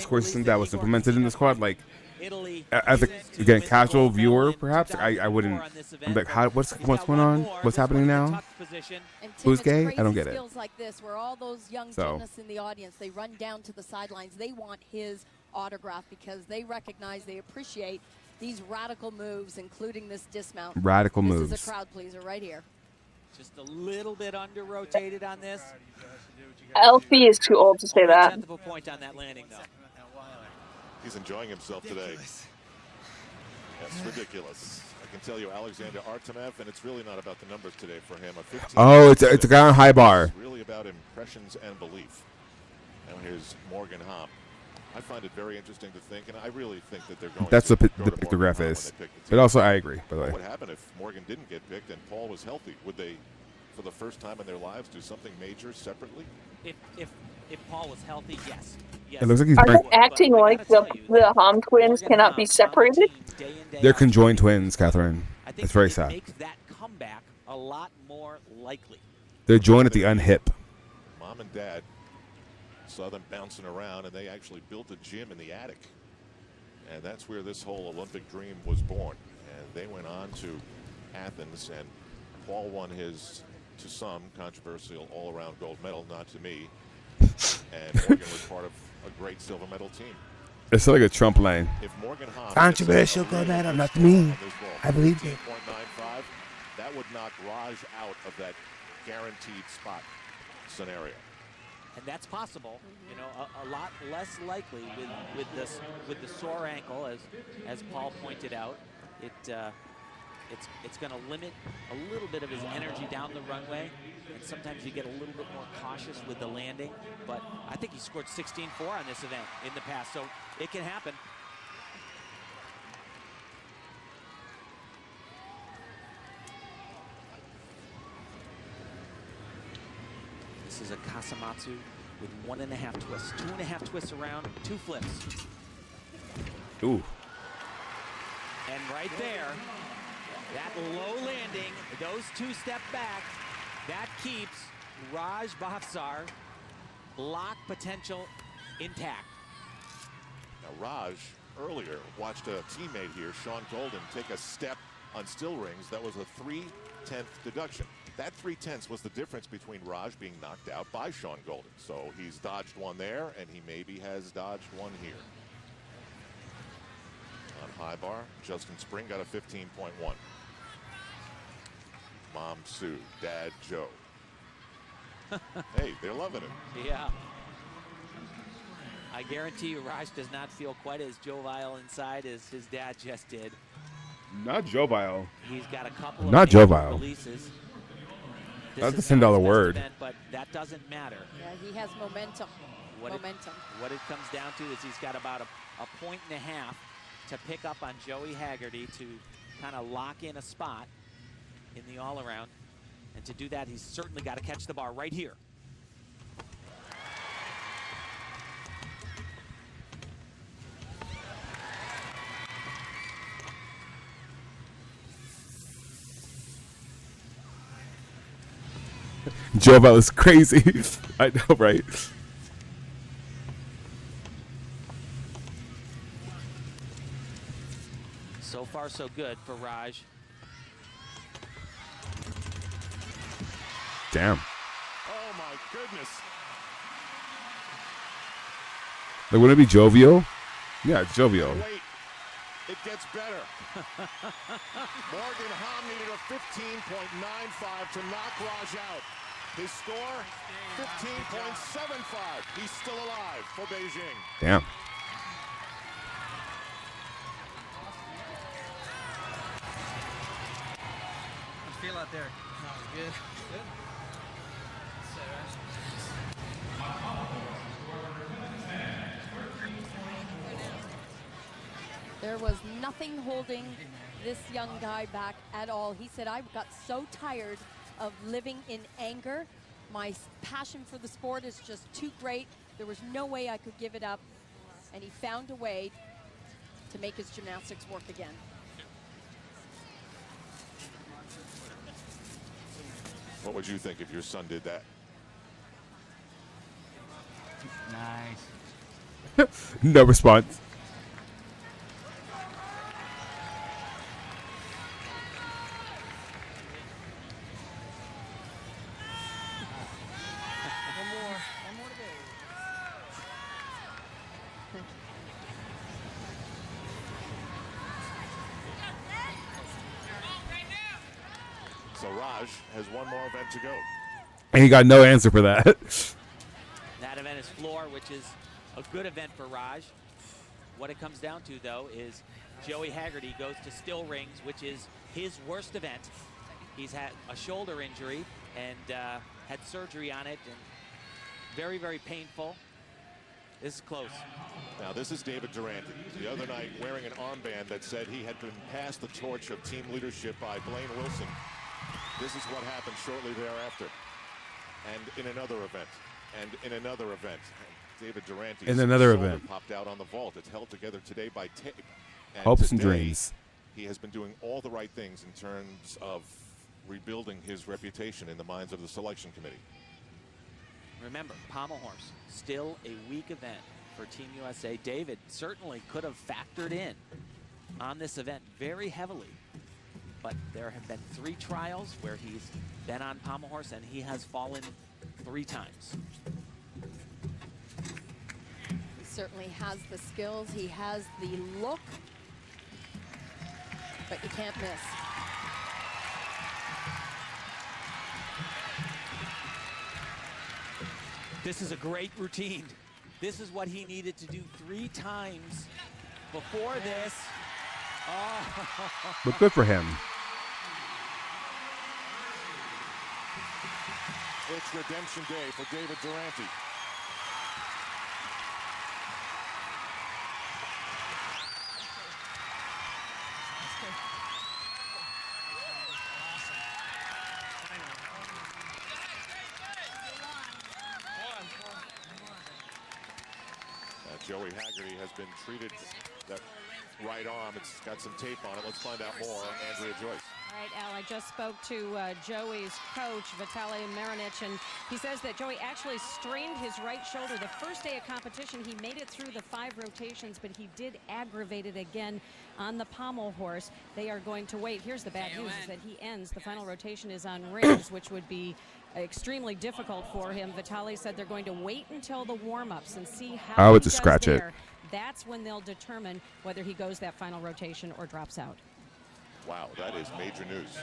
score system that was implemented in the squad. Like, Italy as a again casual viewer, perhaps I wouldn't. I'm like, what's going on? What's happening now? And Tim, Who's it's gay? crazy I don't get it. skills like this, where all those young So. gymnasts in the audience, they run down to the sidelines. They want his autograph because they recognize, they appreciate these radical moves, including this dismount. Radical this moves. This is a crowd pleaser right here. Just a little bit under-rotated on this. Elfie is too old to say Only a that. tenth of a point on that landing, though. He's enjoying himself today. That's ridiculous. I can tell you, Alexander Artemev, and it's really not about the numbers today for him. A 15. Oh, it's a guy on high bar. It's really about impressions and belief. Now here's Morgan Hamm. I find it very interesting to think, and I really think that they're going That's to what go the to pictograph Morgan Hamm is. when they pick the But team. also, I agree, by the way. What would happen if Morgan didn't get picked and Paul was healthy? Would they, for the first time in their lives, do something major separately? If Paul was healthy, yes. It looks like he's Are burnt. they acting like the Hom twins cannot be separated? They're conjoined twins, Catherine. It's very sad. Makes that comeback a lot more likely. They're joined at the unhip. Mom and Dad saw them bouncing around, and they actually built a gym in the attic. And that's where this whole Olympic dream was born. And they went on to Athens, and Paul won his, to some, controversial all-around gold medal, not to me. And Morgan was part of a great silver medal team. It's like a Trump lane. If Morgan Hamm Controversial gold medal, not to me. I believe you. 15.95, that would knock Raj out of that guaranteed spot scenario. And that's possible, you know, a lot less likely with the sore ankle, as Paul pointed out. It's going to limit a little bit of his energy down the runway, and sometimes you get a little bit more cautious with the landing. But I think he scored 16.4 on this event in the past, so it can happen. This is a Kasamatsu with 1.5 twists, 2.5 twists around, 2 flips. Ooh. And right there, that low landing, those 2 step back, that keeps Raj Bhavsar block potential intact. Now Raj earlier watched a teammate here, Sean Golden, take a step on still rings. That was a 3/10 deduction. That 3/10 was the difference between Raj being knocked out by Sean Golden. So he's dodged one there, and he maybe has dodged one here. On high bar, Justin Spring got a 15.1. Mom Sue, Dad Joe. Hey, they're loving it. Yeah. I guarantee you Raj does not feel quite as jovial inside as his dad just did. Not jovial. He's got a couple of Not major jovial. releases. That's This a is not $10 his best word. event, but that doesn't matter. Yeah, he has momentum. What it comes down to is he's got about a 1.5 points to pick up on Joey Haggerty to kind of lock in a spot in the all-around. And to do that, he's certainly got to catch the bar right here. Jovial is crazy. I know, right? So far, so good for Raj. Damn. Oh my goodness. Like, wouldn't it be jovial? Yeah, it's jovial. Wait, it gets better. Morgan Hamm needed a 15.95 to knock Raj out. His score, 15.75. He's still alive for Beijing. Damn. How's it feel out there? Good. Good. There was nothing holding this young guy back at all. He said, I got so tired of living in anger. My passion for the sport is just too great. There was no way I could give it up. And he found a way to make his gymnastics work again. What would you think if your son did that? Nice. No response. One more to So Raj has one more event to go. And he got no answer for that. That event is floor, which is a good event for Raj. What it comes down to, though, is Joey Haggerty goes to still rings, which is his worst event. He's had a shoulder injury and had surgery on it, and very, very painful. This is close. Now, this is David Durante. The other night, wearing an armband that said he had been passed the torch of team leadership by Blaine Wilson. This is what happened shortly thereafter. And in another event. And in another event. David Durante. In another event. Popped out on the vault. It's held together today by tape. And Hopes and today, dreams. He has been doing all the right things in terms of rebuilding his reputation in the minds of the selection committee. Remember, pommel horse, still a weak event for Team USA. David certainly could have factored in on this event very heavily, but there have been 3 trials where he's been on pommel horse and he has fallen 3 times. He certainly has the skills, he has the look, but you can't miss. This is a great routine. This is what he needed to do 3 times before this. Oh. But good for him. It's redemption day for David Durante. Joey Haggerty has been treated. That right arm, it's got some tape on it. Let's find out more. Andrea Joyce. All right, Al, I just spoke to Joey's coach, Vitaly Marinich, and he says that Joey actually strained his right shoulder. The first day of competition, he made it through the 5 rotations, but he did aggravate it again on the pommel horse. They are going to wait. Here's the bad news, is that he ends. The final rotation is on rings, which would be extremely difficult for him. Vitaly said they're going to wait until the warm-ups and see how I would he just does scratch it. there. That's when they'll determine whether he goes that final rotation or drops out. Wow, that is major news.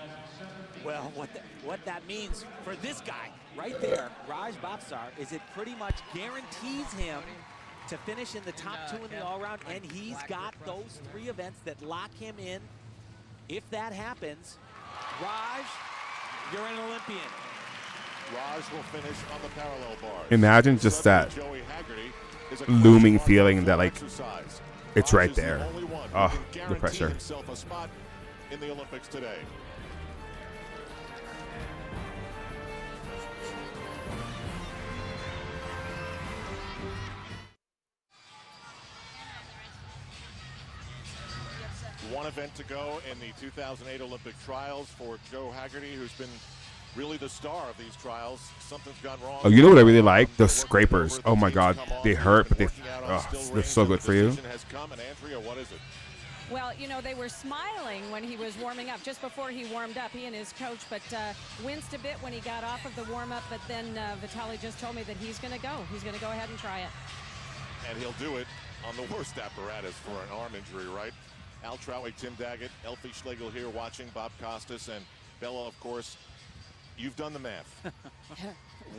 Well, what that means for this guy right there, Raj Bhavsar, is it pretty much guarantees him to finish in the top 2 in the all-around, and he's got those 3 events that lock him in. If that happens, Raj, you're an Olympian. Raj will finish on the parallel bars. Imagine just that looming feeling that, like, it's right there. Oh, the pressure. Himself a spot in the Olympics today. One event to go in the 2008 Olympic trials for Joe Haggerty, who's been really the star of these trials. Something's gone wrong. Oh, you know what I really like? Those scrapers. Oh my God, they hurt, but they're so good for you. Has come, and Andrea, what is it? Well, you know, they were smiling when he was warming up, just before he warmed up, he and his coach, but winced a bit when he got off of the warm-up, but then Vitaly just told me that he's going to go. He's going to go ahead and try it. And he'll do it on the worst apparatus for an arm injury, right? Al Troutway, Tim Daggett, Elfie Schlegel here watching, Bob Costas, and Bella, of course. You've done the math.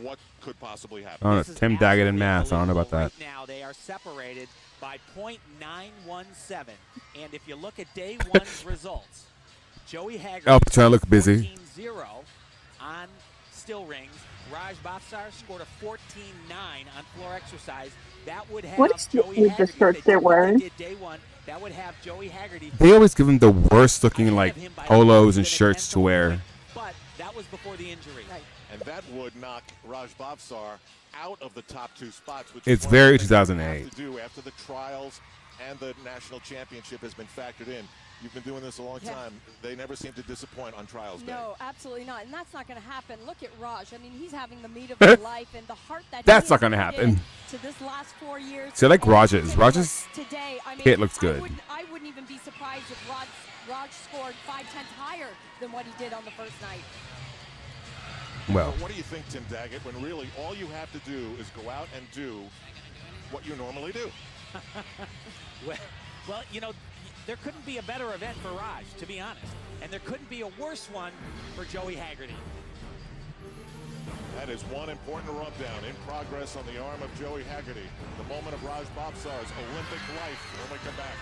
What could possibly happen? Oh, Tim Daggett and math. I don't know about that. Right now, they are separated by .917. And if you look at day 1's results, Joey Haggerty Oh, trying to look busy. 14-0 on still rings. Raj Bhavsar scored a 14-9 on floor exercise. That would have What is Joey the Haggerty. shirt they're wearing? Did day 1, that would have Joey Haggerty. They always give him the worst looking, like, polos and shirts to wear. But that was before the injury. Right. And that would knock Raj Bhavsar out of the top 2 spots, which It's is very what they 2008. have to do after the trials and the national championship has been factored in. You've been doing this a long time. They never seem to disappoint on trials day. No, absolutely not. And that's not going to happen. Look at Raj. I mean, he's having the meat of his life and the heart that That's he not gonna has put happen. in to this last 4 years. See, I like And Raj's. today, Raj's I mean, hit looks good. I wouldn't even be surprised if Raj scored 5/10 higher than what he did on the first night. Well, But what do you think, Tim Daggett, when really all you have to do is go out and do what you normally do? Well, you know, there couldn't be a better event for Raj, to be honest. And there couldn't be a worse one for Joey Haggerty. That is one important rub down in progress on the arm of Joey Haggerty. The moment of Raj Bobsar's Olympic life when we come back.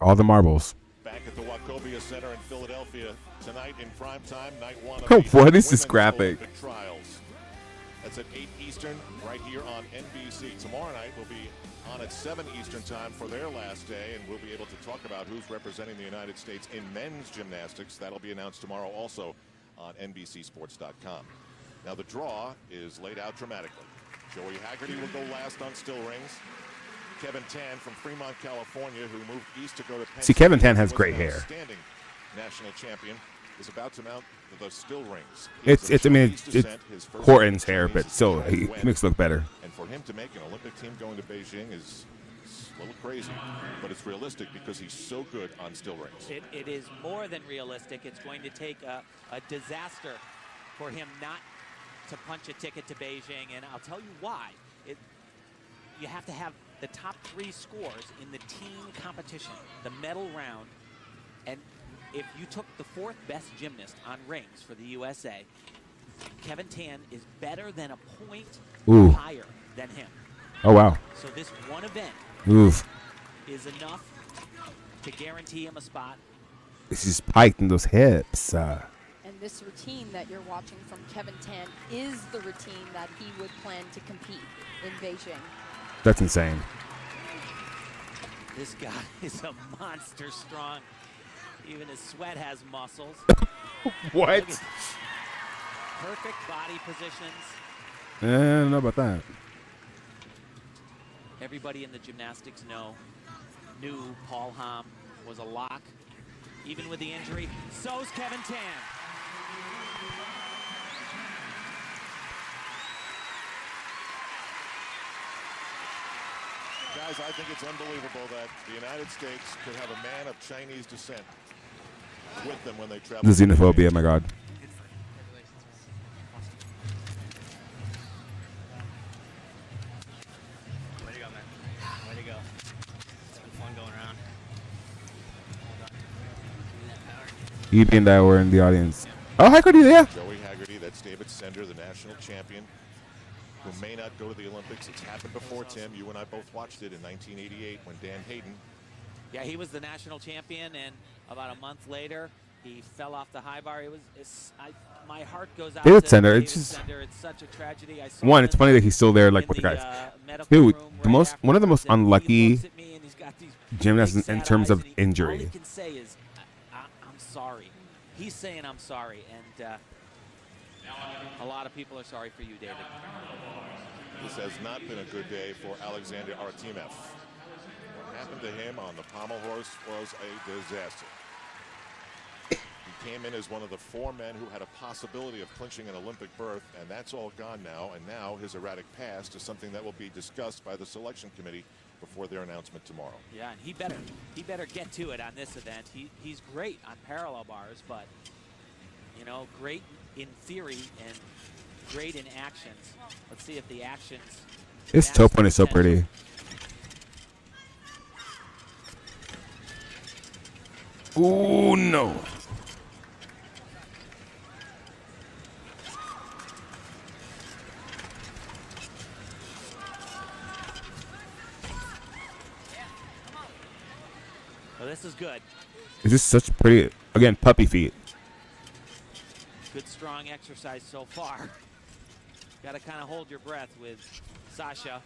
All the marbles. Back at the Wachovia Center in Philadelphia tonight in prime time, night one of the What is this Women's graphic? Olympic Trials. That's at 8 Eastern right here on NBC. Tomorrow night will be on at 7 Eastern time for their last day, and we'll be able to talk about who's representing the United States in men's gymnastics. That'll be announced tomorrow also on NBCSports.com. Now the draw is laid out dramatically. Joey Haggerty will go last on still rings. Kevin Tan from Fremont, California, who moved east to go to Penn See, Kevin State, Tan has was great an hair. outstanding national champion, is about to mount the still rings. I mean, it's Horton's hair, but still, he makes it look better. And for him to make an Olympic team going to Beijing is a little crazy, but it's realistic because he's so good on still rings. It is more than realistic. It's going to take a disaster for him not to punch a ticket to Beijing, and I'll tell you why. You have to have the top 3 scores in the team competition, the medal round, and if you took the 4th best gymnast on rings for the USA, Kevin Tan is better than a point higher than him. Oh, wow. So this one event is enough to guarantee him a spot. It's just piked in those hips. And this routine that you're watching from Kevin Tan is the routine that he would plan to compete in Beijing. That's insane. This guy is a monster strong. Even his sweat has muscles. What? Perfect body positions. I don't know about that. Everybody in the gymnastics knew Paul Hamm was a lock. Even with the injury, so's Kevin Tan. Guys, I think it's unbelievable that the United States could have a man of Chinese descent with them when they travel. The xenophobia, my God. Way to go, man. Way to go. It's been fun going around. You being that we're in the audience. Oh, Haggerty, yeah. Joey Haggerty, that's David Sender, the national champion, who may not go to the Olympics. It's happened before, Tim. You and I both watched it in 1988 when Dan Hayden. Yeah, he was the national champion, and about a month later, he fell off the high bar. My heart goes out David to Sender, David it's just Sender. It's such a tragedy. I saw one. It's him funny that he's still there, like in with the guys. medical Dude, room the right most after one of the most and he unlucky looks at me and he's got these gymnasts big in sad terms eyes, of and all injury. he can say is, "I'm sorry." He's saying, "I'm sorry," and a lot of people are sorry for you, David. This has not been a good day for Alexander Artemev. What happened to him on the pommel horse was a disaster. He came in as one of the 4 men who had a possibility of clinching an Olympic berth, and that's all gone now. And now his erratic past is something that will be discussed by the selection committee before their announcement tomorrow. Yeah, and he better get to it on this event. He's great on parallel bars, but great in theory and great in actions. Let's see if the actions. His toe point is so pretty. Ooh, no. Well, this is good. Is this such pretty, again, puppy feet? Good strong exercise so far. Got to kind of hold your breath with Sasha.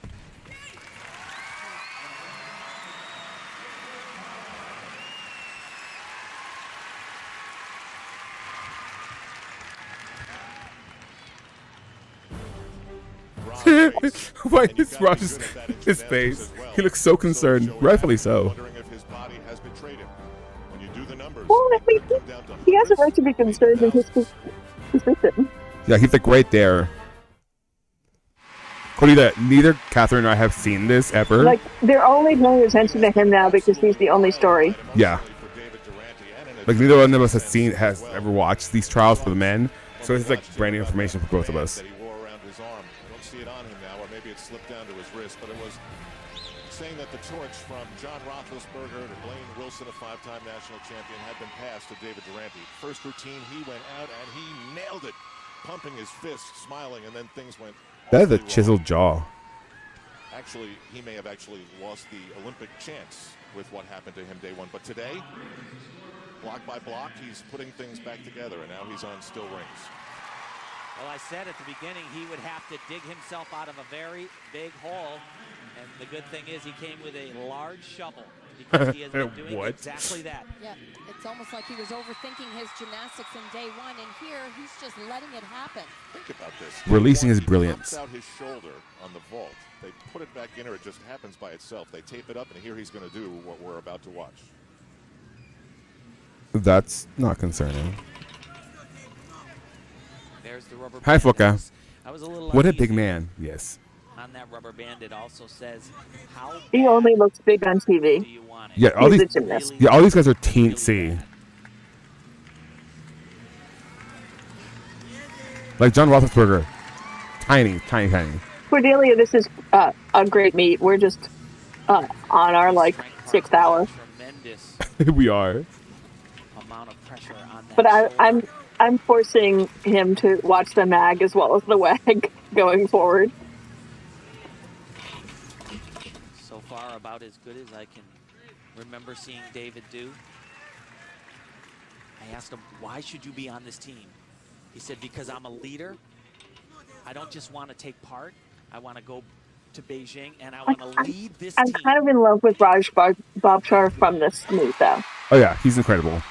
Why is Rogers his face? He looks so concerned, rightfully so. Well, I mean, he has a right to be concerned in his position. Yeah, he's like right there. Cody, that neither Catherine or I have seen this ever. Like, they're only paying attention to him now because he's the only story. Yeah. Like, neither one of us has ever watched these trials for the men, so it's like brand new information for both of us. That he wore around his arm. I don't see it on him now, or maybe it slipped down to this, but it was saying that the torch from John Roethlisberger to Blaine Wilson, a 5-time national champion, had been passed to David Durante. First routine, he went out and he nailed it, pumping his fist, smiling, and then things went That is a awfully chiseled jaw. Actually, he may have actually lost the Olympic chance with what happened to him day one. But today, block by block, he's putting things back together, and now he's on still rings. Well, I said at the beginning he would have to dig himself out of a very big hole. And the good thing is he came with a large shovel because he has been doing exactly that. Yeah, it's almost like he was overthinking his gymnastics in day one, and here he's just letting it happen. Think about this. Releasing his He brilliance. pops out his shoulder on the vault. They put it back in, or it just happens by itself. They tape it up, and here he's going to do what we're about to watch. That's not concerning. There's the rubber Hi, band. Foka. I was a little What a uneasy big man. Yes. on that rubber band. It also says how He only looks big on TV. Yeah, all He's these. a gymnast. Yeah, all these guys are teensy. Like John Roethlisberger, tiny. Cordelia, this is a great meet. We're just on our 6th hour. tremendous We are. amount of pressure on that But shoulder. I'm forcing him to watch the mag as well as the WAG going forward. So far, about as good as I can remember seeing David do. I asked him, why should you be on this team? He said, because I'm a leader. I don't just want to take part. I want to go to Beijing, and I want to lead this I'm team. kind of in love with Raj Bobchar from this meet, though. Oh yeah, he's incredible. Wow.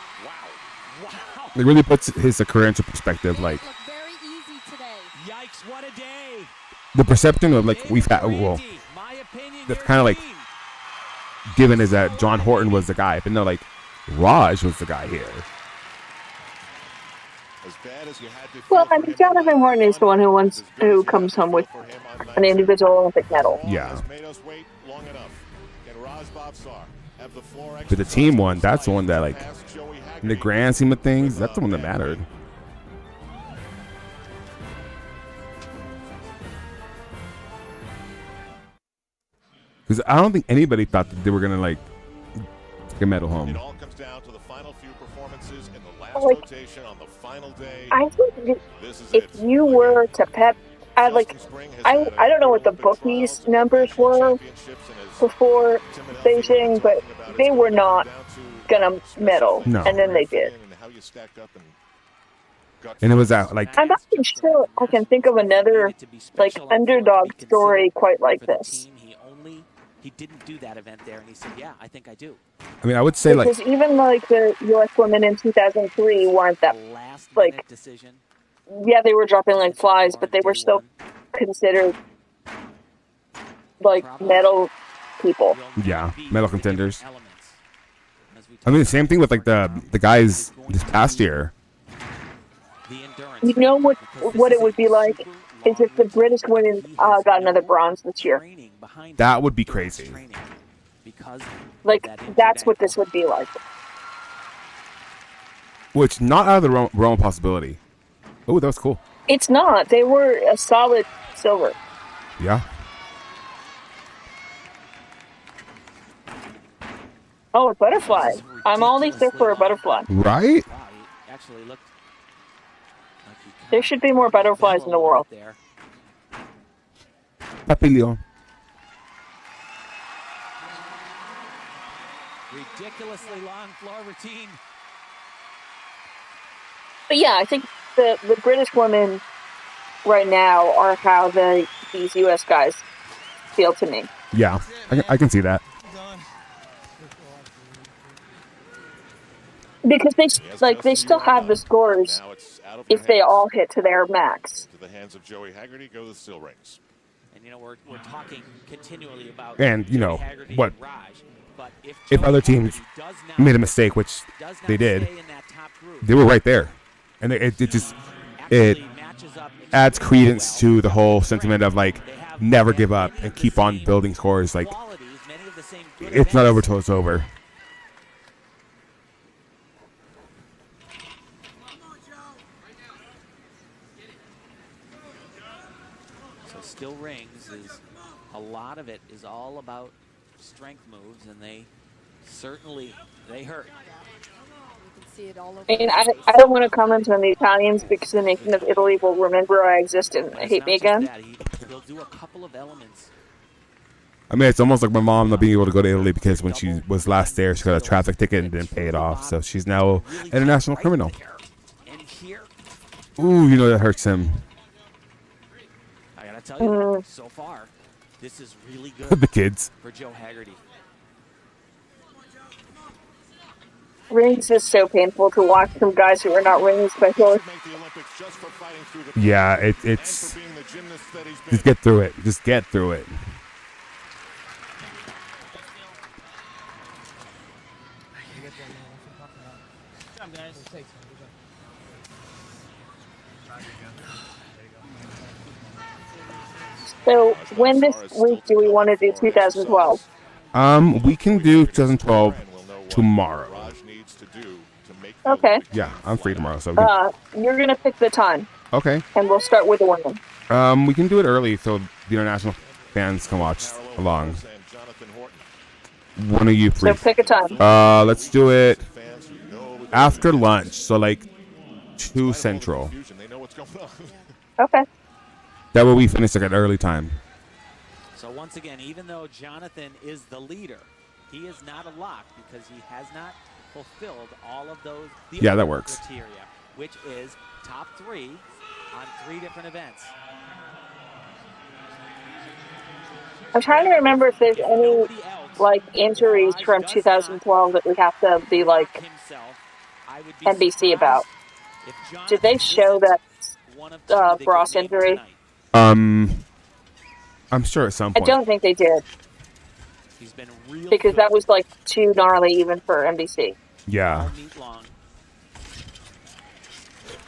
It really puts his career into perspective. Like Very easy today. Yikes, what a day. the perception of like we've had. Well, My opinion, that's kind of like given is that John Horton was the guy, but no, like Raj was the guy here. As bad as you had to Well, I mean, Jonathan Horton is the one who comes home with an individual Olympic medal. Yeah. made us wait long enough. Can Raj Bobsar have the floor But the team one, that's the one that like in the grand scheme of things, that's the one that mattered. Because I don't think anybody thought that they were gonna like take a medal home. It all comes down to the final few performances in the last Like, rotation on the final day. I think This is if it. you were to pep, I don't know what the bookies numbers were before Beijing, but they were not gonna medal, No. and then they did. And how you stacked up and And it was that like I'm not even sure I can think of another underdog story quite like this. He didn't do that event there, and he said, yeah, I think I do. I mean, I would say like Because even the U.S. women in 2003 weren't that Decision. yeah, they were dropping like flies, but they were still considered medal people. yeah, medal contenders. I mean, the same thing with like the guys this past year. You know what it would be like is if the British women got another bronze this year. That would be crazy. Like that's what this would be like. Which not out of the realm of possibility. Oh, that was cool. It's not. They were a solid silver. Yeah. Oh, a butterfly. I'm always there for a butterfly. Right? Actually looked There should be more butterflies in the world. there. Papillon. Ridiculously long floor routine. But yeah, I think the British women right now are how these U.S. guys feel to me. Yeah, I can see that. Because they still have the scores if they all hit to their max. to the hands of Joey Haggerty go the still rings. And you know, we're talking continually about And you know Joey Haggerty what? and Raj, but if If Joey other teams Haggerty does not- made a mistake, which does not they did, stay in that top group, they were right there, and it just it adds credence to the whole sentiment of like never give up and keep on building scores. Like it's not over till it's over. So still rings is a lot of it is all about strength moves, and they certainly hurt. You can see it all over I mean, his face. I don't want to comment on the Italians because the nation of Italy will remember I exist and But it's hate not me just again. that. He'll do a couple of elements. I mean, it's almost like my mom not being able to go to Italy because when she was last there, she got a traffic ticket and didn't pay it off. So she's now an international criminal. And here, Ooh, you know that hurts him. I gotta tell you, so far, this is really good The kids. for Joe Haggerty. Rings is so painful to watch some guys who are not ring specialists. Yeah, it's. Just get through it. Just get through it. So when this week do we want to do 2012? We can do 2012 tomorrow. Okay. Yeah, I'm free tomorrow, so You're gonna pick the time. okay. And we'll start with the women. We can do it early so the international fans can watch along. One of you free. So pick a time. Let's do it after lunch, so like 2 Central. Okay. That way we finish like at early time. So once again, even though Jonathan is the leader, he is not a lock because he has not fulfilled all of those Yeah, that works. criteria, which is top 3 on 3 different events. I'm trying to remember if there's any like injuries from 2012 that we have to be like NBC about. Did they show that Bross injury? I'm sure at some I point. don't think they did. He's been real because that was like too gnarly even for NBC. Yeah.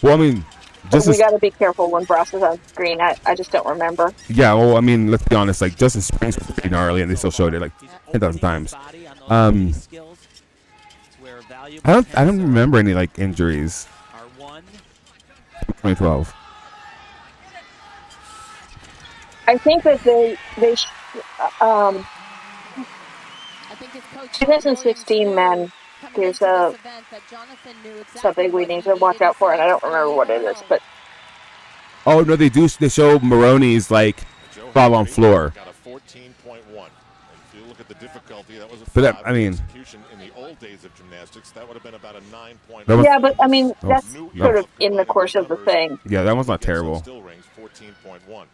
Well, I mean, But we got to be careful when Bross is on screen. I just don't remember. Yeah, well, I mean, let's be honest. Like Justin Springs was pretty gnarly, and they still showed it like 10,000 times. I don't remember any like injuries. 2012. I think that they I think his coach 2016 men. There's something we need to watch out for, and I don't remember what it is, but. Oh no, they do. They show Maroney's like fall on floor. Got a 14.1. If you look at the difficulty, that was a But that, I mean, execution in the old days of gymnastics. That would have been about a 9.0. Yeah, but I mean that's sort of in the course of the thing. Yeah, that one's not terrible. Still rings 14.1.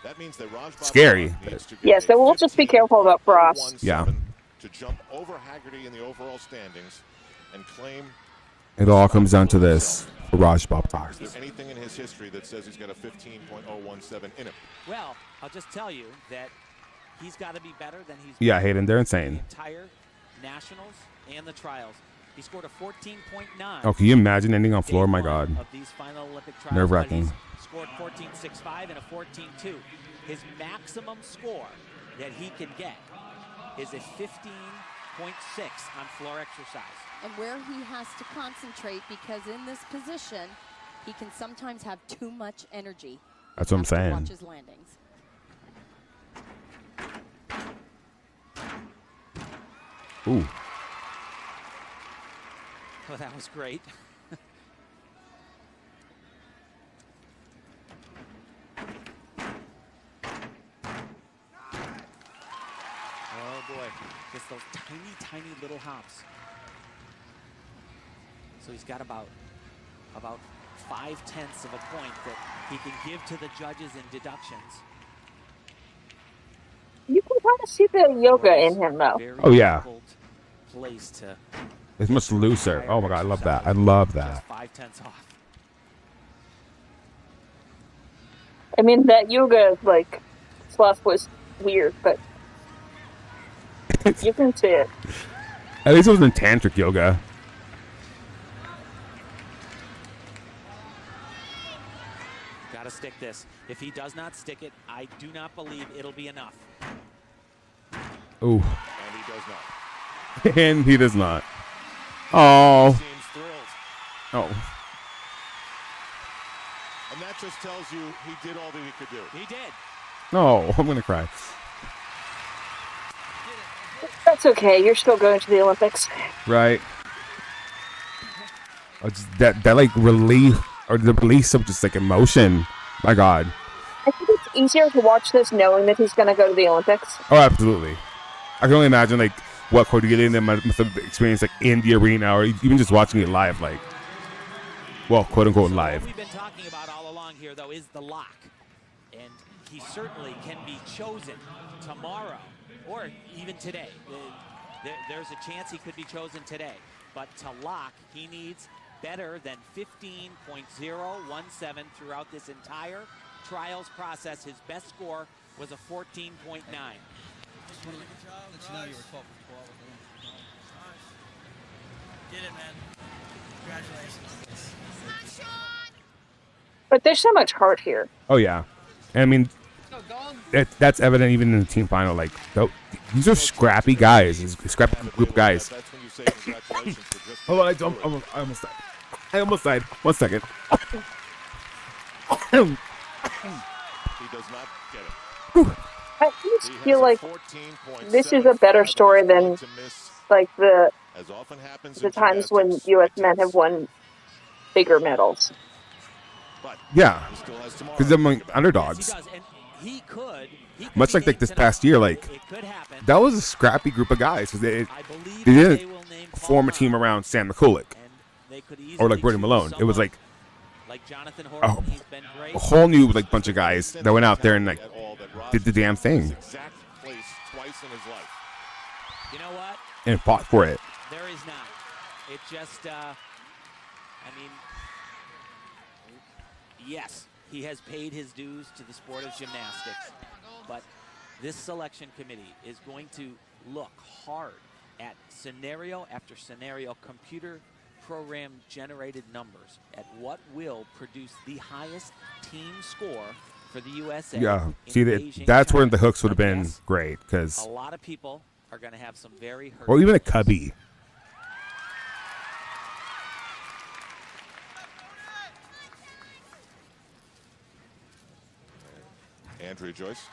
That means that Raj Scary. Yeah, so we'll just be careful about Bross. Yeah. To jump over Haggerty in the overall standings and claim. It all comes down to this for Raj Baptar. Is there anything in his history that says he's got a 15.017 in him? Well, I'll just tell you that he's got to be better than he's Yeah, been Hayden, they're in insane. the entire nationals and the trials. He scored a 14.9. Oh, can you imagine ending on floor? My God. Of these final Olympic trials, Nerve-wracking. but he's scored 14.65 and a 14.2. His maximum score that he can get is a 15.6 on floor exercise. And where he has to concentrate, because in this position, he can sometimes have too much energy. That's what I'm Have to saying. Watch his landings. Ooh. Oh, that was great. Oh boy, just those tiny, tiny little hops. So he's got about 5/10 of a point that he can give to the judges in deductions. You can kind of see the yoga in him, though. Oh yeah. Place to It's much looser. Oh my God, I love that. I love that. 5/10 off. I mean, that yoga like fluff was weird, but you can see it. At least it wasn't tantric yoga. Gotta stick this. If he does not stick it, I do not believe it'll be enough. Ooh. And he does not. And he does not. Oh. Seems thrilled. Oh. And that just tells you he did all that he could do. He did. No, I'm gonna cry. That's okay. You're still going to the Olympics. Right. Just that like relief or the release of just like emotion. My God. I think it's easier to watch this knowing that he's going to go to the Olympics. Oh, absolutely. I can only imagine like what Cody Gillian must have experienced like in the arena or even just watching it live, like, well, quote unquote live. What we've been talking about all along here, though, is the lock, and he certainly can be chosen tomorrow or even today. There's a chance he could be chosen today, but to lock, he needs better than 15.017 throughout this entire trials process. His best score was a 14.9. Just want to let you know you were 12 for 12 with him. Did it, man. Congratulations. But there's so much heart here. Oh yeah, I mean, that's evident even in the team final. Like, these are scrappy guys, scrappy group of guys. Hold on, I almost died. I almost died. 1 second. He does not get it. I just feel like this is a better story than like the times when U.S. men have won bigger medals. Yeah, because they're among underdogs. Much like this past year, like that was a scrappy group of guys because they didn't form a team around Sam McCulloch or like Brody Malone. It was like a whole new like bunch of guys that went out there and like did the damn thing. You know what? And fought for it. There is not. It just, I mean, yes, he has paid his dues to the sport of gymnastics, but this selection committee is going to look hard at scenario after scenario, computer program generated numbers at what will produce the highest team score for the USA. Yeah, see that's where the hooks would have been great because a lot of people are going to have some very hurt. Or even a cubby. Andrea Joyce.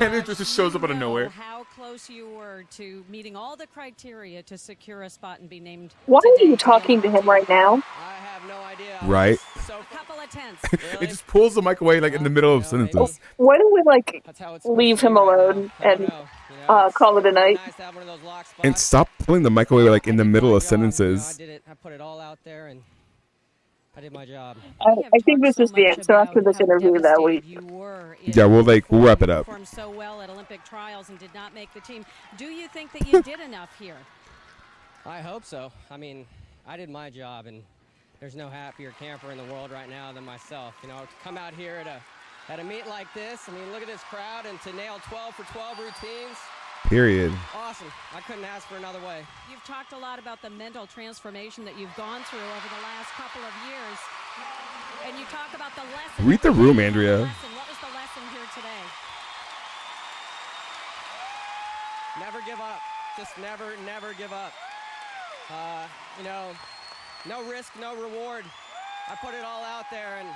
And it just shows up out of nowhere. How close you were to meeting all the criteria to secure a spot and be named. Why are you talking to him right now? I have no idea. Right. A couple of tenths. It just pulls the mic away like in the middle of sentences. Why don't we like leave him alone and call it a night? And stop pulling the mic away like in the middle of sentences. I did it. I put it all out there and I did my job. I think this is the end. So after this interview that week. Yeah, we'll wrap it up. Performed so well at Olympic trials and did not make the team. Do you think that you did enough here? I hope so. I mean, I did my job, and there's no happier camper in the world right now than myself. You know, to come out here at a meet like this, I mean, look at this crowd, and to nail 12 for 12 routines. Period. Awesome. I couldn't ask for another way. You've talked a lot about the mental transformation that you've gone through over the last couple of years. And you talk about the lesson. Read the room, Andrea. What was the lesson here today? Never give up. Just never give up. You know, no risk, no reward. I put it all out there, and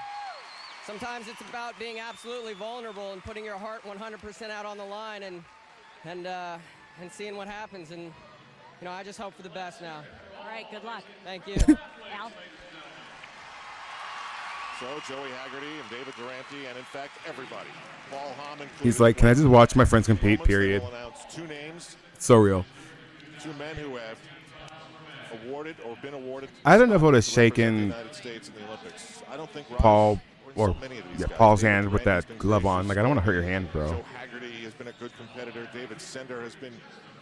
sometimes it's about being absolutely vulnerable and putting your heart 100% out on the line and seeing what happens. And, you know, I just hope for the best now. All right, good luck. Thank you. Al? So Joey Haggerty and David Durante, and in fact everybody. Paul Hom included. He's like, can I just watch my friends compete, period. Two names. So real. Two men who have awarded or been awarded. I don't know if I would have shaken I don't think Paul or guys. Paul's hand with that glove on. Like, I don't want to hurt your hand, bro. Joe Haggerty has been a good competitor. David Sender has been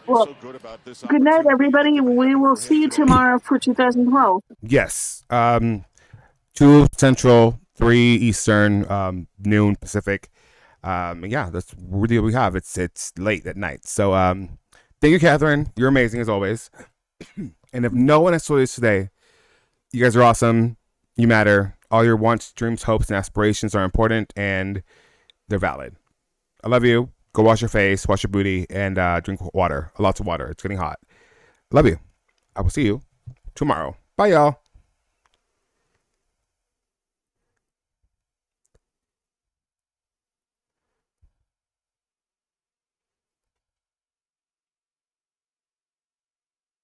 Well, so good about this. good night, everybody. We will see you tomorrow for 2012. Yes. 2 Central, 3 Eastern, noon Pacific. Yeah, that's really what we have. It's late at night. So thank you, Catherine. You're amazing as always. And if no one has told us today, you guys are awesome. You matter. All your wants, dreams, hopes, and aspirations are important, and they're valid. I love you. Go wash your face, wash your booty, and drink water. Lots of water. It's getting hot. Love you. I will see you tomorrow. Bye, y'all.